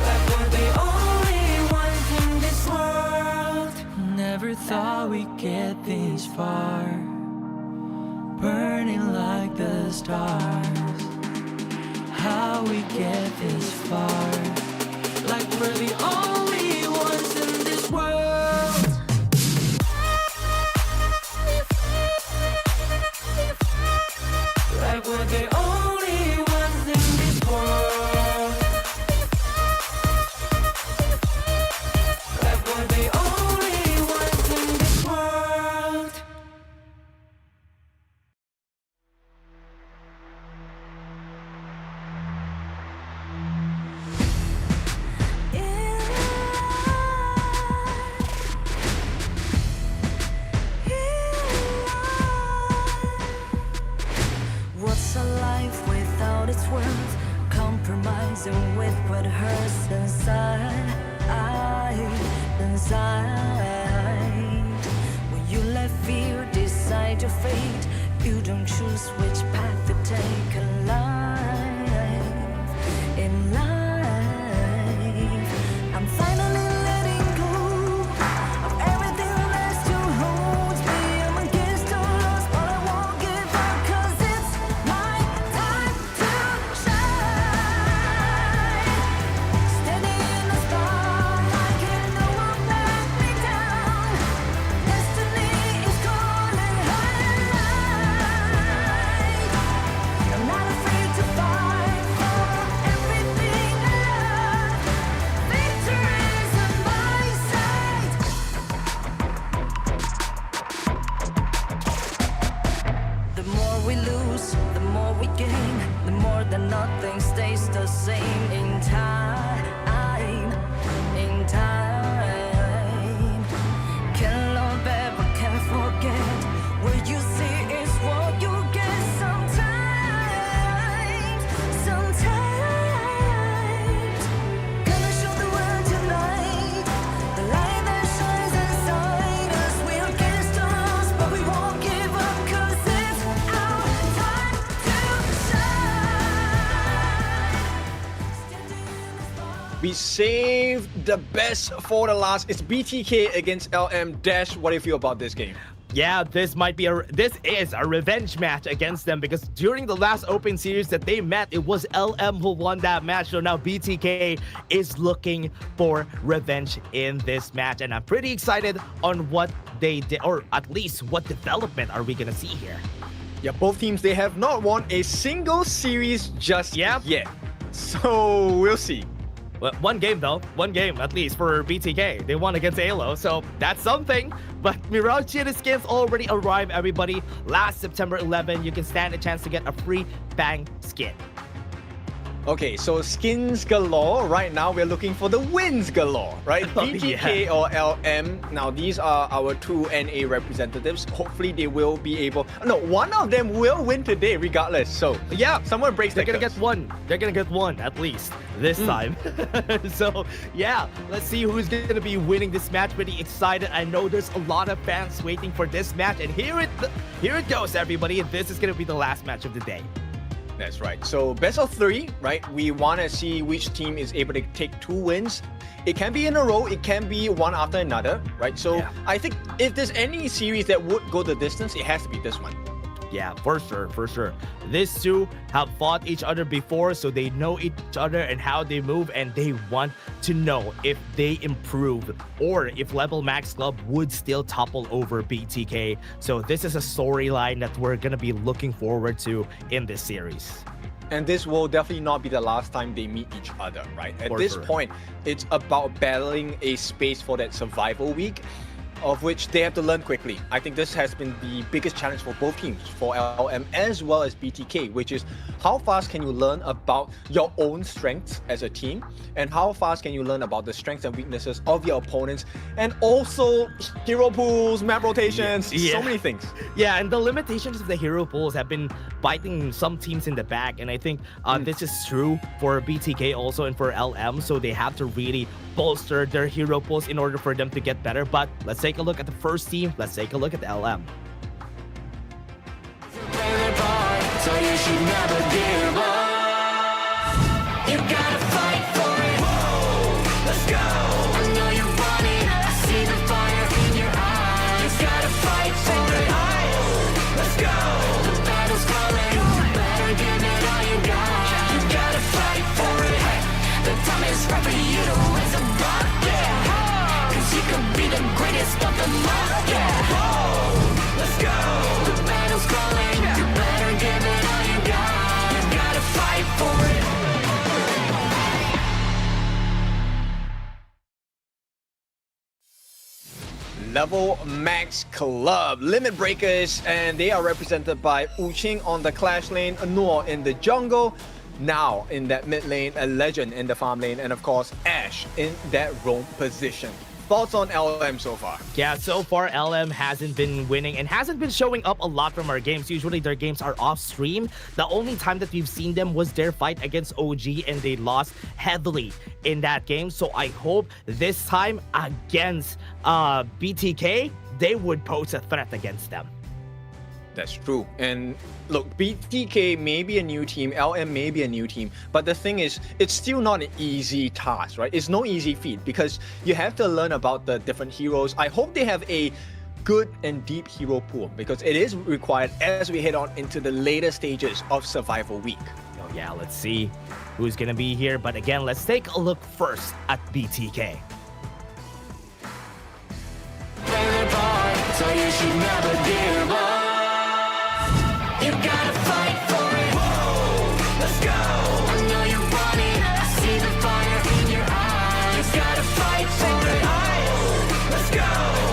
Like we're the only ones in this world. Never thought we'd get this far, burning like the stars. How we get this far, like we're the only ones in this world. Like we're the only ones in this world. Like we're the only ones in this world. What's a life without its worth? Compromising with what hurts inside. When you let fear decide your fate, you don't choose which path to take in life. In life, I'm finally letting go of everything that still holds me. I'm against all odds, but I won't give up, 'cause it's my time to shine. Standing in the spotlight, and no one let me down. Destiny is calling high and light. I'm not afraid to fight for everything I love. Victory's on my side. The more we lose, the more we gain. The more that nothing stays the same in time. In time. Can't love ever, can't forget. What you see is what you get sometimes. Sometimes. Gonna show the world tonight. The light that shines inside us. We're against the odds, but we won't give up, 'cause it's our time to shine. We saved the best for the last. It's BTK against LM. Dash, what do you feel about this game? Yeah, this is a revenge match against them, because during the last open series that they met, it was LM who won that match. So now BTK is looking for revenge in this match, and I'm pretty excited on what they did, or at least what development are we gonna see here. Yeah, both teams, they have not won a single series just yet. So we'll see. Well, one game though, one game at least for BTK. They won against AYLO, so that's something. But Mirage Cheetah skins already arrived, everybody. Last September 11, you can stand a chance to get a free Bang skin. Okay, so skins galore. Right now, we're looking for the wins galore, right? BTK or LM. Now, these are our two NA representatives. Hopefully, they will be able... No, one of them will win today, regardless. So, yeah, someone breaks They're the gonna curse. get one. They're gonna get one, at least, this time. So, yeah, let's see who's gonna be winning this match. Pretty excited. I know there's a lot of fans waiting for this match. And here it goes, everybody. This is gonna be the last match of the day. That's right. So best of 3, right? We want to see which team is able to take 2 wins. It can be in a row. It can be one after another, right? So I think if there's any series that would go the distance, it has to be this one. Yeah, for sure, for sure. These two have fought each other before, so they know each other and how they move, and they want to know if they improve or if Level Max Club would still topple over BTK. So this is a storyline that we're gonna be looking forward to in this series. And this will definitely not be the last time they meet each other, right? At this point, it's about battling a space for that survival week. of which they have to learn quickly. I think this has been the biggest challenge for both teams, for LM as well as BTK, which is how fast can you learn about your own strengths as a team, and how fast can you learn about the strengths and weaknesses of your opponents, and also hero pools, map rotations, so many things. Yeah, and the limitations of the hero pools have been biting some teams in the back, and I think this is true for BTK also and for LM, so they have to really bolster their hero pools in order for them to get better. But let's take a look at the first team. Let's take a look at the LM. So you should never give up. You gotta fight for it. Whoa, let's go. I know you want it. I see the fire in your eyes. You gotta fight for it. Let's go. The battle's calling. You better give it all you got. You gotta fight for it. The time is right for you to raise a bar. Yeah. Cause you could be the greatest of them all. Yeah. Whoa, let's go. The battle's calling. You better give it all you got. You gotta fight for it. Level Max Club, Limit Breakers, and they are represented by Wuqing on the Clash lane, Noor in the jungle, now in that mid lane, a Legend in the farm lane, and of course Ashe in that roam position. Thoughts on LM so far? Yeah, so far LM hasn't been winning and hasn't been showing up a lot from our games. Usually their games are off stream. The only time that we've seen them was their fight against OG, and they lost heavily in that game. So I hope this time against BTK, they would pose a threat against them. That's true. And look, BTK may be a new team, LM may be a new team, but the thing is, it's still not an easy task, right? It's no easy feat because you have to learn about the different heroes. I hope they have a good and deep hero pool because it is required as we head on into the later stages of Survival Week. Oh yeah, let's see who's gonna be here. But again, let's take a look first at BTK. So you should never give up. You gotta fight for it. Whoa, let's go. I know you want it. I see the fire in your eyes. You gotta fight for it. Let's go.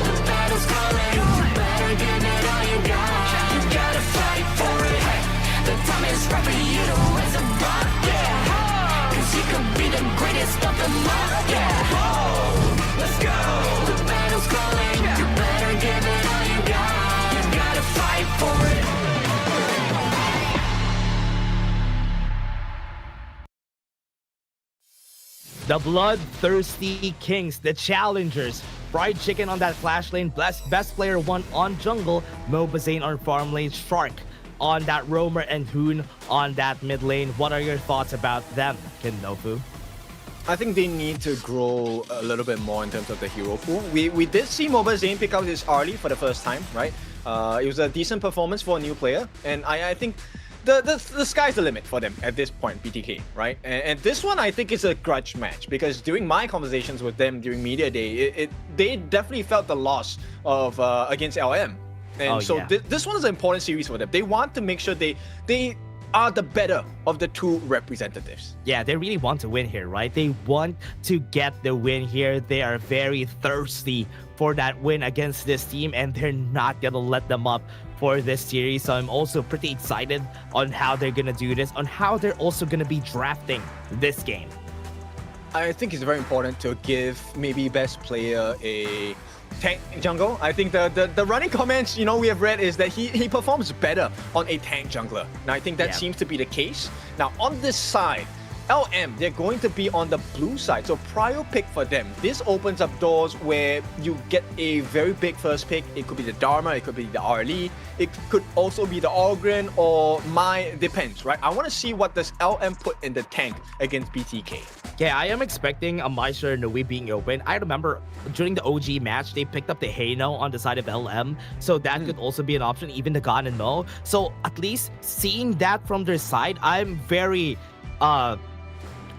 The battle's calling. You better give it all you got. You gotta fight for it. The time is right for you to raise a bar. Yeah. Cause you could be the greatest of them all. Yeah. Whoa, let's go. The battle's calling. You better give it all you got. You gotta fight for it. The Bloodthirsty Kings, the challengers. Fried Chicken on that Clash lane, best player 1 on jungle, Mobazane on farm lane, Shark on that roamer, and Hoon on that mid lane. What are your thoughts about them, Kindofu? I think they need to grow a little bit more in terms of the hero pool. We did see Mobazane pick out his early for the first time, right? It was a decent performance for a new player, and I think the sky's the limit for them at this point, BTK, right? And this one I think is a grudge match because during my conversations with them during Media Day, they definitely felt the loss of against LM. And this one is an important series for them. They want to make sure they are the better of the two representatives. Yeah, they really want to win here, right? They want to get the win here. They are very thirsty for that win against this team, and they're not gonna let them up for this series. So I'm also pretty excited on how they're gonna do this, on how they're also gonna be drafting this game. I think it's very important to give maybe best player a tank jungle. I think the running comments, you know, we have read is that he performs better on a tank jungler. Now I think that seems to be the case. Now on this side, LM, they're going to be on the blue side, so prior pick for them. This opens up doors where you get a very big first pick. It could be the Dharma, it could be the RLE, it could also be the Ogren or depends, right? I want to see what does LM put in the tank against BTK. Yeah, I am expecting a Meister Nui being open. I remember during the OG match, they picked up the Heino on the side of LM, so that could also be an option, even the Gan and Mo. So at least seeing that from their side, I'm very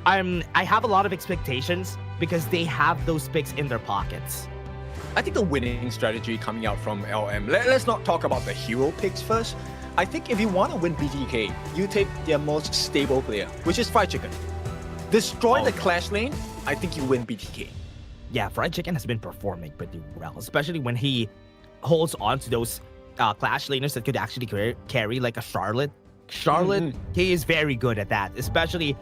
I have a lot of expectations because they have those picks in their pockets. I think the winning strategy coming out from LM, let's not talk about the hero picks first. I think if you want to win BTK, you take their most stable player, which is Fried Chicken. Destroy the Clash lane, I think you win BTK. yeah, Fried Chicken has been performing pretty well, especially when he holds on to those clash laners that could actually carry like a Charlotte. Charlotte, he is very good at that, especially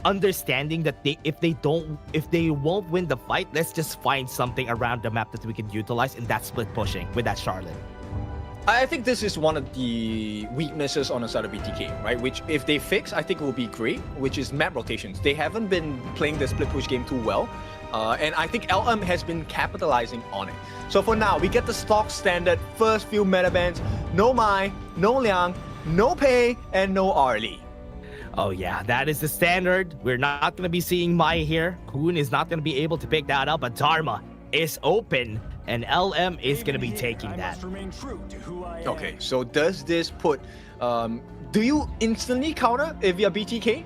understanding that if they won't win the fight, let's just find something around the map that we can utilize, and that's split pushing with that Charlotte. I think this is one of the weaknesses on the side of BTK, right? Which, if they fix, I think it will be great, which is map rotations. They haven't been playing the split push game too well, and I think LM has been capitalizing on it. So for now, we get the stock standard first few meta bans: no Mai, no Liang, no Pei, and no Arlie. Oh yeah, that is the standard. We're not going to be seeing Mai here. Hoon is not going to be able to pick that up, but Dharma is open, and LM is going to be taking that. Okay, so does this put... do you instantly counter if you're BTK?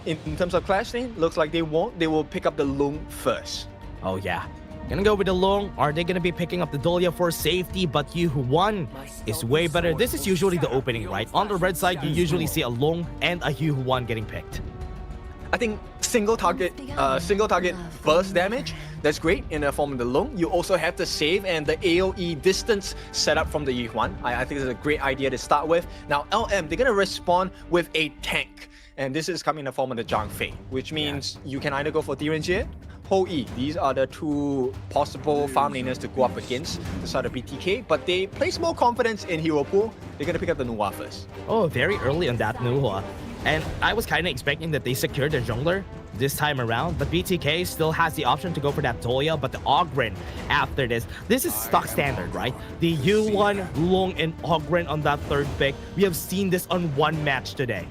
In terms of clash lane, looks like they won't. They will pick up the Lung first. Oh yeah. Gonna go with the Long. Are they gonna be picking up the Dolia for safety? But Yu-Huan is way better. This is usually the opening, right? On the red side, you usually see a Long and a Yu-Huan getting picked. I think single target burst damage, that's great in the form of the Lung. You also have the save and the AoE distance set up from the Yu-Huan. I think it's a great idea to start with. Now LM, they're gonna respond with a tank. And this is coming in the form of the Zhang Fei, which means you can either go for Direnjie, Ho Yi. These are the two possible farm laners to go up against the side of BTK, but they place more confidence in Hero Pool. They're gonna pick up the Nuwa first. Oh, very early on that Nuwa. And I was kind of expecting that they secured the jungler this time around, but BTK still has the option to go for that Doya, but the Oghren after this. This is stock standard, right? The Yu-Huan, Long, and Oghren on that third pick. We have seen this on one match today.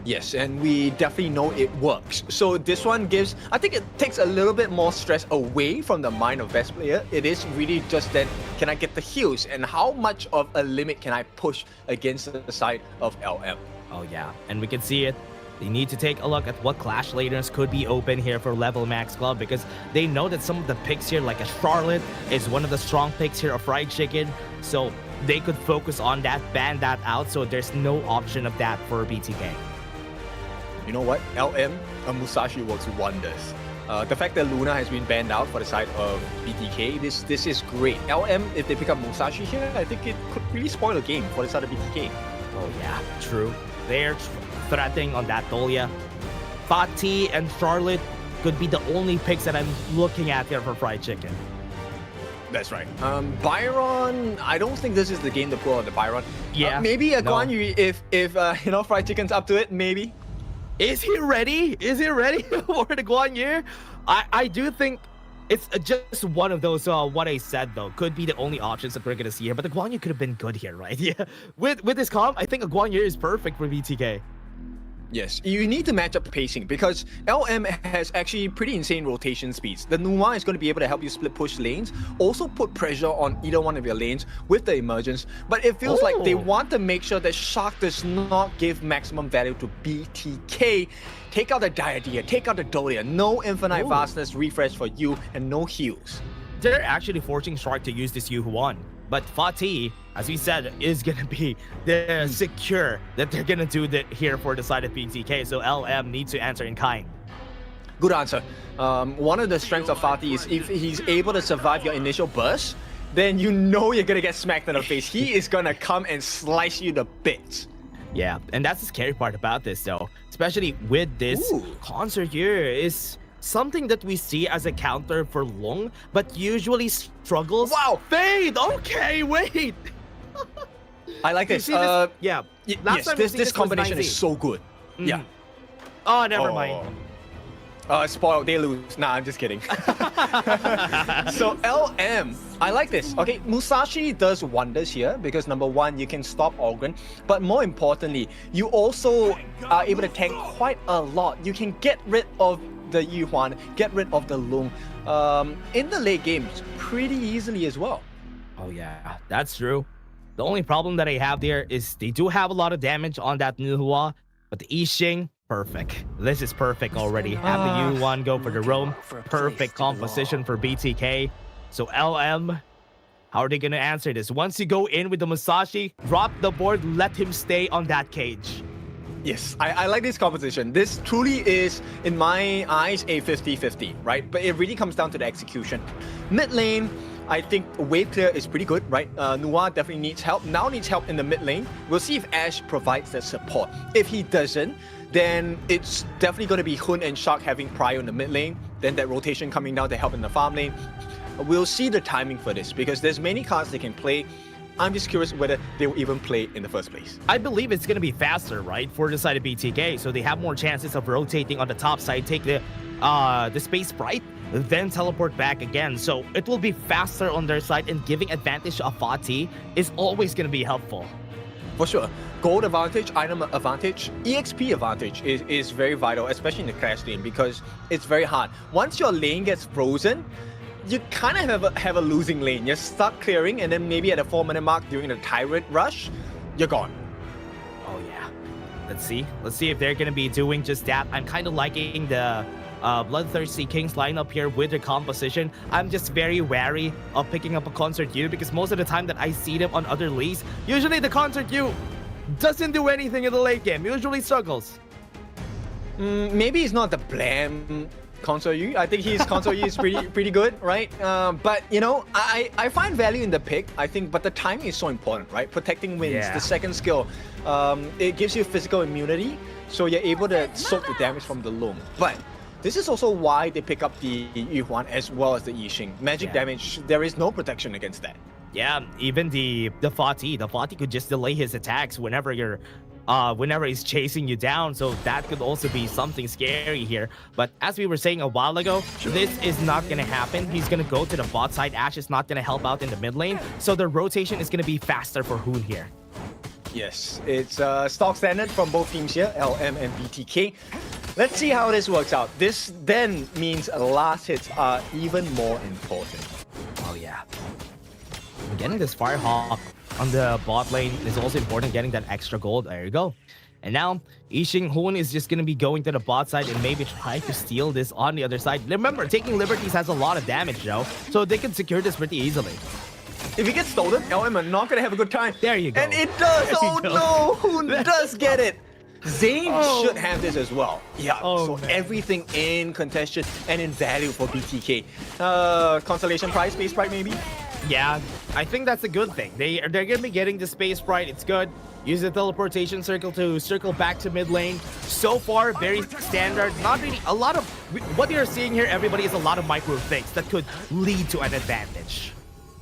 Yes, and we definitely know it works. So this one gives, I think it takes a little bit more stress away from the mind of best player. It is really just then, can I get the heals, and how much of a limit can I push against the side of LM? Oh yeah, and we can see it. They need to take a look at what clash laners could be open here for Level Max Club, because they know that some of the picks here, like a Charlotte, is one of the strong picks here of Fried Chicken. So they could focus on that, ban that out, so there's no option of that for BTK. You know what? LM, a Musashi works wonders. The fact that Luna has been banned out for the side of BTK, this is great. LM, if they pick up Musashi here, I think it could really spoil the game for the side of BTK. Oh yeah, true. They're threatening on that Dolia. Fatih and Charlotte could be the only picks that I'm looking at here for Fried Chicken. That's right. Byron, I don't think this is the game to pull out the Byron. Yeah. Maybe a Guan Yu if you know, Fried Chicken's up to it, maybe. Is he ready? Is he ready for the Guan Yu? I do think it's just one of those, what I said though, could be the only options that we're going to see here. But the Guan Yu could have been good here, right? Yeah. With this comp, I think a Guan Yu is perfect for BTK. Yes, you need to match up pacing because LM has actually pretty insane rotation speeds. The Numa is going to be able to help you split push lanes, also put pressure on either one of your lanes with the emergence, but it feels like they want to make sure that Shark does not give maximum value to BTK. Take out the Diadea, take out the Dolia, no infinite vastness refresh for you, and no heals. They're actually forcing Shark to use this Yu-Huan. But Fatih, as we said, is going to be the secure that they're going to do that here for the side of BTK. So LM needs to answer in kind. Good answer. One of the strengths of Fatih is if he's able to survive your initial burst, then you know you're going to get smacked in the face. He is going to come and slice you to bits. Yeah, and that's the scary part about this though. Especially with this concert here is something that we see as a counter for Long, but usually struggles. Wow! Fade! Okay, wait! I like this. Yeah. Yes, this combination is so good. Yeah. Oh, never mind. Spoiled, they lose. Nah, I'm just kidding. So LM, I like this. Okay, Musashi does wonders here because number one, you can stop Oghren, but more importantly, you also are able to tank quite a lot. You can get rid of the Yu-Huan, get rid of the Lung in the late games pretty easily as well. Oh yeah, that's true. The only problem that I have there is they do have a lot of damage on that Nuhua, but the Yixing, perfect. This is perfect already. Have the Yu-Huan go for the roam. Perfect composition for BTK. So LM, how are they going to answer this? Once you go in with the Musashi, drop the board, let him stay on that cage. Yes, I like this composition. This truly is, in my eyes, a 50-50, right? But it really comes down to the execution. Mid lane, I think wave clear is pretty good, right? Noir definitely needs help. Now needs help in the mid lane. We'll see if Ash provides that support. If he doesn't, then it's definitely going to be Hun and Shark having Prio in the mid lane. Then that rotation coming down to help in the farm lane. We'll see the timing for this because there's many cards they can play. I'm just curious whether they will even play in the first place. I believe it's going to be faster, right, for the side of BTK, so they have more chances of rotating on the top side, take the space sprite, then teleport back again. So it will be faster on their side, and giving advantage to Afati is always going to be helpful. For sure. Gold advantage, item advantage, EXP advantage is very vital, especially in the clash lane, because it's very hard. Once your lane gets frozen, you kind of have a losing lane. You're stuck clearing, and then maybe at the 4-minute mark during the Tyrant rush, you're gone. Oh yeah. Let's see if they're gonna be doing just that. I'm kind of liking the BloodThirstyKings lineup here with their composition. I'm just very wary of picking up a Concert U because most of the time that I see them on other leagues, usually the Concert U doesn't do anything in the late game. Usually struggles. Maybe it's not the blam Console U. I think his Console U is pretty good, right? But you know, I find value in the pick. I think, but the timing is so important, right? Protecting wins. Yeah. The second skill, it gives you physical immunity, so you're able to soak the damage from the Loom. But this is also why they pick up the Yuhuan as well as the Yixing. Magic damage, there is no protection against that. Yeah, even the Fati could just delay his attacks whenever you're whenever he's chasing you down, so that could also be something scary here. But as we were saying a while ago, this is not gonna happen. He's gonna go to the bot side. Ash is not gonna help out in the mid lane, so the rotation is gonna be faster for Hoon here. Yes, it's stock standard from both teams here, LM and BTK. Let's see how this works out. This then means last hits are even more important. Oh yeah. Getting this Firehawk on the bot lane is also important, getting that extra gold. There you go. And now, Yixing Hoon is just going to be going to the bot side and maybe try to steal this on the other side. Remember, taking liberties has a lot of damage, though, so they can secure this pretty easily. If he gets stolen, LM are not going to have a good time. There you go. And it does! Oh no! Hoon does get it! Zane should have this as well. Yeah, so man. Everything in contention and in value for BTK. Consolation prize, space sprite maybe? Yeah, I think that's a good thing. They're gonna be getting the space sprite. It's good. Use the teleportation circle to circle back to mid lane. So far, very standard. Not really a lot of what you're seeing here. Everybody is a lot of micro things that could lead to an advantage.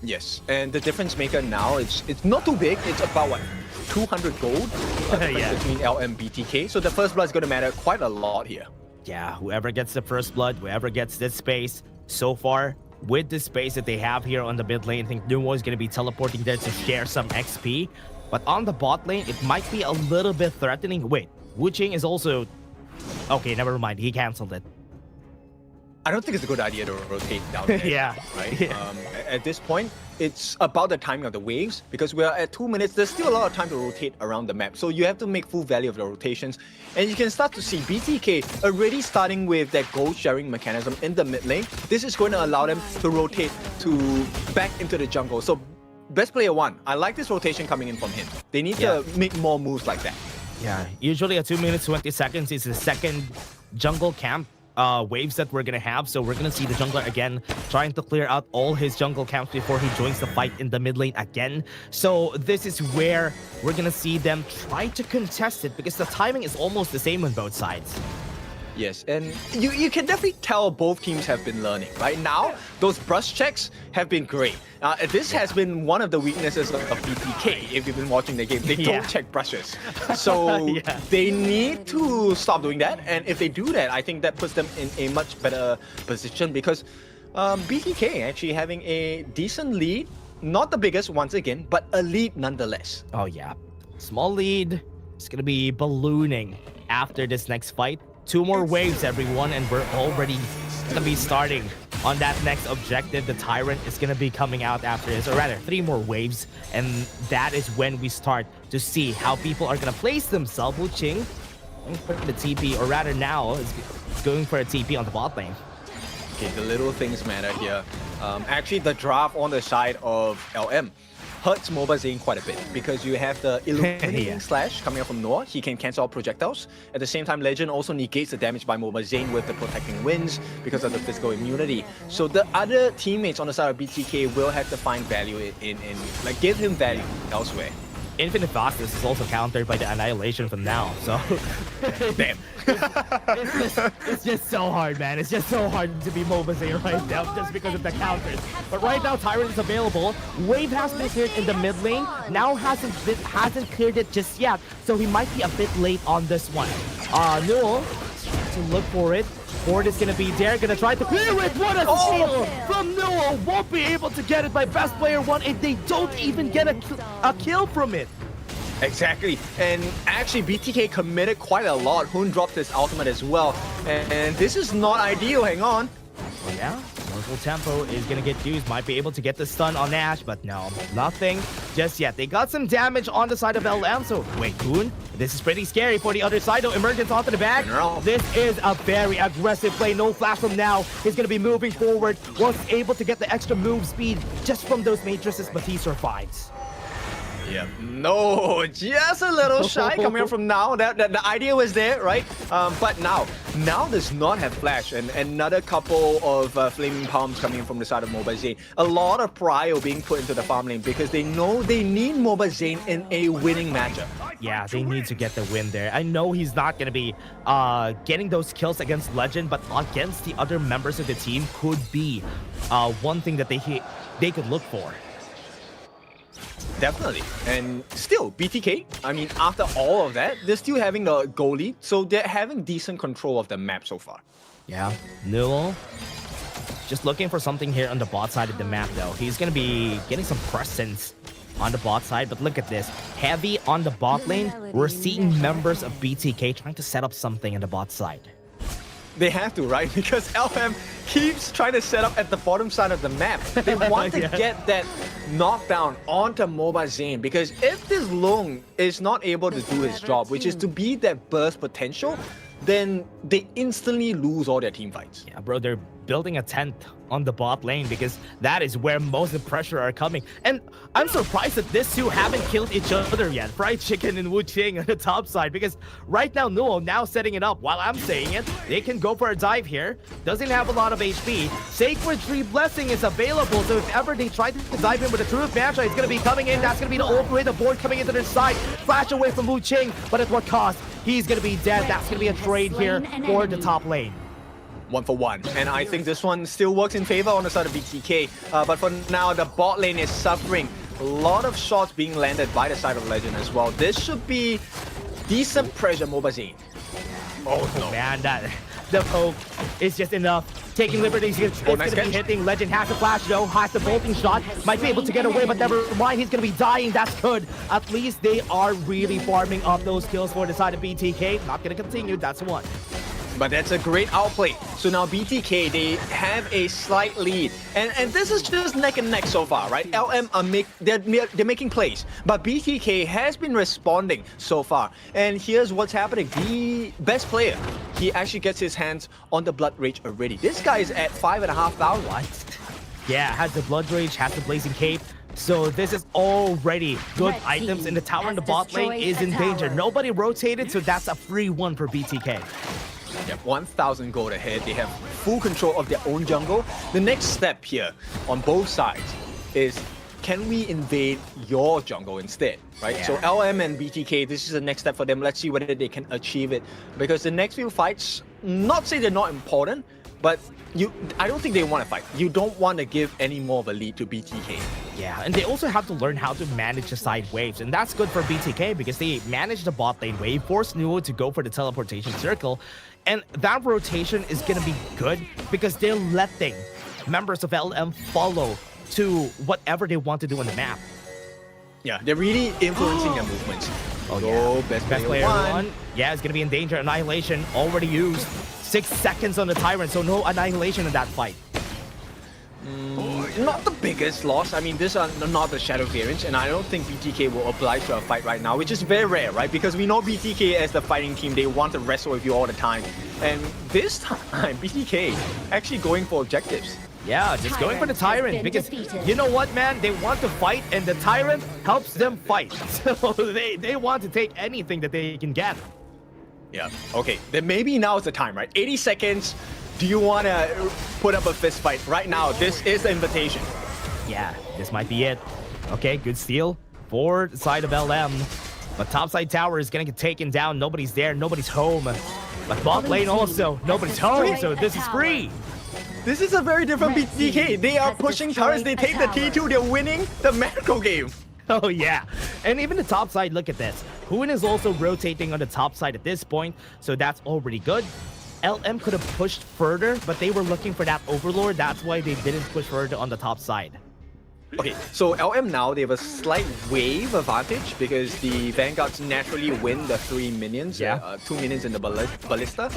Yes, and the difference maker now it's not too big. It's about what 200 gold yeah. between LM and BTK. So the first blood is going to matter quite a lot here. Yeah, whoever gets the first blood, whoever gets this space, so far. With the space that they have here on the mid lane, I think Numo is going to be teleporting there to share some XP. But on the bot lane, it might be a little bit threatening. Wait, Wuching is also... Okay, never mind. He canceled it. I don't think it's a good idea to rotate down there. Yeah. Right? Yeah. At this point, it's about the timing of the waves because we're at 2 minutes. There's still a lot of time to rotate around the map. So you have to make full value of the rotations. And you can start to see BTK already starting with that gold sharing mechanism in the mid lane. This is going to allow them to rotate to back into the jungle. So best player one. I like this rotation coming in from him. They need to make more moves like that. Yeah, usually at 2 minutes 20 seconds is the second jungle camp waves that we're gonna have, so we're gonna see the jungler again trying to clear out all his jungle camps before he joins the fight in the mid lane again. So this is where we're gonna see them try to contest it because the timing is almost the same on both sides. Yes, and you can definitely tell both teams have been learning. Right now, those brush checks have been great. This has been one of the weaknesses of BTK. If you've been watching the game, they don't check brushes. So they need to stop doing that. And if they do that, I think that puts them in a much better position because BTK actually having a decent lead. Not the biggest once again, but a lead nonetheless. Oh yeah, small lead. It's gonna be ballooning after this next fight. 2 more waves, everyone, and we're already gonna be starting on that next objective. The Tyrant is gonna be coming out after this, or rather 3 more waves, and that is when we start to see how people are gonna place themselves. Wuching going for the TP, or rather now is going for a TP on the bot lane. Okay, the little things matter here. Actually, the draft on the side of LM. hurts Mobile Zane quite a bit because you have the illuminating slash coming up from Noah. He can cancel out projectiles. At the same time, Legend also negates the damage by Mobile Zane with the protecting winds because of the physical immunity. So the other teammates on the side of BTK will have to find value in like give him value elsewhere. Infinite Fastness is also countered by the Annihilation from now, so... Damn. it's just so hard, man. It's just so hard to be Mobazane right now just because of the counters. But right now, Tyrant is available. Wave has been cleared in the mid lane. Now hasn't cleared it just yet, so he might be a bit late on this one. Newell to look for it. Ford is gonna be there, gonna try to clear it. What a steal from Newell! Won't be able to get it by best player one if they don't even get a kill from it. Exactly, and actually BTK committed quite a lot. Hoon dropped his ultimate as well, and this is not ideal. Hang on. Oh yeah, Mortal Tempo is gonna get used. Might be able to get the stun on Ash, but no, nothing just yet. They got some damage on the side of LM, so wait, Hoon? This is pretty scary for the other side though. Emergence onto the back. This is a very aggressive play. No flash from now. He's gonna be moving forward. Was able to get the extra move speed just from those matrices, but he survives. Yeah, no, just a little shy coming up from now. The idea was there, right? But now does not have flash, and another couple of flaming palms coming in from the side of Mobile Zane. A lot of prio being put into the farm lane because they know they need Mobile Zane in a winning matchup. Yeah, they need to get the win there. I know he's not going to be getting those kills against Legend, but against the other members of the team could be one thing that they could look for. Definitely. And still, BTK, I mean, after all of that, they're still having the goal lead, so they're having decent control of the map so far. Yeah, Newell just looking for something here on the bot side of the map, though. He's going to be getting some presence on the bot side, but look at this. Heavy on the bot lane. We're seeing members of BTK trying to set up something on the bot side. They have to, right? Because LM keeps trying to set up at the bottom side of the map. They want to get that knockdown onto Mobile Zane, because if this Long is not able to do his job, which is to be that burst potential, then they instantly lose all their team fights. Yeah, bro, they're building a tent on the bot lane because that is where most of the pressure are coming. And I'm surprised that these two haven't killed each other yet. Fried Chicken and Wu Ching on the top side, because right now Newell now setting it up while I'm saying it. They can go for a dive here. Doesn't have a lot of HP. Sacred Tree Blessing is available, so if ever they try to dive in with a Truth Mantra, it's going to be coming in. That's going to be the ultimate. The board coming into their side. Flash away from Wu Ching, but at what cost? He's going to be dead. That's going to be a trade here for the top lane. 1 for 1, and I think this one still works in favor on the side of BTK, but for now the bot lane is suffering. A lot of shots being landed by the side of Legend as well. This should be decent pressure, Mobile Zane. Oh no, man, the poke is just enough. Taking liberties, it's going to be hitting. Legend has the flash though, has the bolting shot, might be able to get away, but never mind, he's going to be dying. That's good. At least they are really farming up those kills for the side of BTK. Not going to continue, that's one. But that's a great outplay. So now BTK, they have a slight lead. And this is just neck and neck so far, right? LM are they're making plays. But BTK has been responding so far. And here's what's happening. The best player, he actually gets his hands on the Blood Rage already. This guy is at 5,500. What? Yeah, has the Blood Rage, has the Blazing Cape. So this is already good items, and the tower in the bot lane is in danger. Nobody rotated, so that's a free one for BTK. They have 1,000 gold ahead. They have full control of their own jungle. The next step here on both sides is, can we invade your jungle instead, right? Yeah. So LM and BTK, this is the next step for them. Let's see whether they can achieve it. Because the next few fights, not say they're not important, but I don't think they want to fight. You don't want to give any more of a lead to BTK. Yeah, and they also have to learn how to manage the side waves, and that's good for BTK because they manage the bot lane wave, force Newell to go for the teleportation circle, and that rotation is going to be good because they're letting members of LM follow to whatever they want to do on the map. Yeah, they're really influencing their movements. Oh yeah, best player one. Yeah, it's going to be in danger. Annihilation already used. 6 seconds on the Tyrant, so no Annihilation in that fight. Not the biggest loss. I mean, these are not the Shadow variants, and I don't think BTK will oblige to a fight right now, which is very rare, right? Because we know BTK as the fighting team, they want to wrestle with you all the time. And this time, BTK actually going for objectives. Yeah, just going for the Tyrant because you know what, man? They want to fight and the Tyrant helps them fight. So they want to take anything that they can get. Yeah, okay. Then maybe now is the time, right? 80 seconds. Do you want to put up a fist fight right now? This is the invitation. Yeah, this might be it. Okay, good steal for the side of LM. But topside tower is going to get taken down. Nobody's there. Nobody's home. But bot lane also. Nobody's home, so this is free. This is a very different BTK. They are pushing turrets. They take the T2. They're winning the macro game. Oh, yeah. And even the top side, look at this. Huin is also rotating on the top side at this point, so that's already good. LM could have pushed further, but they were looking for that Overlord. That's why they didn't push further on the top side. Okay, so LM now, they have a slight wave advantage because the Vanguards naturally win the 3 minions, 2 minions in the Ballista.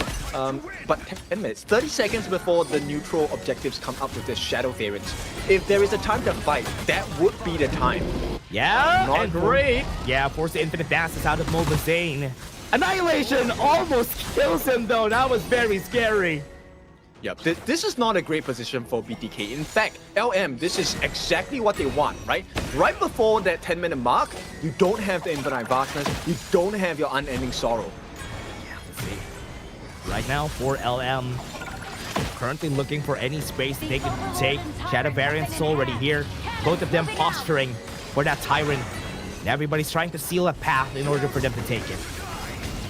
But 10 minutes, 30 seconds before the neutral objectives come up with the Shadow variants. If there is a time to fight, that would be the time. Yeah, not great. Yeah, force the infinite dances out of Mobazane. Annihilation almost kills him though, that was very scary. Yep, this is not a great position for BTK. In fact, LM, this is exactly what they want, right? Right before that 10-minute mark, you don't have the infinite vastness, you don't have your unending sorrow. Yeah, let's see. Right now for LM, currently looking for any space they can take. Shadow variants already here. Both of them posturing for that Tyrant. And everybody's trying to seal a path in order for them to take it.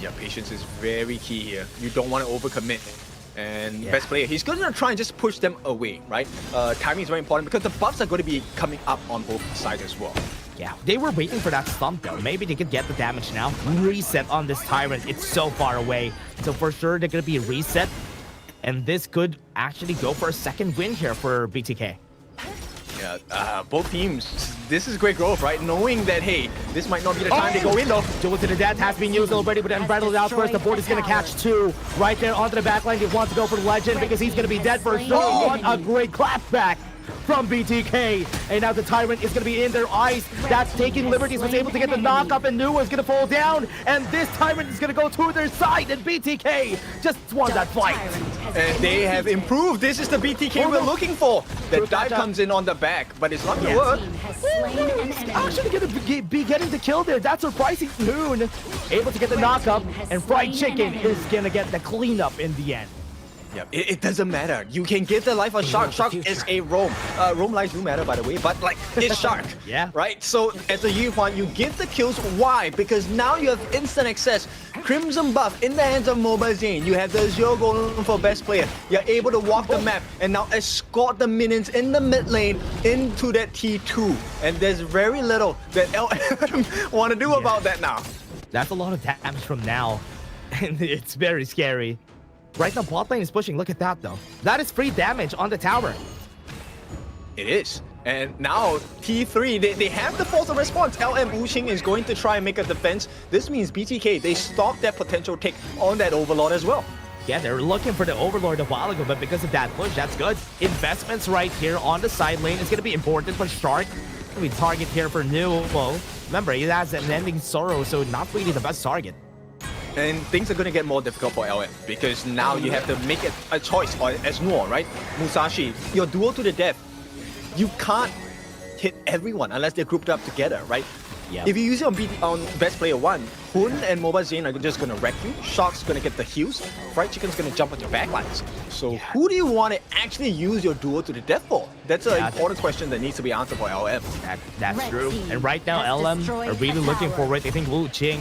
Yeah, patience is very key here. You don't want to overcommit. And best player, he's going to try and just push them away, right? Timing is very important because the buffs are going to be coming up on both sides as well. Yeah, they were waiting for that stump though. Maybe they could get the damage now. Reset on this Tyrant. It's so far away. So for sure, they're going to be reset. And this could actually go for a second win here for BTK. Yeah, both teams, this is great growth, right? Knowing that, hey, this might not be the time they go in though. Duel to the death has been used already, but Unbridled Outburst, the board is going to catch 2. Right there onto the backline, they want to go for the Legend because he's going to be dead for sure. What a great clapback from BTK. And now the Tyrant is going to be in their eyes. That's taking liberties, was able to get the knock up, and Nuwa is going to fall down. And this Tyrant is going to go to their side, and BTK just won that fight. And they have improved. This is the BTK we're looking for. The dive comes in on the back, but it's not going to work. He's actually going to be getting the kill there. That's surprising. Noon able to get the knock up, and Fried Chicken is going to get the cleanup in the end. Yeah, it doesn't matter. You can give the life a Shark. Shark is a roam. Roam lives do matter, by the way, but like, it's Shark. Yeah. Right? So, as a Yuhuan, you give the kills. Why? Because now you have instant access. Crimson buff in the hands of Mobazane. You have the Azure Golem for best player. You're able to walk the map and now escort the minions in the mid lane into that T2. And there's very little that LM want to do about that now. That's a lot of damage from now. And it's very scary. Right now, bot lane is pushing. Look at that, though. That is free damage on the tower. It is. And now, T3, they have the force of response. LM Wuxing is going to try and make a defense. This means BTK, they stop their potential take on that Overlord as well. Yeah, they were looking for the Overlord a while ago, but because of that push, that's good. Investments right here on the side lane is going to be important for Shark. We target here for Nuwa. Remember, he has an ending sorrow, so not really the best target. And things are going to get more difficult for LM because now you have to make a choice as Nuwa, right? Musashi, your duel to the death, you can't hit everyone unless they're grouped up together, right? Yeah. If you use it on best player 1, Hun and Mobazane are just going to wreck you. Shark's going to get the heals. Fried Chicken's going to jump on your backlines. So who do you want to actually use your duel to the death for? That's an important question that needs to be answered for LM. That's true. And right now, LM are really looking for it. I think Wu Qing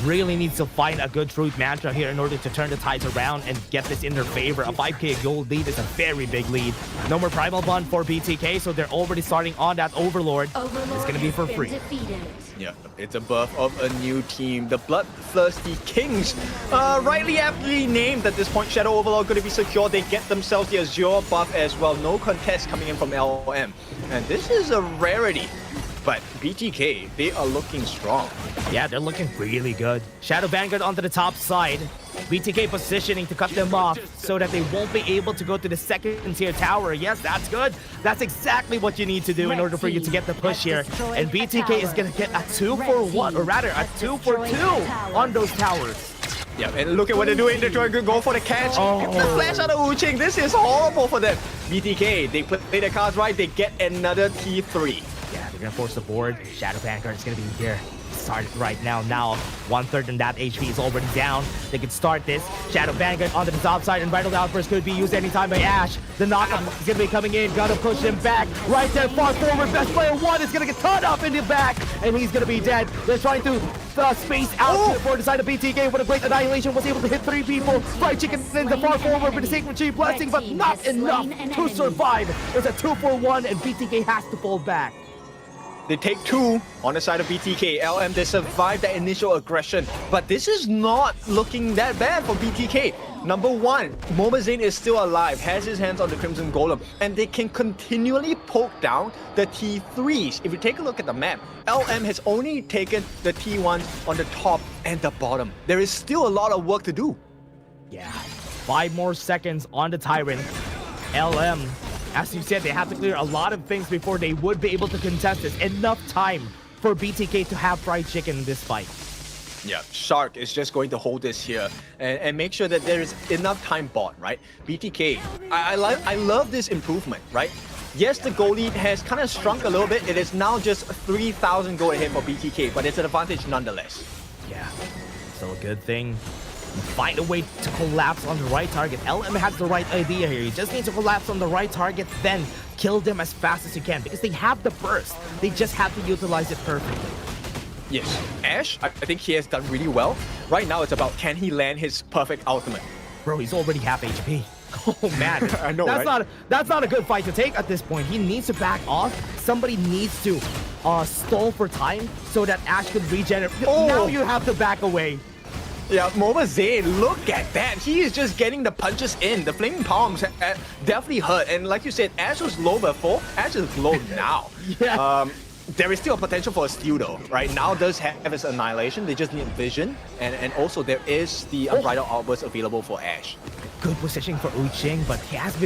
really needs to find a good truth mantra here in order to turn the tides around and get this in their favor. A 5k gold lead is a very big lead. No more Primal Bond for BTK, so they're already starting on that Overlord. It's going to be for free. Yeah, it's a buff of a new team, the Bloodthirsty Kings. Rightly aptly named at this point. Shadow Overlord going to be secure. They get themselves the Azure buff as well. No contest coming in from LM. And this is a rarity. But BTK, they are looking strong. Yeah, they're looking really good. Shadow Vanguard onto the top side. BTK positioning to cut them off so that they won't be able to go to the second tier tower. Yes, that's good. That's exactly what you need to do in order for you to get the push here. And BTK is going to get a 2-for-1, or rather a 2-for-2 on those towers. Yeah, and look at what they're doing. They're trying to go for the catch. Get the flash out of Wuching. This is horrible for them. BTK, they play their cards right. They get another T3. Yeah, they're gonna force the board. Shadow Vanguard is gonna be here. Start it right now. Now, 1/3 and that HP is already down. They can start this. Shadow Vanguard onto the top side, and Vital Outburst could be used anytime by Ash. The knockup is gonna be coming in. Gotta push him back. Right there, far forward. Best player 1 is gonna get cut up in the back, and he's gonna be dead. They're trying to space out for the side of BTK. What a great annihilation. Was able to hit 3 people. Fried Chicken in the far forward with the Sacred Tree blessing, but not enough to survive. It's a 2-for-1, and BTK has to fall back. They take 2 on the side of BTK. LM, they survived that initial aggression. But this is not looking that bad for BTK. Number 1, Momazane is still alive, has his hands on the Crimson Golem, and they can continually poke down the T3s. If you take a look at the map, LM has only taken the T1s on the top and the bottom. There is still a lot of work to do. Yeah, 5 more seconds on the Tyrant. LM, as you said, they have to clear a lot of things before they would be able to contest this. Enough time for BTK to have Fried Chicken in this fight. Yeah, Shark is just going to hold this here and make sure that there is enough time bought, right? BTK, I love this improvement, right? Yes, the goal lead has kind of shrunk a little bit. It is now just 3,000 goal ahead for BTK, but it's an advantage nonetheless. Yeah, still a good thing. Find a way to collapse on the right target. LM has the right idea here. You just need to collapse on the right target, then kill them as fast as you can, because they have the burst. They just have to utilize it perfectly. Yes, Ash, I think he has done really well. Right now, it's about can he land his perfect ultimate. Bro, he's already half HP. Oh man, I know, that's not a good fight to take at this point. He needs to back off. Somebody needs to stall for time so that Ash can regenerate. Now you have to back away. Yeah, Momazane, look at that. He is just getting the punches in. The Flaming Palms definitely hurt. And like you said, Ash was low before. Ash is low now. Yeah. There is still a potential for a steal though, right? Now does have his annihilation. They just need vision. And also there is the Unbridled Outburst available for Ash. Good positioning for Wuching, but he has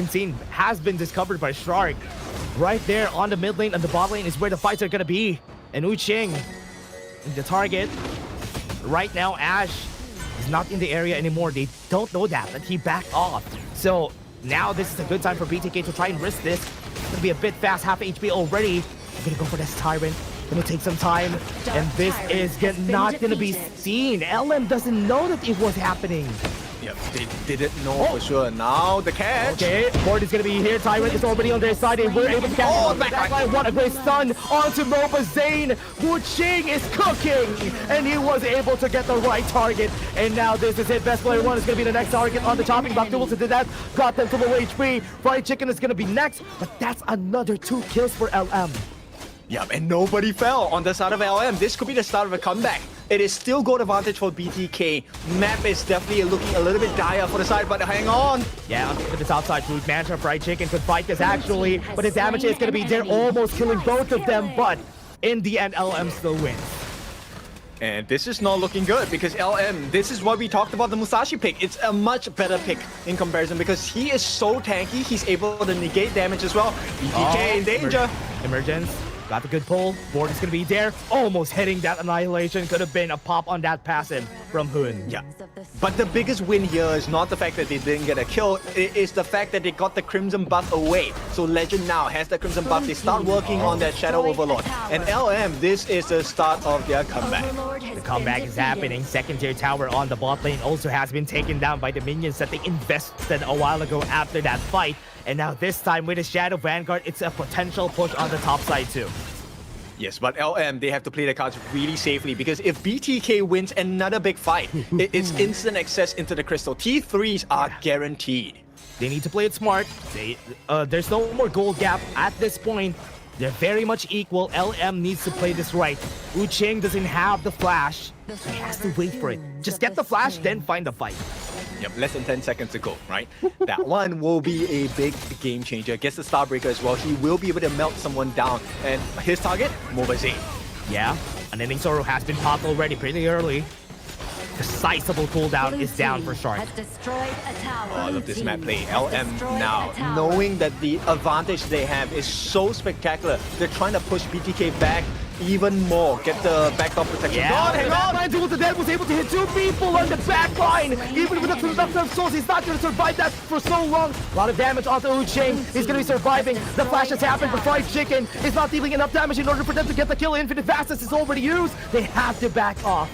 been discovered by Shark. Right there on the mid lane and the bot lane is where the fights are gonna be. And Wuching, the target. Right now, Ash is not in the area anymore. They don't know that, but he backed off. So now this is a good time for BTK to try and risk this. It's gonna be a bit fast, half HP already. I'm gonna go for this Tyrant. Gonna take some time, and this is not gonna be seen. LM doesn't know that it was happening. Yep, they didn't know for sure. Now the catch. Okay, Board is gonna be here. Tyrant is already on their side. They were able to catch him. Backline, what a great stun onto Momazane. Wuching is cooking, and he was able to get the right target. And now this is it. Best player 1 is gonna be the next target on the chopping block. Duels to the death. Got them to low HP. Fried Chicken is gonna be next, but that's another 2 kills for LM. Yep, and nobody fell on the side of LM. This could be the start of a comeback. It is still goal advantage for BTK. Map is definitely looking a little bit dire for the side, but hang on. Yeah, to the top side, Food Mantra, Fried Chicken could fight this actually, but the damage is going to be there, almost killing both of them, but in the end, LM still wins. And this is not looking good because LM, this is what we talked about the Musashi pick. It's a much better pick in comparison because he is so tanky. He's able to negate damage as well. BTK in danger. Emergence. Got the good pull. Board is going to be there. Almost hitting that annihilation. Could have been a pop on that passive from Hoon. Yeah. But the biggest win here is not the fact that they didn't get a kill. It is the fact that they got the Crimson buff away. So Legend now has the Crimson buff. They start working on that Shadow Overlord. And LM, this is the start of their comeback. The comeback is happening. Second tier tower on the bot lane also has been taken down by the minions that they invested a while ago after that fight. And now this time with the Shadow Vanguard, it's a potential push on the top side too. Yes, but LM, they have to play the cards really safely because if BTK wins another big fight, it's instant access into the crystal. T3s are guaranteed. They need to play it smart. There's no more gold gap at this point. They're very much equal. LM needs to play this right. Wuching doesn't have the flash. So he has to wait for it. Just get the flash, then find the fight. Yep, less than 10 seconds to go, right? That one will be a big game changer. Gets the Starbreaker as well. He will be able to melt someone down. And his target, Momazane. Yeah, Unending Sorrow has been popped already pretty early. The sizable cooldown is down for Shark. Oh, I love this map play. LM now, knowing that the advantage they have is so spectacular. They're trying to push BTK back even more. Get the backdoor protection. Yeah, hang on! Backline duel to death was able to hit 2 people on the back line. Even with enough souls, he's not going to survive that for so long. A lot of damage onto Uching. He's going to be surviving. The flash has happened, but Fried Chicken is not dealing enough damage in order for them to get the kill. Infinite Fastness is already used. They have to back off.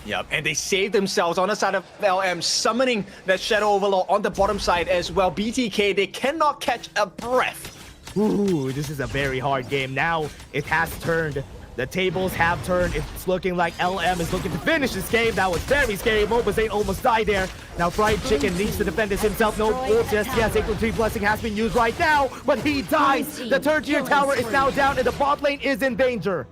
Yep, and they saved themselves on the side of LM, summoning that Shadow Overlord on the bottom side as well. BTK, they cannot catch a breath. Ooh, this is a very hard game. Now it has turned. The tables have turned. It's looking like LM is looking to finish this game. That was very scary. Mobazane almost died there. Now Fried Chicken needs to defend this himself. No ult just yet. Sacred Tree Blessing has been used right now, but he dies. The third tier tower is now down and the bot lane is in danger.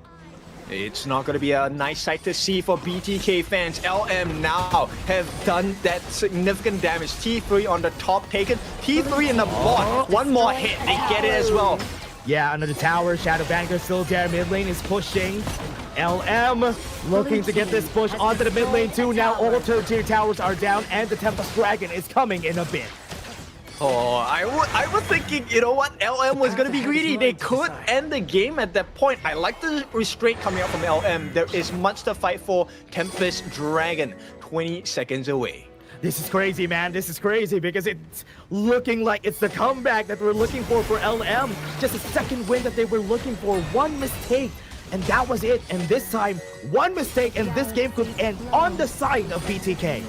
It's not going to be a nice sight to see for BTK fans. LM now have done that significant damage. T3 on the top taken. T3 in the bot. One more hit. They get it as well. Yeah, under the tower. Shadow Banker still there. Mid lane is pushing. LM looking to get this push onto the mid lane too. Now all third tier towers are down and the Tempest Dragon is coming in a bit. Oh, I was thinking, you know what, LM was going to be greedy. They could end the game at that point. I like the restraint coming out from LM. There is much to fight for. Tempest Dragon, 20 seconds away. This is crazy, man. This is crazy because it's looking like it's the comeback that we're looking for LM. Just a second win that they were looking for. One mistake, and that was it. And this time, one mistake, and this game could end on the side of BTK.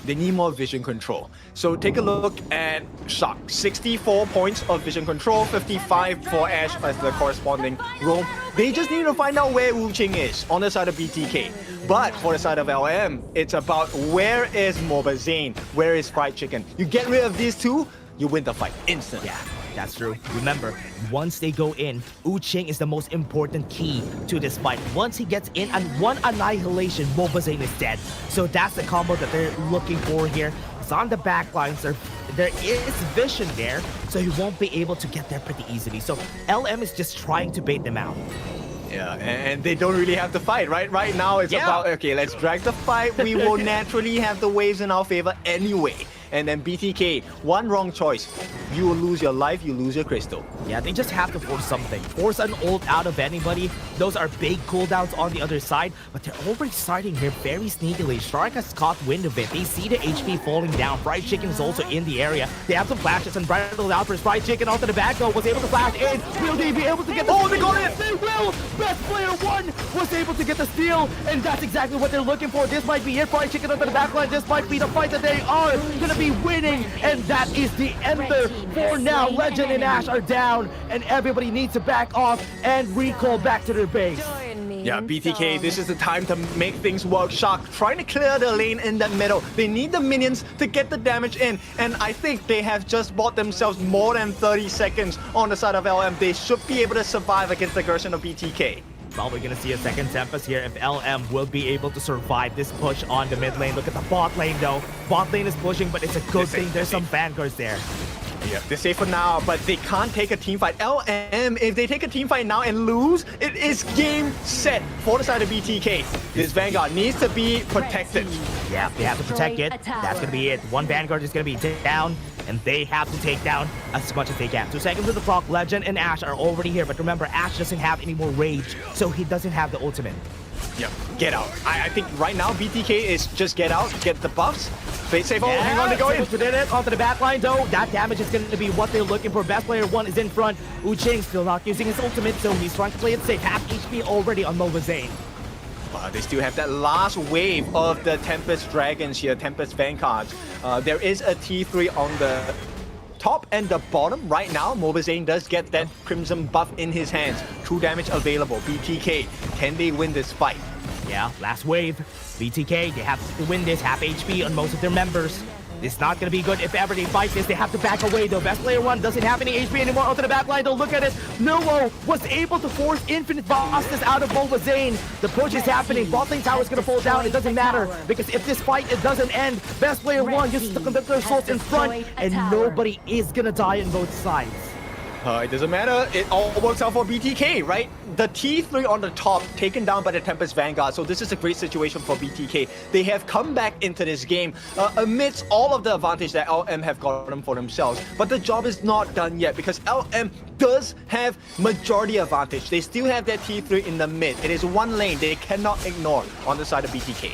They need more vision control. So take a look at Shock. 64 points of vision control, 55 for Ash as the corresponding roam. They just need to find out where Wu Qing is on the side of BTK. But for the side of LM, it's about where is Mobazane, where is Fried Chicken. You get rid of these two, you win the fight instantly. Yeah, that's true. Remember, once they go in, Wu Qing is the most important key to this fight. Once he gets in and one annihilation, Mobazane is dead. So that's the combo that they're looking for here. It's on the back lines. There is vision there, so he won't be able to get there pretty easily. So LM is just trying to bait them out. Yeah, and they don't really have to fight, right? Right now it's about, okay, let's drag the fight. We will naturally have the waves in our favor anyway. And then BTK, one wrong choice. You will lose your life, you lose your crystal. Yeah, they just have to force something. Force an ult out of anybody. Those are big cooldowns on the other side, but they're already starting here very sneakily. Shark has caught wind of it. They see the HP falling down. Fried Chicken is also in the area. They have some flashes and bridled out for Fried Chicken onto the back though. Was able to flash in. Will they be able to get the steal? They got it! They will! Best player one was able to get the steal, and that's exactly what they're looking for. This might be it. Fried Chicken onto the back line. This might be the fight that they are gonna be winning, and that is the ender for now. Legend and Ash are down, and everybody needs to back off and recall back to their base. Yeah, BTK, this is the time to make things work. Shark trying to clear the lane in the middle. They need the minions to get the damage in, and I think they have just bought themselves more than 30 seconds on the side of LM. They should be able to survive against the aggression of BTK. Well, we're gonna see a second Tempest here if LM will be able to survive this push on the mid lane. Look at the bot lane though. Bot lane is pushing, but it's a good thing there's some vanguards there. Yeah, they're safe for now, but they can't take a team fight. LM, if they take a team fight now and lose, it is game set for the side of BTK. This Vanguard needs to be protected. Yeah, they have to protect it. That's gonna be it. One Vanguard is gonna be down, and they have to take down as much as they can. 2 seconds to the clock. Legend and Ash are already here, but remember, Ash doesn't have any more rage, so he doesn't have the ultimate. Yep, get out. I think right now BTK is just get out, get the buffs. Play safe. Oh, hang on, they go in. Onto the back line though. That damage is going to be what they're looking for. Best player one is in front. Wu Qing still not using his ultimate, so he's trying to play it safe. Half HP already on Mobazane. They still have that last wave of the Tempest Dragons here, Tempest Vanguards. There is a T3 on the top and the bottom right now. Mobazane does get that Crimson buff in his hands. True damage available. BTK, can they win this fight? Yeah, last wave. BTK, they have to win this. Half HP on most of their members. It's not going to be good if ever they fight this. They have to back away though. Best player one doesn't have any HP anymore onto the back line though. Look at it. Nuo was able to force infinite fastness out of Mobazane. The push is happening. Bot lane tower is going to fall down. It doesn't matter because if this fight it doesn't end, best player one just stuck on their souls in front and nobody is going to die on both sides. It doesn't matter. It all works out for BTK, right? The T3 on the top taken down by the Tempest Vanguard. So this is a great situation for BTK. They have come back into this game amidst all of the advantage that LM have gotten for themselves. But the job is not done yet because LM does have majority advantage. They still have their T3 in the mid. It is one lane they cannot ignore on the side of BTK.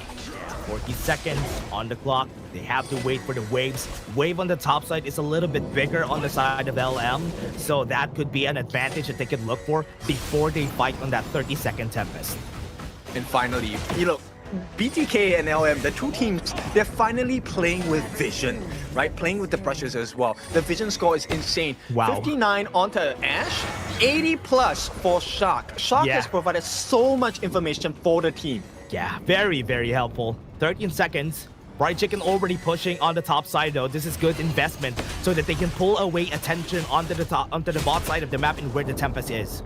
40 seconds on the clock. They have to wait for the waves. Wave on the top side is a little bit bigger on the side of LM, so that could be an advantage that they could look for before they fight on that 30-second Tempest. And finally, you know, BTK and LM, the two teams, they're finally playing with vision, right? Playing with the brushes as well. The vision score is insane. Wow. 59 onto Ash, 80 plus for Shark. Shark has provided so much information for the team. Yeah, very, very helpful. 13 seconds. Fried Chicken already pushing on the top side though. This is good investment so that they can pull away attention onto the bot side of the map and where the Tempest is.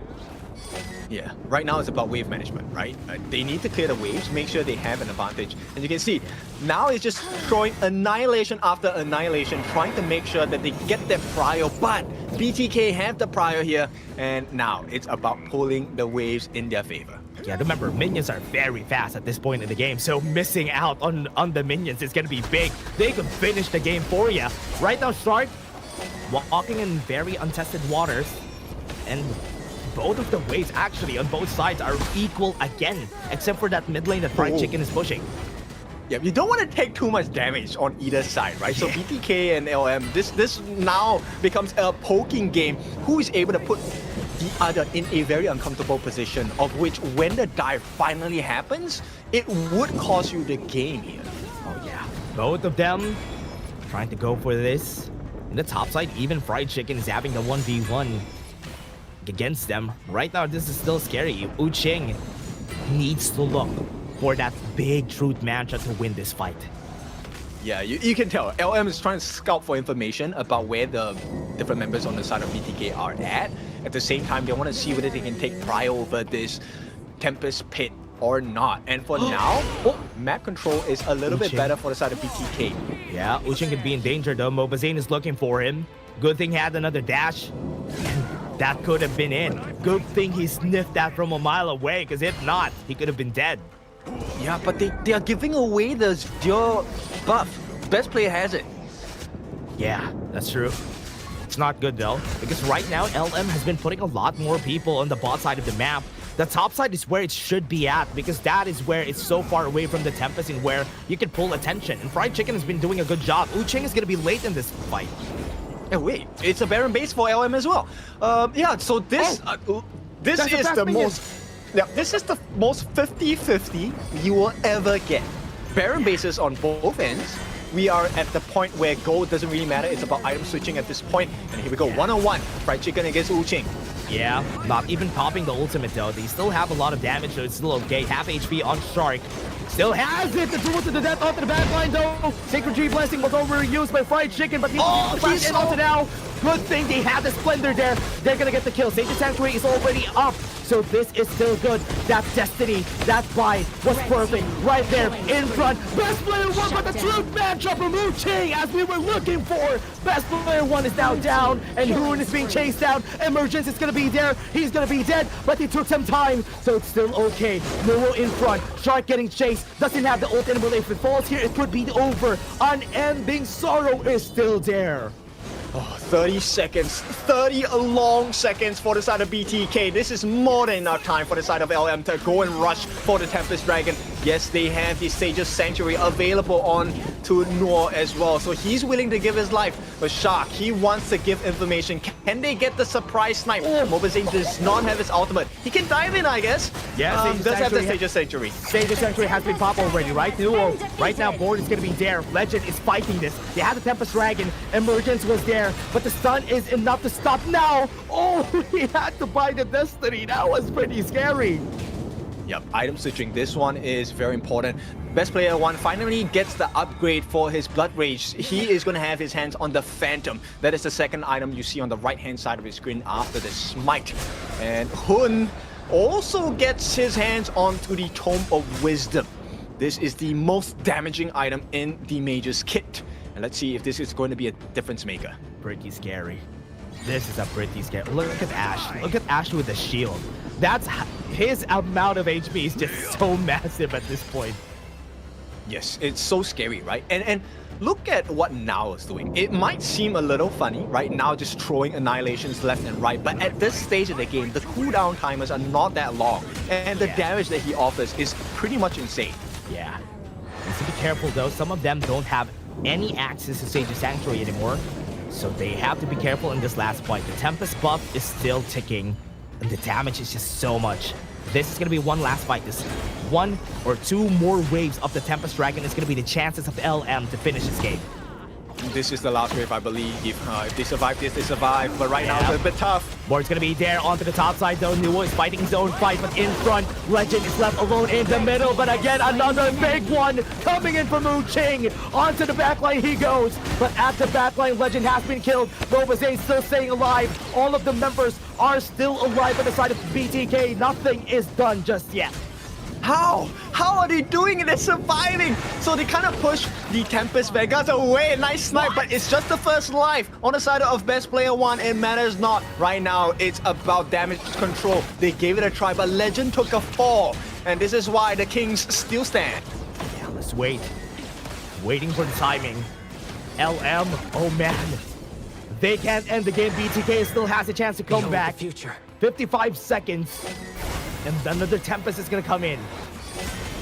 Yeah, right now it's about wave management, right? They need to clear the waves, make sure they have an advantage. And you can see, now it's just throwing annihilation after annihilation, trying to make sure that they get their prior, but BTK have the prior here, and now it's about pulling the waves in their favor. Yeah, remember, minions are very fast at this point in the game, so missing out on the minions is going to be big. They could finish the game for you. Right now, Shark walking in very untested waters, and both of the waves actually on both sides are equal again, except for that mid lane that Fried Chicken is pushing. Yeah, you don't want to take too much damage on either side, right? So BTK and LM, this now becomes a poking game. Who is able to put the other in a very uncomfortable position, of which when the dive finally happens, it would cost you the game here. Oh yeah, both of them trying to go for this. In the top side, even Fried Chicken is having the 1v1 against them. Right now, this is still scary. Uching needs to look for that big truth mantra to win this fight. Yeah, you can tell. LM is trying to scout for information about where the different members on the side of BTK are at. At the same time, they want to see whether they can take prior over this Tempest Pit or not. And for now, map control is a little bit better for the side of BTK. Yeah, Uching could be in danger though. Mobazane is looking for him. Good thing he had another dash. And that could have been in. Good thing he sniffed that from a mile away, because if not, he could have been dead. Yeah, but they are giving away the Zero buff. Best player has it. Yeah, that's true. It's not good though, because right now LM has been putting a lot more people on the bot side of the map. The top side is where it should be at, because that is where it's so far away from the Tempest and where you can pull attention. And Fried Chicken has been doing a good job. Uching is going to be late in this fight. And wait, it's a Baron base for LM as well. Yeah, so this this is the most... Yeah, this is the most 50-50 you will ever get. Baron bases on both ends. We are at the point where gold doesn't really matter. It's about item switching at this point. And here we go, one-on-one. Fried Chicken against Uching. Yeah, not even popping the ultimate though. They still have a lot of damage, so it's still okay. Half HP on Shark. Still has it! The duel to the death onto the back line though. Sacred Tree Blessing was overused by Fried Chicken, but he's back in onto now. Good thing they have the Splendor there. They're gonna get the kill. Sacred Sanctuary is already up. So this is still good. That Destiny, that buy was perfect. Right there in front. Best player one, but the truth matchup from Uching as we were looking for. Best player one is now down, and Hoon is being chased down. Emergence is gonna be there. He's gonna be dead, but he took some time, so it's still okay. Nuro in front. Shark getting chased. Doesn't have the ult anymore. If it falls here, it could be over. Unending sorrow is still there. Oh, 30 seconds. 30 long seconds for the side of BTK. This is more than enough time for the side of LM to go and rush for the Tempest Dragon. Yes, they have the Sage's Sanctuary available on to Noor as well. So he's willing to give his life. But Shark, he wants to give information. Can they get the surprise snipe? Mobazane does not have his ultimate. He can dive in, I guess. Yeah, does have the Sage's Sanctuary. Sage's Sanctuary has been popped already, right? Duo. Right now, Board is going to be there. Legend is fighting this. They have the Tempest Dragon. Emergence was there. But the stun is enough to stop now. Oh, he had to buy the Destiny. That was pretty scary. Yep, item switching. This one is very important. Best player one finally gets the upgrade for his Blood Rage. He is going to have his hands on the Phantom. That is the second item you see on the right-hand side of his screen after the Smite. And Hun also gets his hands onto the Tome of Wisdom. This is the most damaging item in the Mage's kit. And let's see if this is going to be a difference maker. Pretty scary. This is a pretty scary. Look at Ash. Look at Ash with the shield. That's his amount of HP is just so massive at this point. Yes, it's so scary, right? And look at what Now is doing. It might seem a little funny, right? Now just throwing annihilations left and right, but at this stage of the game, the cooldown timers are not that long, and the damage that he offers is pretty much insane. Yeah. Need to be careful though. Some of them don't have any access to Sage's Sanctuary anymore, so they have to be careful in this last fight. The Tempest buff is still ticking, and the damage is just so much. This is going to be one last fight. This 1 or 2 more waves of the Tempest Dragon is going to be the chances of LM to finish this game. This is the last wave, I believe. If they survive this, they survive. But right now, it's a bit tough. Boris gonna be there onto the top side though. Nuo is fighting his own fight, but in front, Legend is left alone in the middle. But again, another big one coming in from Wu Ching. Onto the backline he goes. But at the backline, Legend has been killed. Robazane still staying alive. All of the members are still alive on the side of BTK. Nothing is done just yet. How? How are they doing it? They're surviving. So they kind of push the Tempest Vegas away. Nice snipe, but it's just the first life. On the side of Best Player 1, it matters not. Right now, it's about damage control. They gave it a try, but Legend took a fall. And this is why the Kings still stand. Yeah, let's wait. Waiting for the timing. LM, oh man. They can't end the game. BTK still has a chance to come back. 55 seconds. And another Tempest is gonna come in.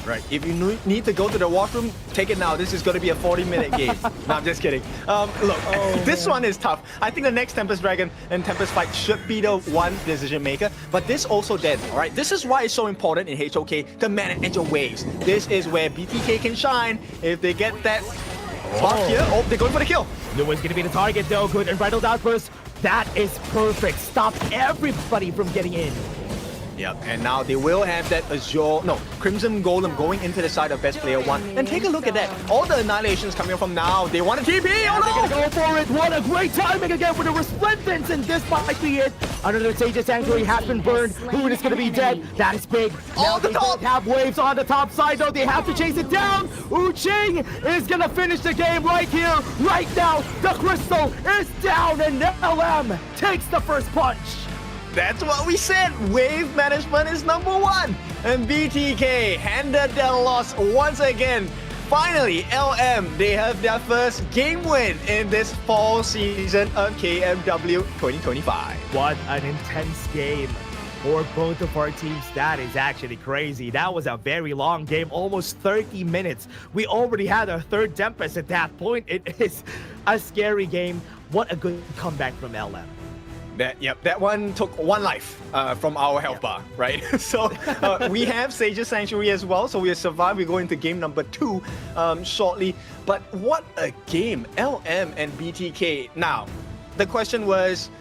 Right, if you need to go to the washroom, take it now. This is going to be a 40-minute game. No, I'm just kidding. Look, this one is tough. I think the next Tempest Dragon and Tempest fight should be the one decision maker, but this also then, all right? This is why it's so important in HOK to manage your waves. This is where BTK can shine if they get that spot here. Oh, they're going for the kill. Nuo's gonna be the target though. Good Unbridled Outburst. That is perfect. Stop everybody from getting in. Yep, and now they will have that Crimson Golem going into the side of Best Player 1. And take a look at that. All the annihilations coming from Now. They want a TP! Yeah, oh no! They're gonna go for it. What a great timing again for the Resplendence, and this might be it. Another Sage's Sanctuary has been burned. Hoon is gonna be dead. That is big. Now they don't have waves on the top side though. They have to chase it down. Wu Ching is gonna finish the game right here, right now. The crystal is down, and LM takes the first punch. That's what we said. Wave management is #1. And BTK handed their loss once again. Finally, LM, they have their first game win in this fall season of KMW 2025. What an intense game for both of our teams. That is actually crazy. That was a very long game, almost 30 minutes. We already had our third Tempest at that point. It is a scary game. What a good comeback from LM. That one took 1 life from our health bar, right? So we have Sage's Sanctuary as well, so we survive. We go into game number 2 shortly. But what a game, LM and BTK. Now, the question was,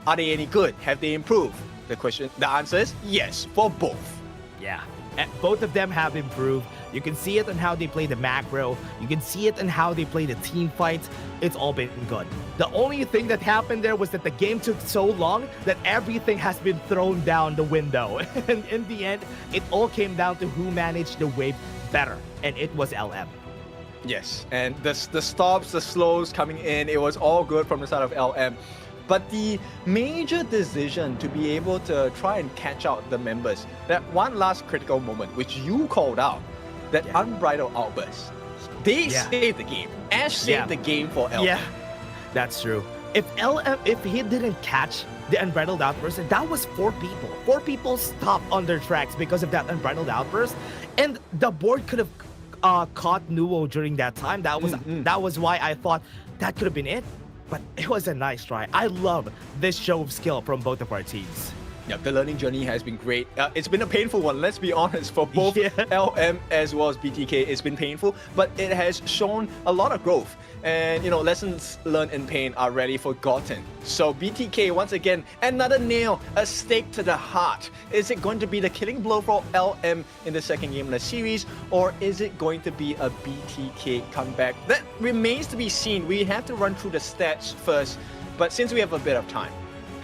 are they any good? Have they improved? The answer is yes, for both. Yeah, and both of them have improved. You can see it in how they play the macro. You can see it in how they play the team fights. It's all been good. The only thing that happened there was that the game took so long that everything has been thrown down the window. And in the end, it all came down to who managed the wave better. And it was LM. Yes, and the stops, the slows coming in, it was all good from the side of LM. But the major decision to be able to try and catch out the members, that one last critical moment, which you called out, that unbridled outburst, they saved the game. Ash saved the game for LM. Yeah, that's true. If he didn't catch the unbridled outburst, that was 4 people. 4 people stopped on their tracks because of that unbridled outburst, and the board could have caught Nuo during that time. That was why I thought that could have been it. But it was a nice try. I love this show of skill from both of our teams. Yep, the learning journey has been great. It's been a painful one, let's be honest, for both LM as well as BTK. It's been painful, but it has shown a lot of growth. And, lessons learned in pain are rarely forgotten. So BTK, once again, another nail, a stake to the heart. Is it going to be the killing blow for LM in the second game of the series, or is it going to be a BTK comeback? That remains to be seen. We have to run through the stats first, but since we have a bit of time,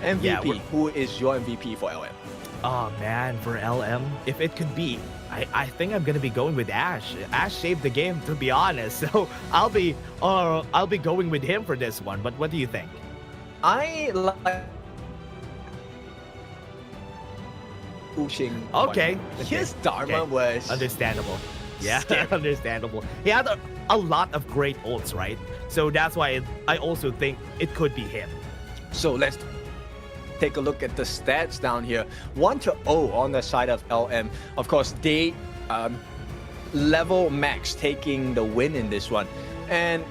MVP, who is your MVP for LM? Oh man, for LM, if it could be, I think I'm gonna be going with Ash. Ash saved the game, to be honest. So I'll be going with him for this one. But what do you think? I like Uqing. Okay. His Dharma was understandable. Yeah, understandable. He had a lot of great ults, right? So that's why I also think it could be him. So let's take a look at the stats down here. 1-0 on the side of LM. Of course, they level max taking the win in this one. And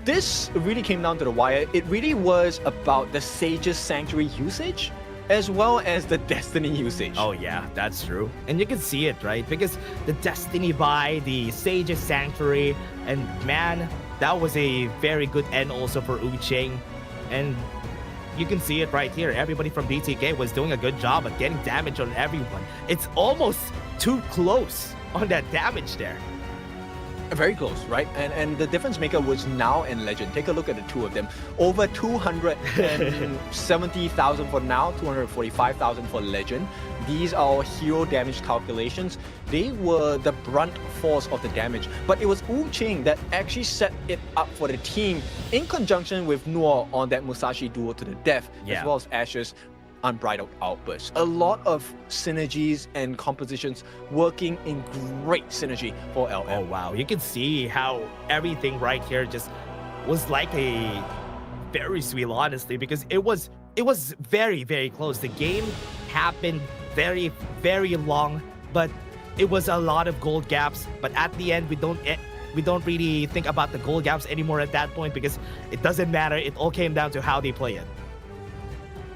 this really came down to the wire. It really was about the Sage's Sanctuary usage as well as the Destiny usage. Oh yeah, that's true. And you can see it, right? Because the Destiny buy, the Sage's Sanctuary, and man, that was a very good end also for Uqing. And you can see it right here. Everybody from BTK was doing a good job of getting damage on everyone. It's almost too close on that damage there. Very close, right? And the difference maker was now in Legend. Take a look at the two of them. Over 270,000 for now, 245,000 for Legend. These are hero damage calculations. They were the brunt force of the damage. But it was Uqing that actually set it up for the team in conjunction with Noor on that Musashi duel to the death, as well as Ash's unbridled outbursts. A lot of synergies and compositions working in great synergy for LM. Oh wow, you can see how everything right here just was like a very sweet, honestly, because it was very, very close. The game happened very, very long, but it was a lot of gold gaps. But at the end, we don't really think about the gold gaps anymore at that point because it doesn't matter. It all came down to how they play it.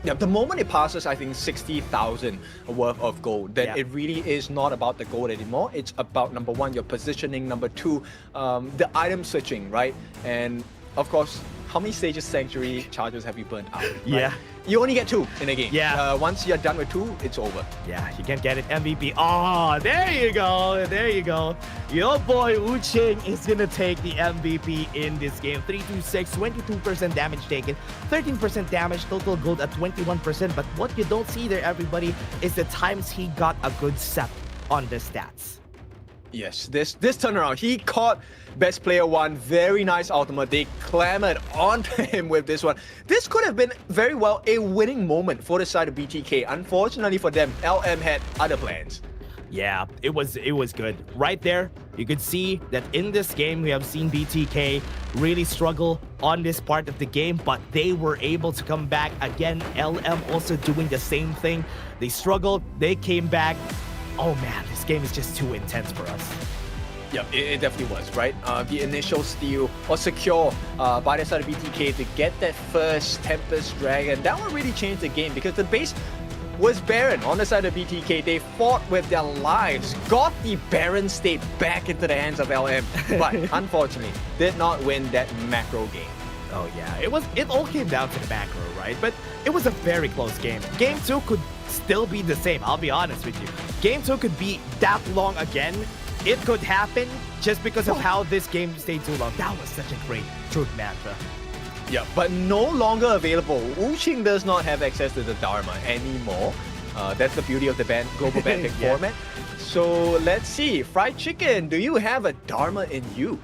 Yeah, the moment it passes, I think, 60,000 worth of gold, then it really is not about the gold anymore. It's about, number one, your positioning, number two, the item switching, right? And of course, how many Sage's Sanctuary charges have you burnt out? Right? Yeah. You only get 2 in a game. Yeah. Once you're done with 2, it's over. Yeah, you can get it MVP. Oh, there you go. There you go. Your boy Uqing is going to take the MVP in this game. 326, 22% damage taken, 13% damage, total gold at 21%. But what you don't see there, everybody, is the times he got a good set on the stats. Yes, this turnaround, he caught Best Player 1, very nice ultimate. They clamored onto him with this one. This could have been very well a winning moment for the side of BTK. Unfortunately for them, LM had other plans. Yeah, it was good. Right there, you could see that in this game, we have seen BTK really struggle on this part of the game, but they were able to come back. Again, LM also doing the same thing. They struggled, they came back. Oh man, this game is just too intense for us. Yeah, it definitely was, right? The initial steal or secure by the side of BTK to get that first Tempest Dragon, that would really change the game because the base was barren on the side of BTK. They fought with their lives, got the barren state back into the hands of LM, but unfortunately did not win that macro game. Oh yeah, it all came down to the macro, right? But it was a very close game. Game 2 could still be the same, I'll be honest with you. Game 2 could be that long again. It could happen just because of how this game stayed too long. That was such a great truth mantra. Yeah, but no longer available. Uqing does not have access to the Dharma anymore. That's the beauty of the global band pick format. So let's see. Fried Chicken, do you have a Dharma in you?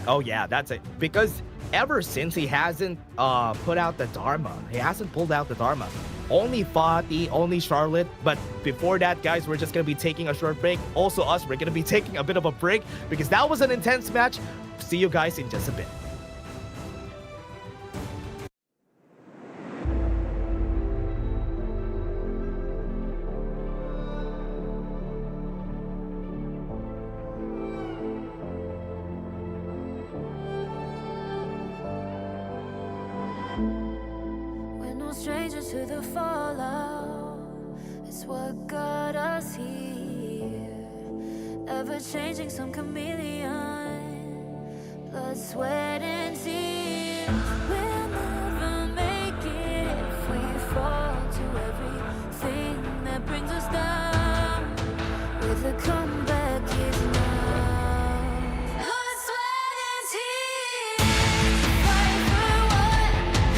Oh yeah, that's it. Because ever since he hasn't put out the Dharma, he hasn't pulled out the Dharma. Only Fatih, only Charlotte. But before that, guys, we're just going to be taking a short break. Also us, we're going to be taking a bit of a break because that was an intense match. See you guys in just a bit. Stranger to the fallout, it's what got us here. Ever changing, some chameleon, blood, sweat, and tears. We'll never make it if we fall to everything that brings us down. With a comeback is now. Blood, sweat, and tears. Fight for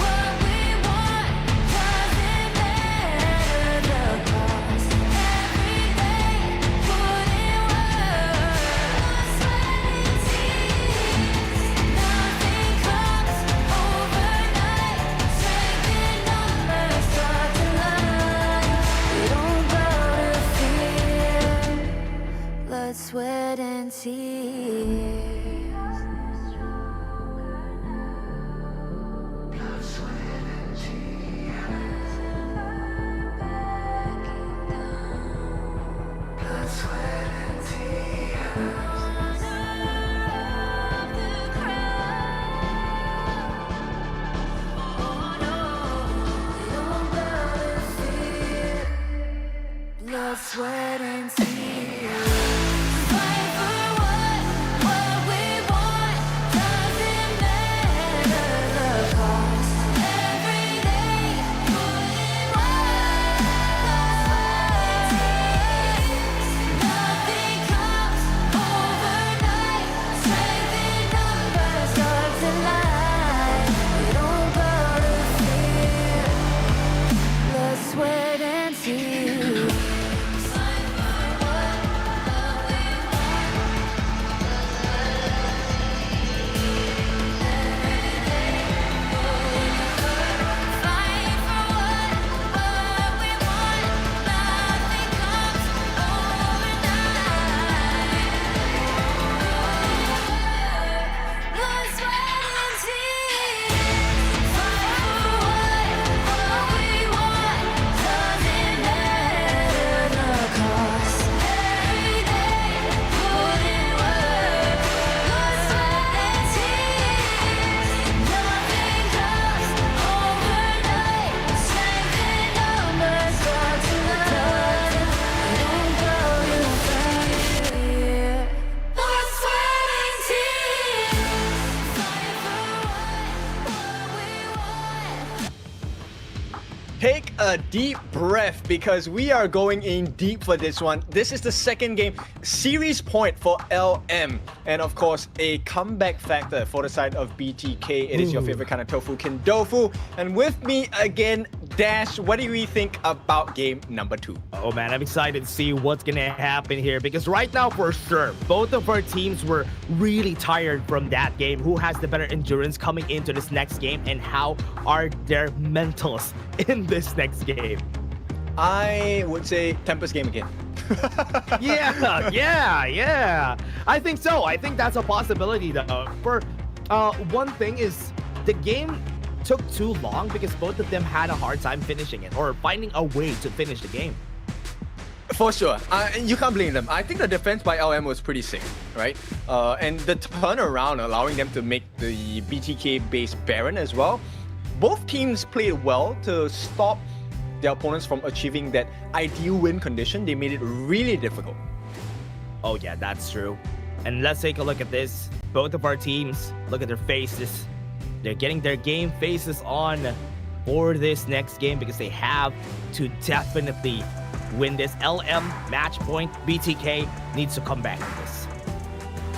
what we want. Doesn't matter the cost. Every day, put in work. Blood, sweat, and tears. Nothing comes overnight. Strength in blood, sweat, and tears. Blood, sweat, and tears. Fight for what we want. Doesn't matter the cost. Every day, put in work. Nothing comes overnight. Strength in numbers, stars align. We don't bow to fear. Blood, sweat, and tears. Take a deep breath because we are going in deep for this one. This is the second game, series point for LM, and of course a comeback factor for the side of BTK. It is your favorite kind of tofu, Kindofu, and with me again, Dash. What do we think about game number 2? Oh man, I'm excited to see what's gonna happen here because right now for sure, both of our teams were really tired from that game. Who has the better endurance coming into this next game, and how are their mentals in this next game? I would say Tempest game again. yeah. I think so. I think that's a possibility though. For one thing is the game took too long because both of them had a hard time finishing it or finding a way to finish the game. For sure. You can't blame them. I think the defense by LM was pretty sick, right? And the turnaround allowing them to make the BTK base Baron as well. Both teams played well to stop their opponents from achieving that ideal win condition. They made it really difficult. Oh yeah, that's true. And let's take a look at this. Both of our teams, look at their faces. They're getting their game faces on for this next game because they have to definitely win this. LM match point. BTK needs to come back with this.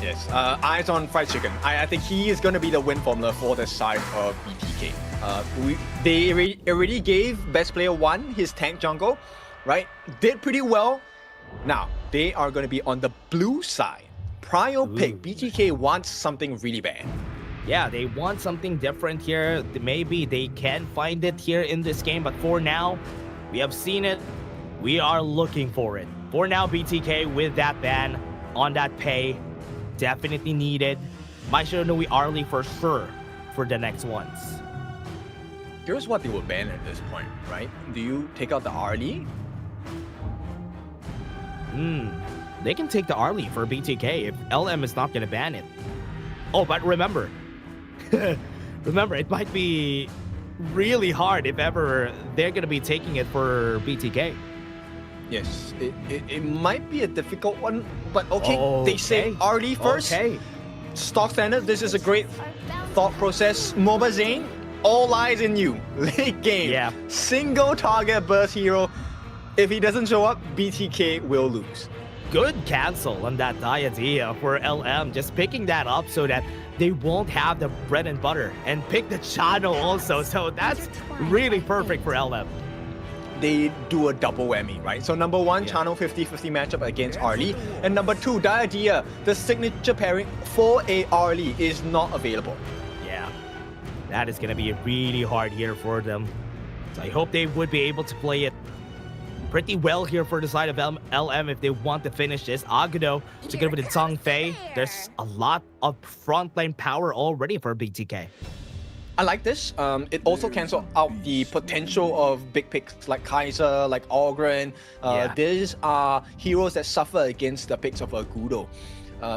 Yes, eyes on Fried Chicken. I think he is going to be the win formula for the side of BTK. They already gave Best Player 1 his tank jungle, right? Did pretty well. Now, they are going to be on the blue side. Prio pick. BTK wants something really bad. Yeah, they want something different here. Maybe they can find it here in this game, but for now, we have seen it. We are looking for it. For now, BTK with that ban on that pay, definitely needed. Might show Nui Arlie for sure for the next ones. Here's what they would ban at this point, right? Do you take out the Arlie? They can take the Arlie for BTK if LM is not going to ban it. Oh, but remember, it might be really hard if ever they're going to be taking it for BTK. Yes, it might be a difficult one, but okay. They say Arlie first. Okay. Stock standard, this is a great thought process. MOBA Zane, all eyes in you. Late game. Yeah. Single target burst hero. If he doesn't show up, BTK will lose. Good cancel on that idea for LM. Just picking that up so that they won't have the bread and butter and pick the channel also. So that's really perfect for LM. They do a double whammy, right? So number one, channel 50-50 matchup against Arlie. And number two, Diadea, the signature pairing for a Arlie is not available. Yeah, that is going to be really hard here for them. So I hope they would be able to play it. pretty well here for the side of LM if they want to finish this. Agado together with the Zhang Fei. There's a lot of frontline power already for BTK. I like this. It also cancels out the potential of big picks like Kaiser, like Ogren. These are heroes that suffer against the picks of Agudo.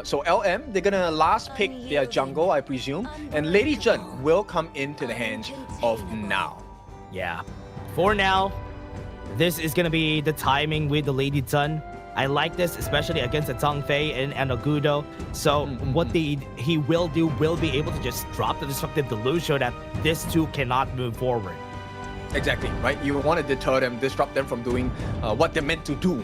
So LM, they're gonna last pick their jungle, I presume, and Lady Zhen will come into the hands of Now. Yeah, for now, this is gonna be the timing with the Lady Zhen. I like this, especially against the Zhang Fei and Agudo. So what he will do will be able to just drop the Destructive Deluge so that this two cannot move forward. Exactly, right? You want to deter them, disrupt them from doing what they're meant to do,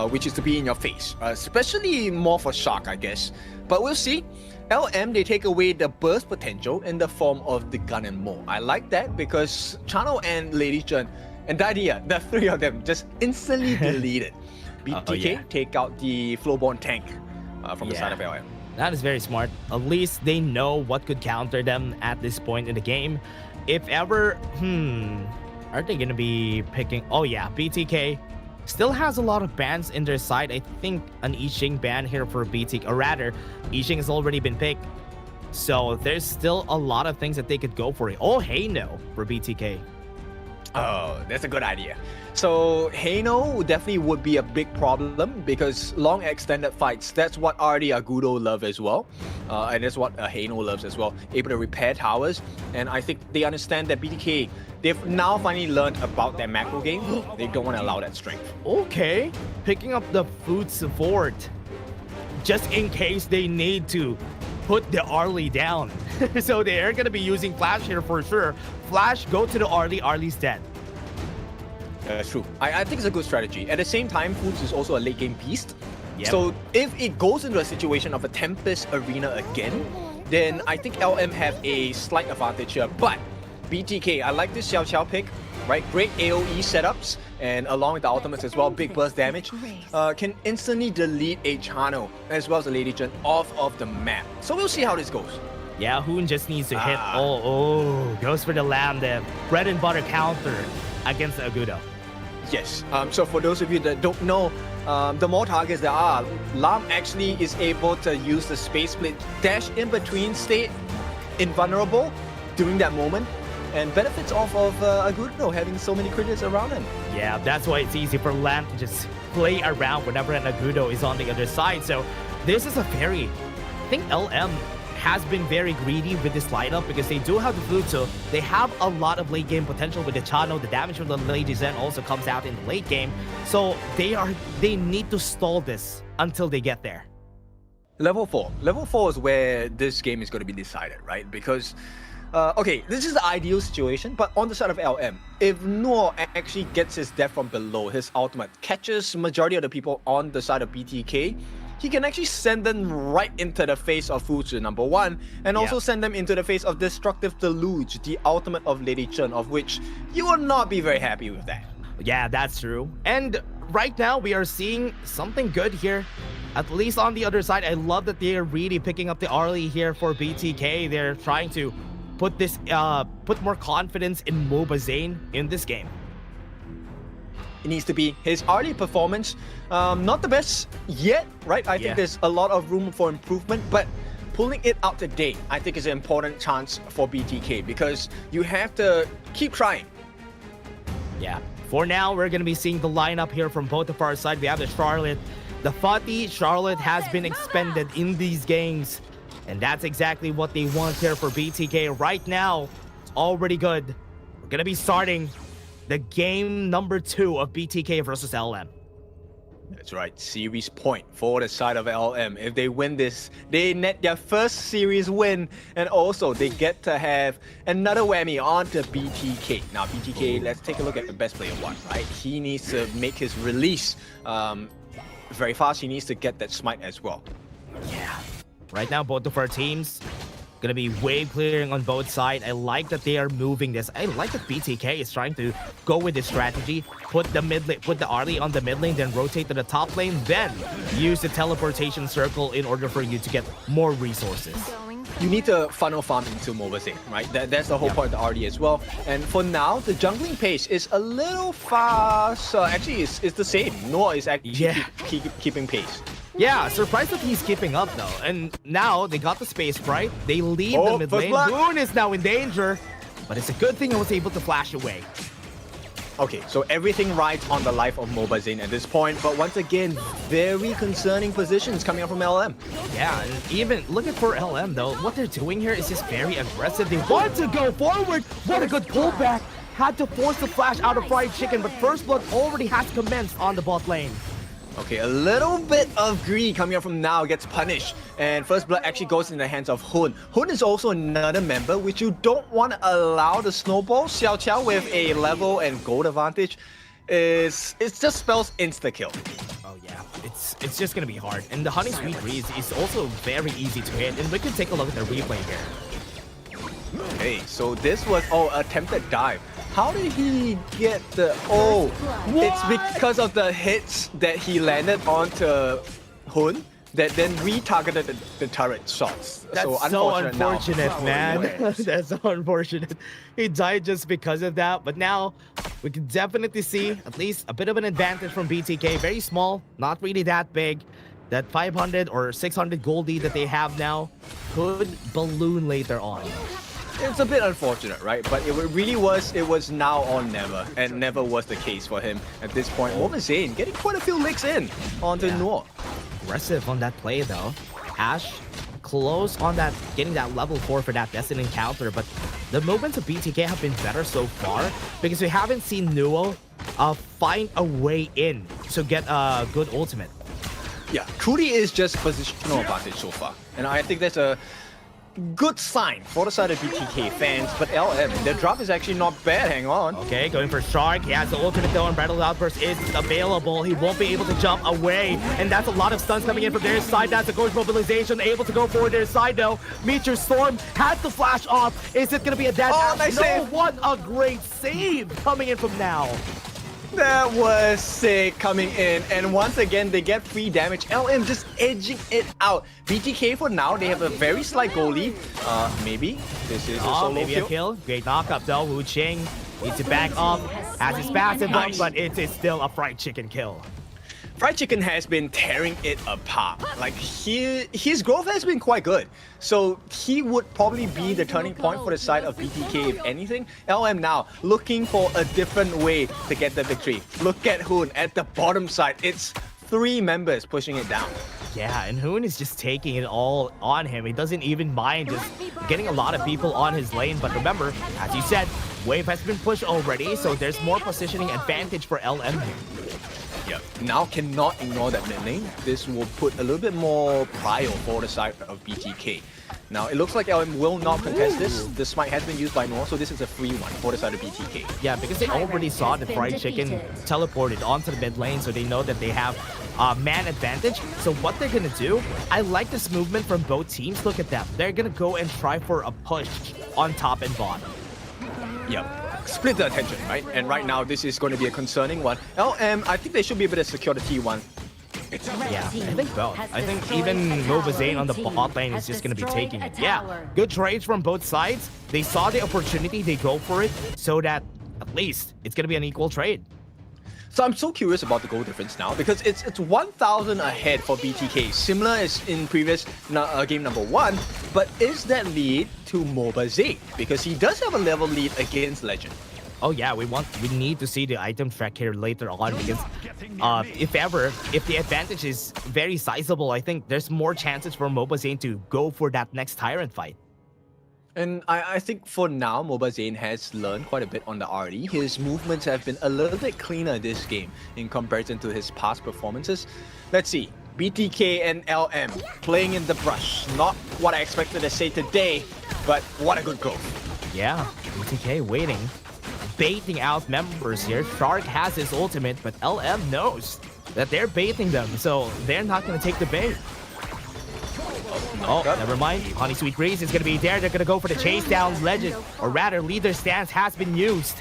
which is to be in your face. Especially more for Shark, I guess. But we'll see. LM, they take away the burst potential in the form of the Gun and More. I like that because Chano and Lady Zhen and Dadia, the three of them, just instantly deleted. BTK take out the Flowborn tank from the side of LM. That is very smart. At least they know what could counter them at this point in the game. If ever, are they gonna be picking? Oh yeah, BTK still has a lot of bans in their side. I think an I Ching ban here for BTK, or rather, I Ching has already been picked. So there's still a lot of things that they could go for. Oh, hey no for BTK. Oh, that's a good idea. So Heino definitely would be a big problem because long extended fights, that's what already Agudo love as well. And that's what Heino loves as well. Able to repair towers. And I think they understand that BTK, they've now finally learned about their macro game. They don't want to allow that strength. Okay, picking up the food support. Just in case they need to put the Arlie down. So they are going to be using Flash here for sure. Flash, go to the Arlie. Arlie's dead. That's true. I think it's a good strategy. At the same time, Foods is also a late game beast. So if it goes into a situation of a Tempest Arena again, then I think LM have a slight advantage here. But BTK, I like this Xiao Xiao pick, right? Great AoE setups, and along with the ultimates as well, big burst damage, can instantly delete a Chano as well as a Lady Zhen off of the map. So we'll see how this goes. Yeah, Hoon just needs to hit. Goes for the Lamb there. Bread and butter counter against Agudo. Yes. So for those of you that don't know, the more targets there are, Lam actually is able to use the space split dash in between, stay invulnerable during that moment, and benefits off of Agudo having so many critters around him. Yeah, that's why it's easy for Lam to just play around whenever an Agudo is on the other side. So this is a very, I think LM has been very greedy with this lineup because they do have the food, so they have a lot of late game potential with the Chano. The damage from the Lady Zhen also comes out in the late game, so they need to stall this until they get there. Level 4. Level 4 is where this game is going to be decided, right? Because okay, this is the ideal situation, but on the side of LM, if Noor actually gets his death from below, his ultimate catches majority of the people on the side of BTK, he can actually send them right into the face of Fuzu, number one, and also send them into the face of Destructive Deluge, the ultimate of Lady Zhen, of which you will not be very happy with that. Yeah, that's true. And right now, we are seeing something good here. At least on the other side, I love that they're really picking up the Arlie here for BTK. They're trying to put this, put more confidence in MOBA Zane in this game. It needs to be his early performance. Not the best yet, right? I think there's a lot of room for improvement, but pulling it out today, I think is an important chance for BTK because you have to keep trying. Yeah. For now, we're going to be seeing the lineup here from both of our side. We have the Charlotte. The Fati Charlotte has been expended in these games, and that's exactly what they want here for BTK. Right now, it's already good. We're going to be starting the game number 2 of BTK versus LM. That's right, series point for the side of LM. If they win this, they net their first series win, and also they get to have another whammy onto BTK. Now BTK, let's take a look at the best player one, right? He needs to make his release very fast. He needs to get that smite as well. Yeah. Right now, both of our teams gonna be wave clearing on both sides. I like that they are moving this. I like that BTK is trying to go with this strategy. Put the mid lane, put the Arlie on the mid lane, then rotate to the top lane, then use the teleportation circle in order for you to get more resources. you need to funnel farm into Mobazane, right? That's the whole point of the RD as well. And for now, the jungling pace is a little fast. Actually, it's the same. Noah is actually keeping pace. Yeah, surprised that he's keeping up though. And now they got the space right. They leave the mid lane. Boone is now in danger, but it's a good thing I was able to flash away. Okay, so everything rides on the life of Mobazane at this point, but once again, very concerning positions coming up from LM. Yeah, and even looking for LM though, what they're doing here is just very aggressive. They want to go forward. What a good pullback. Had to force the flash out of Fried Chicken, but First Blood already has commenced on the bot lane. Okay, a little bit of greed coming up from now gets punished, and First Blood actually goes in the hands of Hun. Hun is also another member which you don't want to allow the snowball. Xiao Qiao with a level and gold advantage it just spells insta-kill. Oh yeah, it's just gonna be hard. And the Honey Sweet Breeze is also very easy to hit, and we can take a look at the replay here. Okay, so this was attempted dive. How did he get the It's because of the hits that he landed onto Hun that then retargeted the turret shots. That's so unfortunate, man. That's so unfortunate. He died just because of that, but now we can definitely see at least a bit of an advantage from BTK. Very small, not really that big. That 500 or 600 gold lead that they have now could balloon later on. It's a bit unfortunate, right? But it was now or never, and never was the case for him at this point. Mobazane getting quite a few licks in onto Noor. Aggressive on that play though. Ash close on that, getting that level 4 for that Destiny encounter, but the movements of BTK have been better so far because we haven't seen Nuo find a way in to get a good ultimate. Yeah, truly is just positional advantage so far, and I think that's a good sign for the side of BTK fans, but LM, their drop is actually not bad, hang on. Okay, going for Shark, he has the ultimate though, and Battle Outburst is available. He won't be able to jump away, and that's a lot of stuns coming in from their side. That's a Ghost Mobilization, able to go for their side though. Meteor Storm has the flash off. Is it gonna be a dead nice save. What a great save coming in from now. That was sick coming in, and once again they get free damage. LM just edging it out. BTK for now, they have a very slight goal lead. Maybe this is a solo maybe kill. A kill. Great knockup though. Wu Ching needs to back up, has his passive up, but it is still a Fried Chicken kill. Fried Chicken has been tearing it apart. Like his growth has been quite good. So he would probably be the turning point for the side of BTK if anything. LM now looking for a different way to get the victory. Look at Hoon at the bottom side. It's 3 members pushing it down. Yeah, and Hoon is just taking it all on him. He doesn't even mind just getting a lot of people on his lane. But remember, as you said, wave has been pushed already, so there's more positioning advantage for LM here. Yep. Now cannot ignore that mid lane. This will put a little bit more prio for the side of BTK. Now it looks like LM will not contest this. The smite has been used by Noor, so this is a free one for the side of BTK. Yeah, because they already saw the Fried Chicken teleported onto the mid lane, so they know that they have man advantage. So what they're gonna do, I like this movement from both teams. Look at them. They're gonna go and try for a push on top and bottom. Yep. Split the attention, right? And right now, this is going to be a concerning one. LM, I think they should be able to secure the T1. Yeah, I think both. I think even Mobazane on the bot lane is just going to be taking it. Yeah, good trades from both sides. They saw the opportunity, they go for it, so that at least it's going to be an equal trade. So I'm so curious about the goal difference now because it's 1,000 ahead for BTK, similar as in previous game number 1. But is that lead to Mobazane? Because he does have a level lead against Legend. Oh yeah, we need to see the item track here later on because if the advantage is very sizable, I think there's more chances for Mobazane to go for that next Tyrant fight. And I think for now, Mobazane has learned quite a bit on the RD. His movements have been a little bit cleaner this game in comparison to his past performances. Let's see. BTK and LM playing in the brush. Not what I expected to say today, but what a good growth. Yeah, BTK waiting. Baiting out members here. Shark has his ultimate, but LM knows that they're baiting them, so they're not going to take the bait. Oh, never mind. Honey Sweet Breeze is going to be there. They're going to go for the chase down. Legend, or rather, leader stance has been used.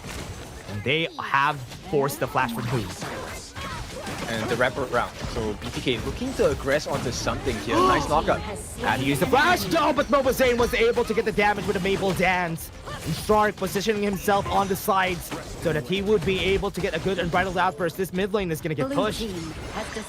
And they have forced the flash from Hoon. and the wraparound. So BTK looking to aggress onto something here. Nice knockup. Had to use the flash. No, but Mobazane was able to get the damage with a Maple Dance. And Shark positioning himself on the sides so that he would be able to get a good Unbridled Outburst. This mid lane is going to get pushed.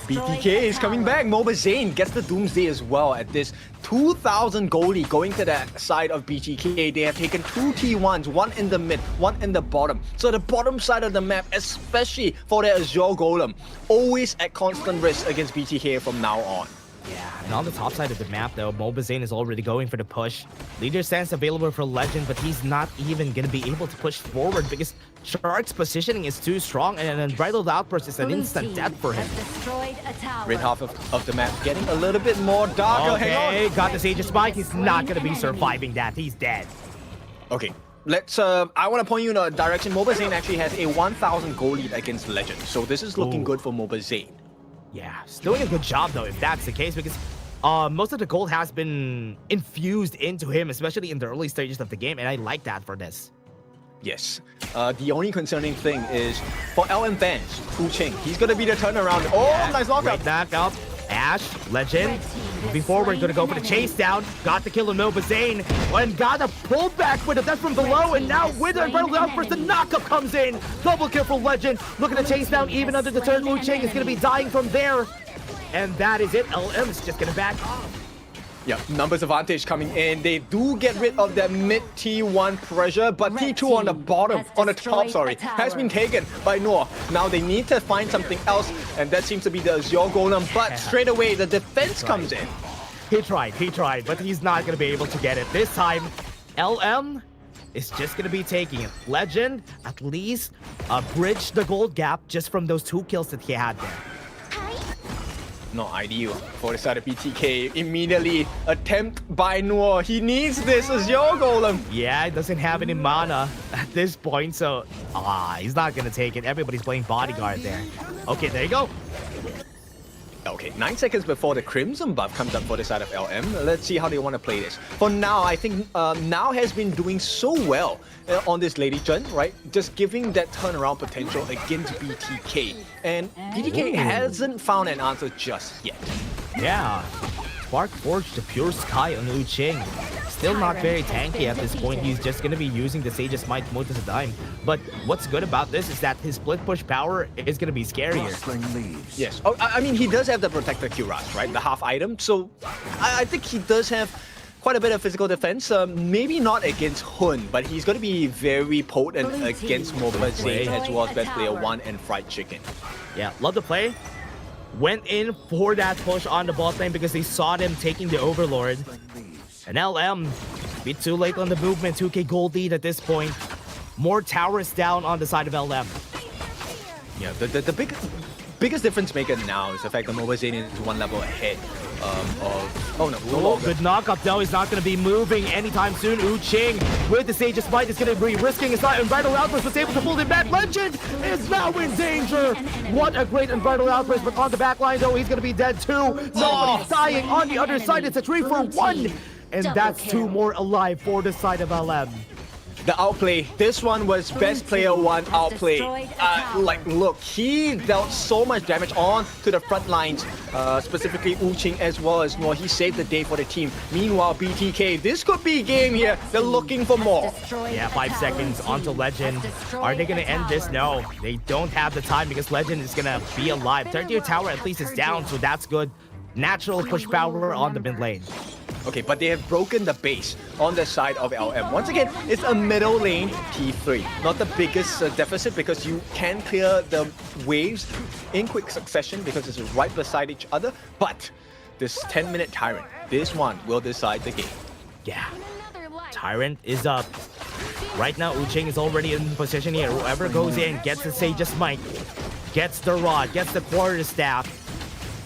BTK is coming back. Mobazane gets the Doomsday as well at this 2,000 goalie going to the side of BTK. They have taken 2 T1s, one in the mid, one in the bottom. So the bottom side of the map, especially for the Azure Golem, always at constant risk against BTK from now on. Yeah, and on the top side of the map though, Mobazane is already going for the push. Leader stands available for Legend, but he's not even going to be able to push forward because Shark's positioning is too strong, and an Unbridled Outburst is an instant death for him. Red half of the map getting a little bit more darker. Okay, Hang on. got the Sage's Spike. He's not going to be surviving that. He's dead. Okay, let's. I want to point you in a direction. Mobazane actually has a 1,000 goal lead against Legend, so this is looking good for Mobazane. Yeah, he's doing a good job though if that's the case, because most of the gold has been infused into him, especially in the early stages of the game, and I like that for this. Yes. The only concerning thing is for LM fans, Hu Ching, he's gonna be the turnaround. Oh, yeah, nice knockout. Great knockout. Ash, Legend, moving forward, gonna go for the chase down. Got the kill on Mobazane, and got a pullback with a death from below, and now with the Unbridled Outburst, the knockup comes in. Double kill for Legend. Look at the chase down, even under the turn. Wu Ching is gonna be dying from there. And that is it. LM is just gonna back off. Yeah, numbers advantage coming in. They do get rid of that mid T1 pressure, but T2 on the bottom, on the top, sorry, has been taken by Noor. Now they need to find something else, and that seems to be the Azure Golem, but straight away the defense comes in. He tried, but he's not going to be able to get it. This time, LM is just going to be taking it. Legend, at least, bridge the gold gap just from those 2 kills that he had there. Not ideal for the side of BTK. Immediately attempt by Noor. He needs this Azure Golem. Yeah, he doesn't have any mana at this point, so he's not gonna take it. Everybody's playing bodyguard there. Okay, there you go. Okay, 9 seconds before the Crimson buff comes up for the side of LM. Let's see how they want to play this. For now, I think Now has been doing so well on this Lady Chun, right? Just giving that turnaround potential against BTK. And BTK hasn't found an answer just yet. Yeah. Spark Forge the Pure Sky on Wu Ching. Still not very tanky at this point. He's just going to be using the Sage's Might most of the time. But what's good about this is that his split push power is going to be scarier. Yes. Oh, I mean, he does have the Protector Cuirass, right? The half item. So I think he does have quite a bit of physical defense. Maybe not against Hun, but he's going to be very potent against Mobazane as well as Best Player 1 and Fried Chicken. Yeah, love the play. Went in for that push on the bot lane because they saw them taking the Overlord. And LM, a bit too late on the movement, 2k gold lead at this point. More towers down on the side of LM. Yeah, the biggest difference maker now is the fact that Mobazane is 1 level ahead of... Oh no, good knockup though. He's not going to be moving anytime soon. Wu Ching with the Sage's Might is going to be risking his Unbridled Outburst, was able to pull him back. Legend is now in danger. What a great Unbridled Outburst, but on the back line though, he's going to be dead too. Nobody's dying on the other side. It's a 3-for-1. And that's 2 more alive for the side of LM. The outplay. This one was Best Player 1 outplay. Like, look, he dealt so much damage on to the front lines, specifically Wu Ching as well as Noor. He saved the day for the team. Meanwhile, BTK, this could be game here. They're looking for more. Yeah, 5 seconds onto Legend. Are they going to end this? No, they don't have the time because Legend is going to be alive. 3rd-tier tower at least is down, so that's good. Natural push power on the mid lane. Okay, but they have broken the base on the side of LM. Once again, it's a middle lane T3. Not the biggest deficit because you can clear the waves in quick succession because it's right beside each other. But this 10-minute Tyrant, this one will decide the game. Yeah, Tyrant is up. Right now, Wu Ching is already in position here. Whoever goes in gets the Sage's Might, gets the Rod, gets the Quarterstaff.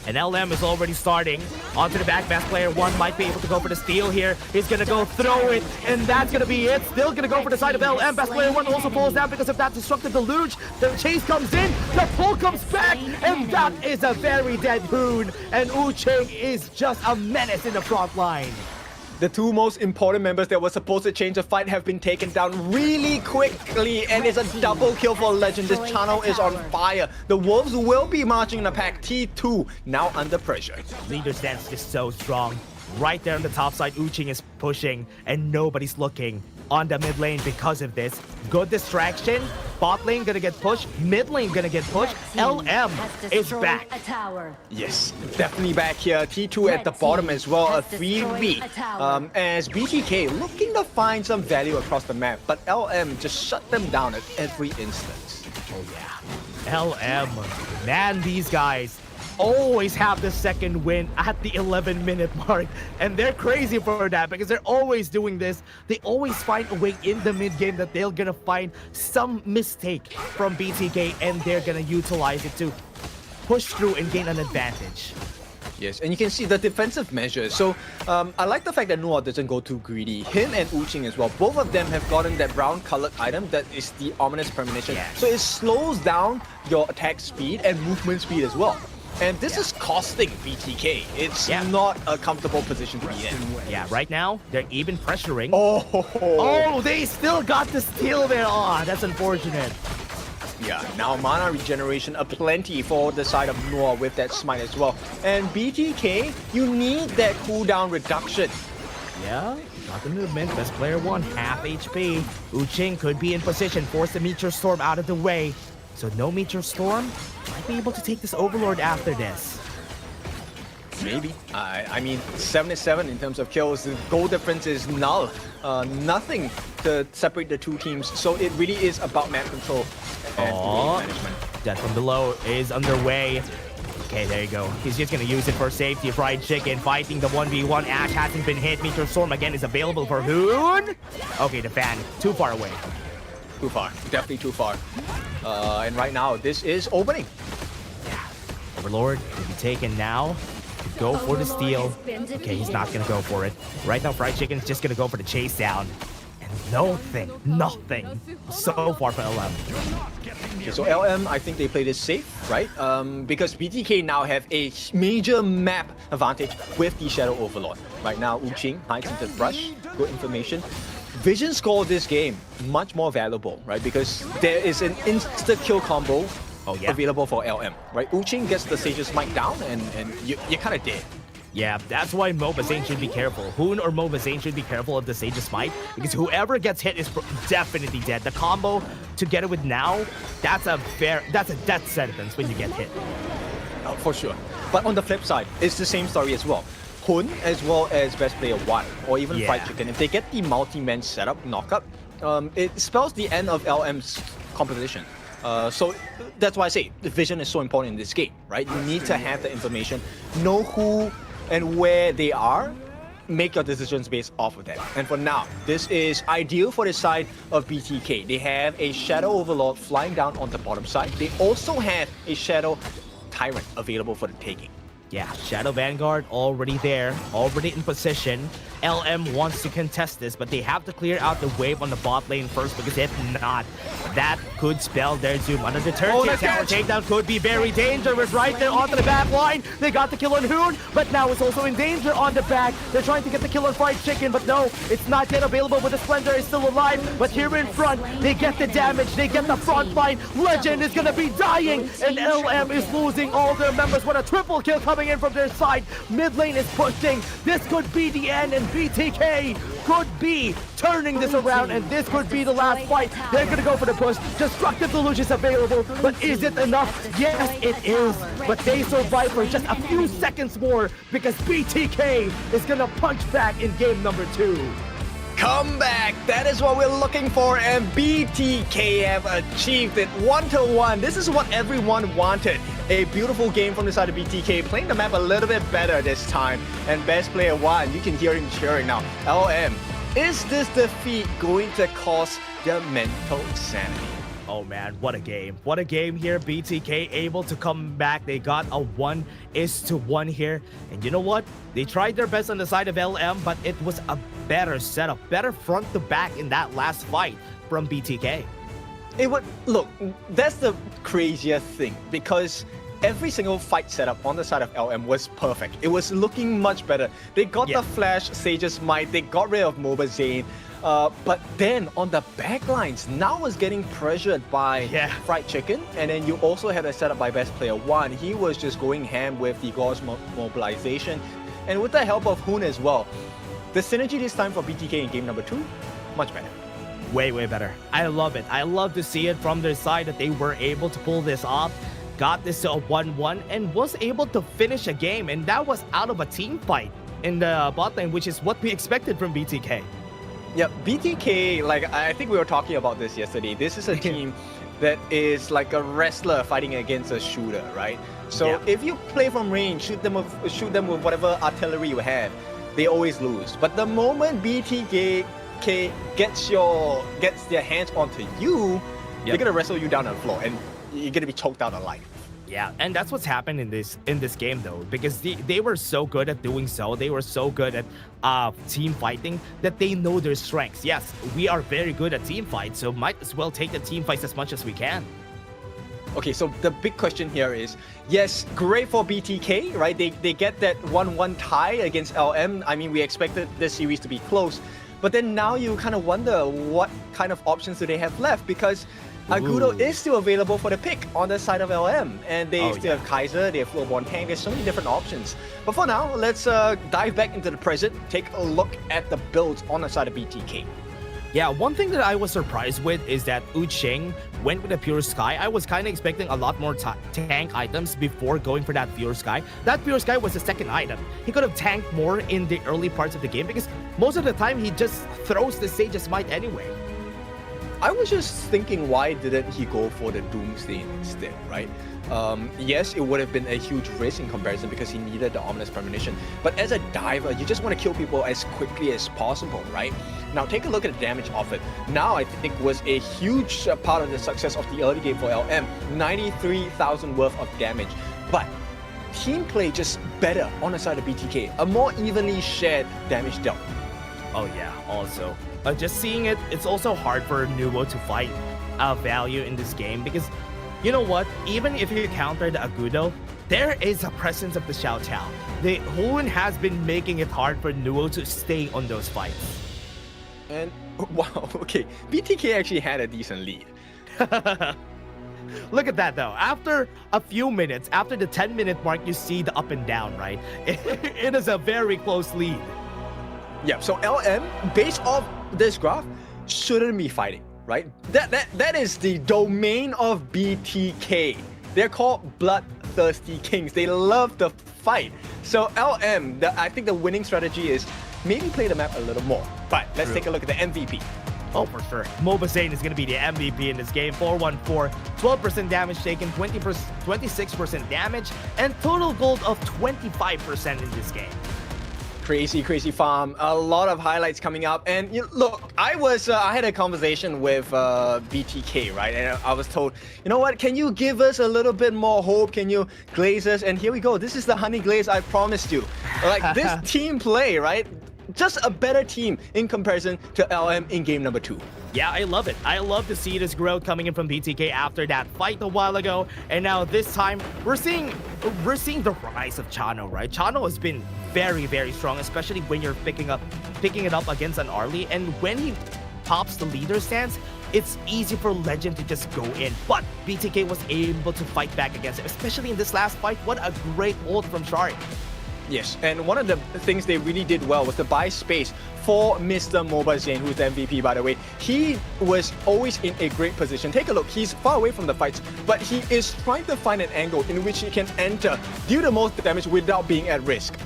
And LM is already starting onto the back. Best Player 1 might be able to go for the steal here. He's going to go throw it, and that's going to be it. Still going to go for the side of LM. Best Player 1 also falls down because of that Destructive Deluge. The chase comes in, the pull comes back, and that is a very dead Hoon. And Wu Ching is just a menace in the front line. The two most important members that were supposed to change the fight have been taken down really quickly, and it's a double kill for Legend. This channel is on fire. The Wolves will be marching in a pack. T2 now under pressure. Leader stance just so strong. Right there on the top side, Uching is pushing, and nobody's looking on the mid lane because of this. Good distraction. Bot lane gonna get pushed. Mid lane gonna get pushed. LM is back. Yes, definitely back here. T2 at the bottom as well, a 3v. As BTK looking to find some value across the map, but LM just shut them down at every instance. Oh yeah. LM. Man, these guys always have the second win at the 11-minute mark, and they're crazy for that because they're always doing this. They always find a way in the mid game that they're gonna find some mistake from BTK, and they're gonna utilize it to push through and gain an advantage. Yes, and you can see the defensive measures. So I like the fact that Noah doesn't go too greedy. Him and Uching as well. Both of them have gotten that brown colored item that is the ominous premonition. Yes. So it slows down your attack speed and movement speed as well. And this is costing BTK. It's not a comfortable position to be in. Yeah, right now, they're even pressuring. Oh, they still got the steal there. Oh, that's unfortunate. Yeah, now mana regeneration aplenty for the side of Noah with that smite as well. And BTK, you need that cooldown reduction. Yeah, got the movement. Best player one, half HP. Uching could be in position, force the Meteor Storm out of the way. So no Meteor Storm, might be able to take this Overlord after this. Maybe. I mean, 77 in terms of kills. The goal difference is null. Nothing to separate the two teams. So it really is about map control and game management. Death from below is underway. Okay, there you go. He's just gonna use it for safety. Fried Chicken fighting the 1v1. Ash hasn't been hit. Meteor Storm again is available for Hoon. Okay, the fan too far away. Too far. Definitely too far. And right now, this is opening. Overlord will be taken now. Go for the steal. Okay, he's not gonna go for it. Right now, Fried Chicken's just gonna go for the chase down. And nothing so far for LM. Okay, so LM, I think they play this safe, right? Because BTK now have a major map advantage with the Shadow Overlord. Right now, Uching hides into the brush. Good information. Vision score this game much more valuable, right? Because there is an insta-kill combo available for LM, right? Uching gets the Sage's Smite down and you're kind of dead. Yeah, that's why Mobazane should be careful. Hoon or Mobazane should be careful of the Sage's Smite, because whoever gets hit is definitely dead. The combo together with Now, that's a death sentence when you get hit. Oh, for sure. But on the flip side, it's the same story as well. Hun as well as Best Player 1 or even Fried Chicken, if they get the multi-man setup knockup, it spells the end of LM's composition. So that's why I say the vision is so important in this game, right? You need to have the information, know who and where they are, make your decisions based off of that. And for now, this is ideal for the side of BTK. They have a Shadow Overlord flying down on the bottom side. They also have a Shadow Tyrant available for the taking. Yeah, Shadow Vanguard already there, already in position. LM wants to contest this, but they have to clear out the wave on the bot lane first, because if not, that could spell their doom. Under the turn, tower takedown could be very dangerous right there onto the back line. They got the kill on Hoon, but now it's also in danger on the back. They're trying to get the kill on Fried Chicken, but no, it's not yet available, but the Splendor is still alive. But here in front, they get the damage, they get the front line. Legend is gonna be dying, and LM is losing all their members. What a triple kill coming in from their side. Mid lane is pushing. This could be the end, and BTK could be turning this around, and this could be the last fight. They're gonna go for the push. Destructive Deluge is available, but is it enough? Yes, it is. But they survive for just a few seconds more, because BTK is gonna punch back in game number 2. Comeback! That is what we're looking for, and BTK have achieved it 1-1. This is what everyone wanted. A beautiful game from the side of BTK, playing the map a little bit better this time. And Best Player 1, you can hear him cheering now. LM, is this defeat going to cost their mental sanity? Oh man, what a game. What a game here. BTK able to come back. They got a 1-1 here. And you know what? They tried their best on the side of LM, but it was a better setup, better front to back in that last fight from BTK. It would look, that's the craziest thing, because every single fight setup on the side of LM was perfect. It was looking much better. They got the Flash, Sage's Might, they got rid of MOBA Zane. But then on the backlines, now was getting pressured by Fried Chicken, and then you also had a setup by Best Player 1. He was just going ham with the Gauss mobilization, and with the help of Hoon as well. The synergy this time for BTK in game number 2, much better. Way better. I love it. I love to see it from their side that they were able to pull this off, got this to a 1-1, and was able to finish a game, and that was out of a team fight in the bot lane, which is what we expected from BTK. Yeah, BTK, like I think we were talking about this yesterday. This is a team that is like a wrestler fighting against a shooter, right? So if you play from range, shoot them with whatever artillery you have, they always lose. But the moment BTK gets their hands onto you, they're gonna wrestle you down on the floor, and you're gonna be choked out alive. Yeah, and that's what's happened in this game though, because they were so good at doing so. They were so good at team fighting that they know their strengths. Yes, we are very good at team fights, so might as well take the team fights as much as we can. Okay, so the big question here is, yes, great for BTK, right? They get that 1-1 tie against LM. I mean, we expected this series to be close, but then now you kind of wonder what kind of options do they have left, because Agudo is still available for the pick on the side of LM, and they still have Kaiser, they have Flowborn Tank, there's so many different options. But for now, let's dive back into the present, take a look at the builds on the side of BTK. Yeah, one thing that I was surprised with is that Ucheng went with a Pure Sky. I was kind of expecting a lot more tank items before going for that Pure Sky. That Pure Sky was the second item. He could have tanked more in the early parts of the game because most of the time he just throws the Sage's Might anyway. I was just thinking, why didn't he go for the Doomsday instead, right? Yes, it would have been a huge risk in comparison because he needed the Ominous Premonition. But as a diver, you just want to kill people as quickly as possible, right? Now, take a look at the damage of it. Now, I think was a huge part of the success of the early game for LM. 93,000 worth of damage. But team play just better on the side of BTK. A more evenly shared damage dealt. Oh yeah, also. Just seeing it, it's also hard for Nuvo to fight value in this game because, you know what, even if you counter the Agudo, there is a presence of the Xiao Tao. The Hoon has been making it hard for Nuvo to stay on those fights. And, wow, okay, BTK actually had a decent lead. Look at that though, after a few minutes, after the 10-minute mark, you see the up and down, right? It is a very close lead. Yeah, so LM, based off this graph, shouldn't be fighting, right? That is the domain of BTK. They're called Bloodthirsty Kings. They love to fight. So LM, I think the winning strategy is maybe play the map a little more. But let's take a look at the MVP. Oh, for sure. MOBA Zane is going to be the MVP in this game. 414, 12% damage taken, 26% damage, and total gold of 25% in this game. Crazy farm. A lot of highlights coming up. And look, I had a conversation with BTK, right? And I was told, you know what? Can you give us a little bit more hope? Can you glaze us? And here we go. This is the honey glaze I promised you. Like this team play, right? Just a better team in comparison to LM in game number 2. Yeah, I love it. I love to see this growth coming in from BTK after that fight a while ago. And now this time, we're seeing the rise of Chano, right? Chano has been very strong, especially when you're picking it up against an Arlie. And when he pops the leader stance, it's easy for Legend to just go in. But BTK was able to fight back against it, especially in this last fight. What a great ult from Shari. Yes, and one of the things they really did well was to buy space for Mr. MOBA Zane, who's the MVP, by the way. He was always in a great position. Take a look, he's far away from the fights, but he is trying to find an angle in which he can enter, deal the most damage without being at risk.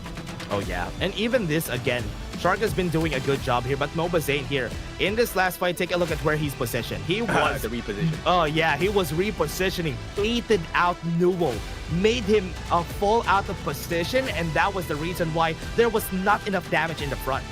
Oh yeah, and even this again, Shark has been doing a good job here, but MOBA Zane here, in this last fight, take a look at where he's positioned. He was... the reposition. Oh yeah, he was repositioning, baited out Nuvo, made him fall out of position, and that was the reason why there was not enough damage in the front.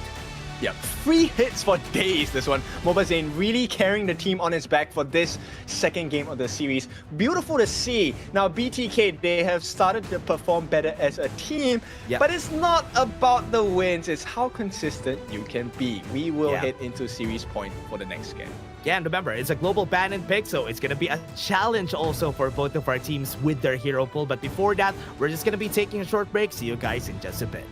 Yeah, 3 hits for days this one. Mobazane really carrying the team on his back for this second game of the series. Beautiful to see. Now BTK, they have started to perform better as a team, but it's not about the wins, it's how consistent you can be. We will head into series point for the next game. Yeah, and remember, it's a global ban and pick, so it's going to be a challenge also for both of our teams with their hero pool. But before that, we're just going to be taking a short break. See you guys in just a bit.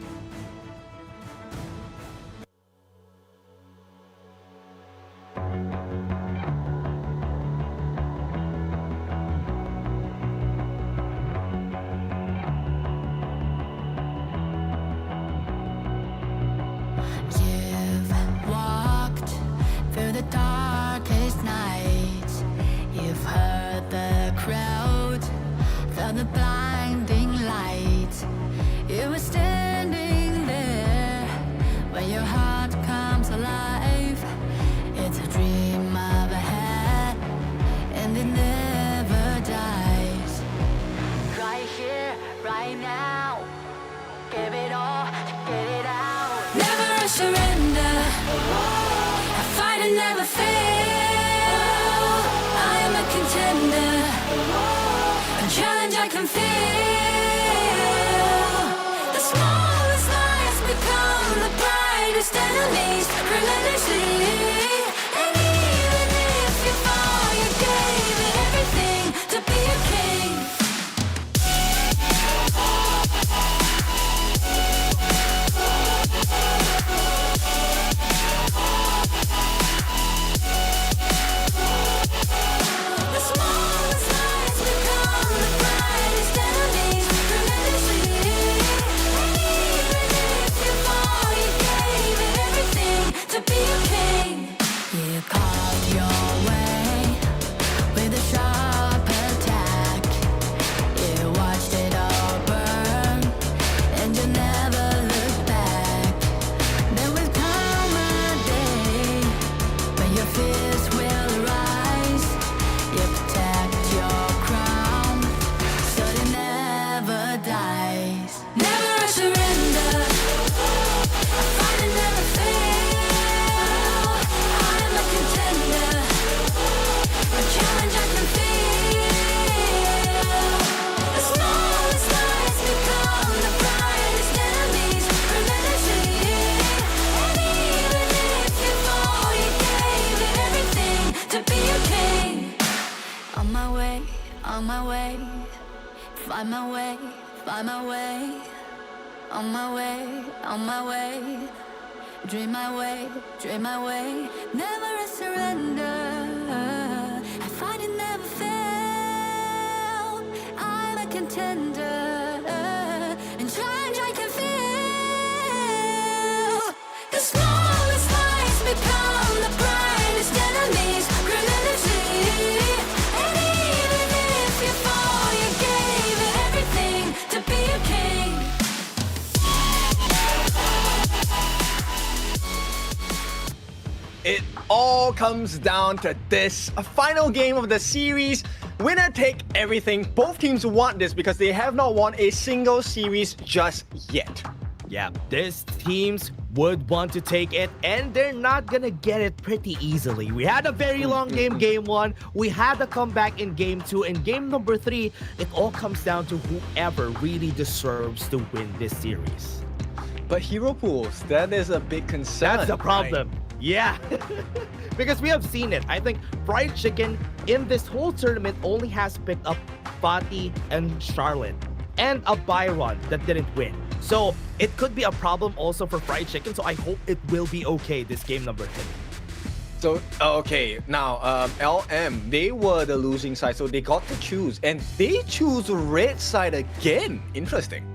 You've walked through the darkest nights. You've heard the crowd, felt the blinding light. You were standing there where your heart comes alive. It's a dream of a hat, and it never dies. Right here, right now, give it all, get it out. Never a surrender, I fight and never fail. I am a contender, a challenge I can feel. The smallest lies become the brightest enemies, relentlessly. And even if you fall, you gave it everything to be a king. The smallest lies become the brightest enemies, relentlessly. And even if you fall, you gave it everything to be a king. You carved your way with a sharp attack. You watched it all burn, and you never looked back. There will come a day when your fears will rise. You protect your crown, so it never dies. Never a surrender, I fight and never fail. I am a contender, a challenge I can feel. The smallest lies become the brightest enemies, relentlessly. And even if you fall, you gave it everything to be a king. On my way, on my way, find my way, find my way. On my way, on my way, dream my way, dream my way. Never a surrender, I fight and never fail. I'm a contender, and challenge I can feel. The smallest lies become the brightest enemies, relentlessly. And even if you fall, you gave it everything to be a king. It all comes down to this, a final game of the series. Winner take everything. Both teams want this because they have not won a single series just yet. Yeah, these teams would want to take it, and they're not gonna get it pretty easily. We had a very long game 1. We had a comeback in game 2, and game number 3, it all comes down to whoever really deserves to win this series. But hero pools, that is a big concern. That's the problem. Right? Yeah, because we have seen it. I think Fried Chicken in this whole tournament only has picked up Fatih and Charlotte and a Byron that didn't win. So it could be a problem also for Fried Chicken. So I hope it will be okay this game number 3. So, okay, now, LM, they were the losing side, so they got to choose. And they choose red side again. Interesting.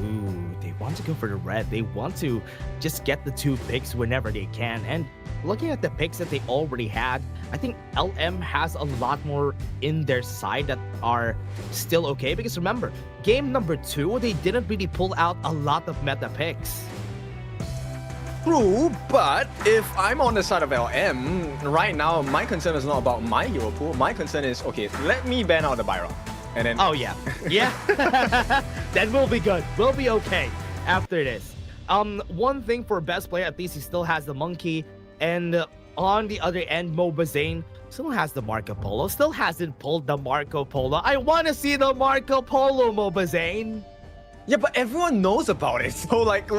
Ooh, they want to go for the red. They want to just get the 2 picks whenever they can. And looking at the picks that they already had, I think LM has a lot more in their side that are still okay. Because remember, game number 2, they didn't really pull out a lot of meta picks. True, but if I'm on the side of LM, right now, my concern is not about my hero pool. My concern is, okay, let me ban out the Byron. And then... Oh, yeah. Yeah. Then we'll be good. We'll be okay after this. One thing for best player, at least he still has the monkey, and on the other end, Mobazane still has the Marco Polo. Still hasn't pulled the Marco Polo. I want to see the Marco Polo, Mobazane. Yeah, but everyone knows about it. So like,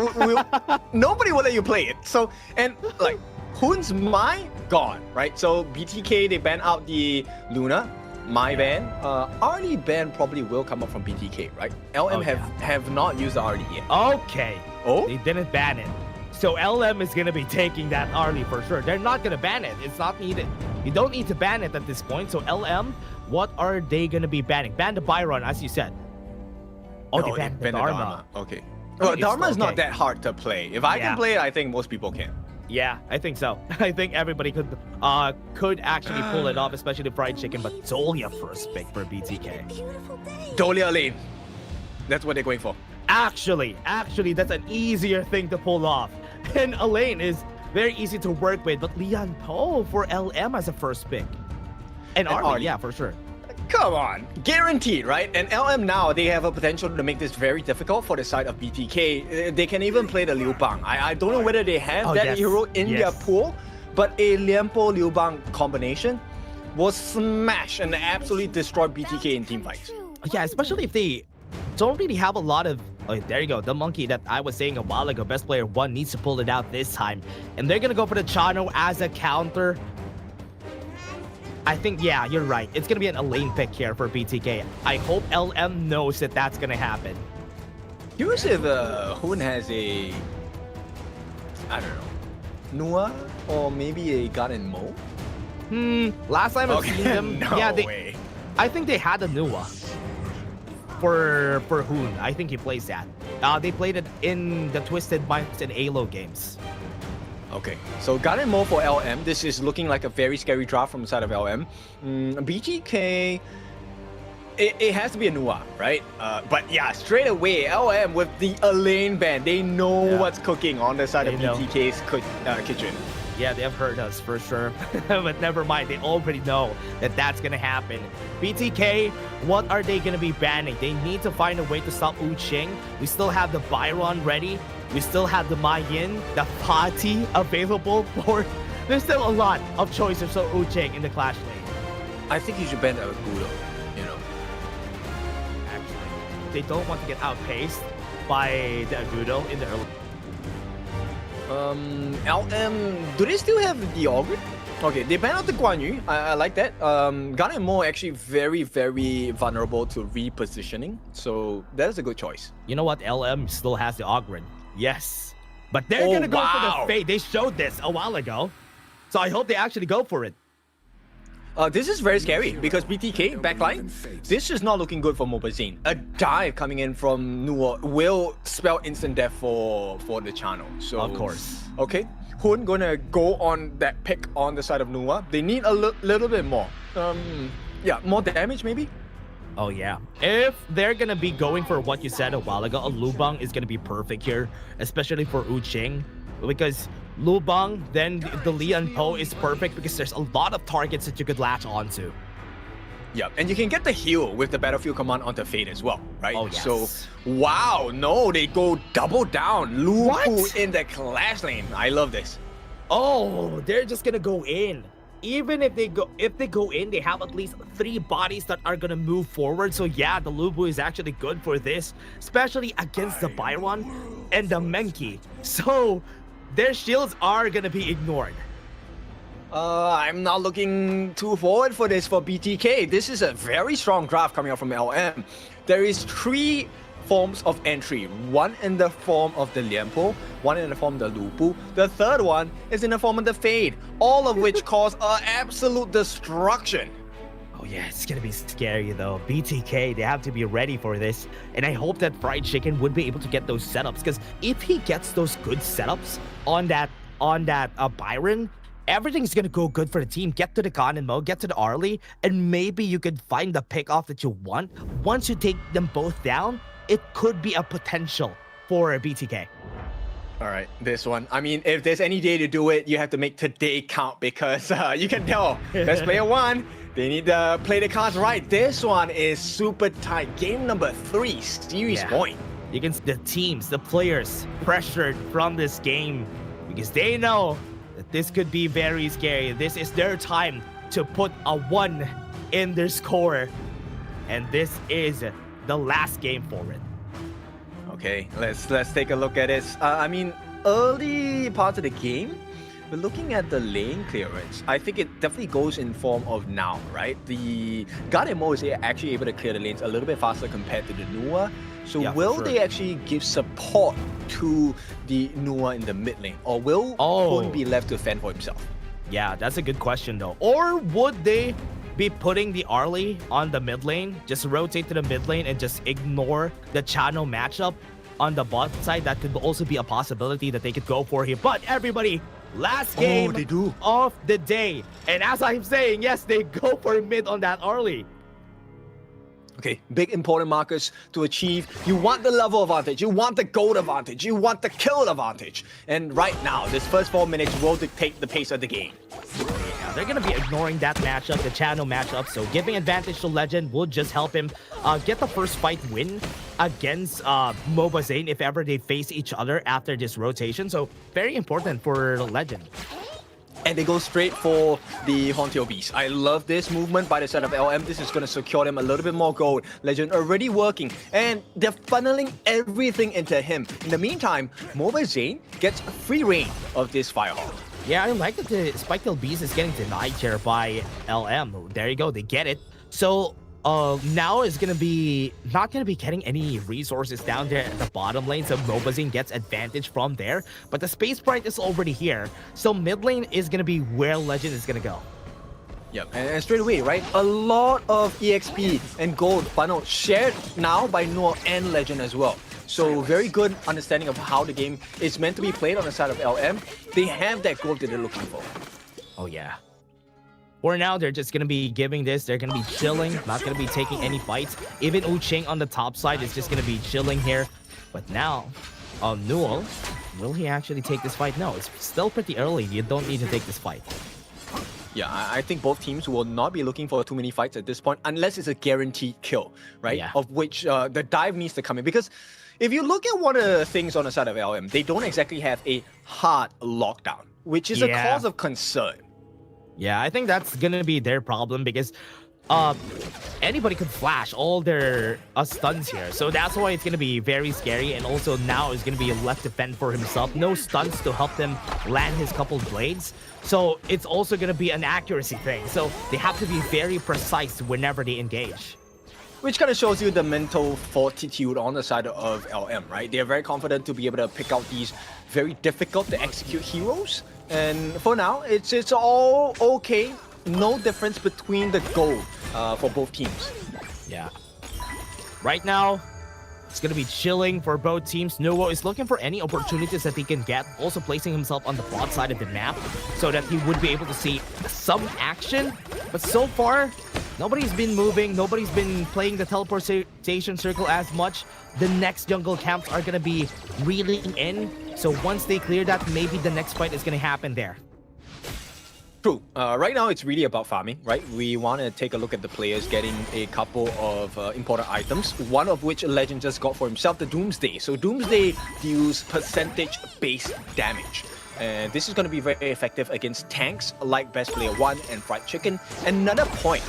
nobody will let you play it. So and like, Hoon's my god, right? So BTK they ban out the Luna. My ban, RD ban probably will come up from BTK, right? LM have not used the RD yet. Okay. Oh? They didn't ban it. So LM is going to be taking that RD for sure. They're not going to ban it. It's not needed. You don't need to ban it at this point. So LM, what are they going to be banning? Ban the Byron, as you said. Oh, No, they banned ban the Dharma. Okay. Well, Dharma is not okay. that hard to play. If I can play it, I think most people can. Yeah, I think so. I think everybody could actually pull it off, especially the fried chicken, but Dolia first pick for BTK. Dolia lane. That's what they're going for. Actually, that's an easier thing to pull off. And Elaine is very easy to work with, but Leon Poe for LM as a first pick. And Arlie, yeah, for sure. Come on, guaranteed, right? And LM now, they have a potential to make this very difficult for the side of BTK. They can even play the Liu Bang. I don't know whether they have that hero in their pool, but a Liempo Liu Bang combination will smash and absolutely destroy BTK in team fights. Yeah, especially if they don't really have a lot of... Oh, there you go. The monkey that I was saying a while ago, best player 1 needs to pull it out this time. And they're going to go for the Chano as a counter. I think, yeah, you're right. It's going to be an Elaine pick here for BTK. I hope LM knows that that's going to happen. Curious if Hoon has a... I don't know. Nua? Or maybe a Garden Mo? Last time I've seen them... No yeah, way. I think they had a Nua. For Hoon. I think he plays that. They played it in the Twisted Minds and AYLO games. Okay, so Garden Mo for LM. This is looking like a very scary draft from the side of LM. BTK, it has to be a Nua, right? But yeah, straight away, LM with the Elaine ban. They know what's cooking on the side of BTK's kitchen. Yeah, they have heard us for sure. But never mind, they already know that that's going to happen. BTK, what are they going to be banning? They need to find a way to stop Wu Ching. We still have the Byron ready. We still have the Ma Yin, the Pati available for... There's still a lot of choices for Wu Ching in the Clash lane. I think you should ban Agudo, you know. Actually, they don't want to get outpaced by the Agudo in the early... LM, do they still have the Ogre? Okay, they banned out the Guan Yu. I like that. Garnet Mo actually very, very vulnerable to repositioning. So that is a good choice. You know what? LM still has the Ogren. Yes. But they're going to go for the Fade. They showed this a while ago. So I hope they actually go for it. This is very scary because BTK backline, this is not looking good for Mobazine. A dive coming in from Nuo will spell instant death for the channel. So of course. Okay, Hoon gonna go on that pick on the side of Nuwa. They need a little bit more. Yeah, more damage maybe. Oh yeah. If they're gonna be going for what you said a while ago, a Lubang is gonna be perfect here, especially for Wu Ching, because Lubang, then the Lian Po is perfect because there's a lot of targets that you could latch onto. Yeah, and you can get the heal with the Battlefield Command onto Fade as well, right? Oh, yes. So, wow, no, they go double down. Lupu in the Clash lane. I love this. Oh, they're just gonna go in. Even if they go in, they have at least 3 bodies that are gonna move forward. So yeah, the Lubu is actually good for this, especially against the Byron and the Menki. So their shields are gonna be ignored. I'm not looking too forward for this for BTK. This is a very strong draft coming out from LM. There is 3 forms of entry. One in the form of the Liempo, one in the form of the Lupu. The third one is in the form of the Fade. All of which cause absolute destruction. Oh yeah, it's gonna be scary though. BTK, they have to be ready for this. And I hope that Fried Chicken would be able to get those setups, because if he gets those good setups on that Byron, everything's gonna go good for the team. Get to the Ganon mode, get to the Arlie, and maybe you could find the pick off that you want. Once you take them both down, it could be a potential for BTK. All right, this one. I mean, if there's any day to do it, you have to make today count, because you can tell best player 1, they need to play the cards right. This one is super tight. Game number 3, series point. You can see the teams, the players pressured from this game because they know that this could be very scary. This is their time to put a 1 in their score. And this is the last game for it. Okay, let's take a look at it. I mean, early part of the game, we're looking at the lane clearance. I think it definitely goes in form of now, right? The Guard and Mo is actually able to clear the lanes a little bit faster compared to the Nua. So Yeah, will for they actually give support to the Nua in the mid lane? Or will Kun be left to fend for himself? Yeah, that's a good question though. Or would they be putting the Arlie on the mid lane, just rotate to the mid lane and just ignore the channel matchup on the bot side? That could also be a possibility that they could go for here. But everybody, last game of the day. And as I'm saying, yes, they go for mid on that Arlie. Okay, big important markers to achieve. You want the level advantage, you want the gold advantage, you want the kill advantage. And right now, this first 4 minutes will dictate the pace of the game. Yeah, they're going to be ignoring that matchup, the channel matchup. So giving advantage to Legend will just help him get the first fight win against MOBA Zane if ever they face each other after this rotation. So very important for Legend. And they go straight for the Horntail Beast. I love this movement by the side of LM. This is going to secure them a little bit more gold. Legend already working, and they're funneling everything into him. In the meantime, MOBA Zane gets free reign of this Firehawk. Yeah, I like that the Spiketail Beast is getting denied here by LM. There you go, they get it. So now is gonna be not gonna be getting any resources down there at the bottom lane, so MOBA Zane gets advantage from there. But the Space Sprite is already here, so mid lane is gonna be where Legend is gonna go. Yep, and straight away, right? A lot of EXP and gold funnel shared now by Noah and Legend as well. So very good understanding of how the game is meant to be played on the side of LM. They have that gold that they're looking for. Oh yeah. For now, they're just going to be giving this. They're going to be chilling, not going to be taking any fights. Even Uching on the top side is just going to be chilling here. But now, Newell, will he actually take this fight? No, it's still pretty early. You don't need to take this fight. Yeah, I think both teams will not be looking for too many fights at this point, unless it's a guaranteed kill, right? Yeah. Of which the dive needs to come in. Because if you look at one of the things on the side of LM, they don't exactly have a hard lockdown, which is a cause of concern. Yeah, I think that's gonna be their problem because anybody could flash all their stuns here. So that's why it's gonna be very scary. And also now is gonna be left to fend for himself. No stunts to help them land his couple blades. So it's also gonna be an accuracy thing. So they have to be very precise whenever they engage. Which kind of shows you the mental fortitude on the side of LM, right? They're very confident to be able to pick out these very difficult to execute heroes. And for now, it's all okay. No difference between the goal for both teams. Yeah. Right now, it's going to be chilling for both teams. Nuo is looking for any opportunities that he can get, also placing himself on the broad side of the map so that he would be able to see some action. But so far, nobody's been moving. Nobody's been playing the teleportation circle as much. The next jungle camps are going to be reeling in. So once they clear that, maybe the next fight is going to happen there. True. Right now, it's really about farming, right? We want to take a look at the players getting a couple of important items, one of which Legend just got for himself, the Doomsday. So Doomsday deals percentage-based damage. And this is going to be very effective against tanks like Best Player 1 and Fried Chicken. Another point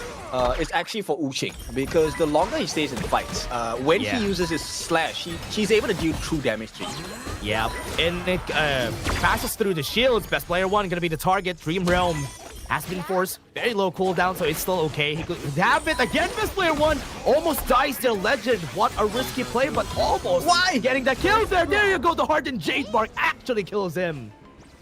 is actually for Uching, because the longer he stays in fights, when he uses his slash, he's able to deal true damage to you. Yeah, and it passes through the shields. Best Player 1 going to be the target. Dream Realm has been forced. Very low cooldown, so it's still okay. He could have it again. Best Player 1 almost dies their Legend. What a risky play, but almost. Why? Getting the kills there. There you go. The Hardened Jade Mark actually kills him.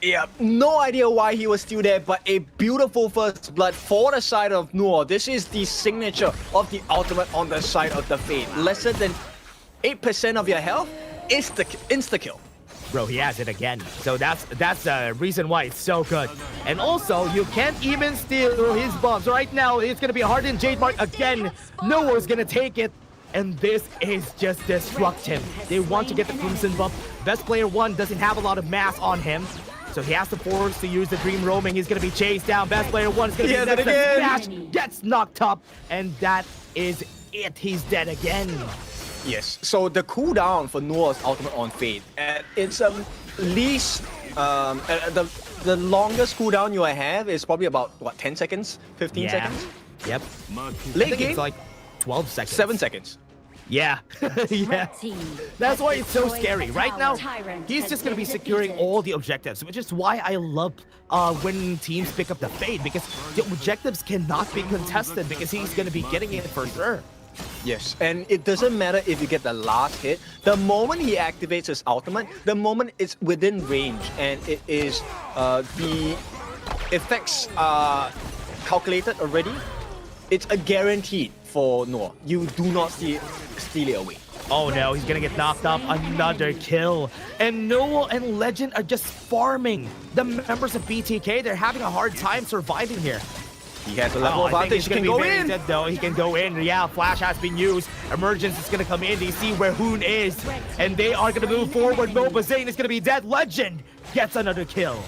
Yeah, no idea why he was still there, but a beautiful first blood for the side of Nuo. This is the signature of the ultimate on the side of the Fade. Lesser than 8% of your health, insta-kill. Bro, he has it again. So that's the reason why it's so good. And also, you can't even steal his bombs. Right now, it's going to be a Hardened Jade Mark again. No one's going to take it. And this is just destructive. They want to get the Crimson buff. Best Player 1 doesn't have a lot of mass on him. So he has to force to use the Dream Roaming. He's going to be chased down. Best Player 1 is going to be next to smash. Gets knocked up. And that is it. He's dead again. Yes. So the cooldown for Noah's ultimate on Fade, it's least the longest cooldown you have is probably about what 10 seconds, 15 seconds. Yep. Late game, it's like 12 seconds. 7 seconds. Yeah. Yeah. That's why it's so scary. Right now, he's just going to be securing all the objectives, which is why I love when teams pick up the Fade, because the objectives cannot be contested because he's going to be getting it for sure. Yes, and it doesn't matter if you get the last hit. The moment he activates his ultimate, the moment it's within range and it is the effects are calculated already, it's a guaranteed for Noah. You do not steal it away. Oh no, he's gonna get knocked off. Another kill. And Noah and Legend are just farming. The members of BTK, they're having a hard time surviving here. He has a level advantage. He can go in. Though. He can go in. Yeah, flash has been used. Emergence is gonna come in. They see where Hoon is, and they are gonna move forward. Nova Zane is gonna be dead. Legend gets another kill.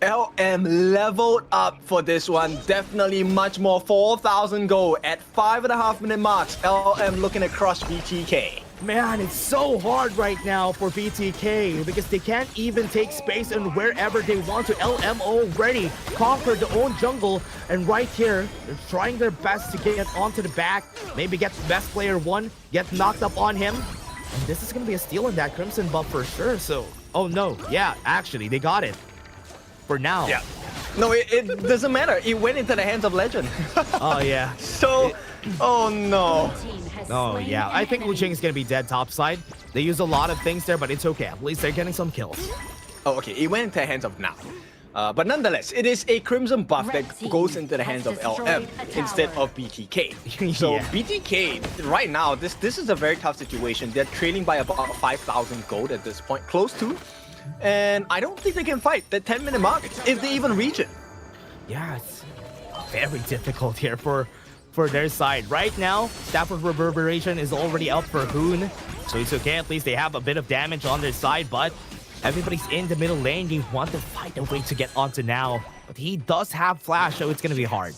LM leveled up for this one. Definitely much more. 4,000 gold at 5.5 minute marks. LM looking across BTK. Man, it's so hard right now for BTK because they can't even take space and wherever they want to. LM already conquered their own jungle, and right here, they're trying their best to get onto the back, maybe get the best player one, get knocked up on him. And this is going to be a steal in that Crimson buff for sure, so... Oh no, yeah, actually, they got it. For now. Yeah. No, it doesn't matter. It went into the hands of Legend. Oh, yeah. So... Oh no. Oh yeah, I think Wu Ching is gonna be dead topside. They use a lot of things there, but it's okay. At least they're getting some kills. Oh, okay. It went into the hands of now. But nonetheless, it is a Crimson buff that goes into the hands of LM instead of BTK. So Yeah. BTK, right now, this is a very tough situation. They're trailing by about 5,000 gold at this point, close to. And I don't think they can fight the 10-minute mark if they even reach it. Yeah, it's very difficult here for their side. Right now, Staff of Reverberation is already out for Hoon, so it's okay. At least they have a bit of damage on their side, but everybody's in the middle lane. They want to find a way to get onto Now, but he does have Flash, so it's going to be hard.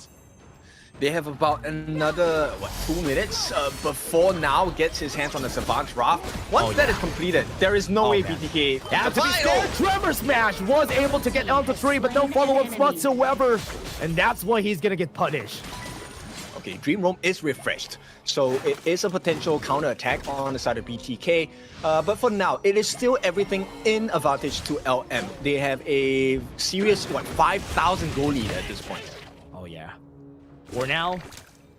They have about another, 2 minutes before Now gets his hands on the Savant Raft. Once that is completed, there is no way BTK... Yeah, to be fair, Tremor Smash was able to get onto 3, but no follow-ups whatsoever, and that's why he's going to get punished. Okay, Dream Roam is refreshed, so it is a potential counter-attack on the side of BTK. But for now, it is still everything in advantage to LM. They have a serious, 5,000 goal lead at this point. Oh yeah. For now,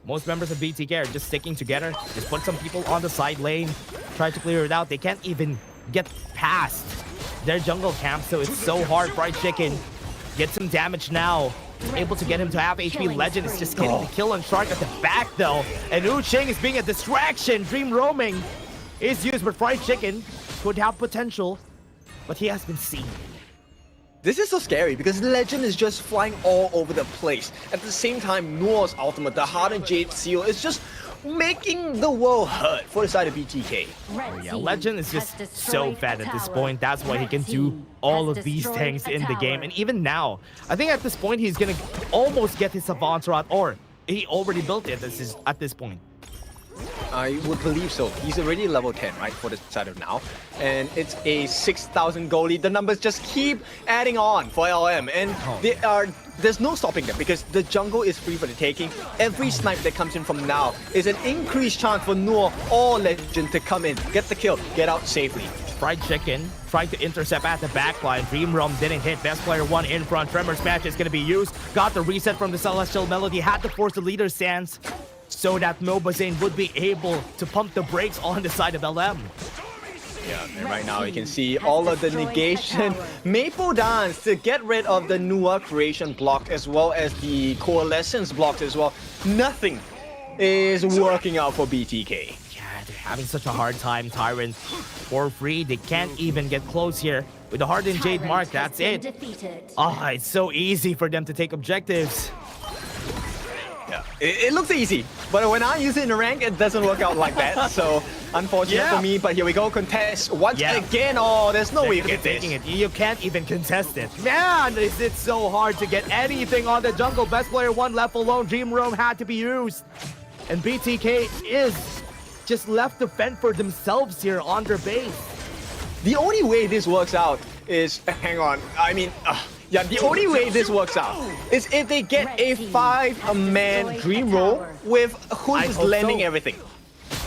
most members of BTK are just sticking together. Just put some people on the side lane, try to clear it out. They can't even get past their jungle camp, so it's so hard. Fried Chicken gets some damage now. Able to get him to half HP. Legend is just getting the kill on Shark at the back though. And Wu Ching is being a distraction. Dream Roaming is used, but Fried Chicken could have potential, but he has been seen. This is so scary because Legend is just flying all over the place. At the same time, Noah's ultimate, the Hardened Jade Seal, is just making the world hurt for the side of BTK. Oh yeah, Legend is just so fat at this point. That's why he can do all of these things in the game. And even now, I think at this point, he's gonna almost get his Savant Rod, or he already built it at this point. I would believe so. He's already level 10, right, for the side of Now. And it's a 6,000 goal lead. The numbers just keep adding on for LM. And there's no stopping them because the jungle is free for the taking. Every snipe that comes in from Now is an increased chance for Noah or Legend to come in, get the kill, get out safely. Fried Chicken tried to intercept at the backline. Dream Roam didn't hit. Best player one in front. Tremor Smash is going to be used. Got the reset from the Celestial Melody. Had to force the leader stance so that Mobazane would be able to pump the brakes on the side of LM. Yeah, and right now you can see all of the negation. Maple Dance to get rid of the Nua creation block as well as the coalescence blocks as well. Nothing is working out for BTK. Yeah, they're having such a hard time. Tyrant for free. They can't even get close here. With the Hardened Jade mark, that's it. Oh, it's so easy for them to take objectives. Yeah, it looks easy, but when I use it in the rank, it doesn't work out like that. So unfortunate for me, but here we go. Contest once again. Oh, there's no way you get this. You can't even contest it. Man, is it so hard to get anything on the jungle. Best player one left alone. Dream Roam had to be used. And BTK is just left to fend for themselves here on their base. The only way this works out is, hang on, the only way this works out is if they get a 5-man dream roll with who's landing everything.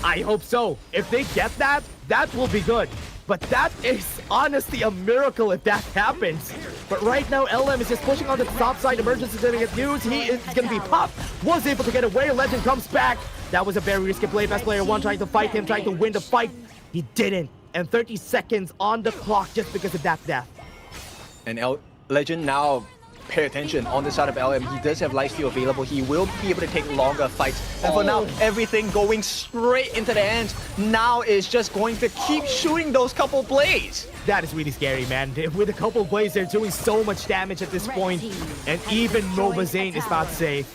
I hope so. If they get that, that will be good. But that is honestly a miracle if that happens. But right now, LM is just pushing on the top side. Emergence is going to get used. He is going to be popped. Was able to get away. Legend comes back. That was a very risky play. Best player one trying to fight him, trying to win the fight. He didn't. And 30 seconds on the clock just because of that death. And Legend now pay attention on the side of LM. He does have lifesteal available. He will be able to take longer fights. And for now, everything going straight into the hands. Now is just going to keep shooting those couple blades. That is really scary, man. With a couple blades, they're doing so much damage at this point. And even Nova Zane is not safe.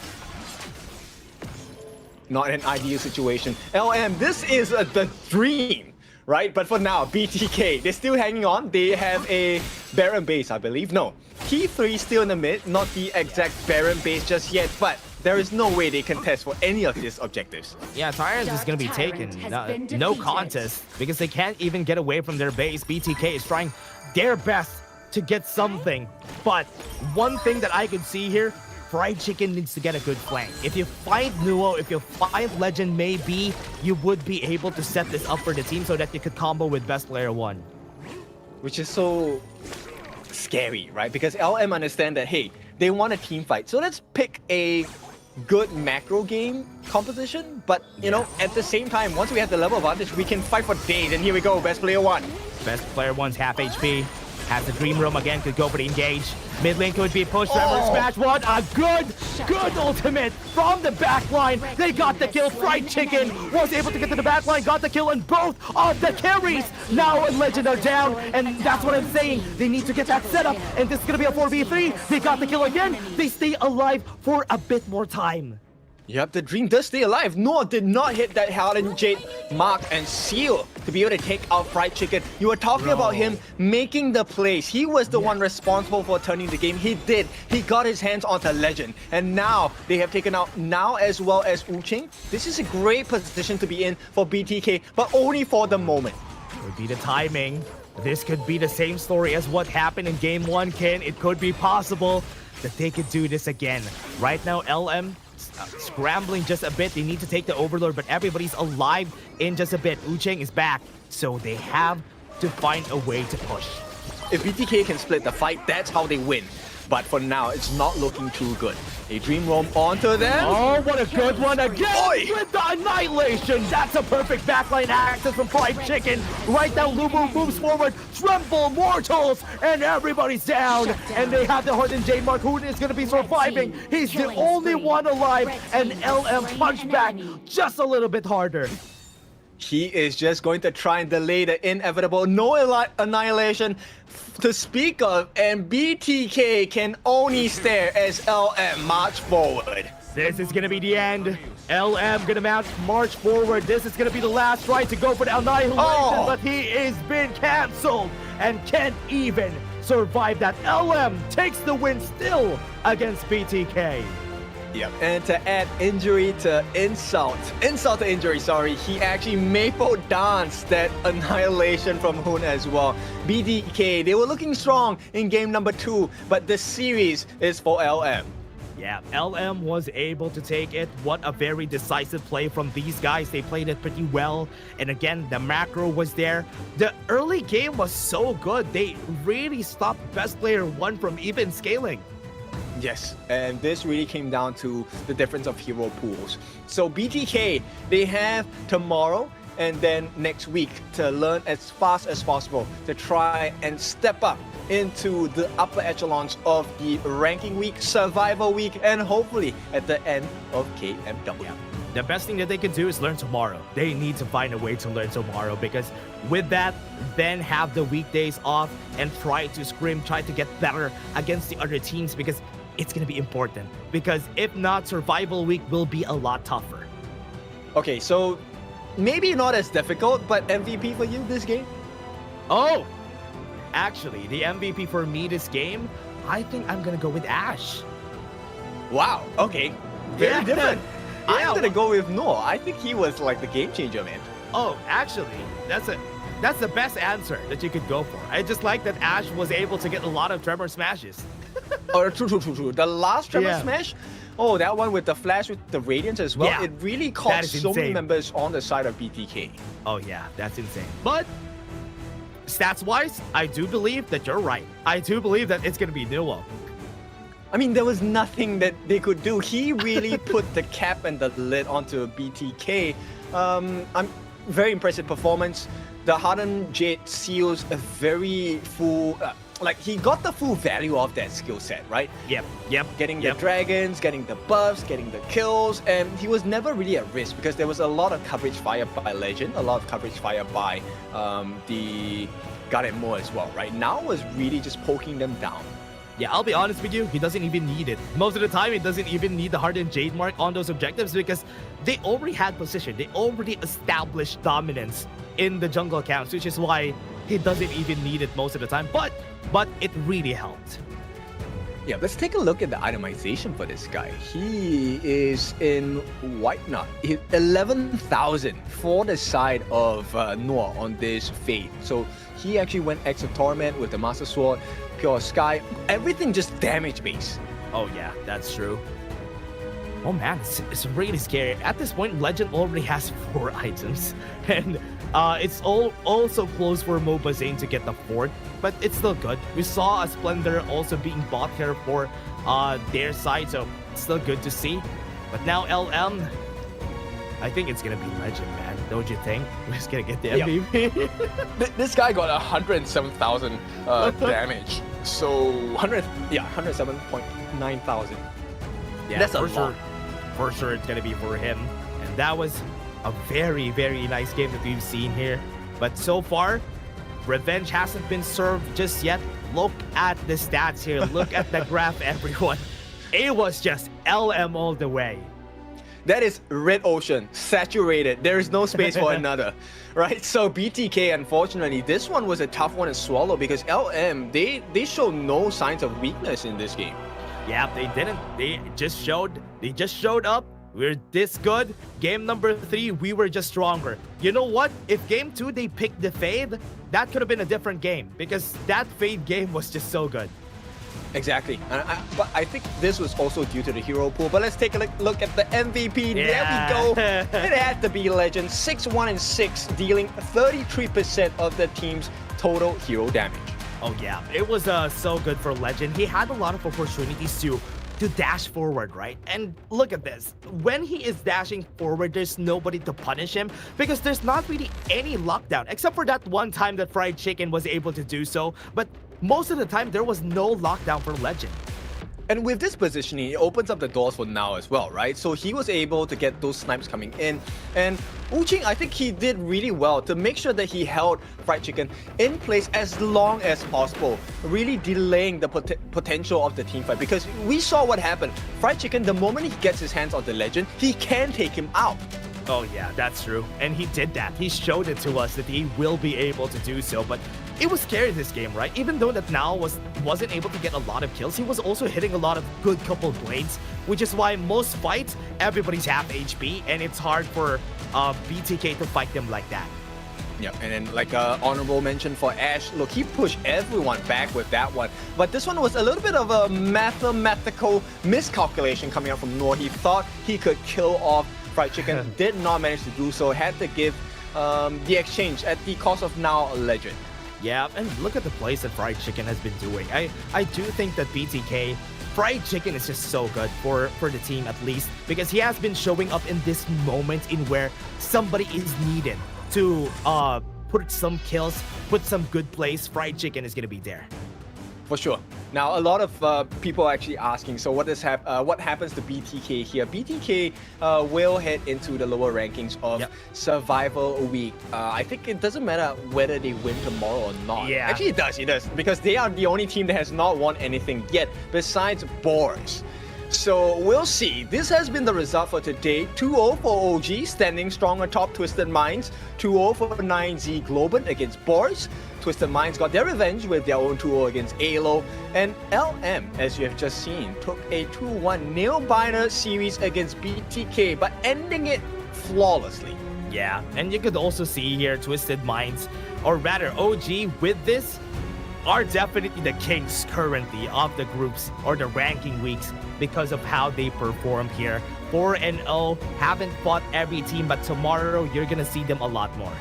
Not an ideal situation. LM, this is the dream, right? But for now, BTK, they're still hanging on. They have a Baron base, I believe. No, T3 still in the mid, not the exact Baron base just yet, but there is no way they can test for any of these objectives. Yeah, Tyrants is going to be taken. No contest, because they can't even get away from their base. BTK is trying their best to get something. But one thing that I can see here, Fried Chicken needs to get a good flank. If you find Nuo, if you find Legend, maybe you would be able to set this up for the team so that you could combo with Best Player 1. Which is so scary, right? Because LM understand that, hey, they want a team fight. So let's pick a good macro game composition. But, you know, at the same time, once we have the level advantage, we can fight for days. And here we go, Best Player 1. Best Player 1's half HP. Has the Dream Room again, could go for the engage. Mid lane could be pushed, smash one. A good ultimate from the back line. They got the kill. Fried Chicken was able to get to the back line, got the kill on both of the carries. Now Legend are down, and that's what I'm saying. They need to get that set up, and this is going to be a 4v3. They got the kill again. They stay alive for a bit more time. Yep, the Dream does stay alive. Noah did not hit that Harden Jade mark and seal to be able to take out Fried Chicken. You were talking about him making the plays. He was the one responsible for turning the game. He did. He got his hands onto Legend. And now they have taken out Now as well as Uching. This is a great position to be in for BTK, but only for the moment. Would be the timing. This could be the same story as what happened in Game 1, Ken. It could be possible that they could do this again. Right now, LM scrambling just a bit. They need to take the Overlord, but everybody's alive in just a bit. Ucheng is back, so they have to find a way to push. If BTK can split the fight, that's how they win. But for now, it's not looking too good. A Dream Roam onto them. Oh, what a good one again with the Annihilation. That's a perfect backline access from Fried Chicken. Right now, Lubu moves forward. Tremble Mortals, and everybody's down. And they have the Harden Jade Mark. Who is going to be surviving? He's the only one alive. And LM punched back just a little bit harder. He is just going to try and delay the inevitable. No Annihilation to speak of, and BTK can only stare as LM march forward. This is going to be the end. LM going to march forward. This is going to be the last try to go for the Annihilation, but he is been cancelled and can't even survive that. LM takes the win still against BTK. Yep, and to add injury to insult to injury, sorry, he actually maple danced that Annihilation from Hoon as well. BTK, they were looking strong in game number 2, but the series is for LM. Yeah, LM was able to take it. What a very decisive play from these guys. They played it pretty well. And again, the macro was there. The early game was so good. They really stopped Best Player 1 from even scaling. Yes, and this really came down to the difference of hero pools. So BTK, they have tomorrow and then next week to learn as fast as possible to try and step up into the upper echelons of the ranking week, survival week, and hopefully at the end of KMW. The best thing that they can do is learn tomorrow. They need to find a way to learn tomorrow, because with that, then have the weekdays off and try to scrim, try to get better against the other teams, because it's going to be important. Because if not, survival week will be a lot tougher. Okay, so maybe not as difficult, but MVP for you this game? Oh, actually, the MVP for me this game, I think I'm going to go with Ash. Wow, okay. Very different. I'm going to go with Noah. I think he was like the game changer, man. Oh, actually, that's the best answer that you could go for. I just like that Ash was able to get a lot of Tremor smashes. Oh, true. The last Tremor smash, oh, that one with the flash with the Radiance as well, Yeah, it really caught so many insane. members on the side of BTK. Oh yeah, that's insane. But stats-wise, I do believe that you're right. I do believe that it's gonna be Nuo. I mean, there was nothing that they could do. He really put the cap and the lid onto BTK. I'm very impressive performance. The Hardened Jade seals a very full, like he got the full value of that skill set, right? Yep. Getting the dragons, getting the buffs, getting the kills, and he was never really at risk because there was a lot of coverage fired by Legend, a lot of coverage fired by the Garnet Moore as well, right? Now was really just poking them down. Yeah, I'll be honest with you, he doesn't even need it. Most of the time, he doesn't even need the Hardened Jade mark on those objectives because they already had position. They already established dominance in the jungle camps, which is why he doesn't even need it most of the time. But it really helped. Yeah, let's take a look at the itemization for this guy. He is in White Knot. 11,000 for the side of Noah on this Fade. So he actually went X of Torment with the Master Sword, Pure Sky, everything just damage base. Oh yeah, that's true. Oh man, it's really scary. At this point, Legend already has 4 items. And it's also close for MOBA Zane to get the 4th, but it's still good. We saw a Splendor also being bought here for their side, so it's still good to see. But now LM, I think it's gonna be Legend, man. Don't you think? We're just gonna get the MVP. This guy got 107,000 damage. So 107.9 thousand. Yeah, that's for a sure. lot. For sure, it's gonna be for him. And that was a very, very nice game that we've seen here. But so far, revenge hasn't been served just yet. Look at the stats here. Look at the graph, everyone. It was just LM all the way. That is red ocean, saturated. There is no space for another, right? So BTK, unfortunately, this one was a tough one to swallow because LM, they show no signs of weakness in this game. Yeah, they didn't. They just showed up. We're this good. Game number 3, we were just stronger. You know what? If game 2 they picked the Fade, that could have been a different game because that Fade game was just so good. Exactly. But I think this was also due to the hero pool. But let's take a look at the MVP. Yeah. There we go. It had to be Legend. 6-1-6, dealing 33% of the team's total hero damage. Oh yeah, it was so good for Legend. He had a lot of opportunities to dash forward, right? And look at this. When he is dashing forward, there's nobody to punish him because there's not really any lockdown, except for that one time that Fried Chicken was able to do so. But most of the time, there was no lockdown for Legend. And with this positioning, it opens up the doors for now as well, right? So he was able to get those snipes coming in. And Uching, I think he did really well to make sure that he held Fried Chicken in place as long as possible, really delaying the potential of the team fight. Because we saw what happened. Fried Chicken, the moment he gets his hands on the Legend, he can take him out. Oh yeah, that's true. And he did that. He showed it to us that he will be able to do so. But it was scary this game, right? Even though that Now wasn't able to get a lot of kills, he was also hitting a lot of good couple blades, which is why most fights, everybody's half HP, and it's hard for BTK to fight them like that. Yep, and then like honorable mention for Ash. Look, he pushed everyone back with that one. But this one was a little bit of a mathematical miscalculation coming out from Noor. He thought he could kill off Fried Chicken, did not manage to do so, had to give the exchange at the cost of now Legend. Yeah, and look at the plays that Fried Chicken has been doing. I do think that BTK, Fried Chicken is just so good for the team at least, because he has been showing up in this moment in where somebody is needed to put some kills, put some good plays. Fried Chicken is going to be there. For sure. Now, a lot of people are actually asking, so what happens to BTK here? BTK will head into the lower rankings of Survival Week. I think it doesn't matter whether they win tomorrow or not. Yeah. Actually, it does, because they are the only team that has not won anything yet, besides Boars. So we'll see. This has been the result for today. 2-0 for OG, standing strong atop Twisted Minds. 2-0 for 9Z Globant against Boris. Twisted Minds got their revenge with their own 2-0 against AYLO. And LM, as you have just seen, took a 2-1 nail-biter series against BTK, but ending it flawlessly. Yeah, and you could also see here Twisted Minds, or rather OG with this, are definitely the kings currently of the groups or the ranking weeks because of how they performed here. 4-0, haven't fought every team, but tomorrow you're gonna see them a lot more.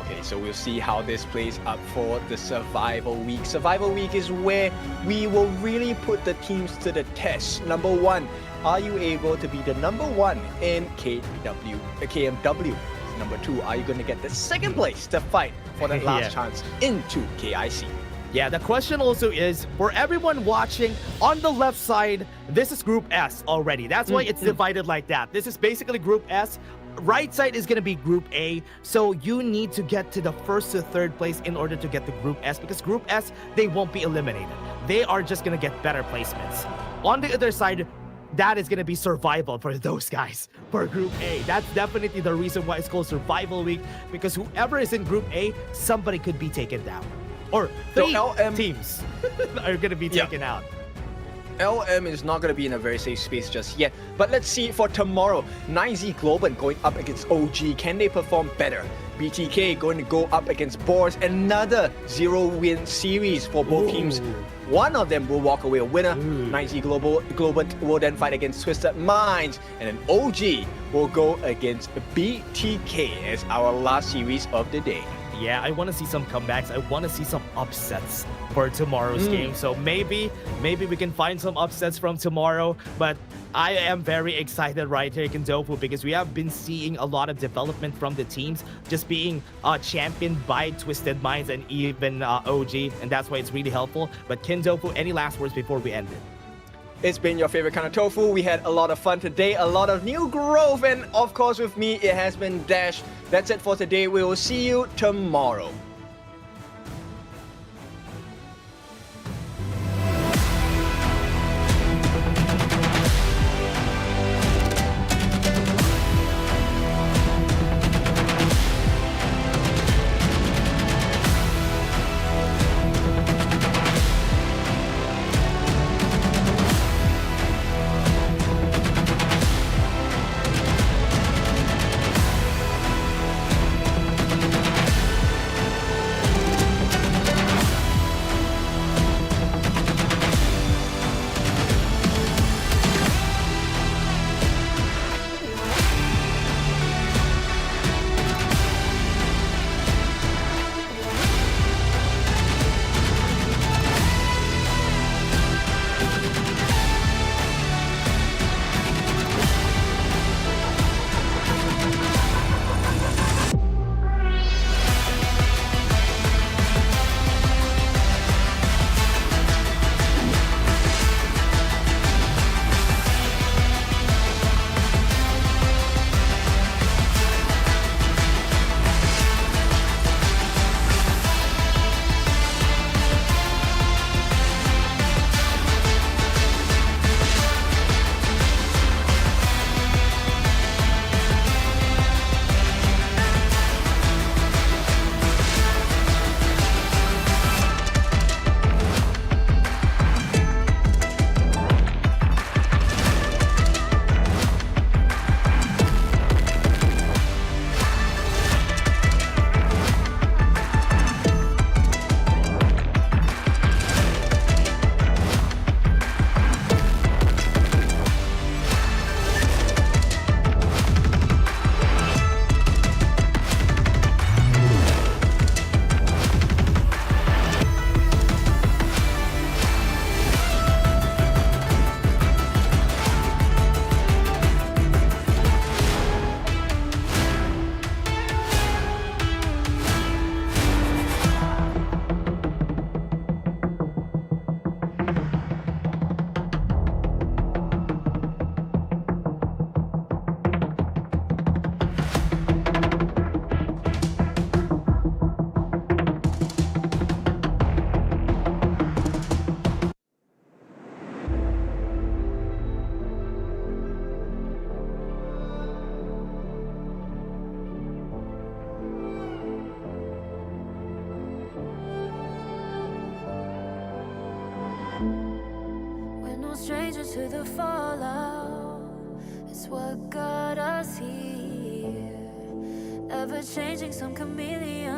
Okay, so we'll see how this plays up for the Survival Week. Survival Week is where we will really put the teams to the test. Number one, are you able to be the number one in KMW? Number two, are you going to get the second place to fight for that last chance into KIC? Yeah, the question also is, for everyone watching, on the left side, this is Group S already. That's why it's divided like that. This is basically Group S. Right side is going to be Group A, so you need to get to the first to third place in order to get to Group S, because Group S, they won't be eliminated. They are just going to get better placements. On the other side, that is going to be survival for those guys. For Group A, that's definitely the reason why it's called Survival Week, because whoever is in Group A, somebody could be taken down. Or three teams are going to be taken out. LM is not going to be in a very safe space just yet. But let's see for tomorrow. 9Z Globin going up against OG. Can they perform better? BTK going to go up against Boars. Another 0-win series for both teams. One of them will walk away a winner. 9Z Globin will then fight against Twisted Minds. And then OG will go against BTK as our last series of the day. Yeah, I want to see some comebacks. I want to see some upsets for tomorrow's game. So maybe we can find some upsets from tomorrow. But I am very excited right here, Kendofu, because we have been seeing a lot of development from the teams just being championed by Twisted Minds and even OG. And that's why it's really helpful. But Kendofu, any last words before we end it? It's been your favorite kind of tofu. We had a lot of fun today, a lot of new growth, and of course with me, it has been Dash. That's it for today. We will see you tomorrow. stranger to the fallout. It's what got us here. ever changing, some chameleon.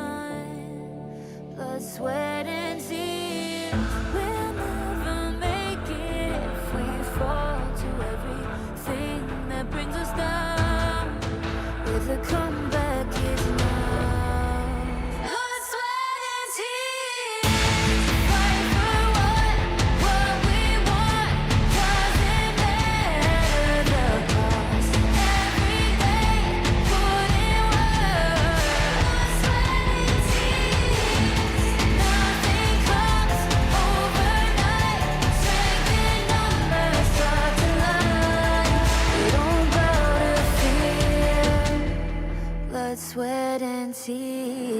Blood, sweat, and tears. We'll never make it if we fall to everything that brings us down. With a comeback is now. Blood, sweat, and tears. Fight for what we want. Doesn't matter the cost. Every day, put in work. Blood, sweat, and tears. Nothing comes overnight. Strength in numbers start to line. We don't bow to fear. Blood, sweat, and tears.